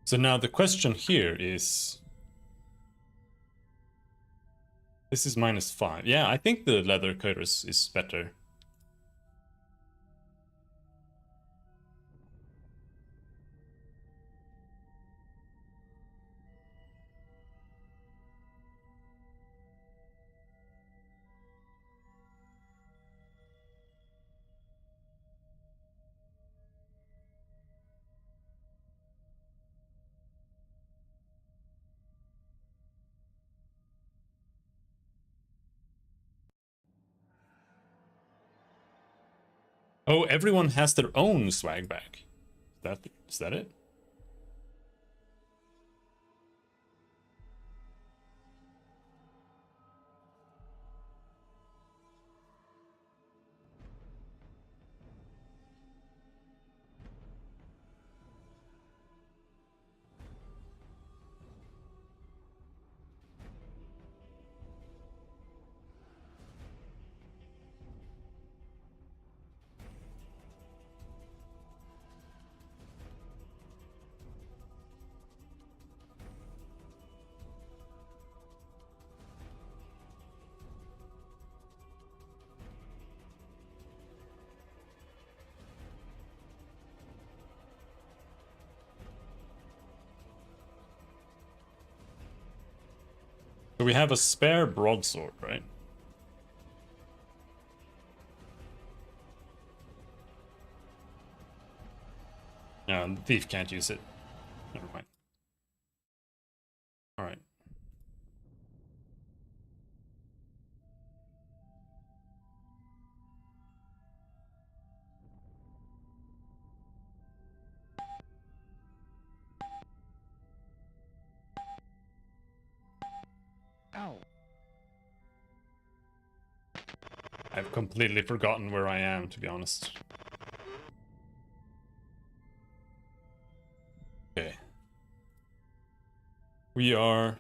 So now the question here is... This is -5. Yeah, I think the leather coat is better. Oh, everyone has their own swag bag. Is that it? So we have a spare broadsword, right? No, the thief can't use it. Never mind. Alright. Ow. I've completely forgotten where I am, to be honest. Okay. We are...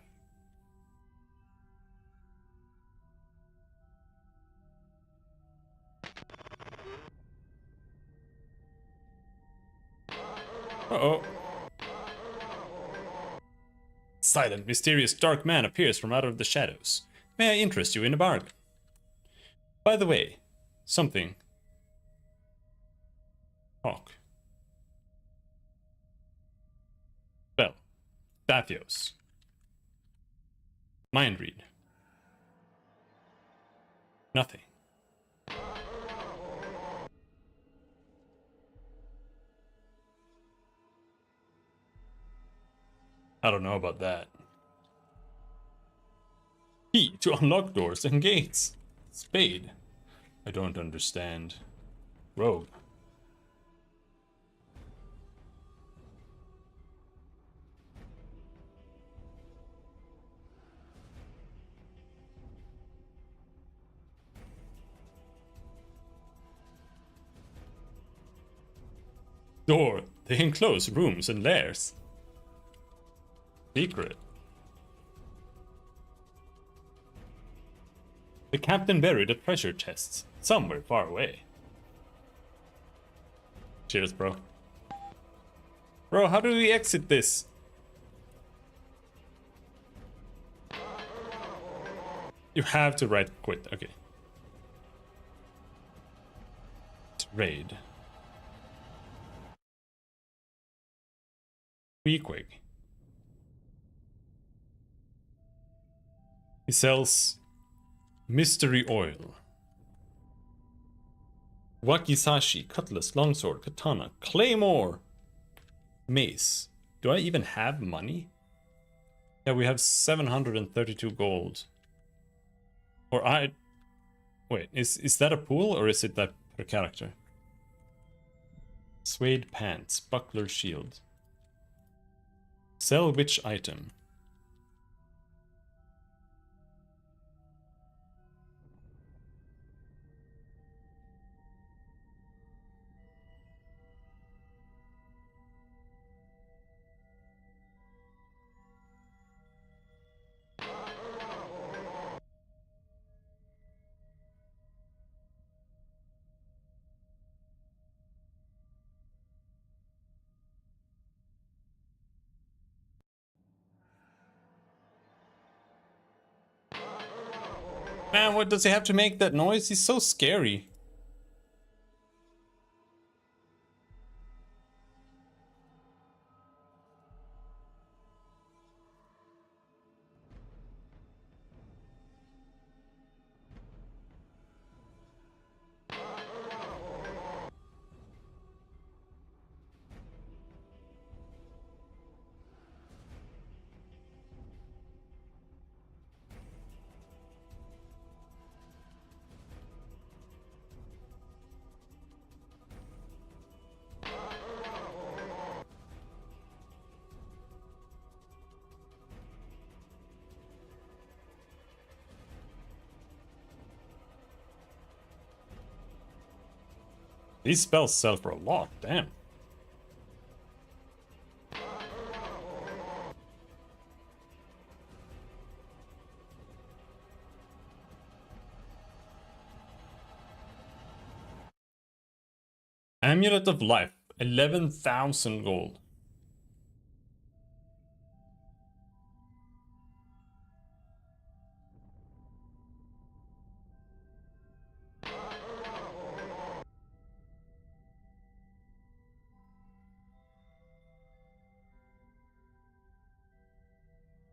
Uh-oh. Silent, mysterious, dark man appears from out of the shadows. May I interest you in a bargain? By the way, something. Talk. Bathios. Mind read. Nothing. I don't know about that. Key to unlock doors and gates. Spade. I don't understand. Rogue. Door. They enclose rooms and lairs. Secret. The captain buried a treasure chest somewhere far away. Cheers, bro. Bro, how do we exit this? You have to right quit. Okay. Raid. Quick. He sells mystery oil. Wakizashi, cutlass, longsword, katana, claymore, mace. Do I even have money? Yeah, we have 732 gold. Or wait, is that a pool or is it that per character? Suede pants, buckler shield. Sell which item? Man, what does he have to make that noise? He's so scary. These spells sell for a lot, damn. Amulet of Life, 11,000 gold.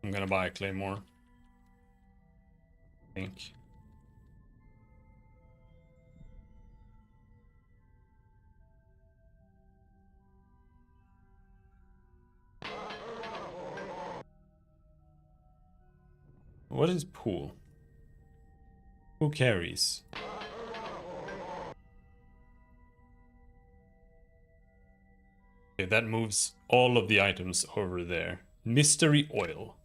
I'm gonna buy a claymore. I think. What is pool? Who carries? Okay, that moves all of the items over there. Mystery oil.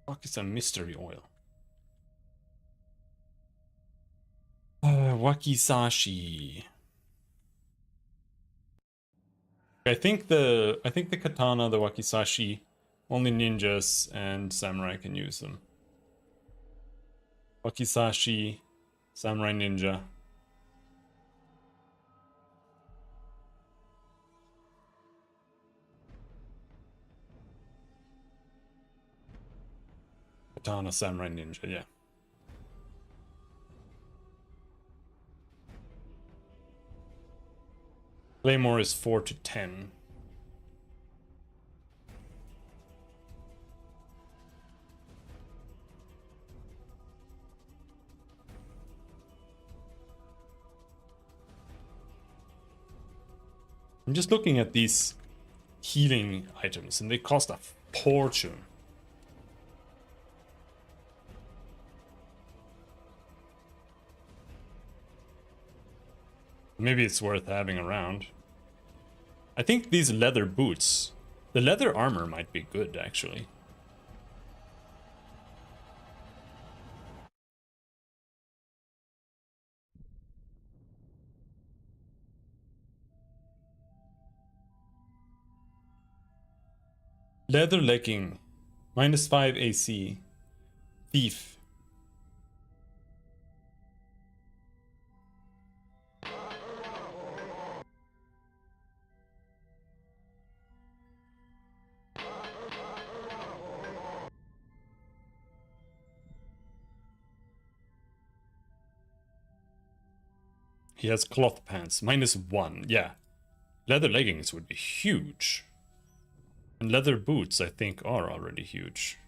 What is a mystery oil? Wakizashi. I think the katana, the wakizashi, only ninjas and samurai can use them. Wakizashi, samurai, ninja. Katana, samurai, ninja, yeah. Claymore is 4 to 10. I'm just looking at these healing items, and they cost a fortune. Maybe it's worth having around. I think these leather boots, the leather armor might be good, actually. Leather legging, -5 AC, thief. He has cloth pants, -1, yeah. Leather leggings would be huge. And leather boots, I think, are already huge.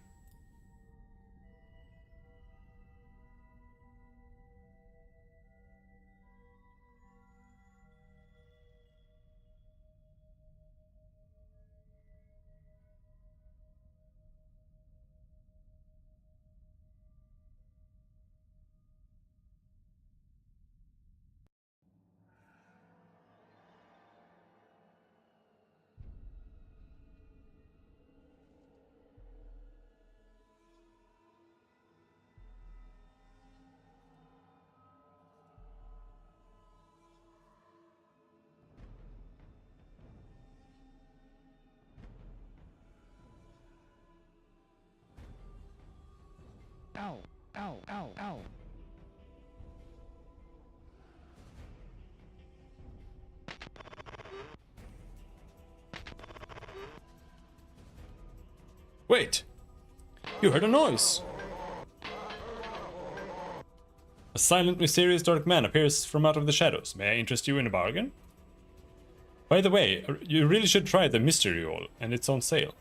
Ow, ow, ow, ow. Wait! You heard a noise! A silent, mysterious dark man appears from out of the shadows. May I interest you in a bargain? By the way, you really should try the mystery oil, and it's on sale.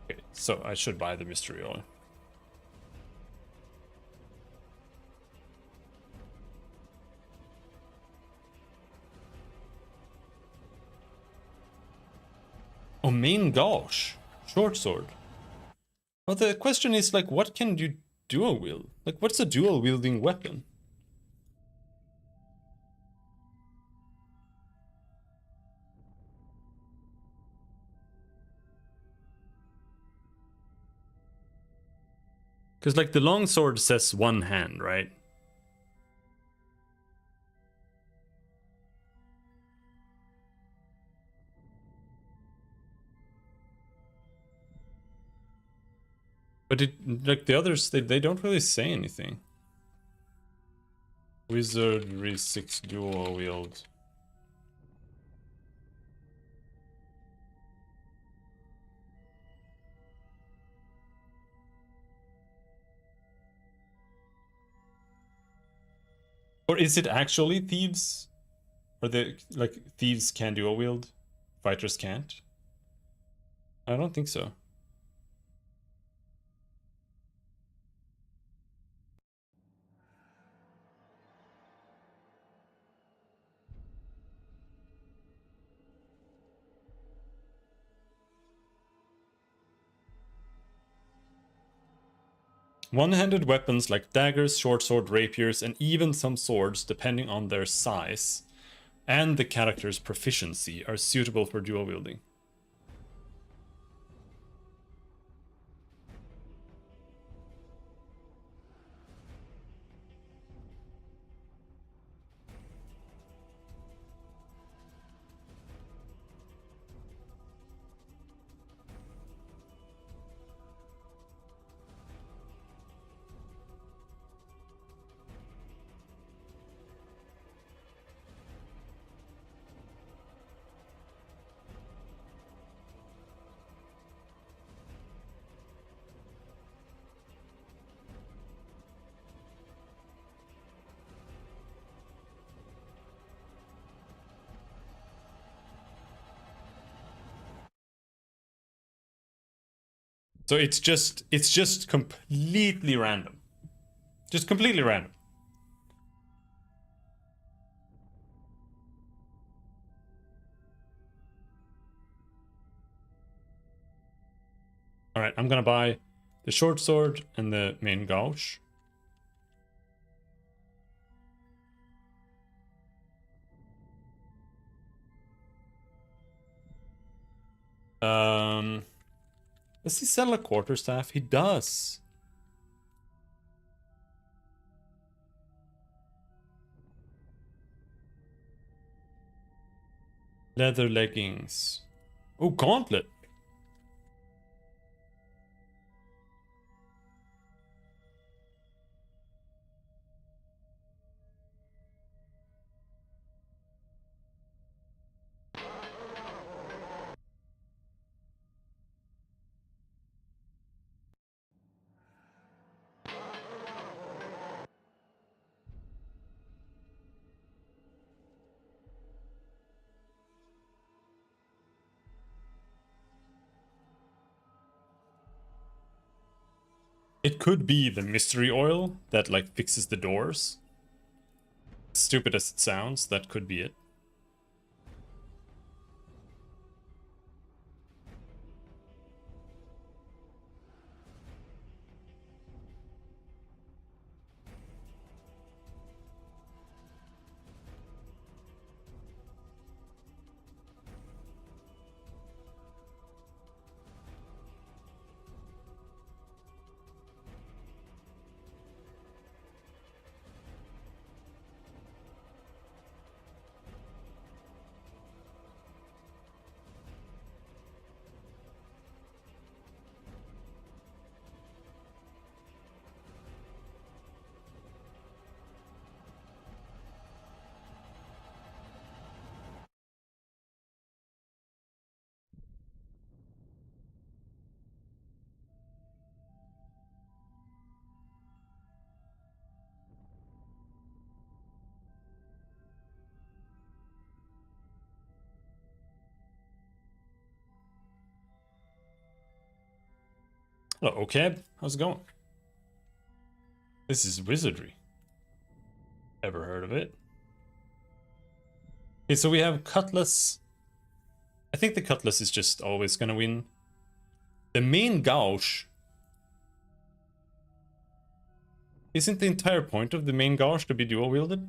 Okay, so I should buy the mystery oil. Oh, main gauche. Short sword. Well, the question is, like, what can you dual wield? Like, what's a dual wielding weapon? Because, like, the long sword says one hand, right? But it, like, the others, they don't really say anything. Wizardry 6 dual wield. Or is it actually thieves? Or the, like, thieves can dual wield? Fighters can't? I don't think so. One-handed weapons like daggers, short sword, rapiers, and even some swords, depending on their size and the character's proficiency, are suitable for dual wielding. So it's just completely random. Just completely random. I'm gonna buy the short sword and the main gouge. Does he sell a quarterstaff? He does. Leather leggings. Oh, gauntlet. It could be the mystery oil that like fixes the doors. Stupid as it sounds, that could be it. Hello, okay. How's it going? This is Wizardry. Ever heard of it? Okay, so we have Cutlass. I think the Cutlass is just always gonna win. The main gouge. Isn't the entire point of the main gouge to be dual wielded?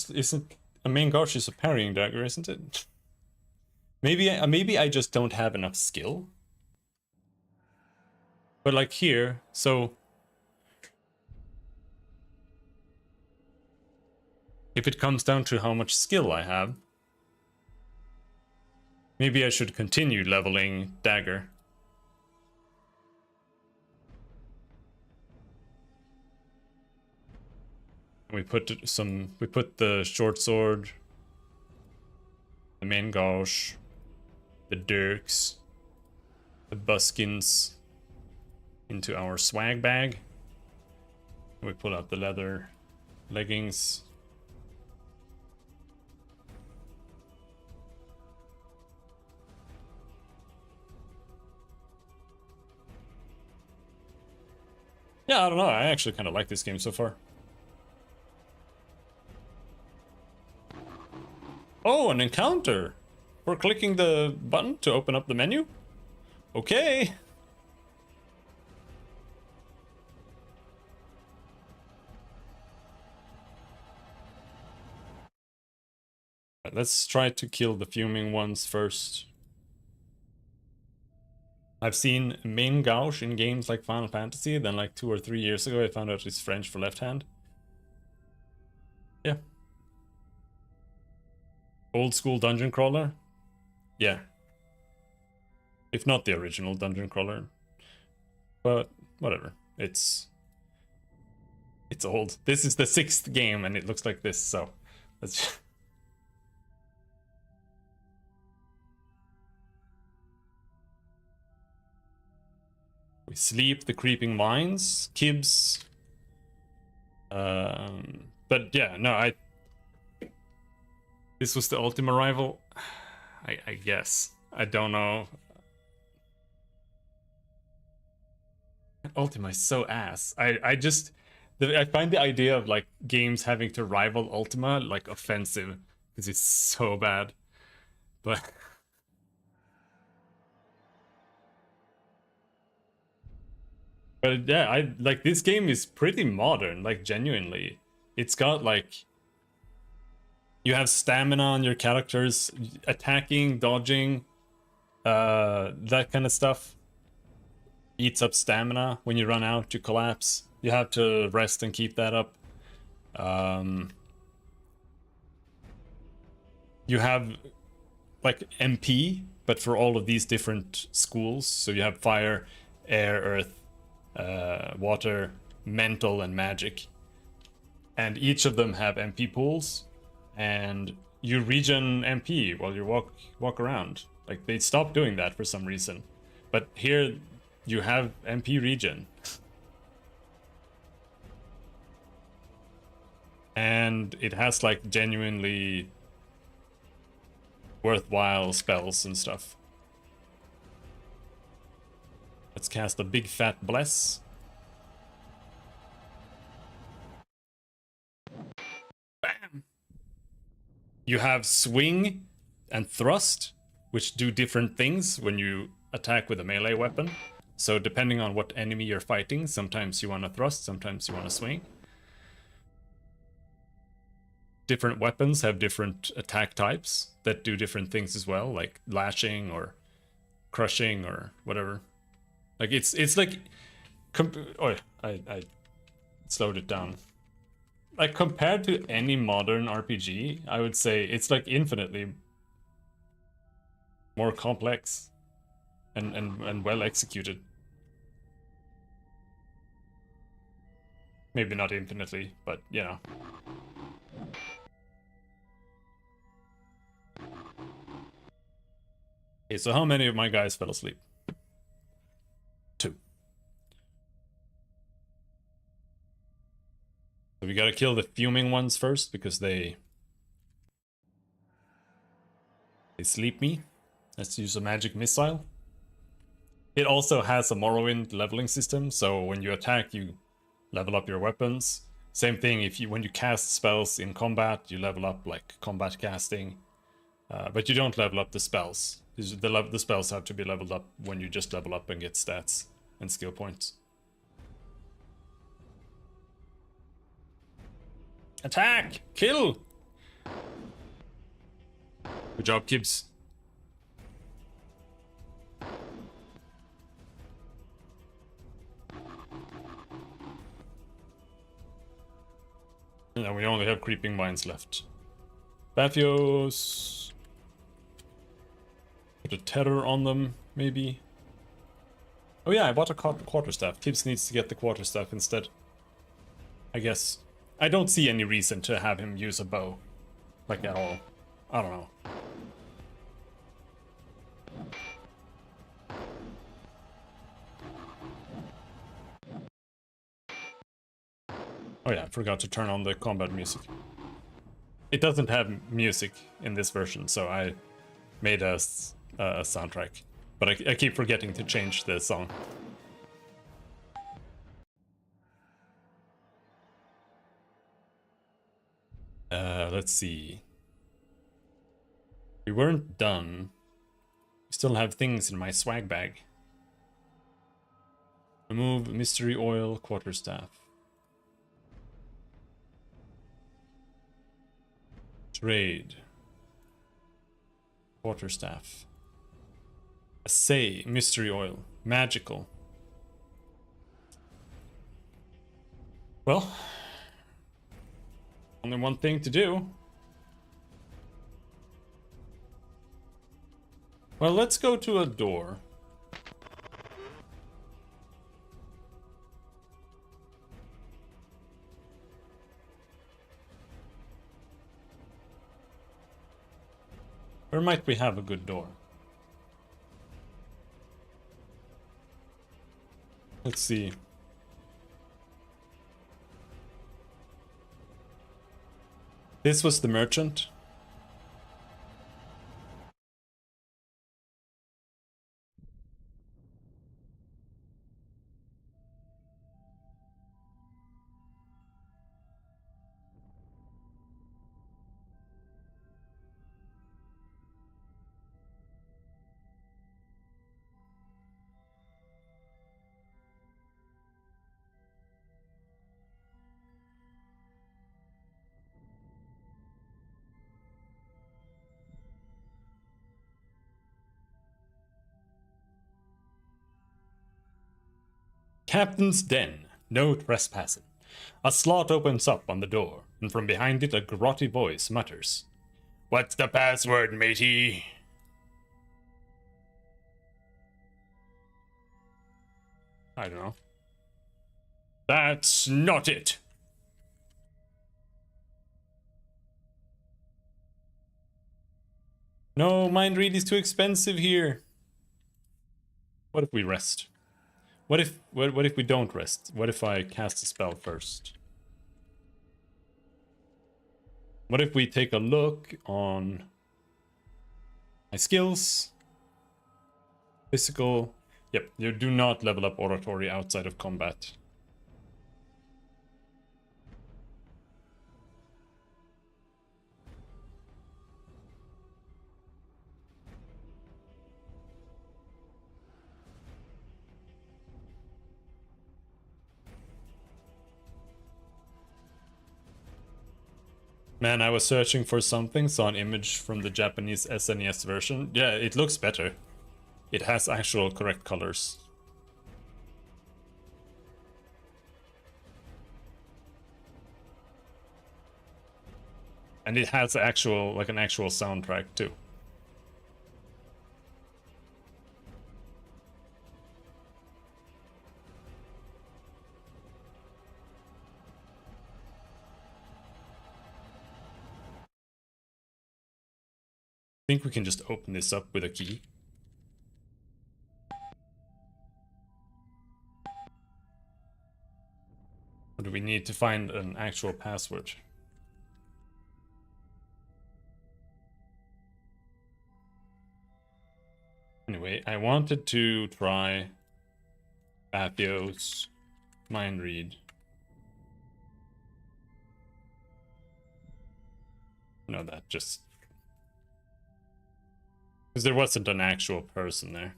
Isn't a main gouge is a parrying dagger, isn't it? Maybe I just don't have enough skill. But like here, so if it comes down to how much skill I have, maybe I should continue leveling dagger. We put the short sword, the main gouge, the dirks, the buskins into our swag bag. We pull out the leather leggings. Yeah, I don't know. I actually kind of like this game so far. Oh, an encounter! For clicking the button to open up the menu? Okay! Let's try to kill the fuming ones first. I've seen main gouge in games like Final Fantasy, then like 2 or 3 years ago I found out it's French for left hand. Yeah. Old school dungeon crawler? Yeah. If not the original dungeon crawler. But whatever. It's old. This is the 6th game and it looks like this, so let's we sleep the creeping mines, Kibs. But yeah, no, this was the ultimate rival. I guess. I don't know. Ultima is so ass. I find the idea of like games having to rival Ultima like offensive because it's so bad. But but yeah, I like this game is pretty modern, like genuinely. It's got like you have stamina on your characters, attacking, dodging, that kind of stuff. Eats up stamina. When you run out, you collapse. You have to rest and keep that up. You have like MP, but for all of these different schools. So you have fire, air, earth, water, mental, and magic. And each of them have MP pools, and you regen MP while you walk around. Like they stopped doing that for some reason, but here you have MP regen. And it has like genuinely worthwhile spells and stuff. Let's cast a big fat bless. Bam! You have swing and thrust, which do different things when you attack with a melee weapon. So depending on what enemy you're fighting, sometimes you want to thrust, sometimes you want to swing. Different weapons have different attack types that do different things as well, like lashing or crushing or whatever. Like it's like oh, I slowed it down. Like compared to any modern RPG, I would say it's like infinitely more complex and well executed. Maybe not infinitely, but you know. Okay, so how many of my guys fell asleep? 2. So we gotta kill the fuming ones first because they sleep me. Let's use a magic missile. It also has a Morrowind leveling system, so when you attack, you level up your weapons. Same thing if you when you cast spells in combat, you level up like combat casting, but you don't level up the spells. The spells have to be leveled up when you just level up and get stats and skill points. Attack! Kill! Good job, Gibbs. And we only have creeping mines left. Bathios. Put a terror on them, maybe. Oh yeah, I bought a quarterstaff. Gibbs needs to get the quarterstaff instead. I guess. I don't see any reason to have him use a bow. Like at all. I don't know. Oh yeah, I forgot to turn on the combat music. It doesn't have music in this version, so I made a soundtrack. But I keep forgetting to change the song. Let's see. We weren't done. We still have things in my swag bag. Remove mystery oil quarterstaff. Trade. Quarterstaff. Assay. Mystery oil. Magical. Well, only one thing to do. Well, let's go to a door. Where might we have a good door? Let's see. This was the merchant. Captain's Den. No trespassing. A slot opens up on the door, and from behind it a grotty voice mutters. What's the password, matey? I don't know. That's not it. No, mind read is too expensive here. What if we rest? What if we don't rest? What if I cast a spell first? What if we take a look on my skills? Physical. Yep, you do not level up oratory outside of combat. Man, I was searching for something, saw an image from the Japanese SNES version. Yeah, it looks better. It has actual correct colors. And it has actual, like an actual soundtrack too. I think we can just open this up with a key. Or do we need to find an actual password? Anyway, I wanted to try Bathio's mind read. No, that just... because there wasn't an actual person there.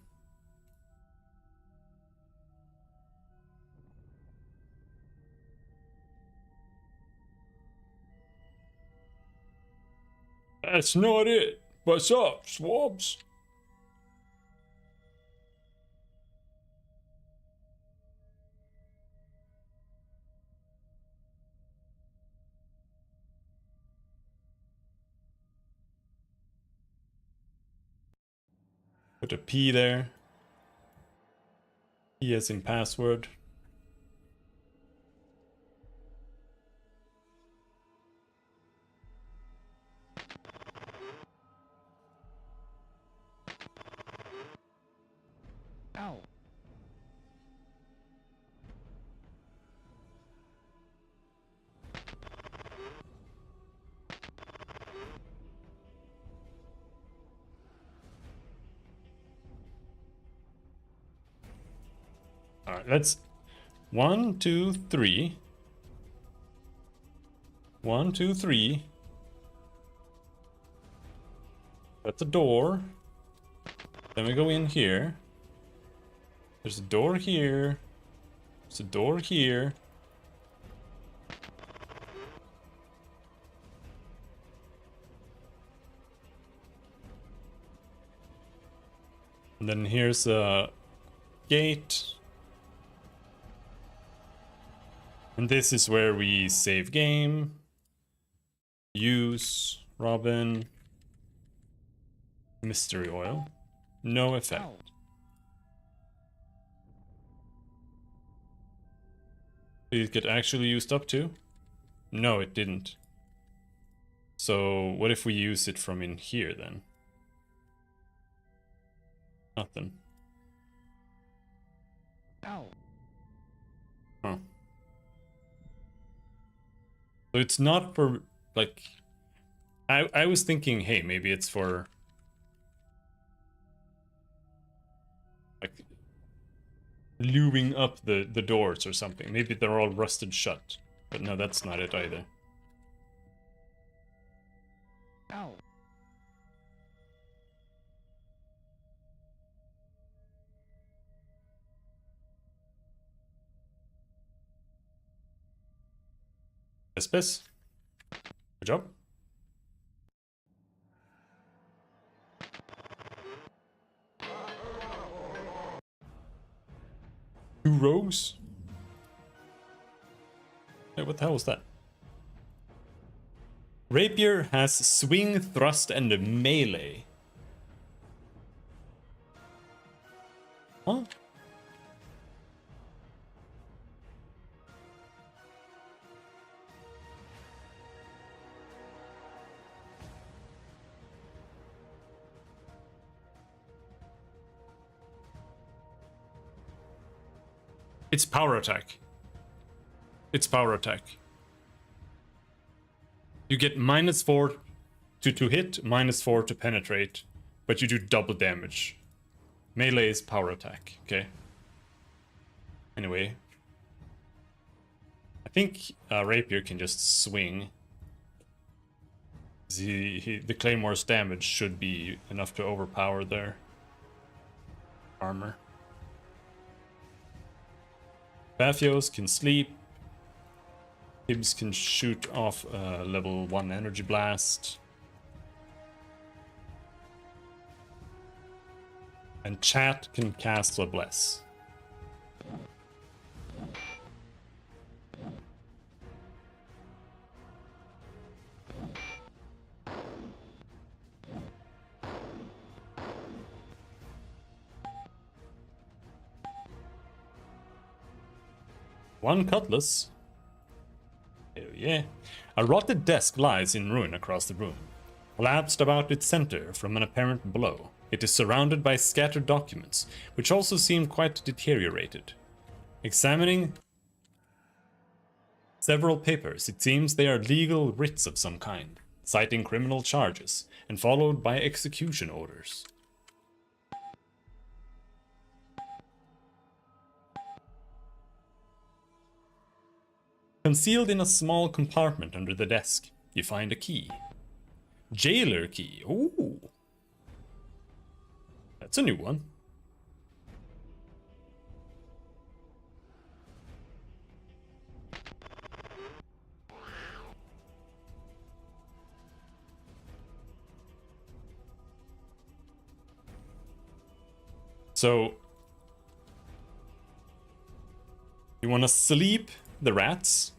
That's not it. What's up, swabs? Put a P there. P as in password. Ow. All right, let's 1, 2, 3. 1, 2, 3. That's a door. Then we go in here. There's a door here. There's a door here. And then here's a gate. And this is where we save game. Use Robin. Mystery oil. No effect. Ow. Did it get actually used up too? No, it didn't. So what if we use it from in here then? Nothing. Ow. Huh. So it's not for, like... I was thinking, hey, maybe it's for... like... lubing up the doors or something. Maybe they're all rusted shut. But no, that's not it either. Ow. Espes. Good job. Two rogues. Hey, what the hell was that? Rapier has swing, thrust, and melee. Huh? It's power attack. It's power attack. You get -4 to hit, -4 to penetrate, but you do double damage. Melee is power attack, okay? Anyway. I think Rapier can just swing. The Claymore's damage should be enough to overpower their armor. Bathios can sleep. Hibbs can shoot off a level 1 energy blast. And Chat can cast a Bless. One cutlass. Oh yeah. A rotted desk lies in ruin across the room. Collapsed about its center from an apparent blow. It is surrounded by scattered documents, which also seem quite deteriorated. Examining several papers, it seems they are legal writs of some kind, citing criminal charges, and followed by execution orders. Concealed in a small compartment under the desk, you find a key. Jailer key. Ooh. That's a new one. So, you want to sleep the rats?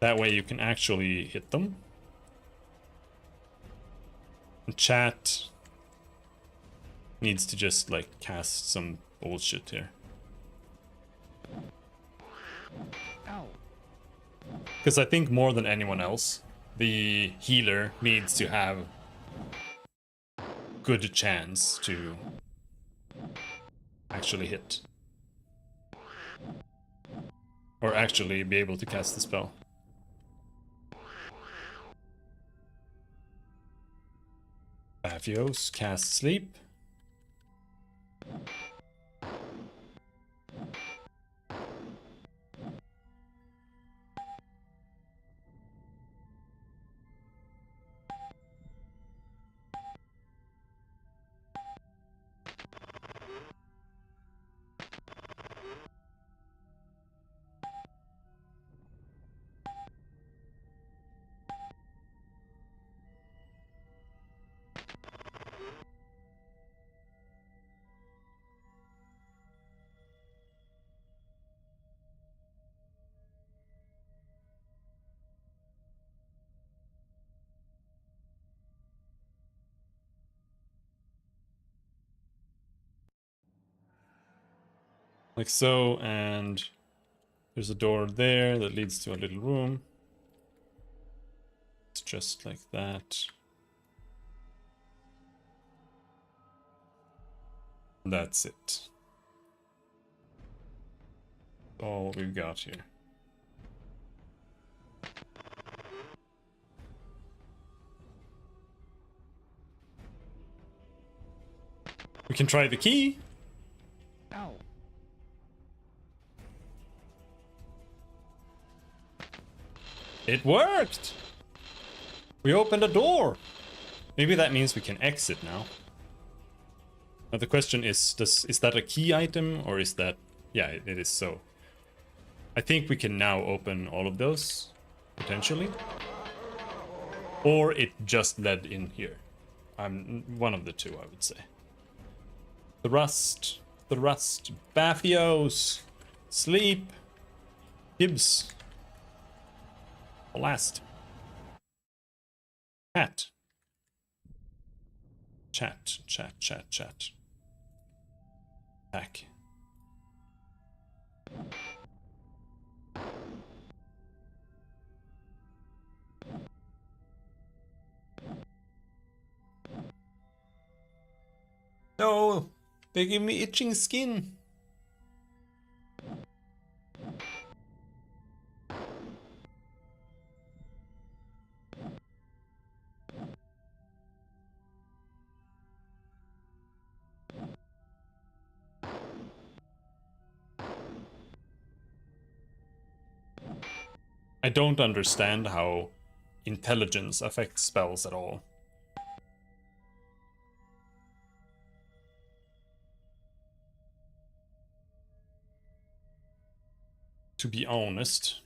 That way you can actually hit them. And Chat needs to just like cast some bullshit here. Because I think more than anyone else, the healer needs to have good chance to actually hit. Or actually be able to cast the spell. Bathios cast sleep. Like so, and there's a door there that leads to a little room. It's just like that. That's it. All we've got here. We can try the key. Ow. It worked! We opened a door! Maybe that means we can exit now. Now the question is that a key item or is that... Yeah, it is so. I think we can now open all of those, potentially. Or it just led in here. One of the two, I would say. The rust, Bathios, sleep. Gibbs. Blast. Chat. Chat, chat, chat, chat. Attack. No! They give me itching skin! I don't understand how intelligence affects spells at all. To be honest.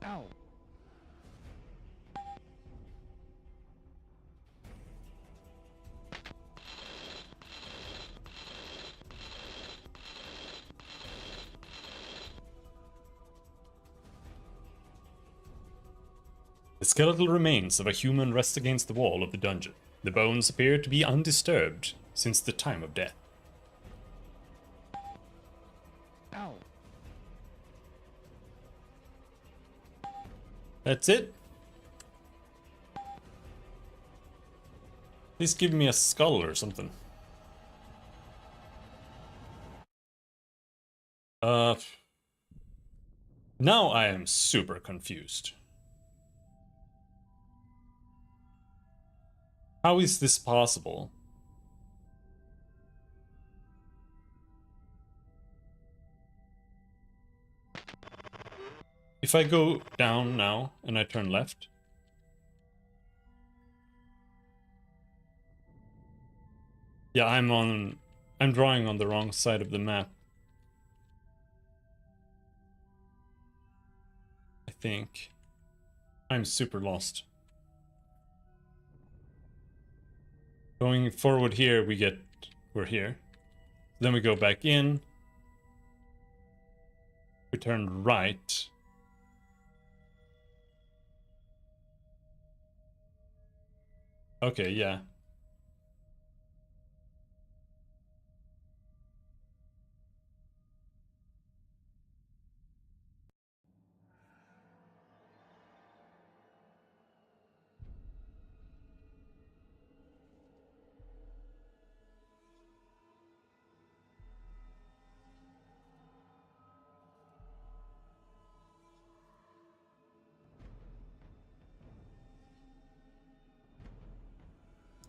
Ow. The skeletal remains of a human rest against the wall of the dungeon. The bones appear to be undisturbed since the time of death. Ow. That's it? Please give me a skull or something. Now I am super confused. How is this possible? If I go down now and I turn left. Yeah, I'm drawing on the wrong side of the map. I think. I'm super lost. Going forward here, we're here. Then we go back in. We turn right. Okay, yeah.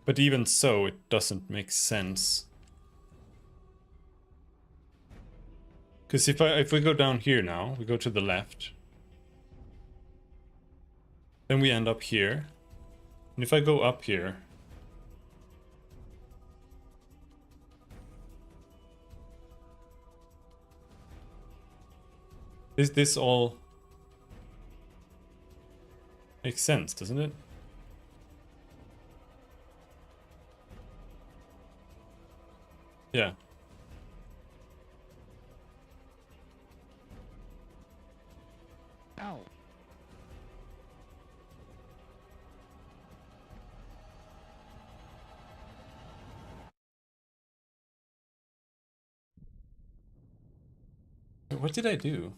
But even so, it doesn't make sense. Because if we go down here now, we go to the left. Then we end up here. And if I go up here. This all makes sense, doesn't it? Yeah. Ow. What did I do?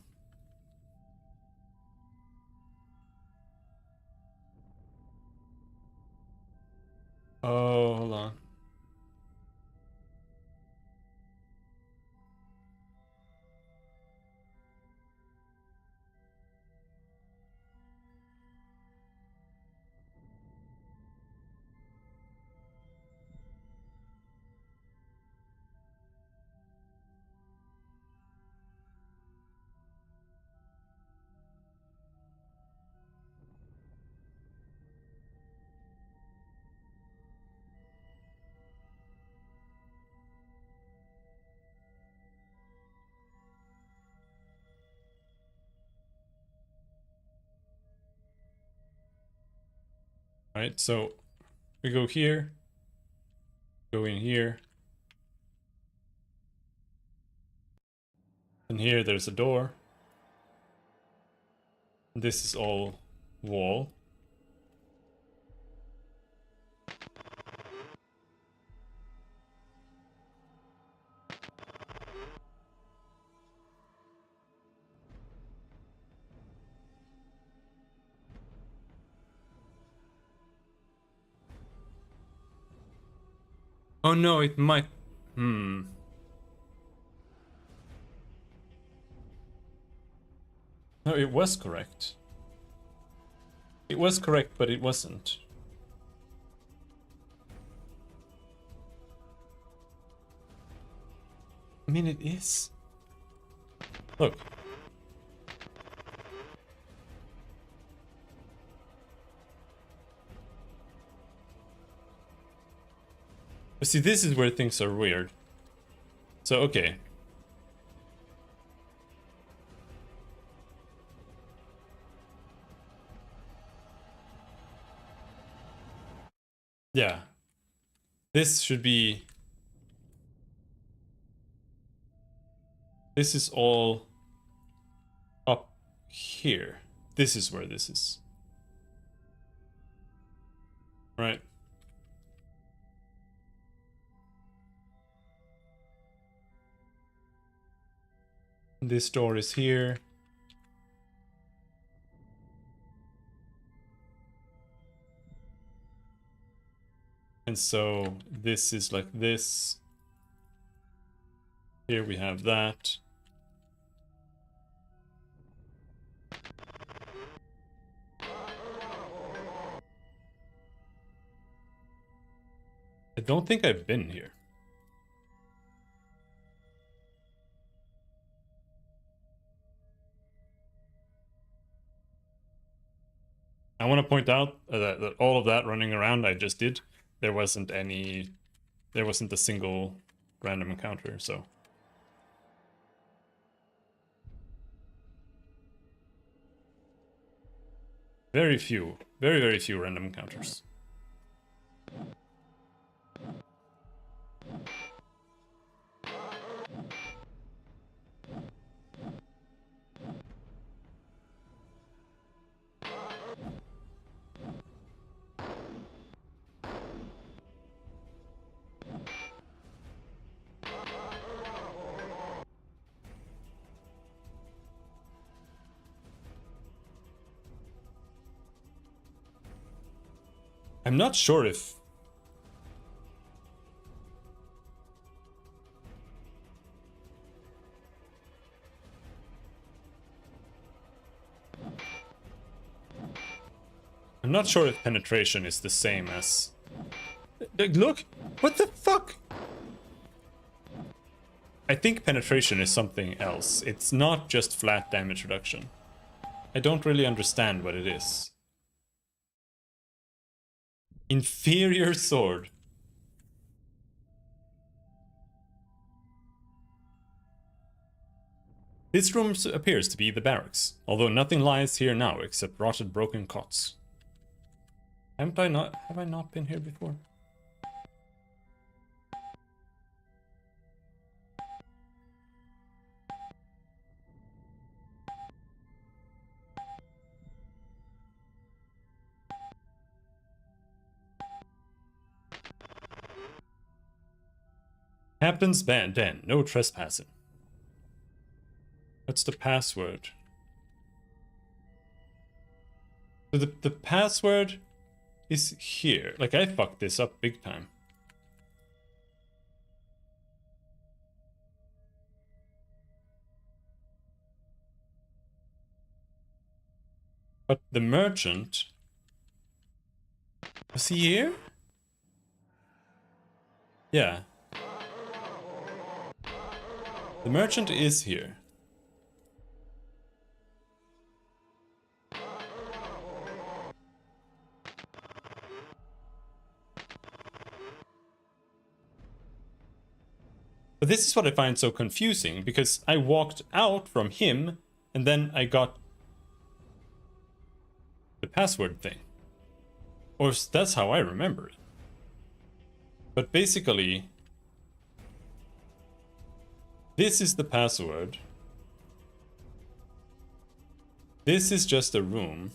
Oh, hold on. Right, so we go here, go in here, and here there's a door. This is all wall. Oh no, it might... No, it was correct. It was correct, but it wasn't. I mean, it is. Look. But see, this is where things are weird. So, okay. Yeah. This should be... This is all up here. This is where this is. Right. This door is here. And so this is like this. Here we have that. I don't think I've been here. I want to point out that all of that running around I just did, there wasn't a single random encounter, so. Very few, very few random encounters. I'm not sure if... I'm not sure if penetration is the same as... Look! What the fuck? I think penetration is something else. It's not just flat damage reduction. I don't really understand what it is. Inferior sword. This room appears to be the barracks, although nothing lies here now except rotted broken cots. Have I not been here before? Captain's den, no trespassing. What's the password? So the password is here. Like, I fucked this up big time. But the merchant... Was he here? Yeah. The merchant is here. But this is what I find so confusing, because I walked out from him, and then I got the password thing. Or that's how I remember it. But basically, this is the password. This is just a room.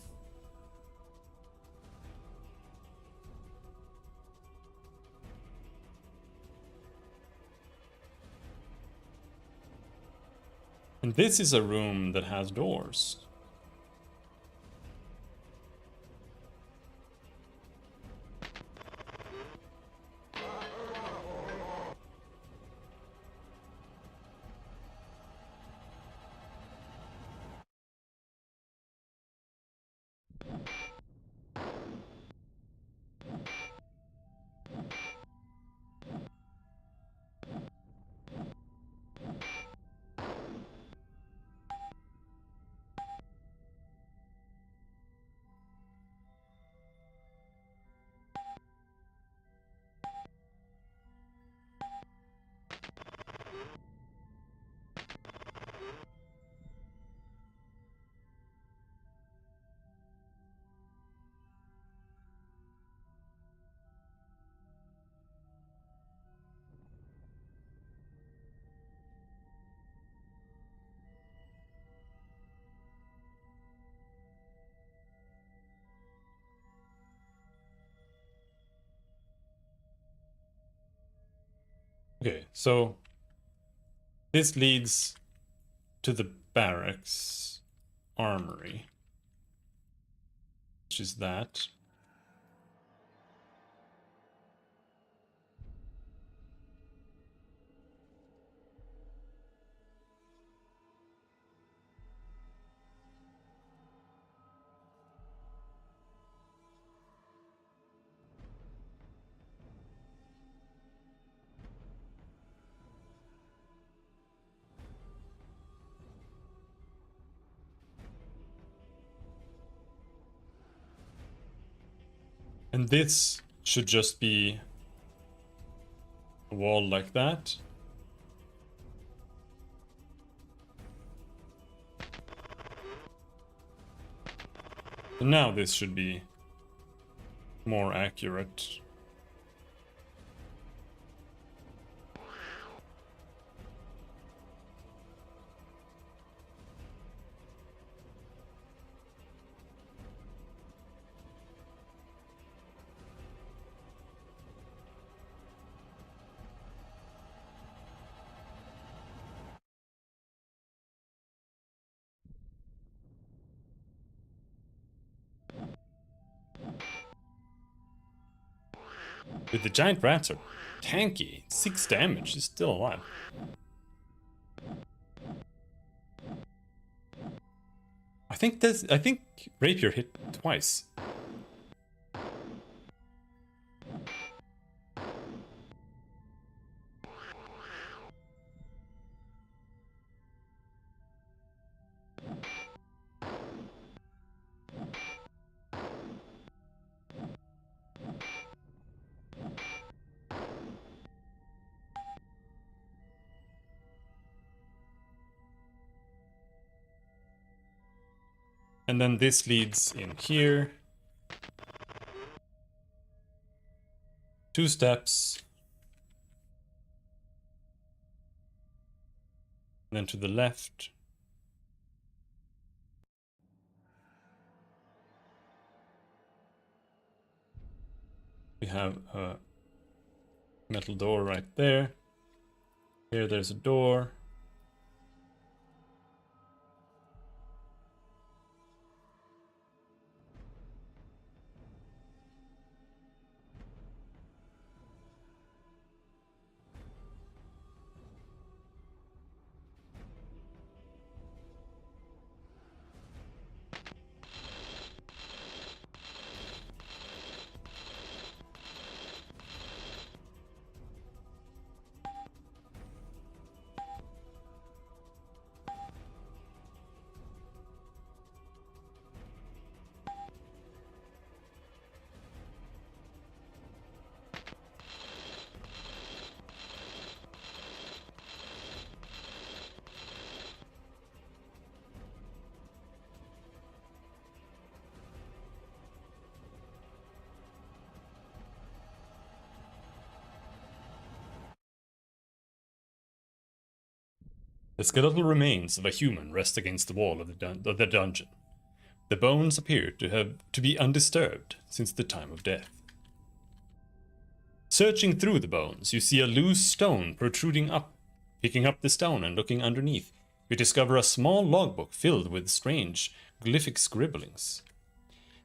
And this is a room that has doors. Okay, so this leads to the barracks armory, which is that. And this should just be a wall like that. And now this should be more accurate. With the giant rats are tanky. 6 damage, he's still alive. I think Rapier hit twice. And then this leads in here. 2 steps. And then to the left. We have a metal door right there. Here there's a door. The skeletal remains of a human rest against the wall of the dungeon. The bones appear to be undisturbed since the time of death. Searching through the bones, you see a loose stone protruding up. Picking up the stone and looking underneath, you discover a small logbook filled with strange, glyphic scribblings.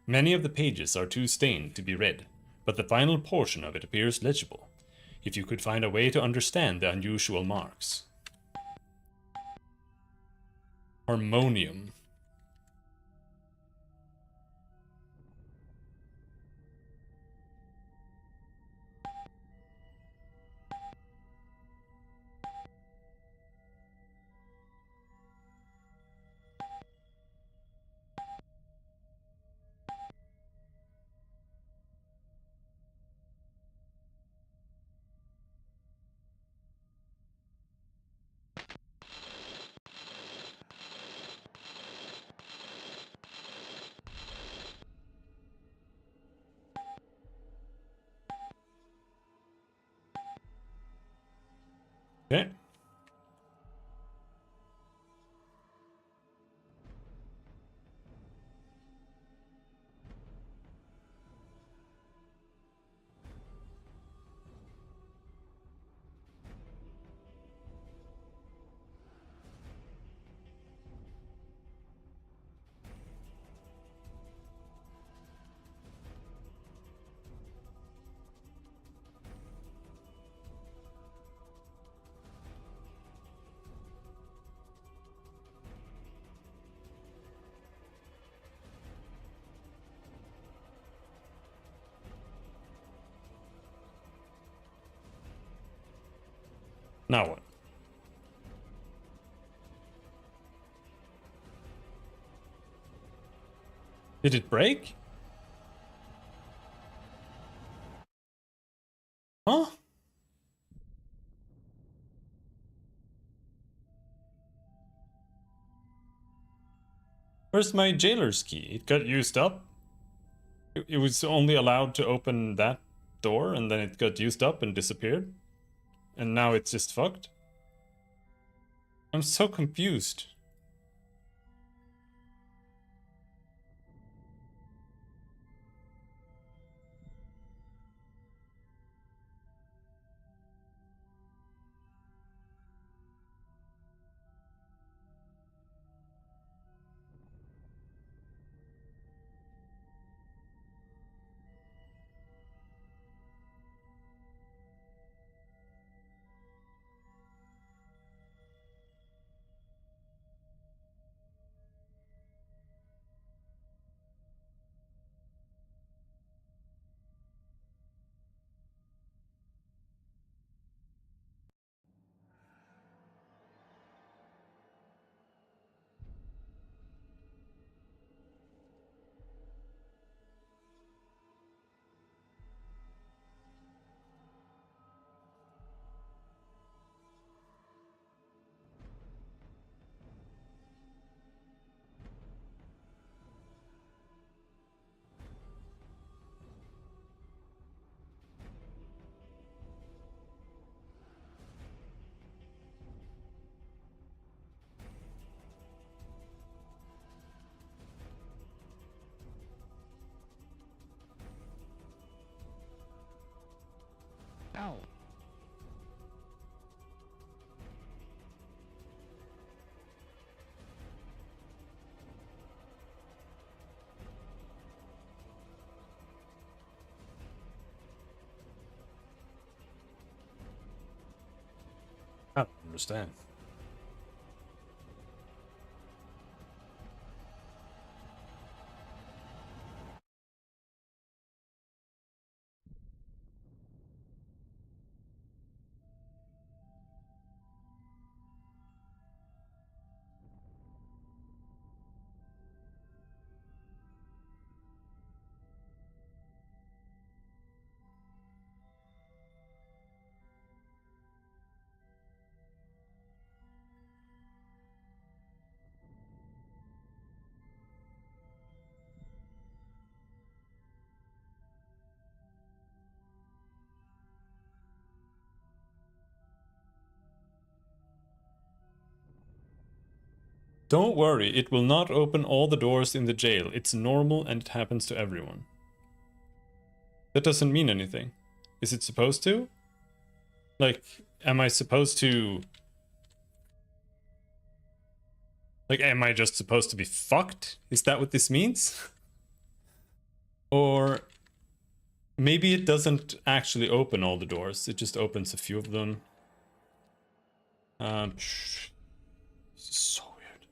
Many of the pages are too stained to be read, but the final portion of it appears legible, if you could find a way to understand the unusual marks. Harmonium. Okay. Now what? Did it break? Huh? Where's my jailer's key? It got used up? It was only allowed to open that door and then it got used up and disappeared? And now it's just fucked? I'm so confused. Ow. I don't understand. Don't worry, it will not open all the doors in the jail. It's normal and it happens to everyone. That doesn't mean anything. Is it supposed to? Like, am I supposed to... Like, am I just supposed to be fucked? Is that what this means? Or maybe it doesn't actually open all the doors. It just opens a few of them. So weird.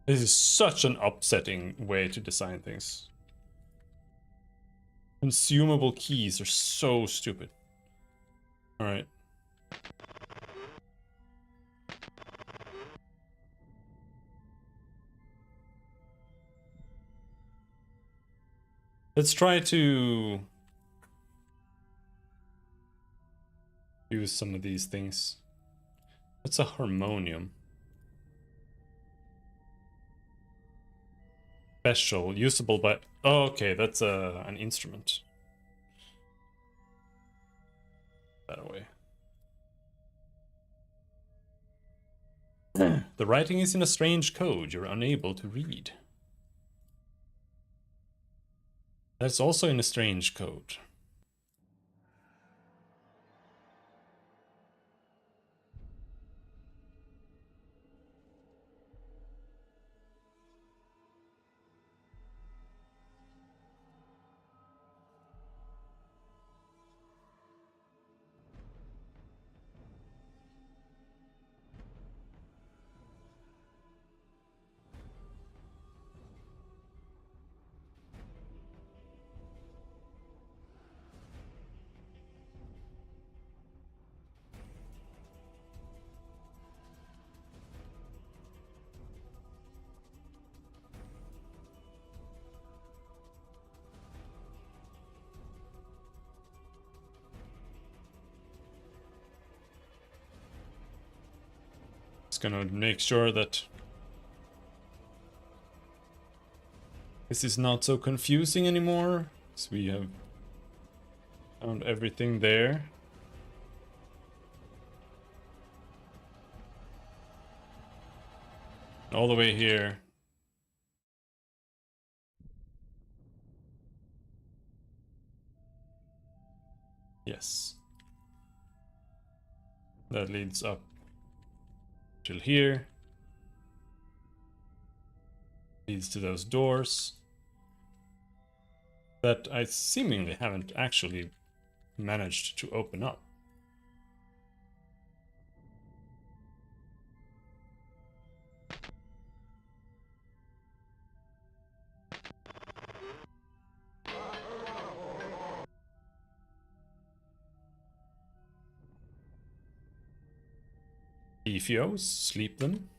This is such an upsetting way to design things. Consumable keys are so stupid. Alright. Let's try to use some of these things. What's a harmonium? Special, usable by... Oh, okay, that's an instrument. That away. The writing is in a strange code you're unable to read. That's also in a strange code. Just gonna make sure that this is not so confusing anymore, so we have found everything there. All the way here. Yes. That leads up till here. Leads to those doors that I seemingly haven't actually managed to open up. Efios, sleep them.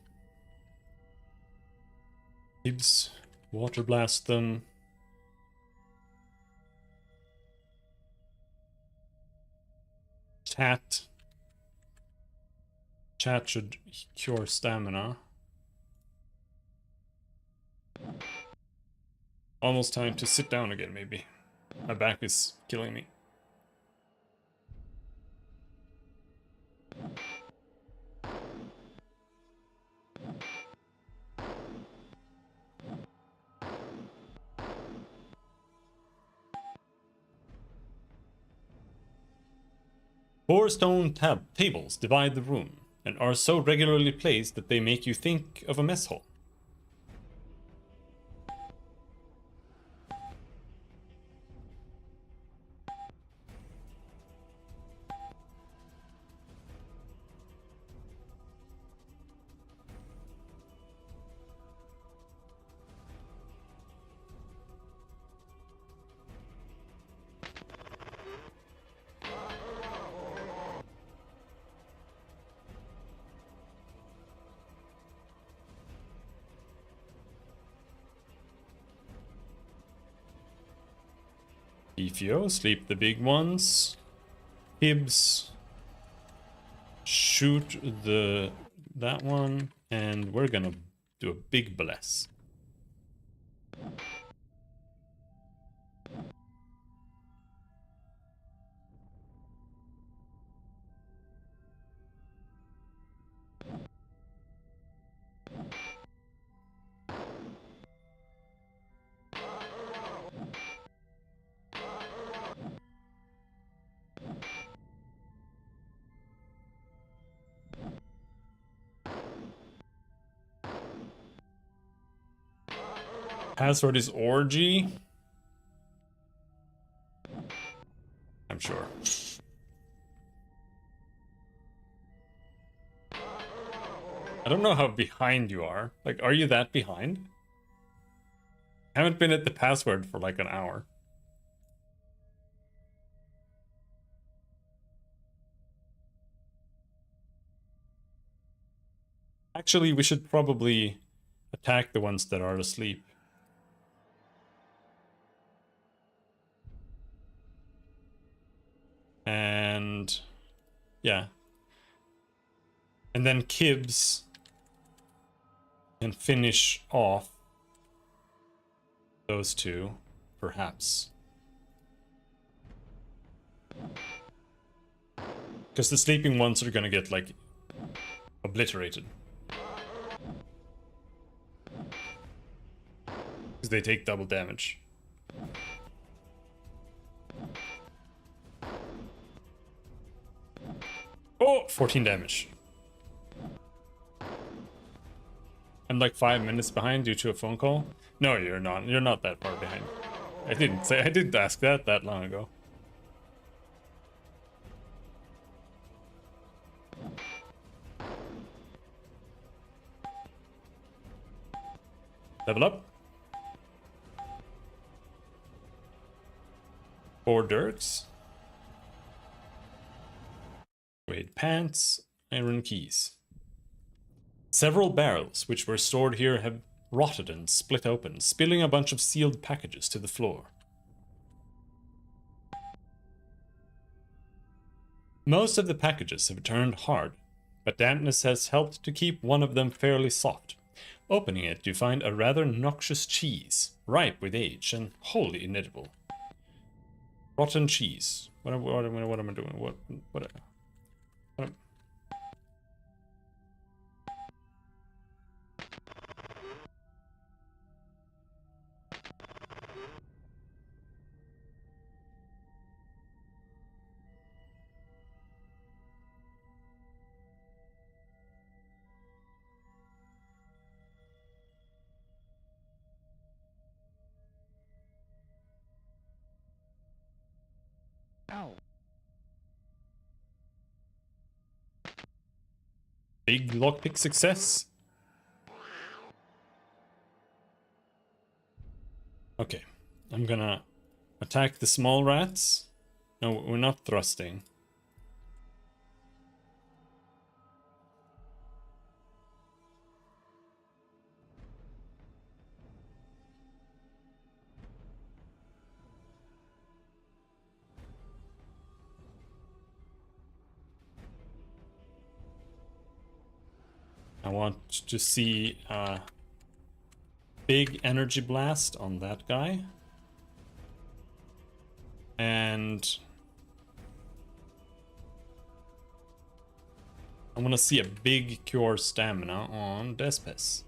Gibbs, water blast them. Chat. Chat should cure stamina. Almost time to sit down again, maybe. My back is killing me. 4 stone tables divide the room, and are so regularly placed that they make you think of a mess hall. Ifio, sleep the big ones. Hibs, shoot that one, and we're gonna do a big bless. Password is orgy. I'm sure. I don't know how behind you are. Like, are you that behind? I haven't been at the password for like an hour. Actually, we should probably attack the ones that are asleep. And yeah. And then Kibbs can finish off those two, perhaps. Because the sleeping ones are gonna get, like, obliterated. Because they take double damage. Oh, 14 damage. I'm like 5 minutes behind due to a phone call. No, you're not. You're not that far behind. I didn't ask that long ago. Level up. 4 dirks. Suede pants, iron keys. Several barrels which were stored here have rotted and split open, spilling a bunch of sealed packages to the floor. Most of the packages have turned hard, but dampness has helped to keep one of them fairly soft. Opening it, you find a rather noxious cheese, ripe with age and wholly inedible. Rotten cheese. What am I doing? What Ow. Big lockpick success. Okay, I'm gonna attack the small rats. No, we're not thrusting. I want to see a big energy blast on that guy. And I want to see a big cure stamina on Despes.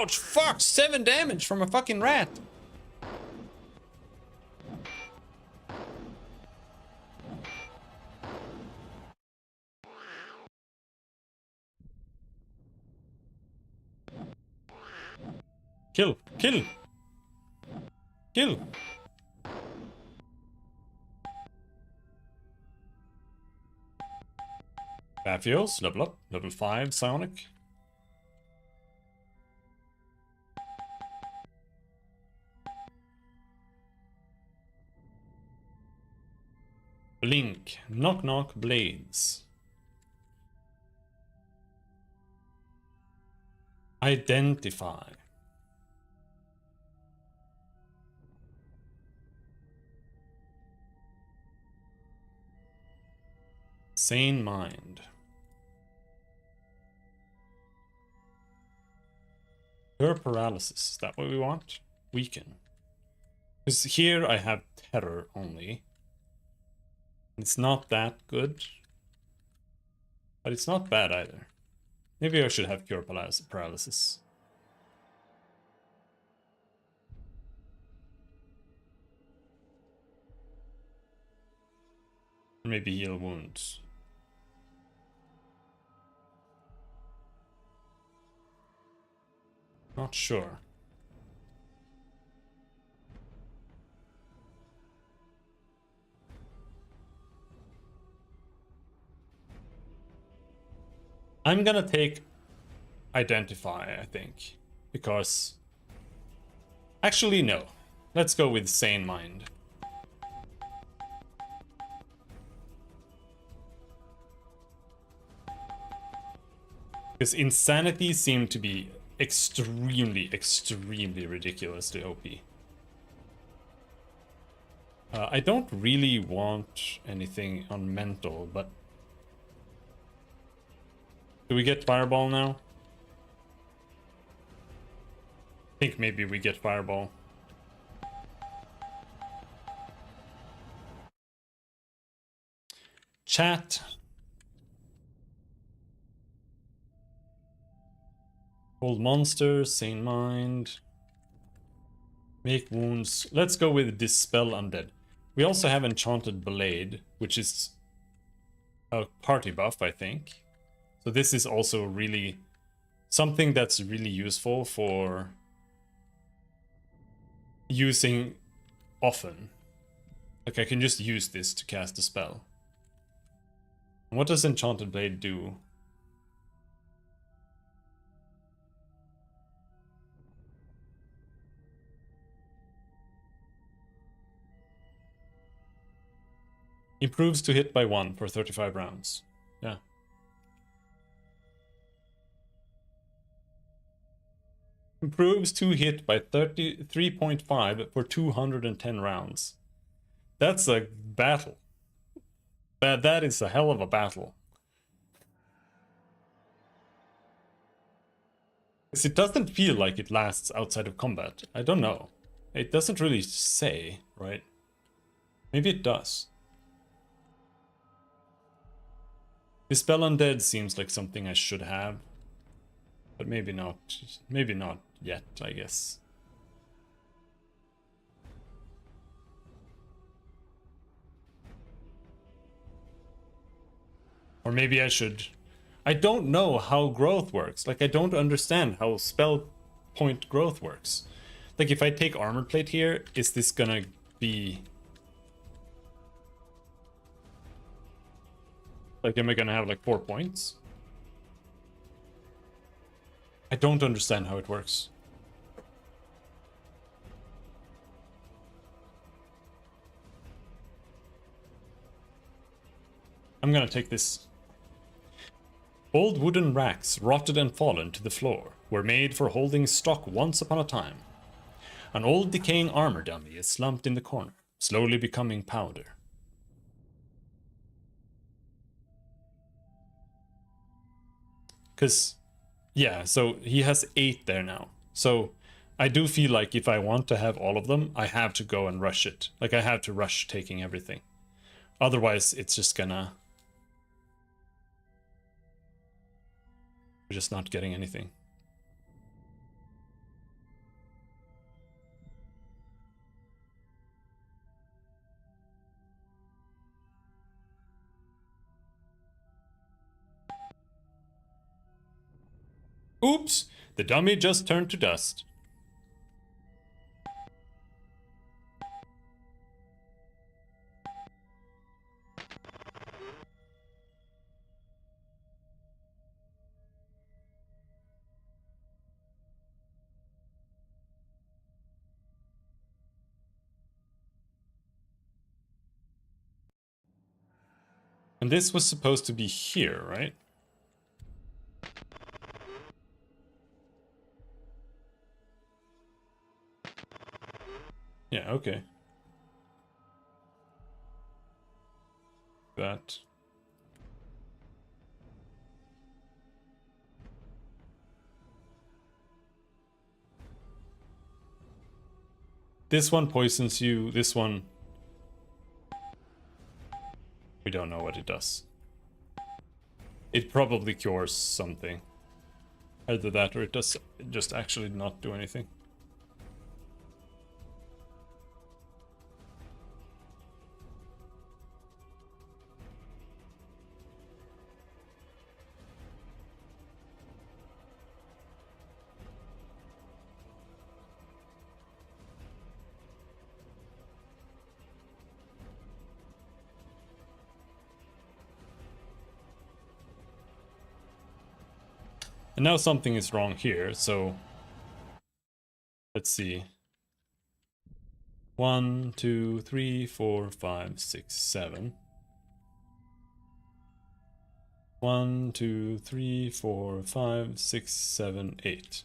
Ouch! Fuck! 7 damage from a fucking rat! Kill! Kill! Kill! Bathios, level up. Level 5, Psionic. Blink. Knock knock blades. Identify. Sane mind. Pure paralysis. Is that what we want? Weaken. Because here I have terror only. It's not that good. But it's not bad either. Maybe I should have pure paralysis. Or maybe heal wounds. Not sure. I'm gonna take Identify, I think. Because... Actually, no. Let's go with Sane Mind. Because Insanity seemed to be extremely ridiculously OP. I don't really want anything on mental, but... Do we get Fireball now? I think maybe we get Fireball. Chat. Hold monsters, Sane Mind. Make wounds. Let's go with Dispel Undead. We also have Enchanted Blade, which is a party buff, I think. So this is also really something that's really useful for using often. Like I can just use this to cast a spell. What does Enchanted Blade do? Improves to hit by 1 for 35 rounds. Yeah. Improves to hit by 33.5 for 210 rounds. That's a battle. That is a hell of a battle. Because it doesn't feel like it lasts outside of combat. I don't know. It doesn't really say, right? Maybe it does. Dispel Undead seems like something I should have. But maybe not. Maybe not yet, I guess. Or maybe I should... I don't know how growth works. Like, I don't understand how spell point growth works. Like, if I take Armor Plate here, is this gonna be... Like, am I gonna have, like, 4 points? I don't understand how it works. I'm gonna take this. Old wooden racks, rotted and fallen to the floor, were made for holding stock once upon a time. An old decaying armor dummy is slumped in the corner, slowly becoming powder. Because, yeah, so he has 8 there now. So I do feel like if I want to have all of them, I have to go and rush it. Like, I have to rush taking everything. Otherwise, it's just gonna... We're just not getting anything. Oops! The dummy just turned to dust. And this was supposed to be here, right? Yeah, okay. That. This one poisons you, this one... We don't know what it does. It probably cures something. Either that or it does just actually not do anything. And now something is wrong here, so... Let's see. 1, 2, 3, 4, 5, 6, 7. 1, 2, 3, 4, 5, 6, 7, 8.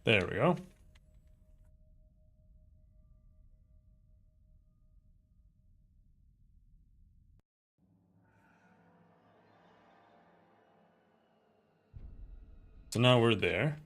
There we go. So now we're there.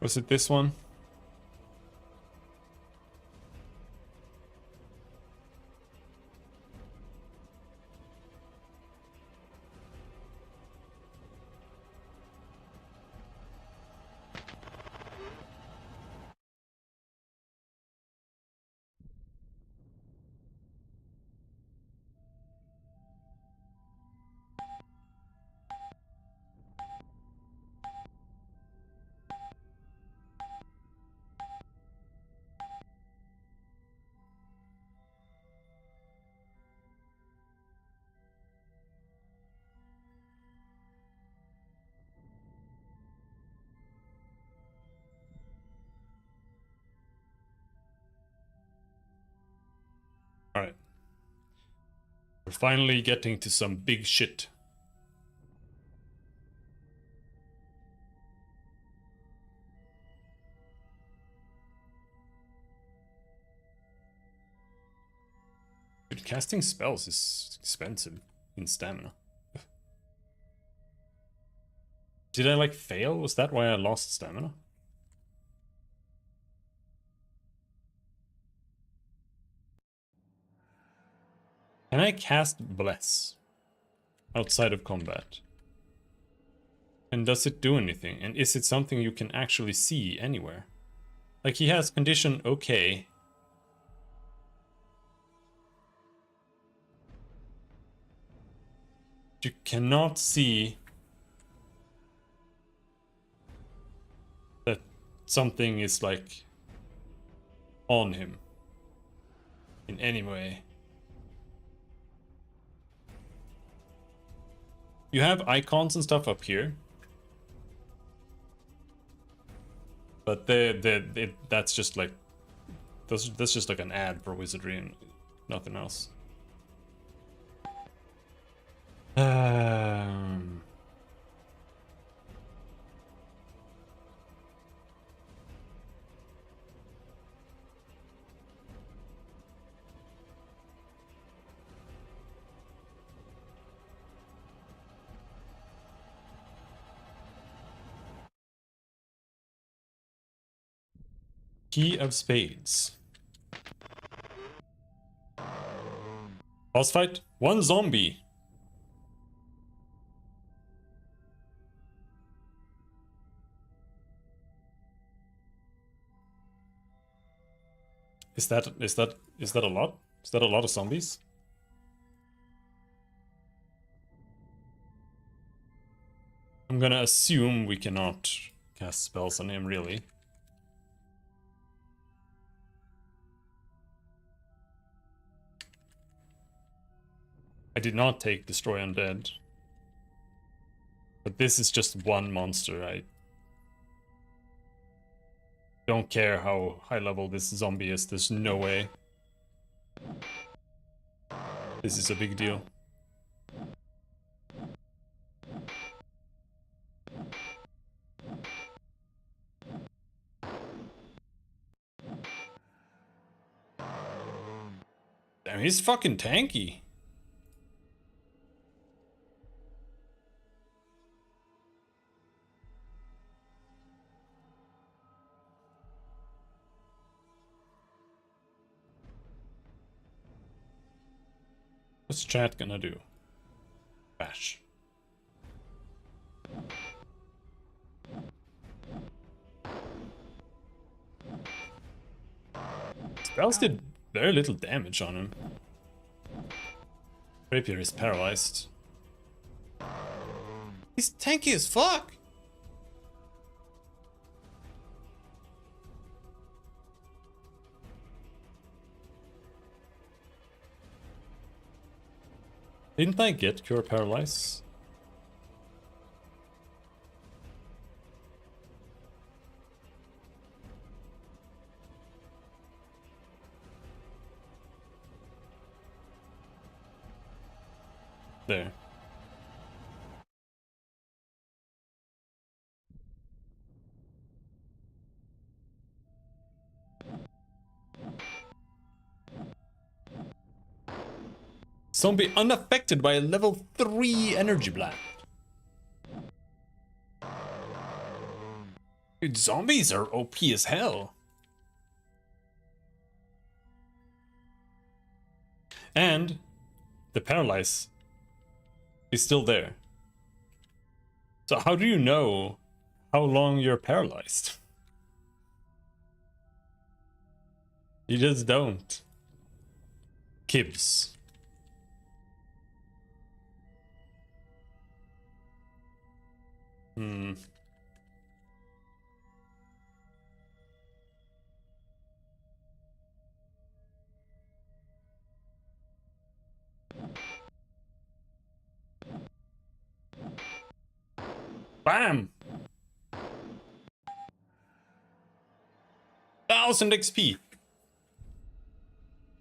Was it this one? Alright. We're finally getting to some big shit. Dude, casting spells is expensive in stamina. Did I like fail? Was that why I lost stamina? Can I cast Bless outside of combat? And does it do anything? And is it something you can actually see anywhere? Like, he has condition okay. You cannot see that something is like on him in any way. You have icons and stuff up here, but that's just like that's just like an ad for Wizardry and nothing else. Key of Spades. Boss fight. 1 zombie. Is that a lot? Is that a lot of zombies? I'm gonna assume we cannot cast spells on him, really. I did not take Destroy Undead. But this is just one monster. I don't care how high level this zombie is. There's no way this is a big deal. Damn, he's fucking tanky. What's chat gonna do? Bash. Spells did very little damage on him. Rapier is paralyzed. He's tanky as fuck! Didn't I get Cure Paralyze? There. Zombie unaffected by a level 3 energy blast. Dude, zombies are OP as hell. And the paralyze is still there. So how do you know how long you're paralyzed? You just don't. Kibs. Bam! 1000 XP.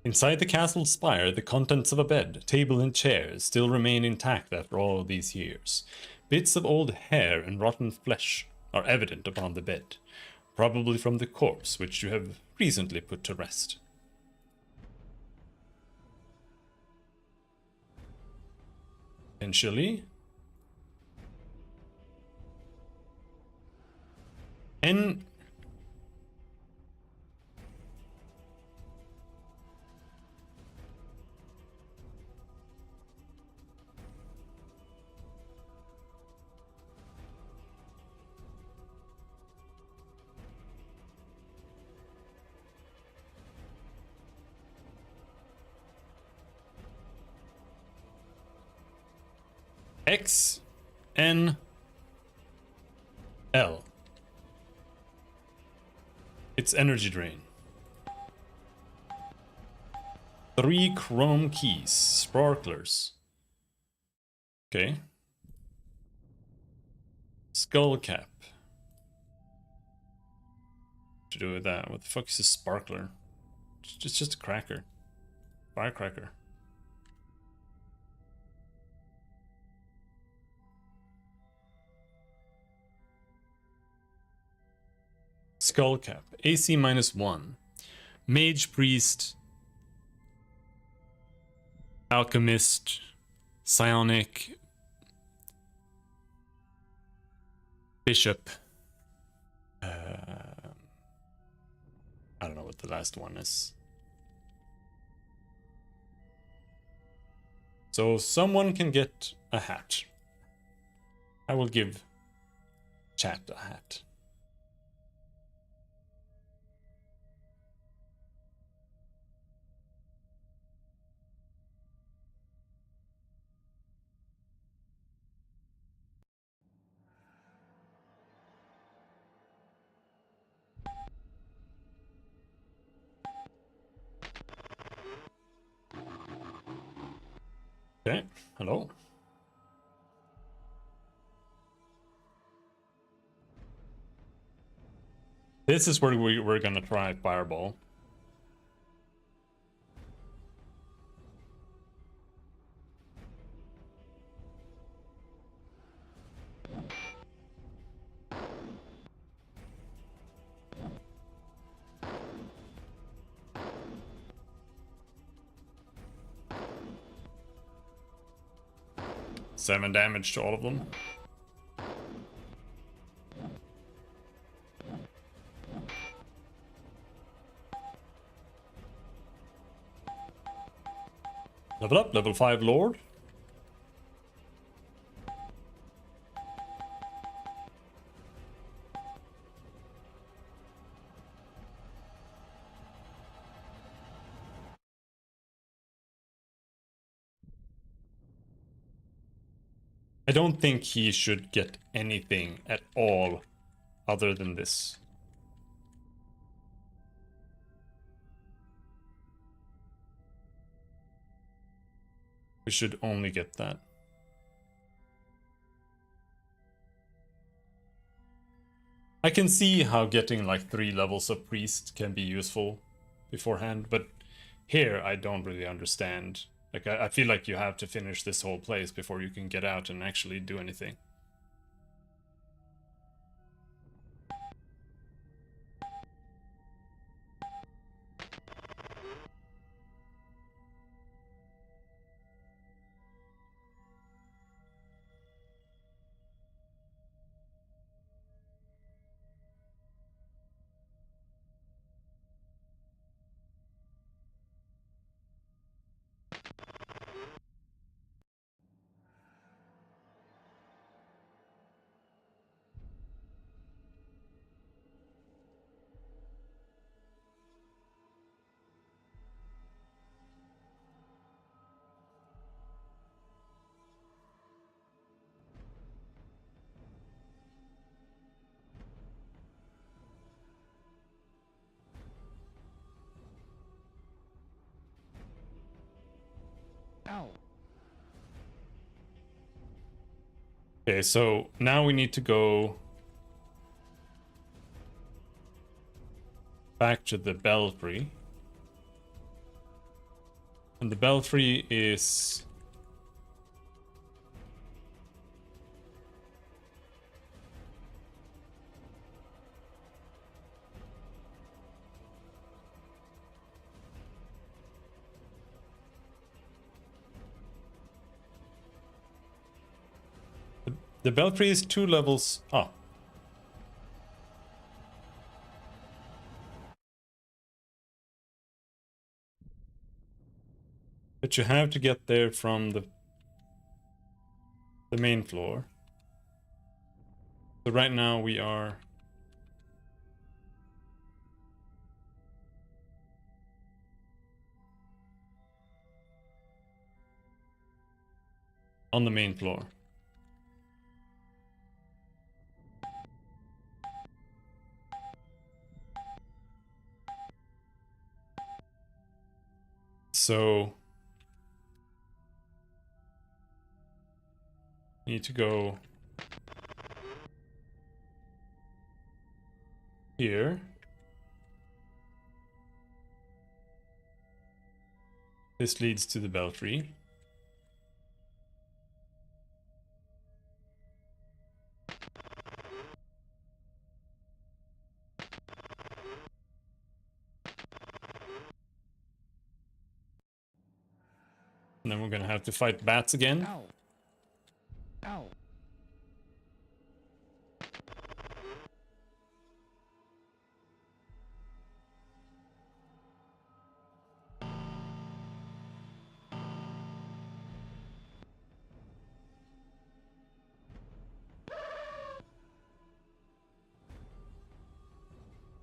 Inside the castle's spire, the contents of a bed, table, and chairs still remain intact after all these years. Bits of old hair and rotten flesh are evident upon the bed, probably from the corpse which you have recently put to rest. Potentially. And X, N, L. It's energy drain. 3 chrome keys, sparklers. Okay. Skull cap. What to do with that? What the fuck is a sparkler? It's just a cracker. Firecracker. Skull cap. AC -1. Mage priest. Alchemist. Psionic. Bishop. I don't know what the last one is. So someone can get a hat. I will give chat a hat. Okay, hello. This is where we're gonna try Fireball. Seven damage to all of them. Level up, level 5 Lord. I don't think he should get anything at all other than this. We should only get that. I can see how getting like 3 levels of priest can be useful beforehand, but here I don't really understand. Like I feel like you have to finish this whole place before you can get out and actually do anything. Ow. Okay, so now we need to go back to the belfry. And the belfry is... The belfry is 2 levels... Oh. But you have to get there from the main floor. So right now we are... on the main floor. So need to go here. This leads to the belfry. And then we're gonna have to fight bats again. Ow. Ow.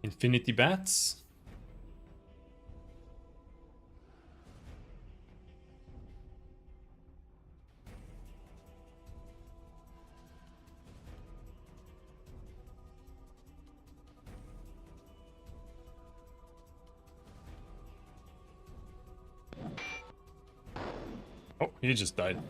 Infinity bats. Oh, he just died.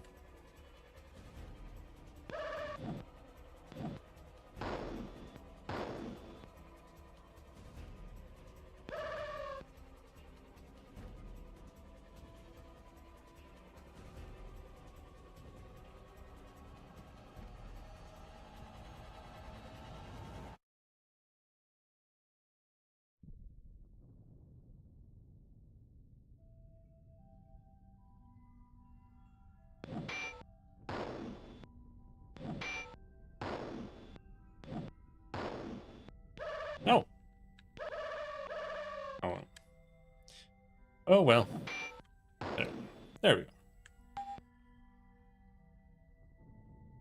No. Oh well. Oh well. There we go.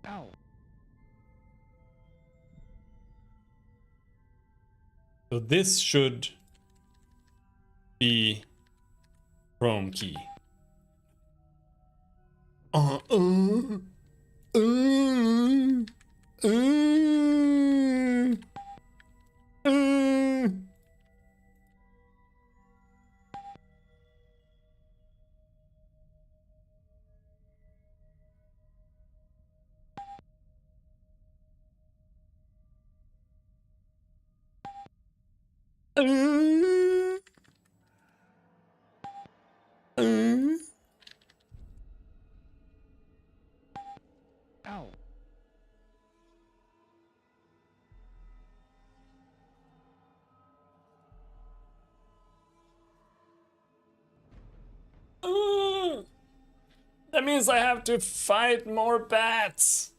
Ow. So this should be Chrome key. Uh, uh, uh, uh, uh. Ow. That means I have to fight more bats.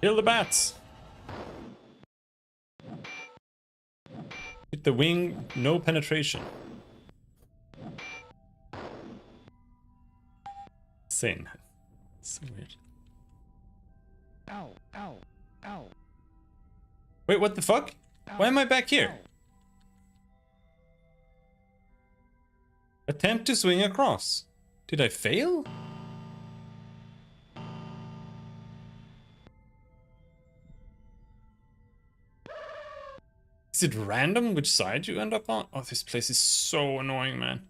Kill the bats. Hit the wing, no penetration. Insane. So weird. Ow. Ow. Ow. Wait, what the fuck? Why am I back here? Ow. Attempt to swing across. Did I fail? Is it random which side you end up on? Oh, this place is so annoying, man.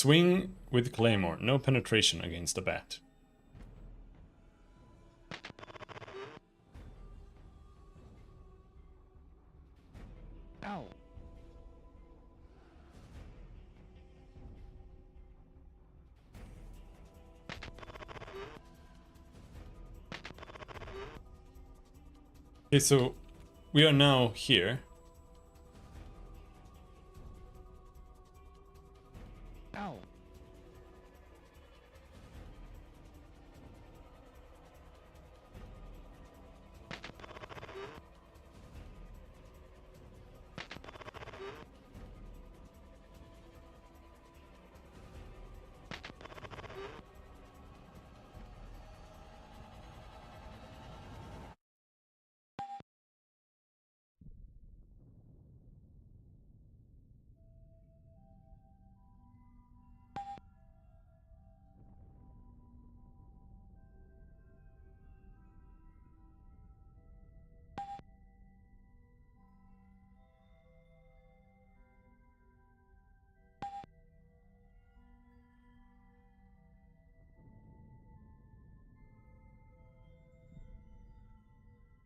Swing with Claymore. No penetration against a bat. Ow. Okay, so we are now here. Ow.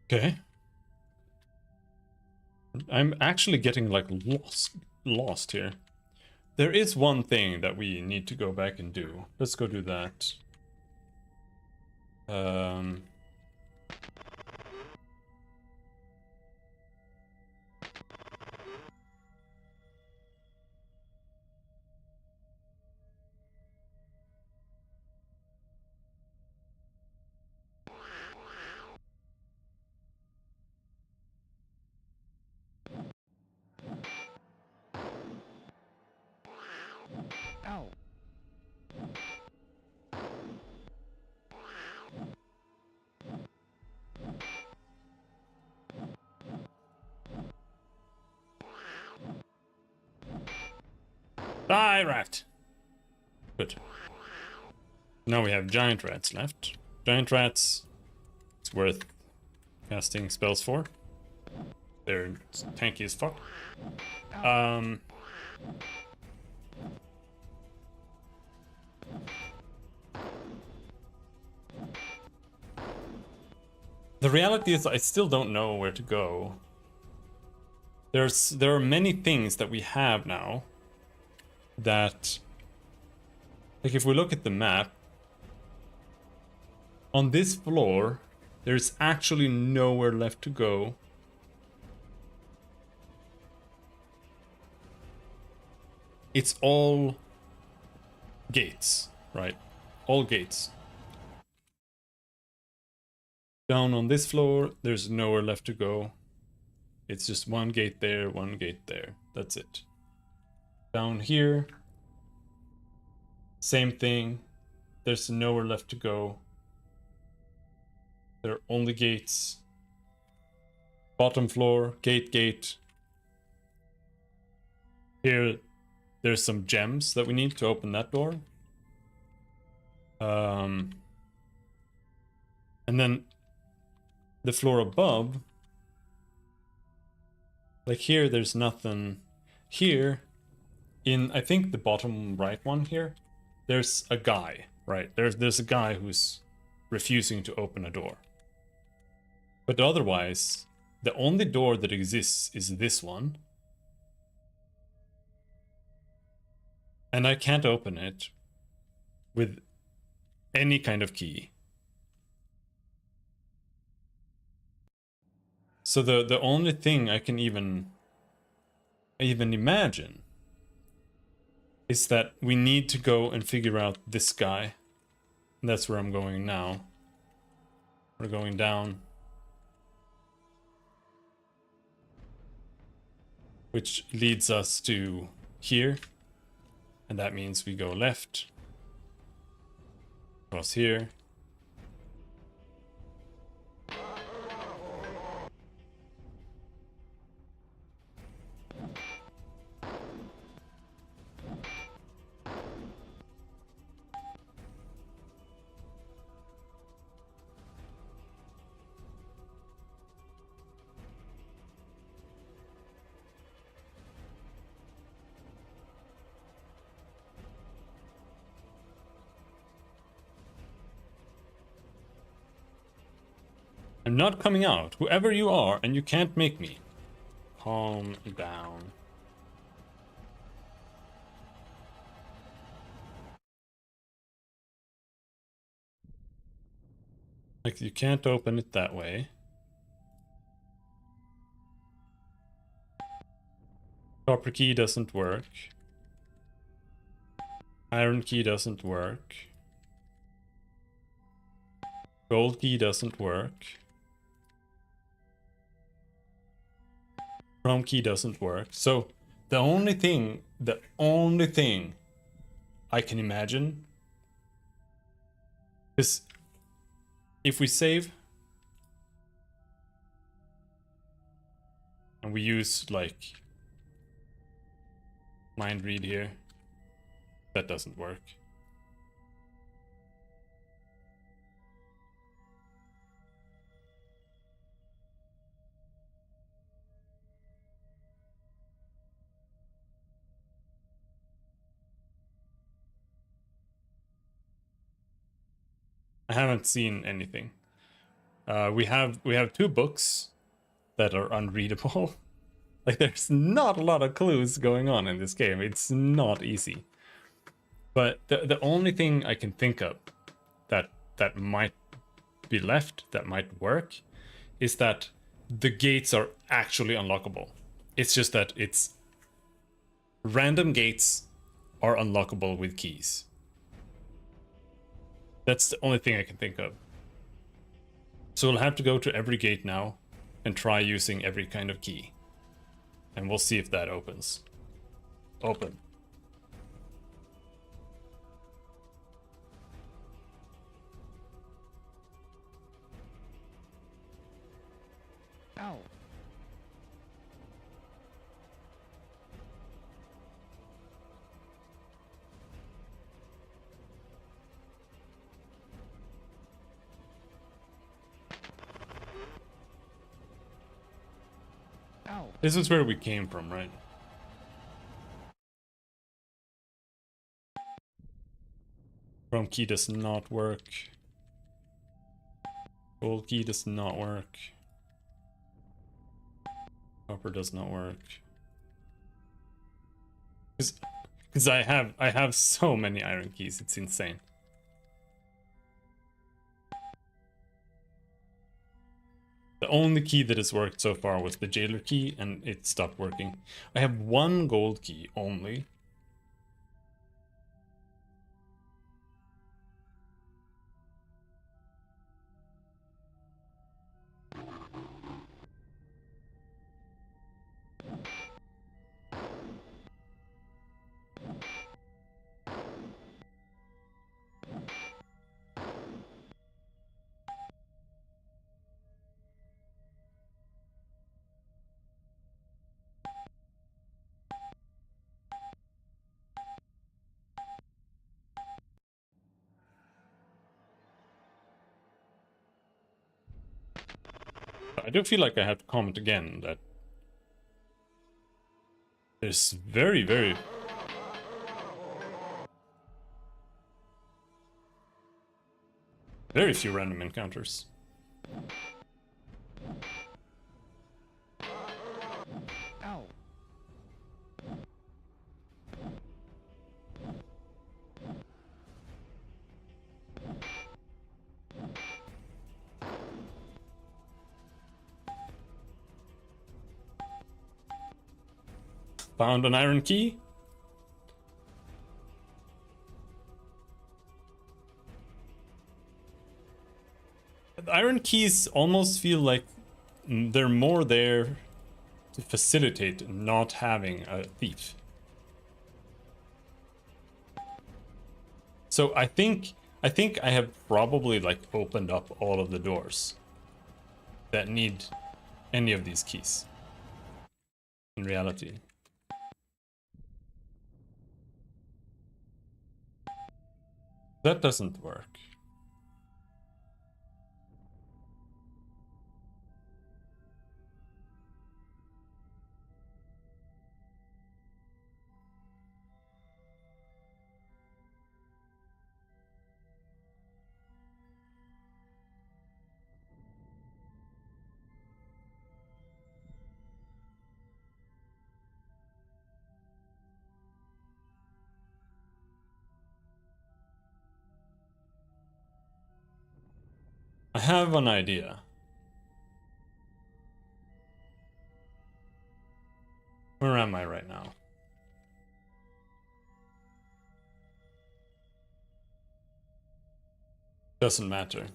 Okay. I'm actually getting like lost here. There is one thing that we need to go back and do. Let's go do that. Ow. Die, rat! Good. Now we have giant rats left. Giant rats, it's worth casting spells for. They're tanky as fuck. The reality is I still don't know where to go. There are many things that we have now that, like, if we look at the map, on this floor there's actually nowhere left to go. It's all gates, right? All gates. Down on this floor, there's nowhere left to go. It's just one gate there, one gate there. That's it. Down here, same thing. There's nowhere left to go. There are only gates. Bottom floor, gate. Here, there's some gems that we need to open that door. And then the floor above, like here, there's nothing. Here, in I think the bottom right one here, there's a guy, right? There's a guy who's refusing to open a door. But otherwise, the only door that exists is this one. And I can't open it with any kind of key. So the only thing I can even imagine is that we need to go and figure out this guy. And that's where I'm going now. We're going down. Which leads us to here. And that means we go left. Across here. I'm not coming out. Whoever you are, and you can't make me. Calm down. Like, you can't open it that way. Copper key doesn't work. Iron key doesn't work. Gold key doesn't work. Chrome key doesn't work. So the only thing I can imagine is if we save and we use like mind read here, that doesn't work. I haven't seen anything. We have 2 books that are unreadable. Like, there's not a lot of clues going on in this game. It's not easy. But the only thing I can think of that might be left, that might work, is that the gates are actually unlockable. It's just that it's random gates are unlockable with keys. That's the only thing I can think of. So we'll have to go to every gate now and try using every kind of key. And we'll see if that opens. Open. Ow. Ow. This is where we came from, right? Chrome key does not work. Gold key does not work. Copper does not work. Because I have so many iron keys, it's insane. The only key that has worked so far was the jailer key, and it stopped working. I have 1 gold key only. I do feel like I have to comment again that there's very few random encounters. Ow. Found an iron key. The iron keys almost feel like they're more there to facilitate not having a thief. So I think I have probably like opened up all of the doors that need any of these keys in reality. That doesn't work. I have an idea. Where am I right now? Doesn't matter.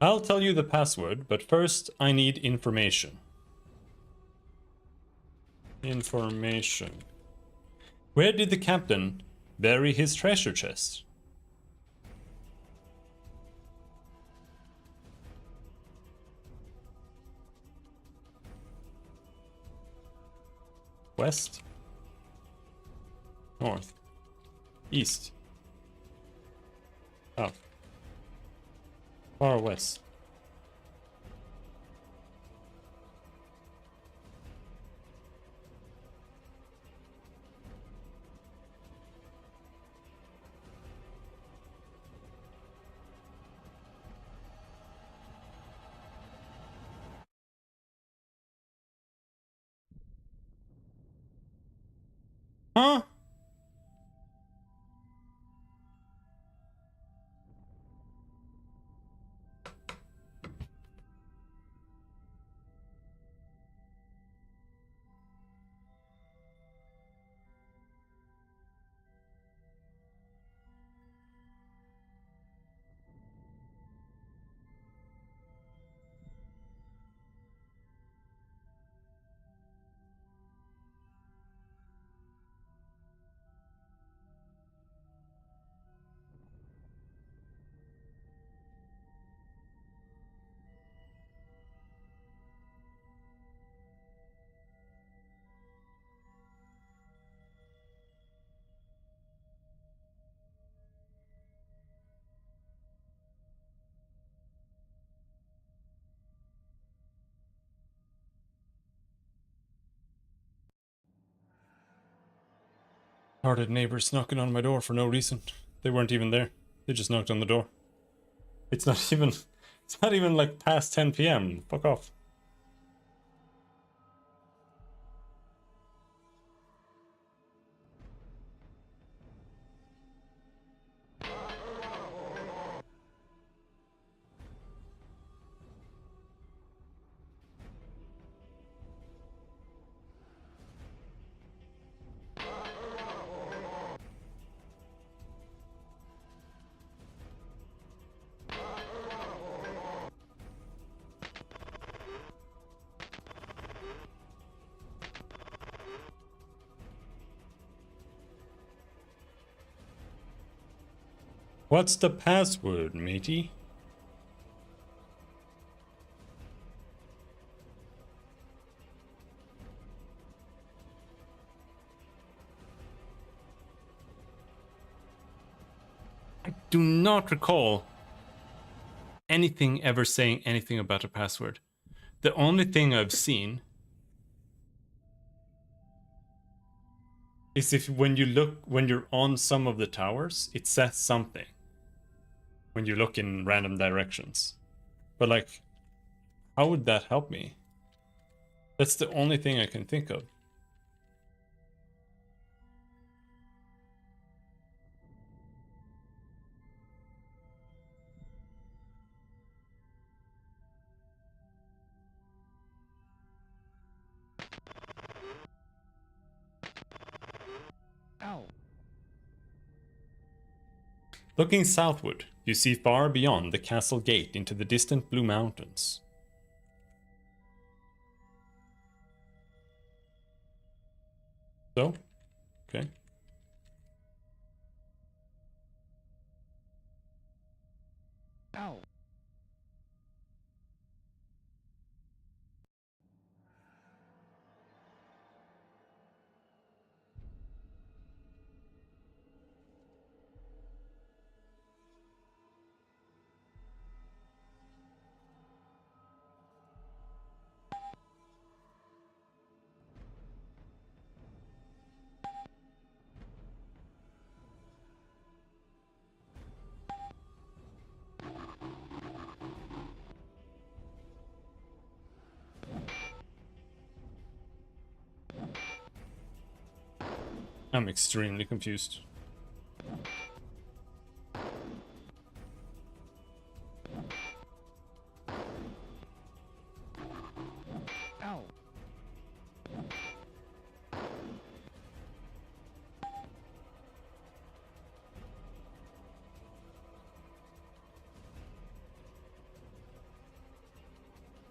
I'll tell you the password, but first I need information. Information. Where did the captain bury his treasure chest? West? North? East? South? Far west? Huh? Hearted neighbors knocking on my door for no reason. They weren't even there. They just knocked on the door. It's not even... It's not even like past 10 p.m. Fuck off. What's the password, matey? I do not recall anything ever saying anything about a password. The only thing I've seen is if when you're on some of the towers, it says something. When you look in random directions. But like, how would that help me? That's the only thing I can think of. Ow. Looking southward, you see far beyond the castle gate into the distant blue mountains. So, okay. Ow. I'm extremely confused. Ow.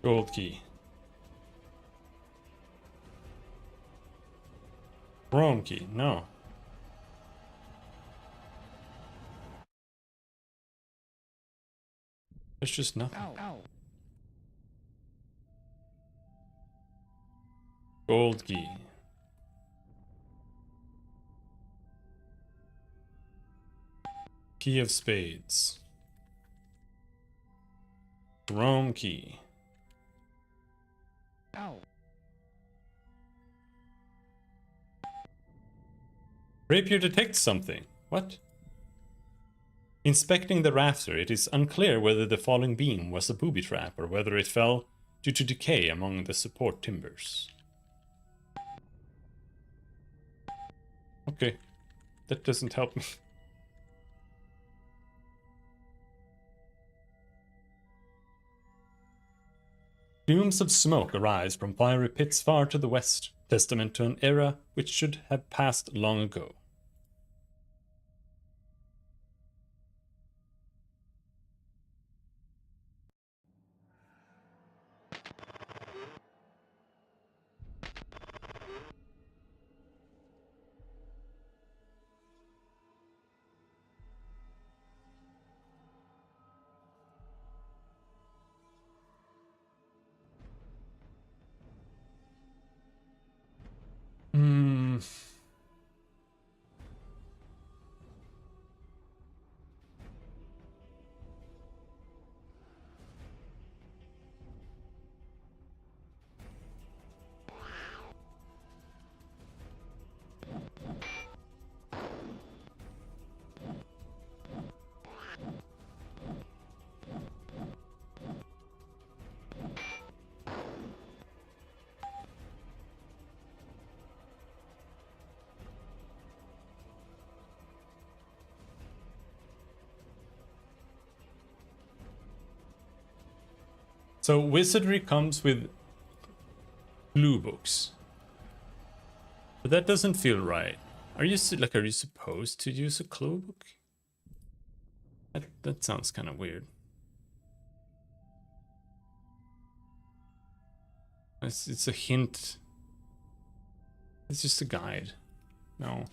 Gold key. Chrome key. No. There's just nothing. Ow. Ow. Gold key. Key of spades. Chrome key. Ow. Rapier detects something. What? Inspecting the rafter, it is unclear whether the falling beam was a booby trap or whether it fell due to decay among the support timbers. Okay, that doesn't help me. Plumes of smoke arise from fiery pits far to the west, testament to an era which should have passed long ago. Hmm. So Wizardry comes with clue books. But that doesn't feel right. Are you supposed to use a clue book? That sounds kind of weird. It's a hint. It's just a guide. No.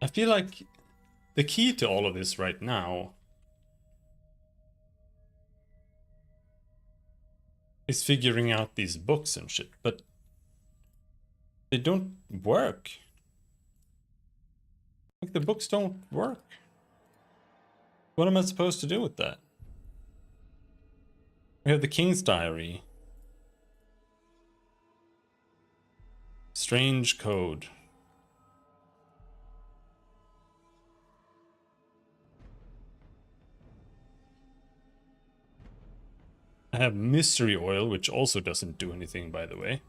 I feel like the key to all of this right now is figuring out these books and shit, but they don't work. Like, the books don't work. What am I supposed to do with that? We have the King's Diary. Strange code. I have Mystery Oil, which also doesn't do anything, by the way.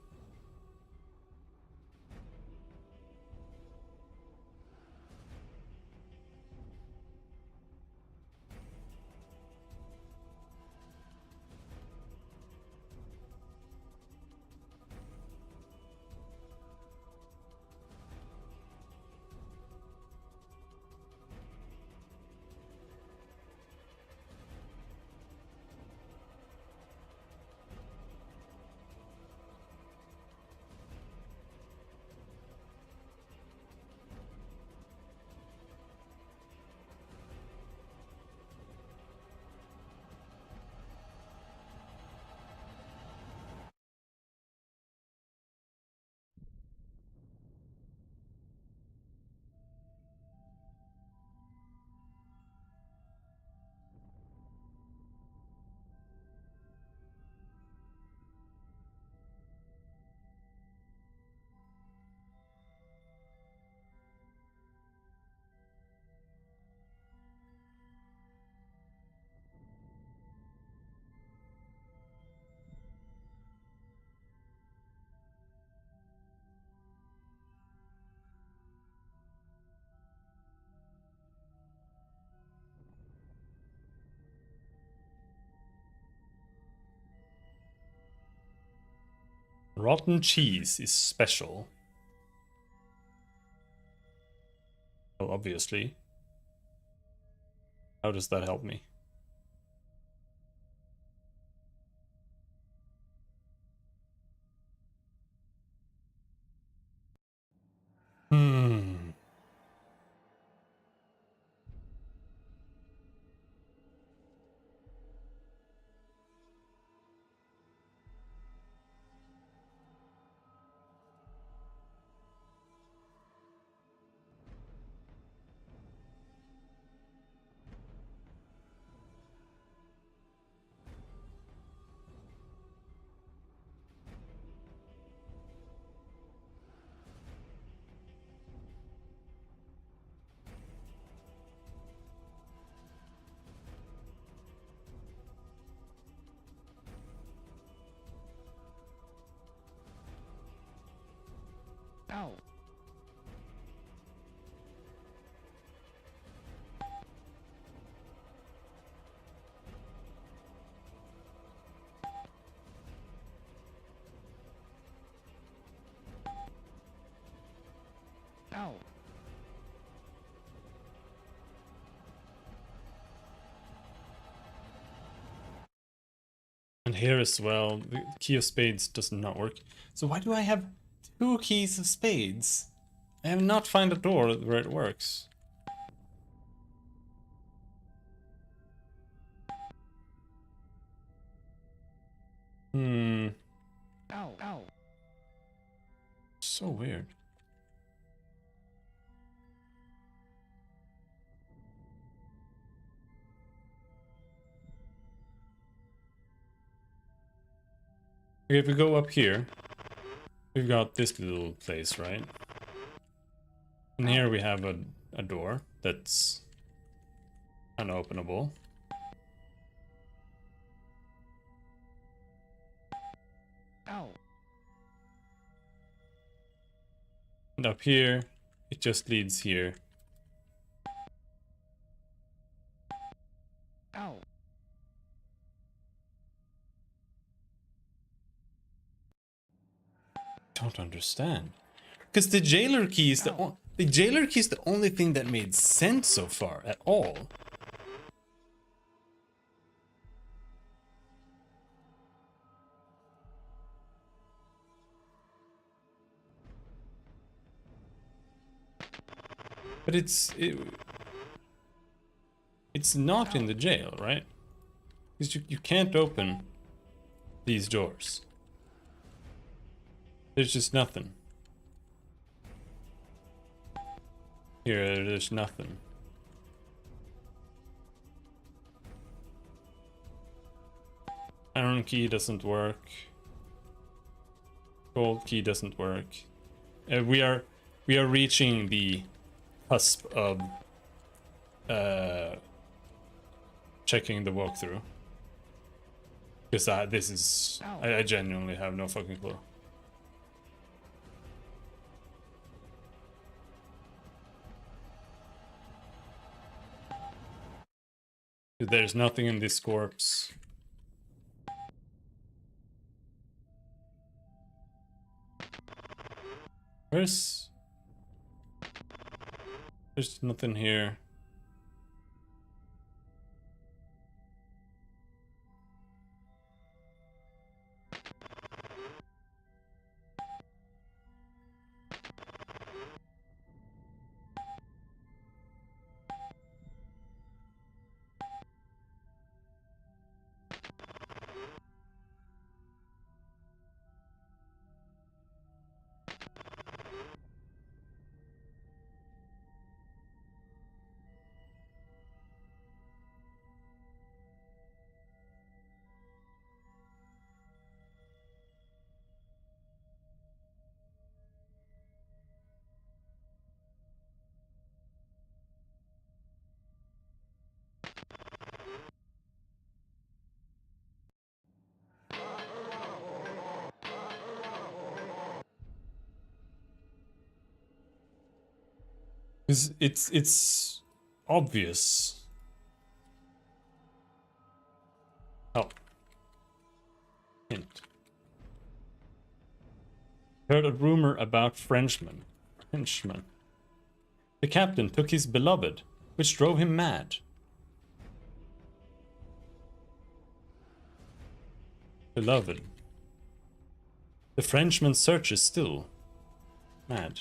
Rotten cheese is special. Well, obviously. How does that help me? Hmm. Ow. Ow. And here as well, the key of spades does not work. So why do I have two keys of spades? I have not found a door where it works. Hmm. Ow. Ow. So weird. Okay, if we go up here, we've got this little place, right? And here we have a door that's unopenable. Ow. And up here, it just leads here. Ow. Don't understand. Because the jailer key is the jailer key is the only thing that made sense so far at all. But it's not in the jail, right? Because you can't open these doors. There's just nothing. Here, there's nothing. Iron key doesn't work. Gold key doesn't work. We are reaching the cusp of checking the walkthrough. Because this is... I genuinely have no fucking clue. There's nothing in this corpse. There's nothing here. It's obvious. Oh. Hint. Heard a rumor about Frenchmen. Frenchmen. The captain took his beloved, which drove him mad. Beloved. The Frenchman searches still. Mad.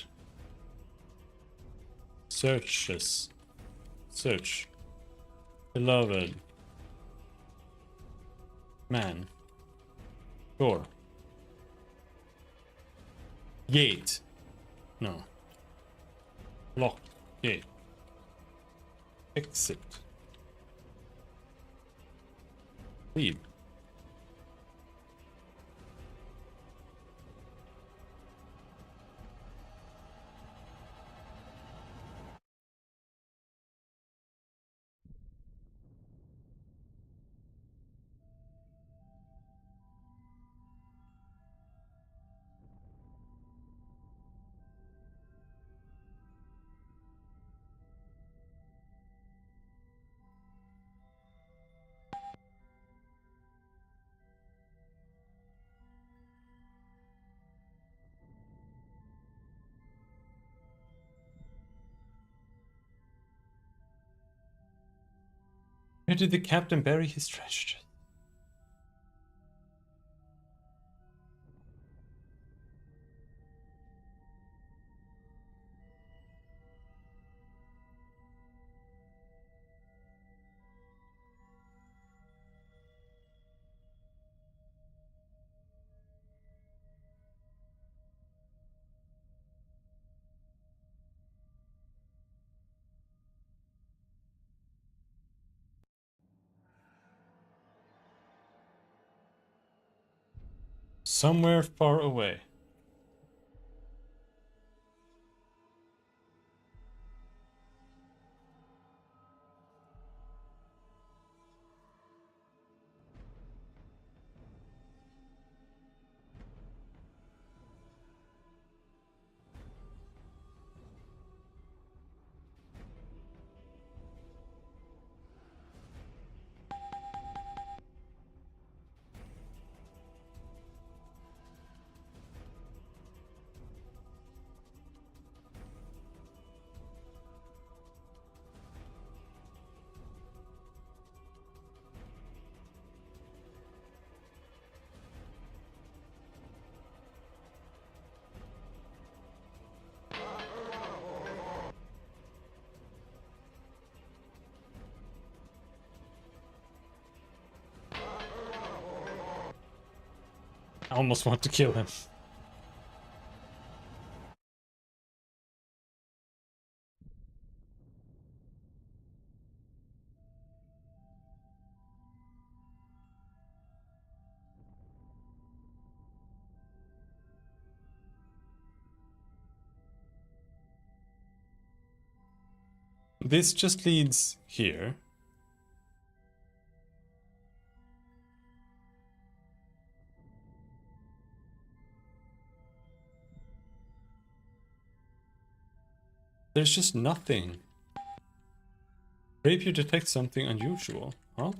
Searches. Search. Beloved. Man. Door. Gate. No. Lock. Gate. Exit. Leave. Where did the captain bury his treasure? Somewhere far away. almost want to kill him. This just leads here. There's just nothing. Rapier detects something unusual, huh?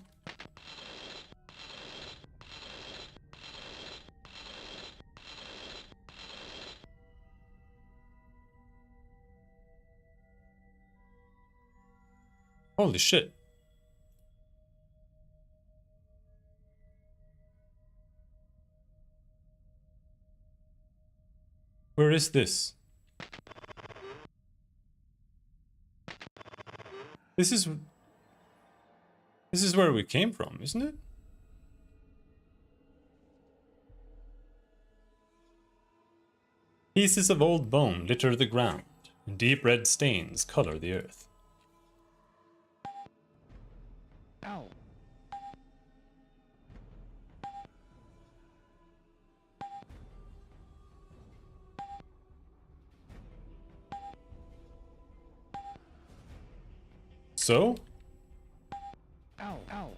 Holy shit. Where is this? This is where we came from, isn't it? Pieces of old bone litter the ground, and deep red stains color the earth. Ow. So? Ow. Ow.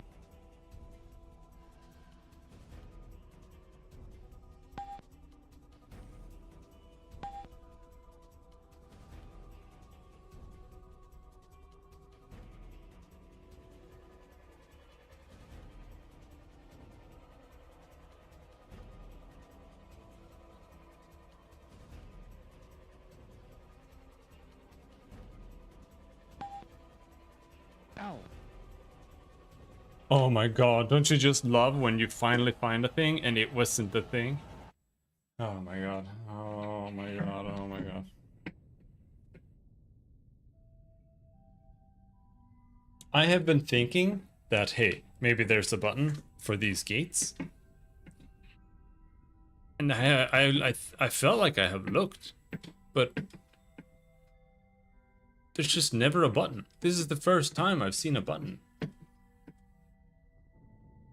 Ow. Oh my god, don't you just love when you finally find a thing and it wasn't the thing? Oh my god, oh my god, oh my god. I have been thinking that, hey, maybe there's a button for these gates. And I felt like I have looked, but there's just never a button. This is the first time I've seen a button.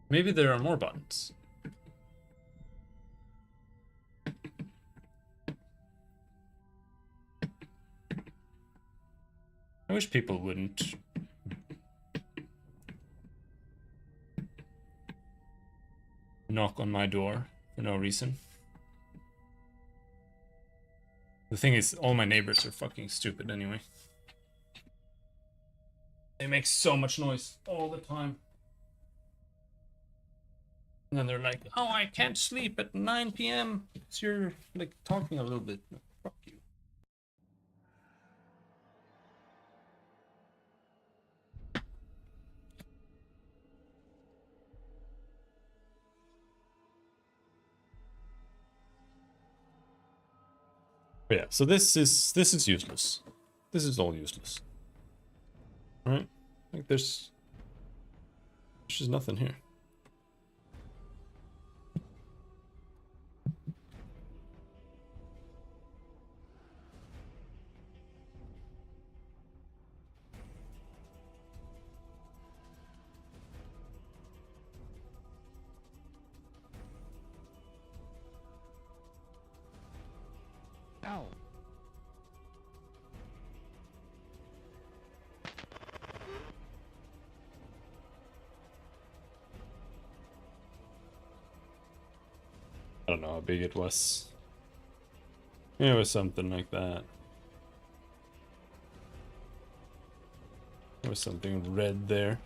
Maybe there are more buttons. I wish people wouldn't knock on my door for no reason. The thing is, all my neighbors are fucking stupid anyway. They make so much noise all the time. And then they're like, oh, I can't sleep at 9 p.m. because you're, like, talking a little bit. Fuck you. But yeah, so this is useless. This is all useless. Right? Like there's just nothing here. Ow. I don't know how big it was. It was something like that. There was something red there.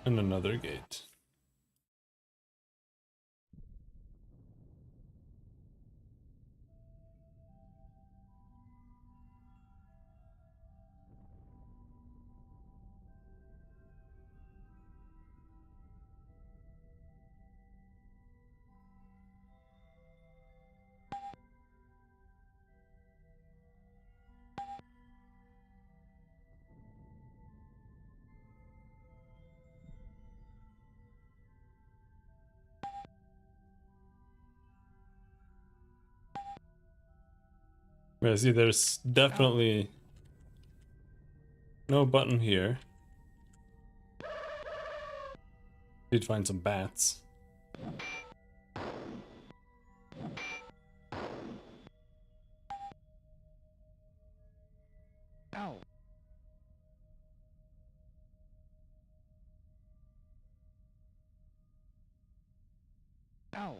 And another gate. Yeah, see, there's definitely no button here. Did find some bats. Ow. Ow.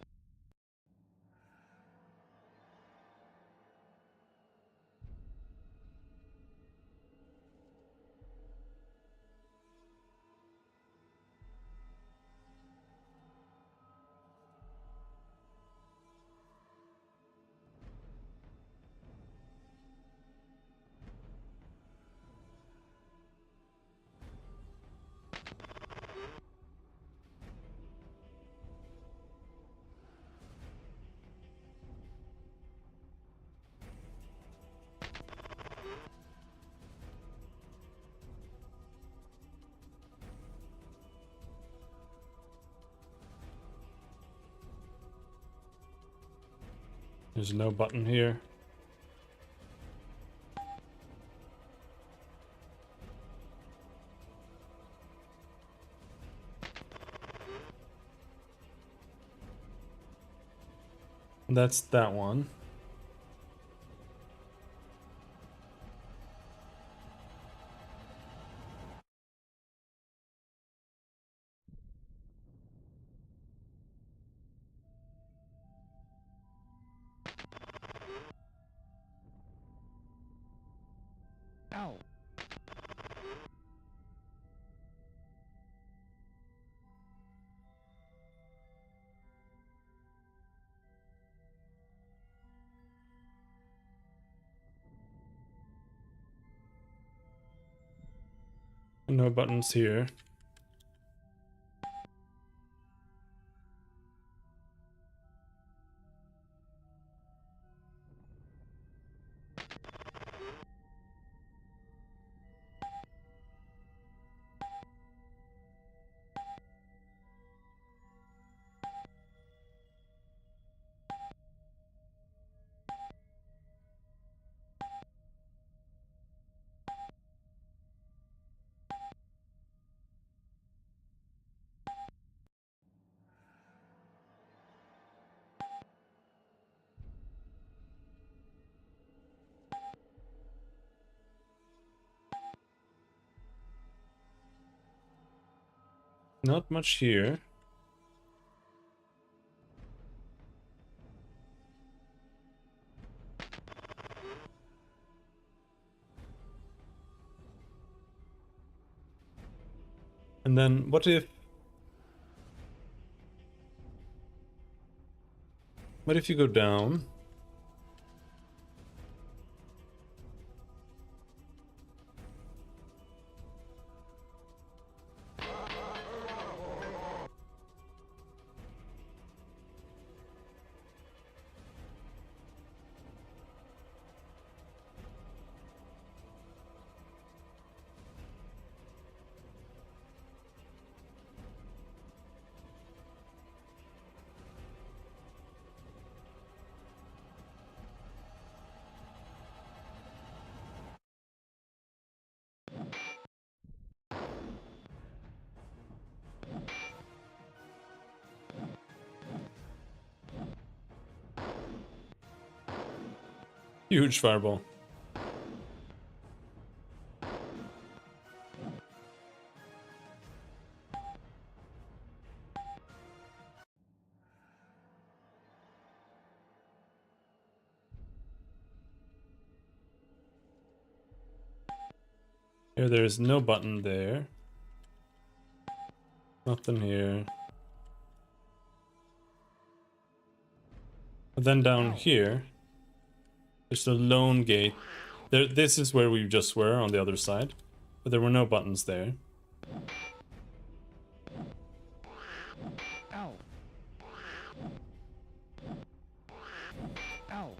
There's no button here. That's that one. Ow. No buttons here. Not much here. And then what if you go down? Huge fireball. Here, there's no button there. Nothing here. But then down here, there's a lone gate. This is where we just were on the other side, but there were no buttons there. Ow. Ow.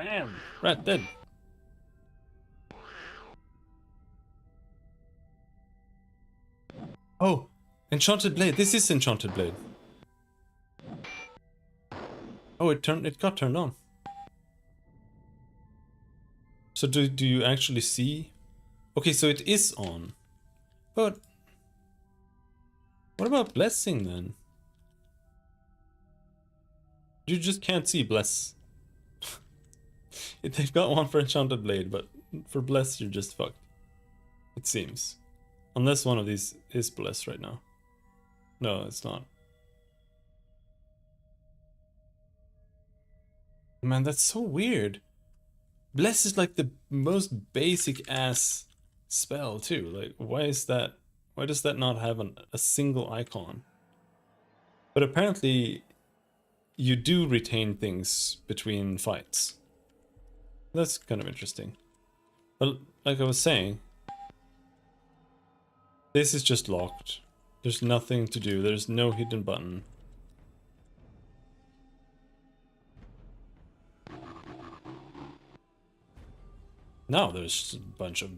Bam! Rat dead. Oh! Enchanted Blade. This is Enchanted Blade. Oh, it got turned on. So do you actually see? Okay, so it is on. But what about Blessing then? You just can't see Bless. They've got one for Enchanted Blade, but for Bless you're just fucked. It seems. Unless one of these is Bless right now. No, it's not. Man, that's so weird. Bless is like the most basic ass spell too. Like, why is that? Why does that not have a single icon? But apparently, you do retain things between fights. That's kind of interesting. But like I was saying, this is just locked. There's nothing to do. There's no hidden button. Now there's a bunch of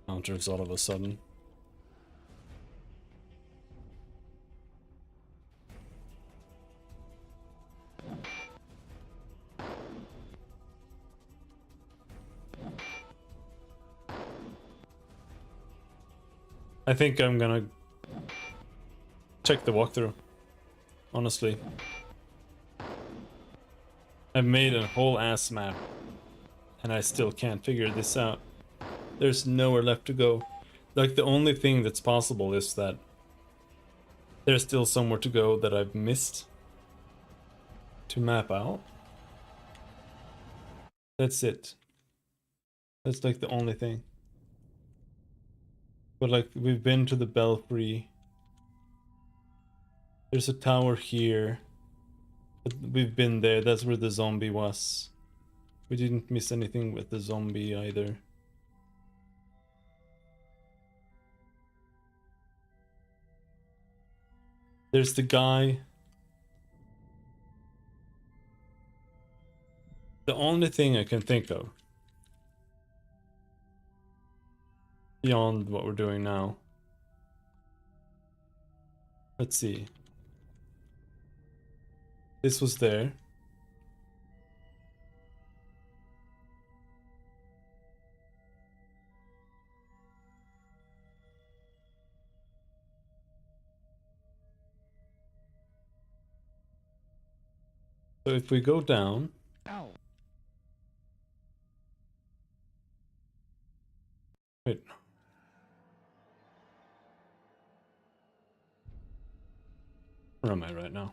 counters all of a sudden. I think I'm gonna check the walkthrough, honestly. I've made a whole ass map and I still can't figure this out. There's nowhere left to go. Like, the only thing that's possible is that there's still somewhere to go that I've missed to map out. That's it. That's like the only thing. But like, we've been to the belfry. There's a tower here. But we've been there. That's where the zombie was. We didn't miss anything with the zombie either. There's the guy. The only thing I can think of beyond what we're doing now. Let's see. This was there. So if we go down, Ow. wait. Where am I right now?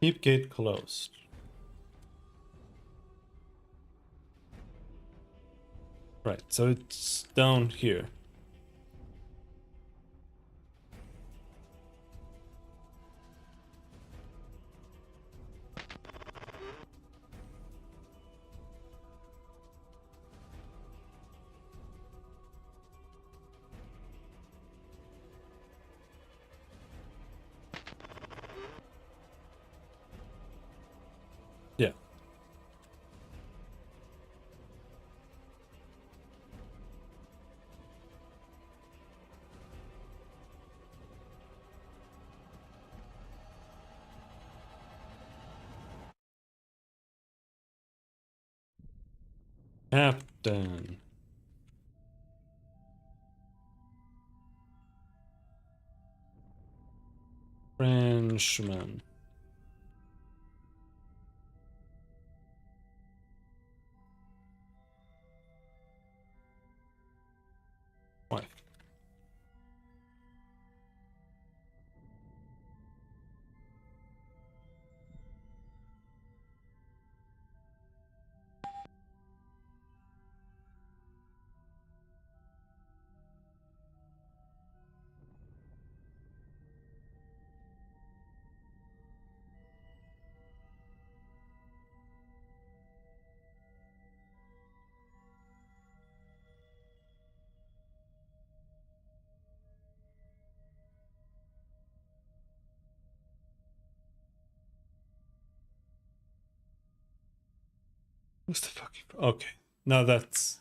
Keep gate closed. Right, so it's down here. Yeah. Captain. Frenchman. Wife. What's the fucking... Okay. Now that's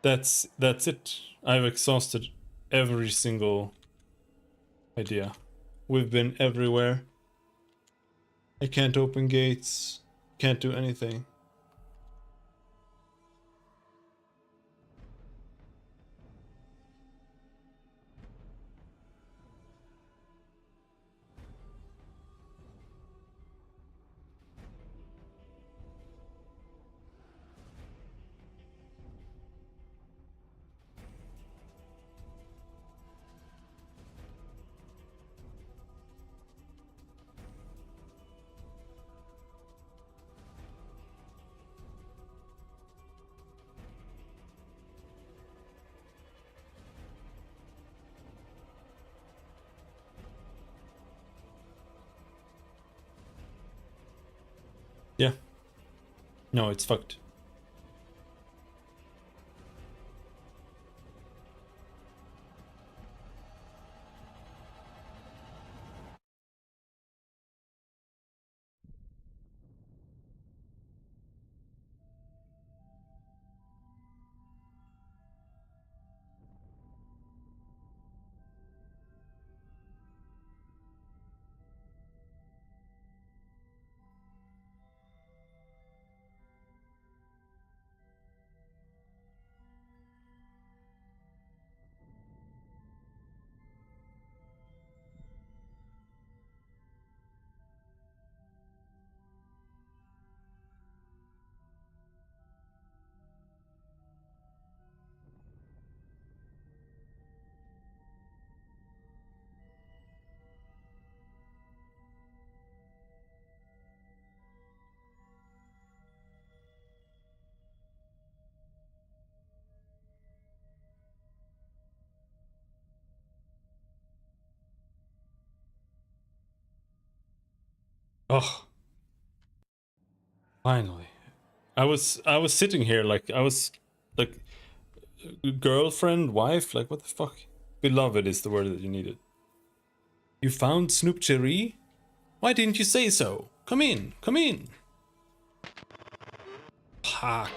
it. I've exhausted every single idea. We've been everywhere. I can't open gates. Can't do anything. Yeah. No, it's fucked. Oh, finally. I was sitting here like I was like girlfriend, wife, like what the fuck? Beloved is the word that you needed. You found Snoop Cherry? Why didn't you say so? Come in, come in. Fuck.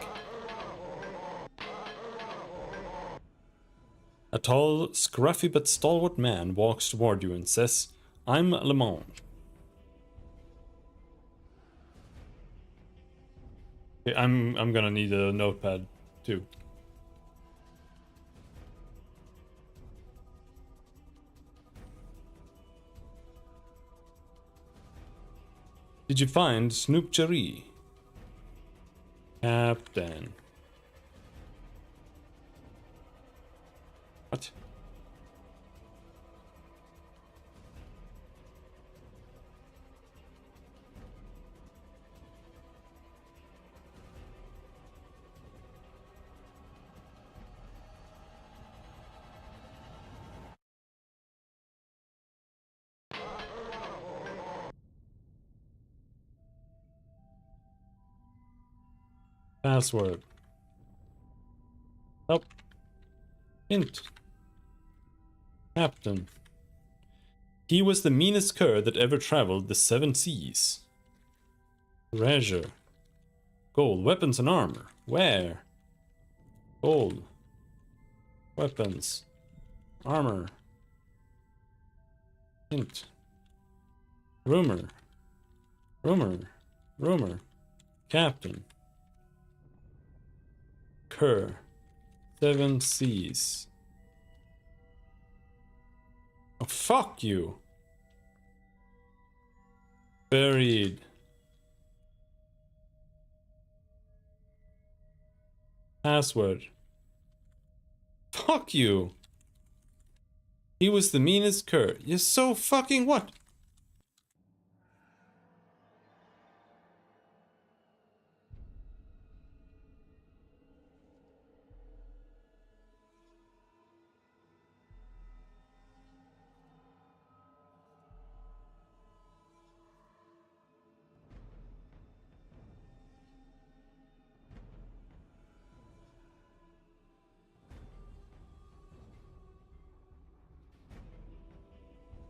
A tall, scruffy but stalwart man walks toward you and says, I'm Le Mans. Okay, I'm gonna need a notepad too. Did you find Snoop Cherry? Captain. What? Password. Help. Hint. Captain. He was the meanest cur that ever traveled the 7 seas. Treasure. Gold, weapons and armor. Where? Gold. Weapons. Armor. Hint. Rumor. Rumor. Rumor. Captain. Cur. 7 seas. Oh, fuck you. Buried. Password. Fuck you. He was the meanest cur. You're so fucking what?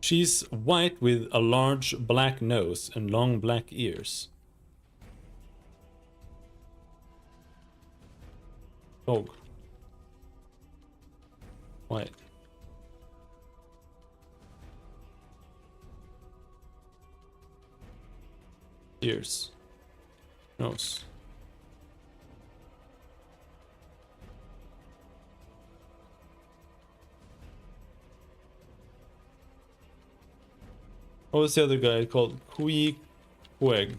She's white with a large black nose and long black ears. Dog. White. Ears. Nose. What was the other guy called? Kui Queg.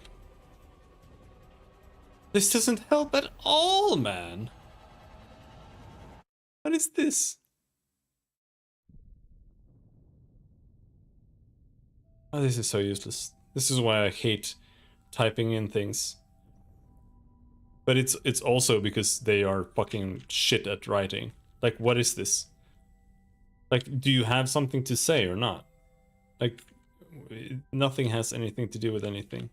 This doesn't help at all, man. What is this? Oh, this is so useless. This is why I hate typing in things. But it's also because they are fucking shit at writing. Like, what is this? Like, do you have something to say or not? Like, nothing has anything to do with anything.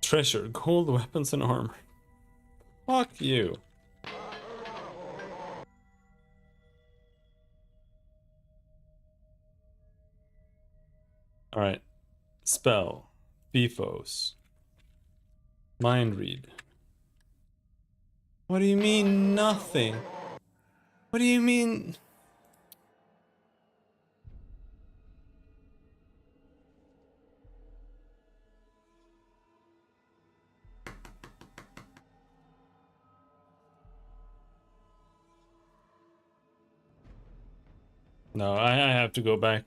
Treasure, gold, weapons, and armor. Fuck you. Alright. Spell. Bifos. Mind read. What do you mean nothing? What do you mean? No, I have to go back.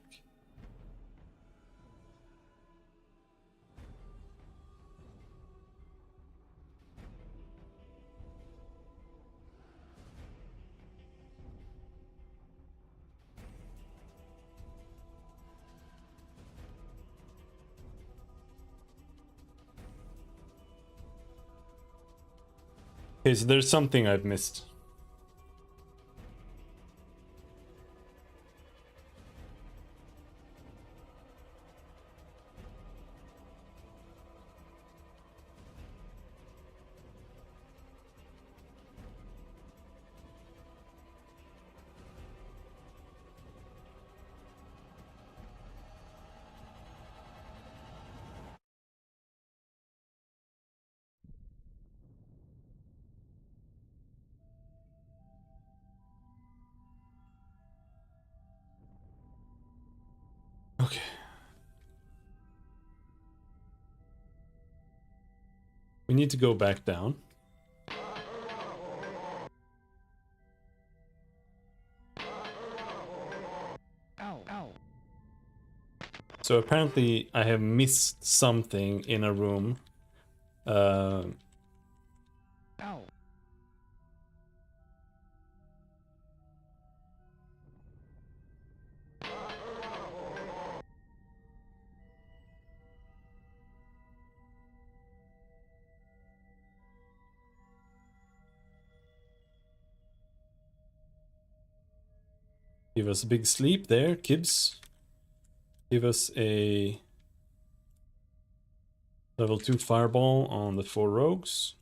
Okay, so there's something I've missed. Okay. We need to go back down. Ow. Ow. So apparently I have missed something in a room. Ow. Give us a big sleep there, kids. Give us a level 2 fireball on the 4 rogues.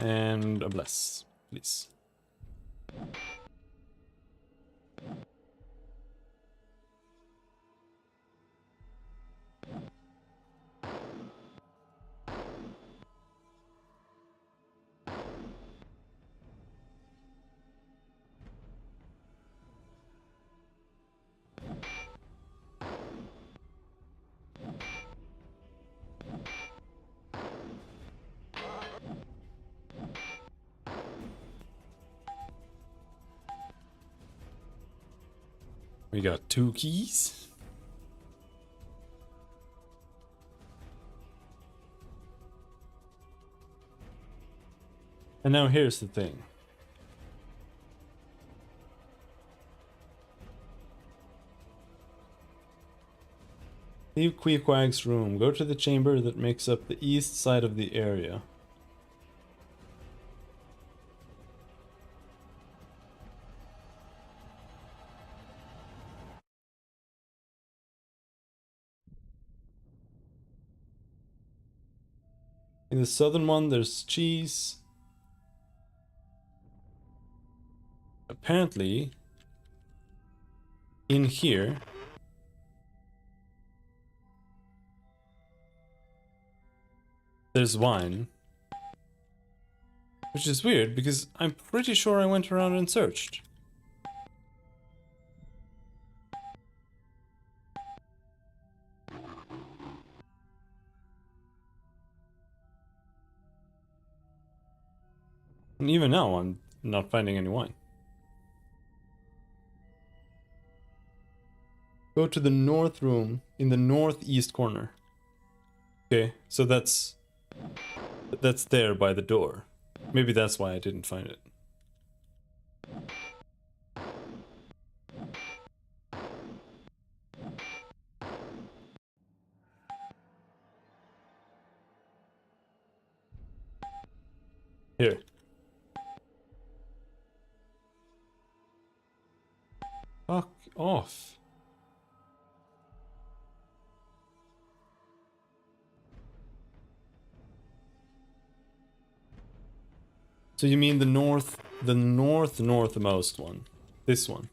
And a bless, please. We got 2 keys. And now here's the thing. Leave Queequeg's room. Go to the chamber that makes up the east side of the area. In the southern one, there's cheese. Apparently, in here, there's wine. Which is weird, because I'm pretty sure I went around and searched. And even now, I'm not finding any wine. Go to the north room in the northeast corner. Okay, so that's there by the door. Maybe that's why I didn't find it. Here. Fuck off. So you mean the northmost one? This one?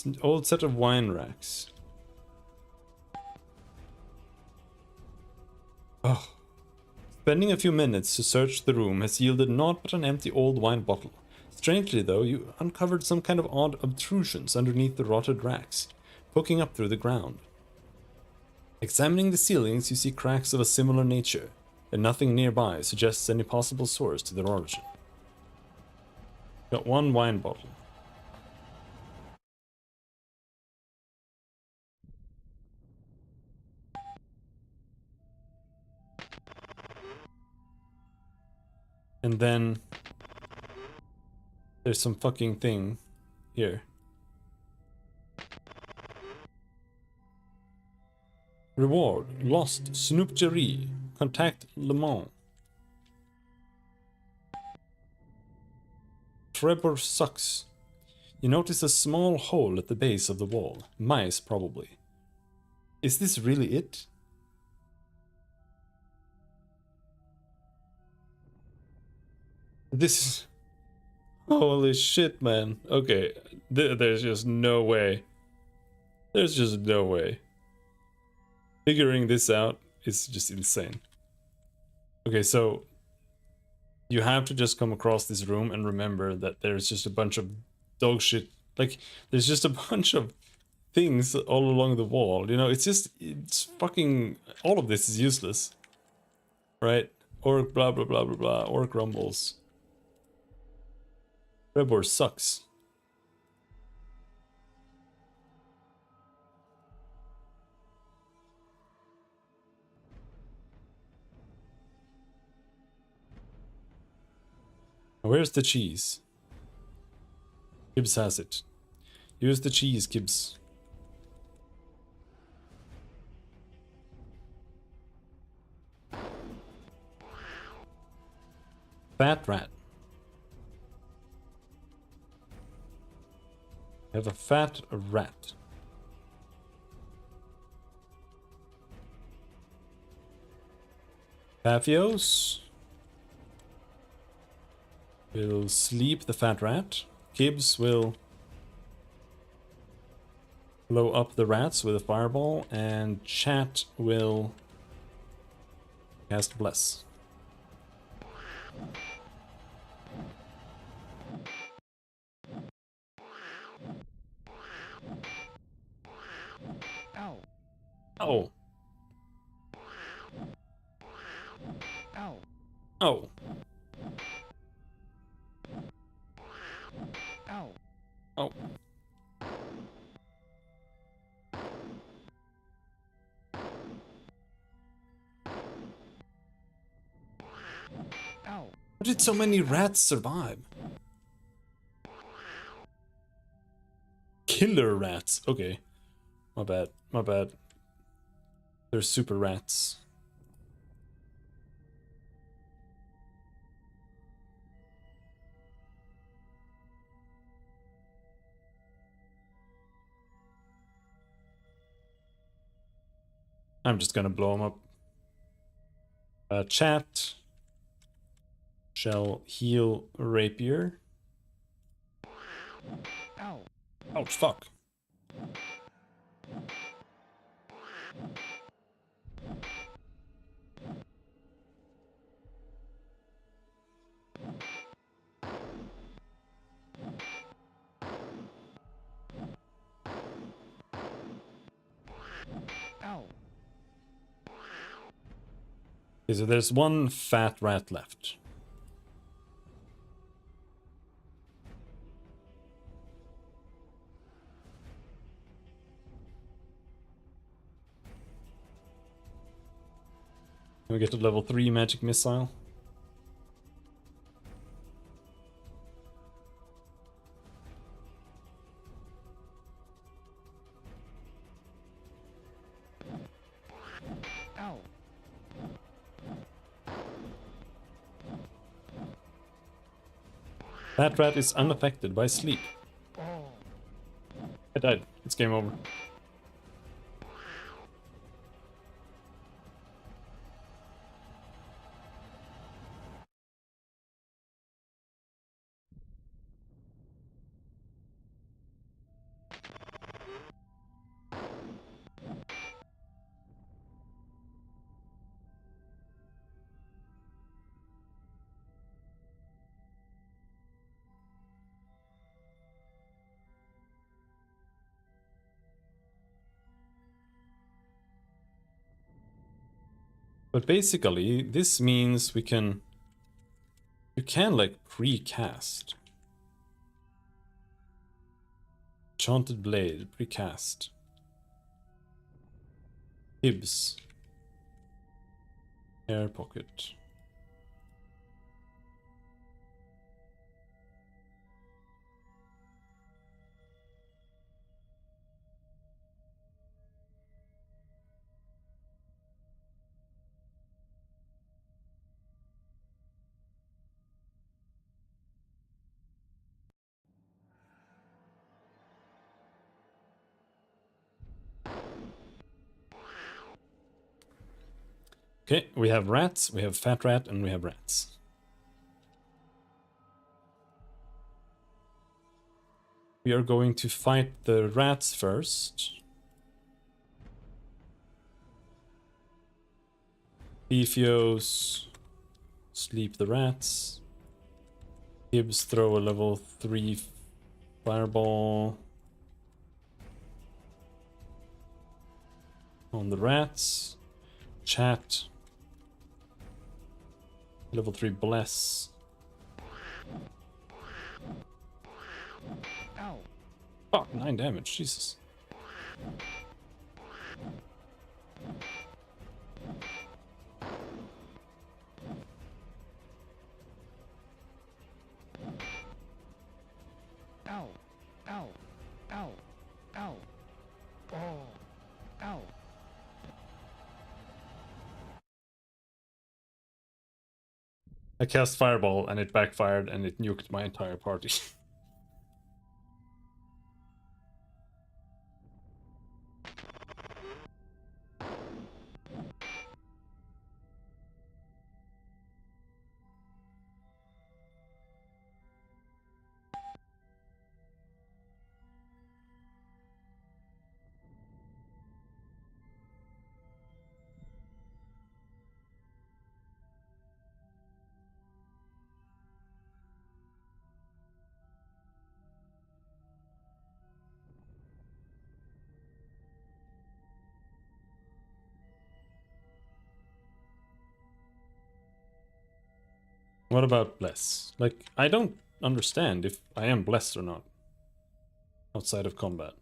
An old set of wine racks. Oh. Spending a few minutes to search the room has yielded naught but an empty old wine bottle. Strangely, though, you uncovered some kind of odd obtrusions underneath the rotted racks, poking up through the ground. Examining the ceilings, you see cracks of a similar nature, and nothing nearby suggests any possible source to their origin. Got one wine bottle. And then there's some fucking thing here. Reward. Lost. Snoopgerie. Contact Le Mans. Trevor sucks. You notice a small hole at the base of the wall. Mice, probably. Is this really it? This is... Holy shit, man. Okay, there's just no way. There's just no way. Figuring this out is just insane. Okay, so you have to just come across this room and remember that there's just a bunch of dog shit. Like, there's just a bunch of things all along the wall. You know, it's fucking... All of this is useless. Right? Orc blah blah blah blah blah. Orc rumbles. Rebor sucks. Where's the cheese? Gibbs has it. Use the cheese, Gibbs. Fat rat. I have a fat rat. Paphios will sleep the fat rat. Gibbs will blow up the rats with a fireball, and Chat will cast Bless. Ow. Oh. Ow. Oh. Ow. Oh. Ow. How did so many rats survive? Killer rats. Okay. My bad. My bad. They're super rats. I'm just gonna blow him up. Chat shall heal rapier. Ow. Ouch, fuck. Ow. Okay, so there's one fat rat left. Can we get to level 3 magic missile? Ow. Fat rat is unaffected by sleep. Oh. I died. It's game over. But basically, this means we can... You can, like, precast. Enchanted Blade, precast. Hibs. Air pocket. Okay, we have rats, we have fat rat, and we have rats. We are going to fight the rats first. Ephios, sleep the rats. Gibbs throw a level 3 fireball on the rats. Chat. Level 3 bless. Ow. Fuck, 9 damage, Jesus. Ow. Ow. Ow. Ow. Oh. Ow. I cast fireball and it backfired and it nuked my entire party. What about bless? Like, I don't understand if I am blessed or not. Outside of combat.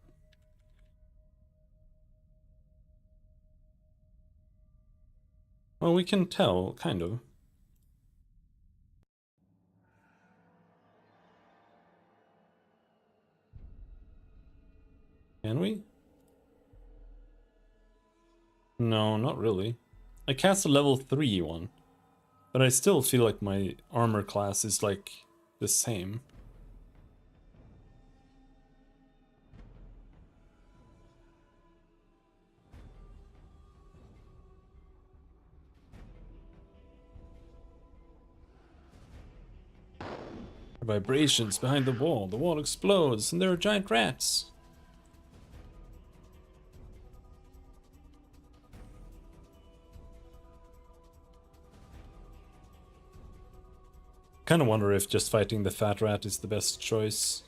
Well, we can tell, kind of. Can we? No, not really. I cast a level 3 one. But I still feel like my armor class is like the same. Vibrations behind the wall. The wall explodes and there are giant rats. Kind of wonder if just fighting the fat rat is the best choice.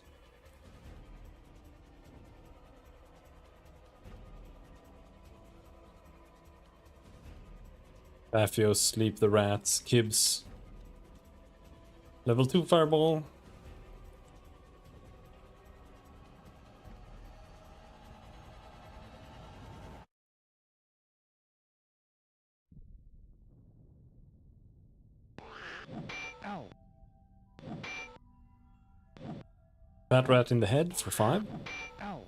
Baffios, sleep the rats, Kibs. Level 2 fireball. Ow. Fat rat in the head for 5. Ow.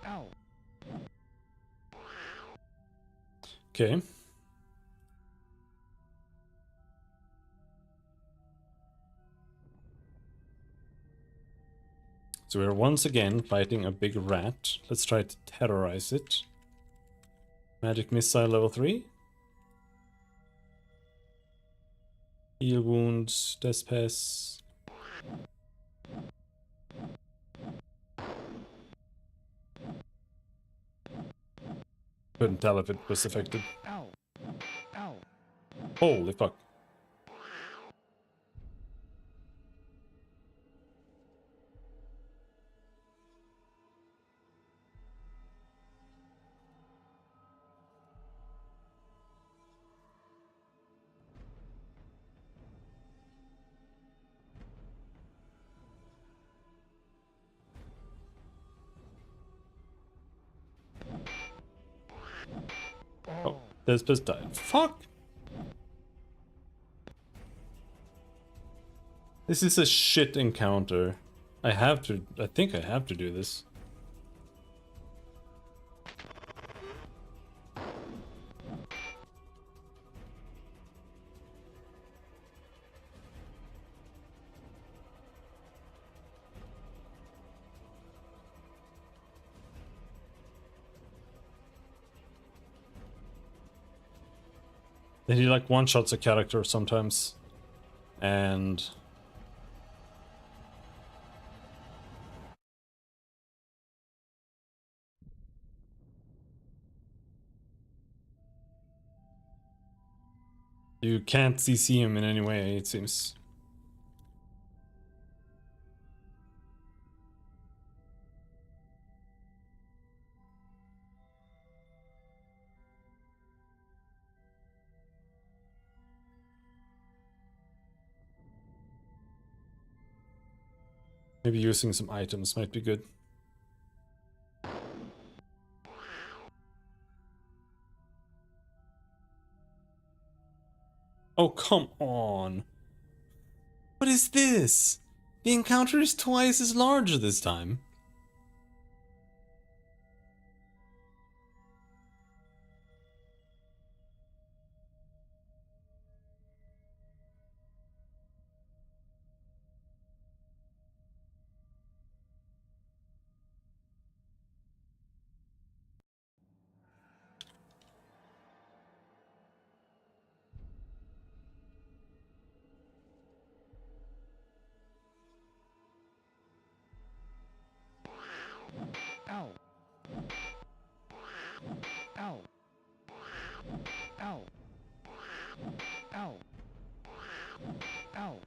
Ow. Okay. So we're once again fighting a big rat. Let's try to terrorize it. Magic missile level 3. Heal wounds, death pass. Couldn't tell if it was effective. Ow. Ow. Holy fuck. Oh, this just died. Fuck! This is a shit encounter. I think I have to do this. Then he like one-shots a character sometimes. And... you can't CC him in any way, it seems. Maybe using some items might be good. Oh, come on. What is this? The encounter is twice as large this time. Ow. Ow. Ow. Ow. Ow.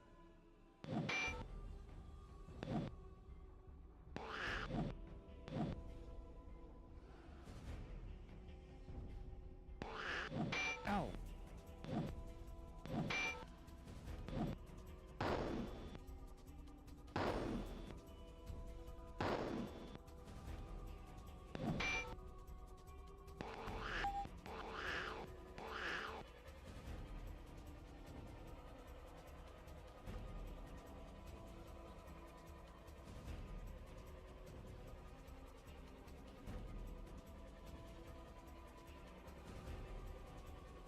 Ow.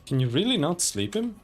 Can you really not sleep him?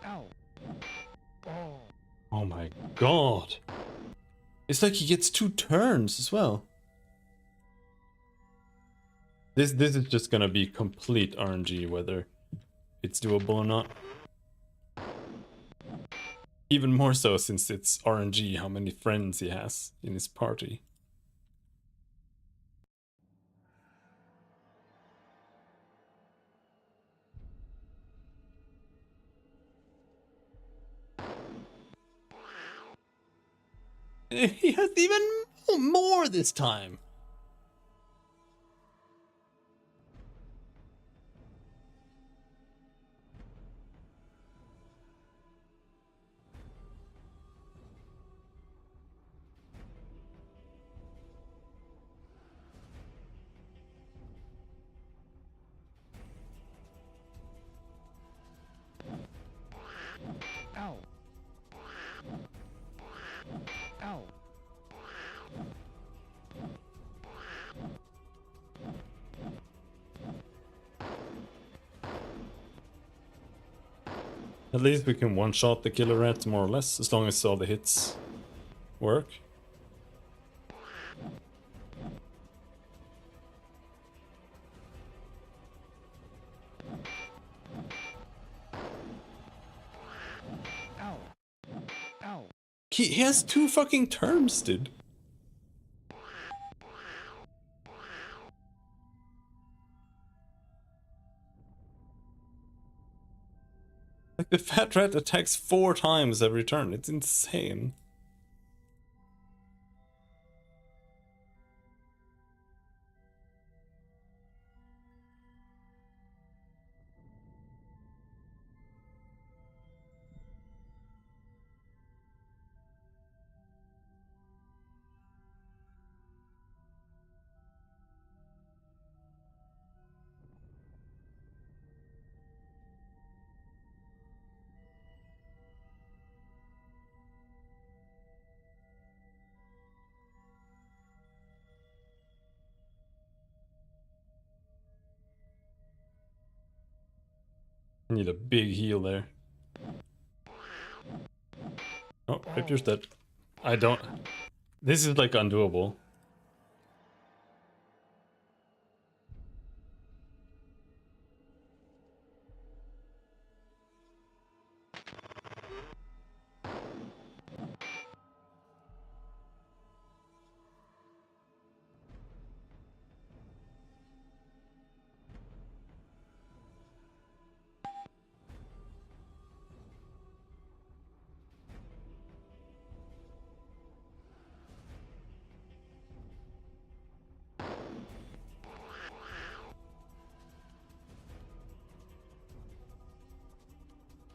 Ow. Oh. Oh my god. It's like he gets 2 turns as well. This is just gonna be complete RNG whether it's doable or not. Even more so since it's RNG how many friends he has in his party. He has even more this time. Ow. Ow. At least we can one-shot the killer rats more or less, as long as all the hits work. Ow. Ow. He has 2 fucking turns, dude. Like the fat rat attacks 4 times every turn. It's insane. I need a big heal there. Oh, Rapiers dead. I don't... This is like undoable.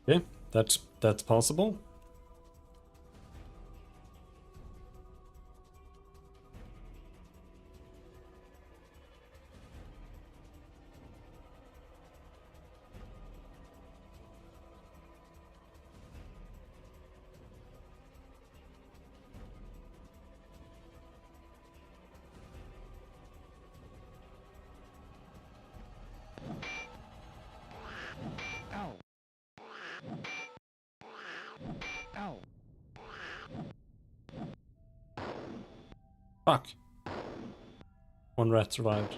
Okay, that's possible. Ow. Ow. Fuck. 1 rat survived.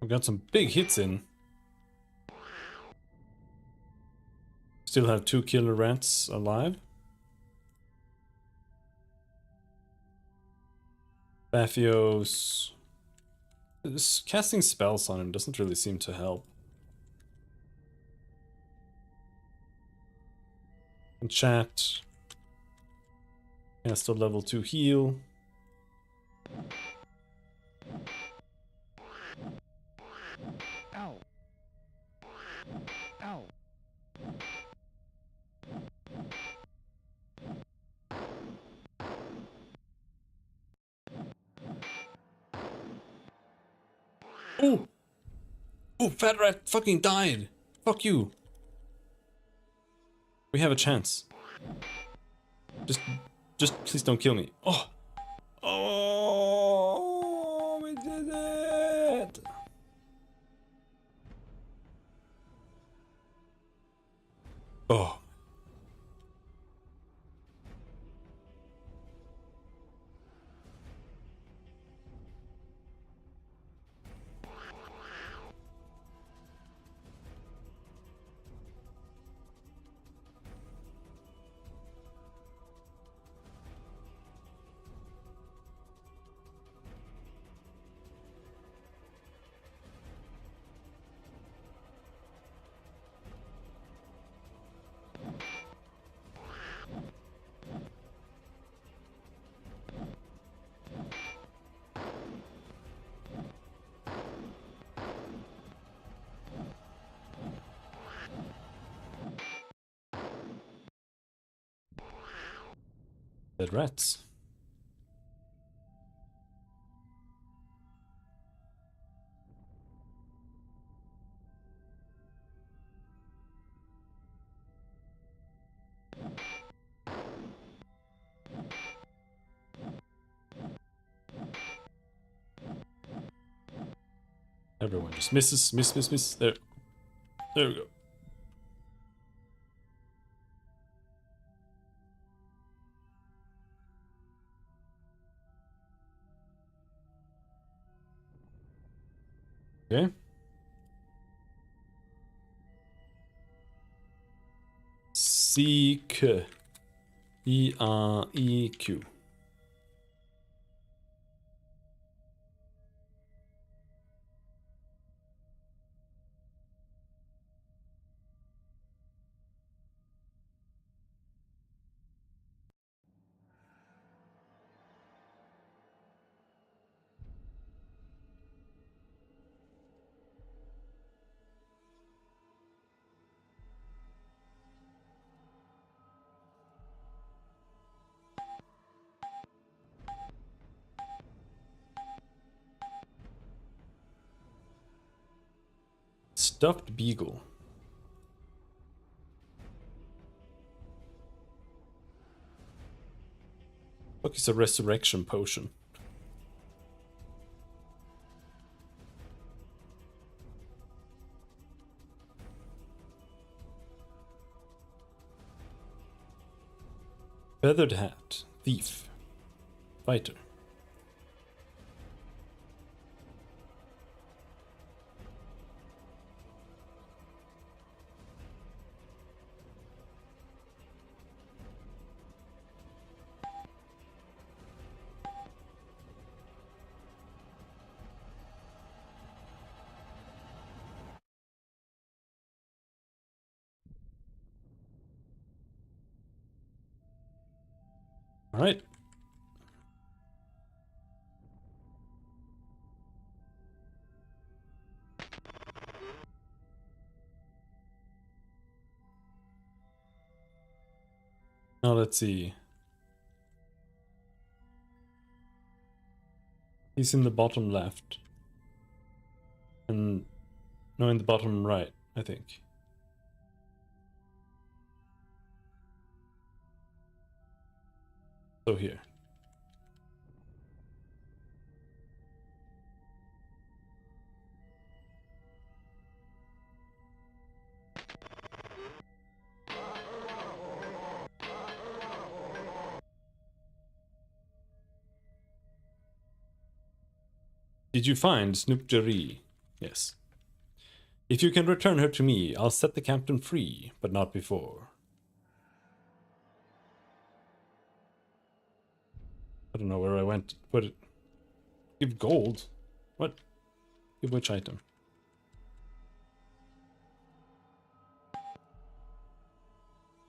We got some big hits in. Still have 2 killer rats alive. Baffios... Casting spells on him doesn't really seem to help. And chat. Cast a level 2 heal. Ow. Ow. Oh! Oh, Fat Rat fucking died! Fuck you! We have a chance. Just Just please don't kill me. Oh! Oh! We did it! Oh. Dead rats. Everyone just misses, miss. There we go. Okay. Seek. E-R-E-Q. Stuffed beagle. What is a resurrection potion? Feathered hat. Thief. Fighter. All right. Now let's see. He's in the bottom left. And no, in the bottom right, I think. So here. Did you find Snoopjary? Yes. If you can return her to me, I'll set the captain free, but not before. I don't know where I went to put it. Give gold? What? Give which item?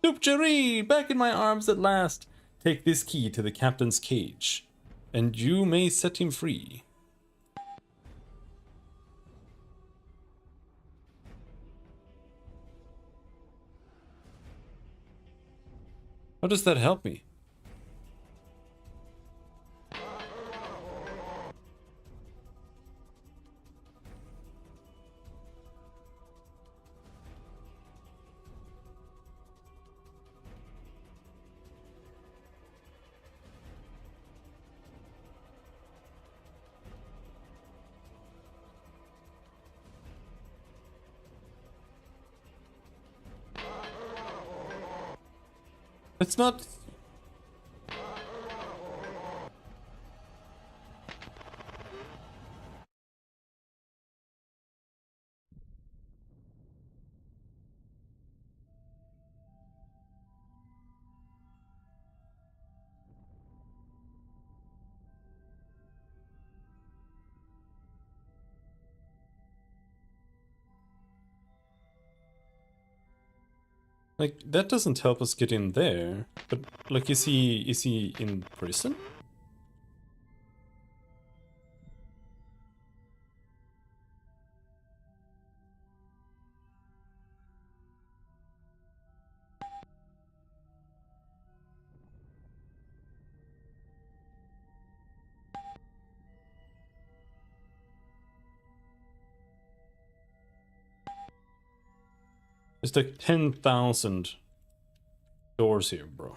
Snoopjary! Back in my arms at last! Take this key to the captain's cage, and you may set him free. How does that help me? It's not... Like, that doesn't help us get in there. But, like, is he in prison? It's like 10,000 doors here, bro.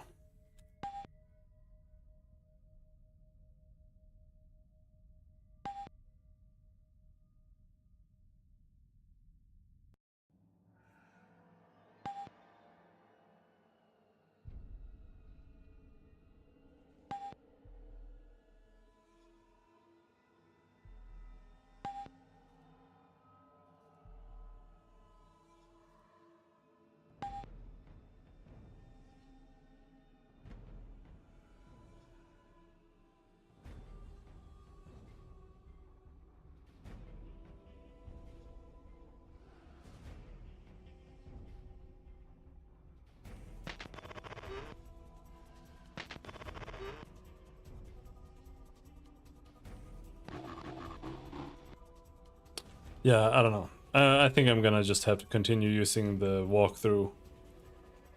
Yeah, I don't know. I think I'm gonna just have to continue using the walkthrough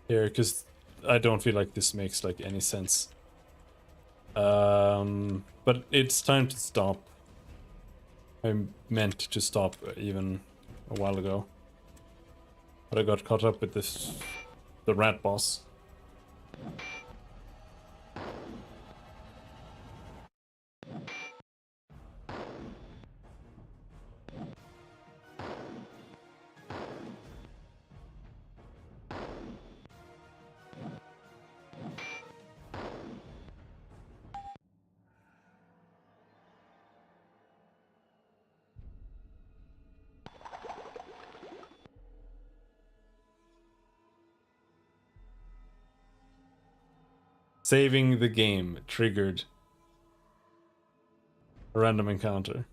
here, because I don't feel like this makes like any sense. But it's time to stop. I meant to stop even a while ago. But I got caught up with the rat boss. Saving the game triggered a random encounter.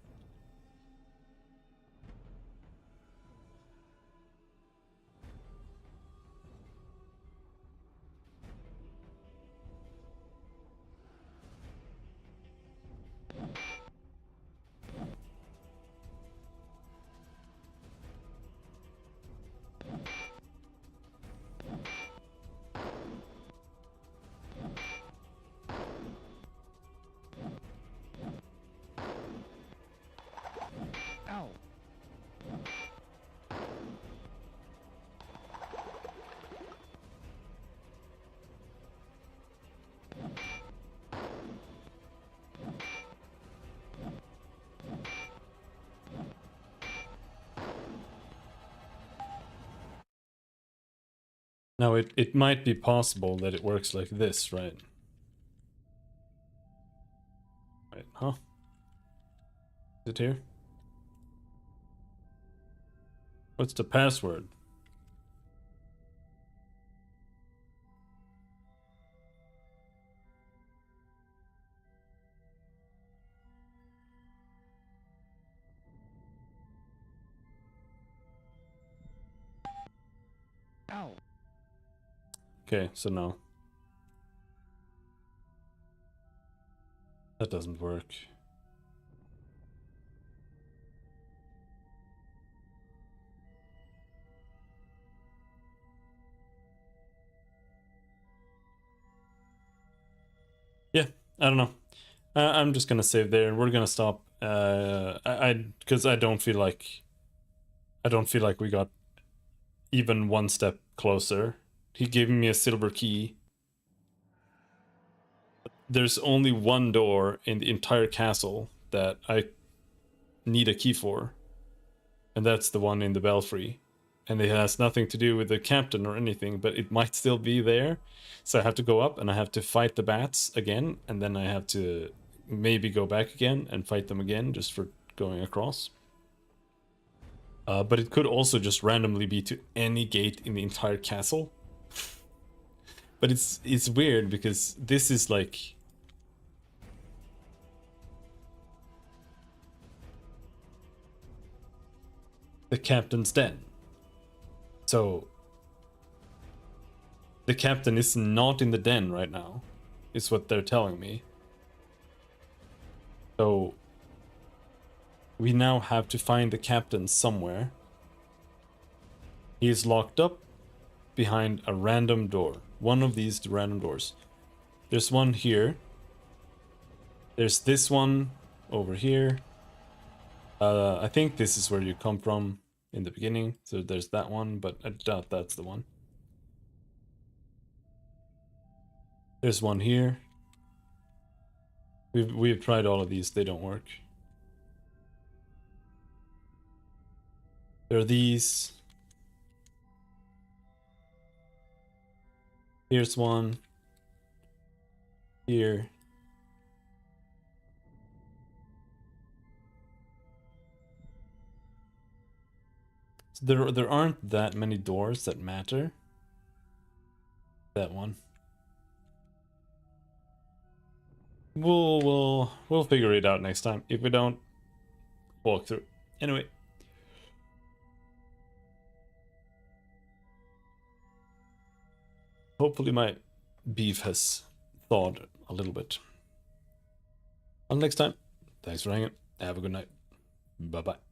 Ow. Now it might be possible that it works like this, right? Wait, huh? Is it here? What's the password? Ow. Okay, so no. That doesn't work. Yeah, I don't know. I'm just gonna save there. We're gonna stop. Because I don't feel like we got even one step closer. He gave me a silver key. There's only one door in the entire castle that I need a key for, and that's the one in the belfry. and it has nothing to do with the captain or anything, but it might still be there. So I have to go up and I have to fight the bats again, and then I have to maybe go back again and fight them again just for going across. But it could also just randomly be to any gate in the entire castle. But it's weird because this is like... the captain's den. So the captain is not in the den right now, is what they're telling me. So we now have to find the captain somewhere. He is locked up behind a random door. One of these random doors. There's one here. There's this one over here. I think this is where you come from in the beginning. So there's that one, but I doubt that's the one. There's one here. We've tried all of these, they don't work. There are these. Here's one. Here. So there aren't that many doors that matter. That one. We'll figure it out next time. If we don't, walk through. Anyway. Hopefully my beef has thawed a little bit. Until next time, thanks for hanging. Have a good night. Bye-bye.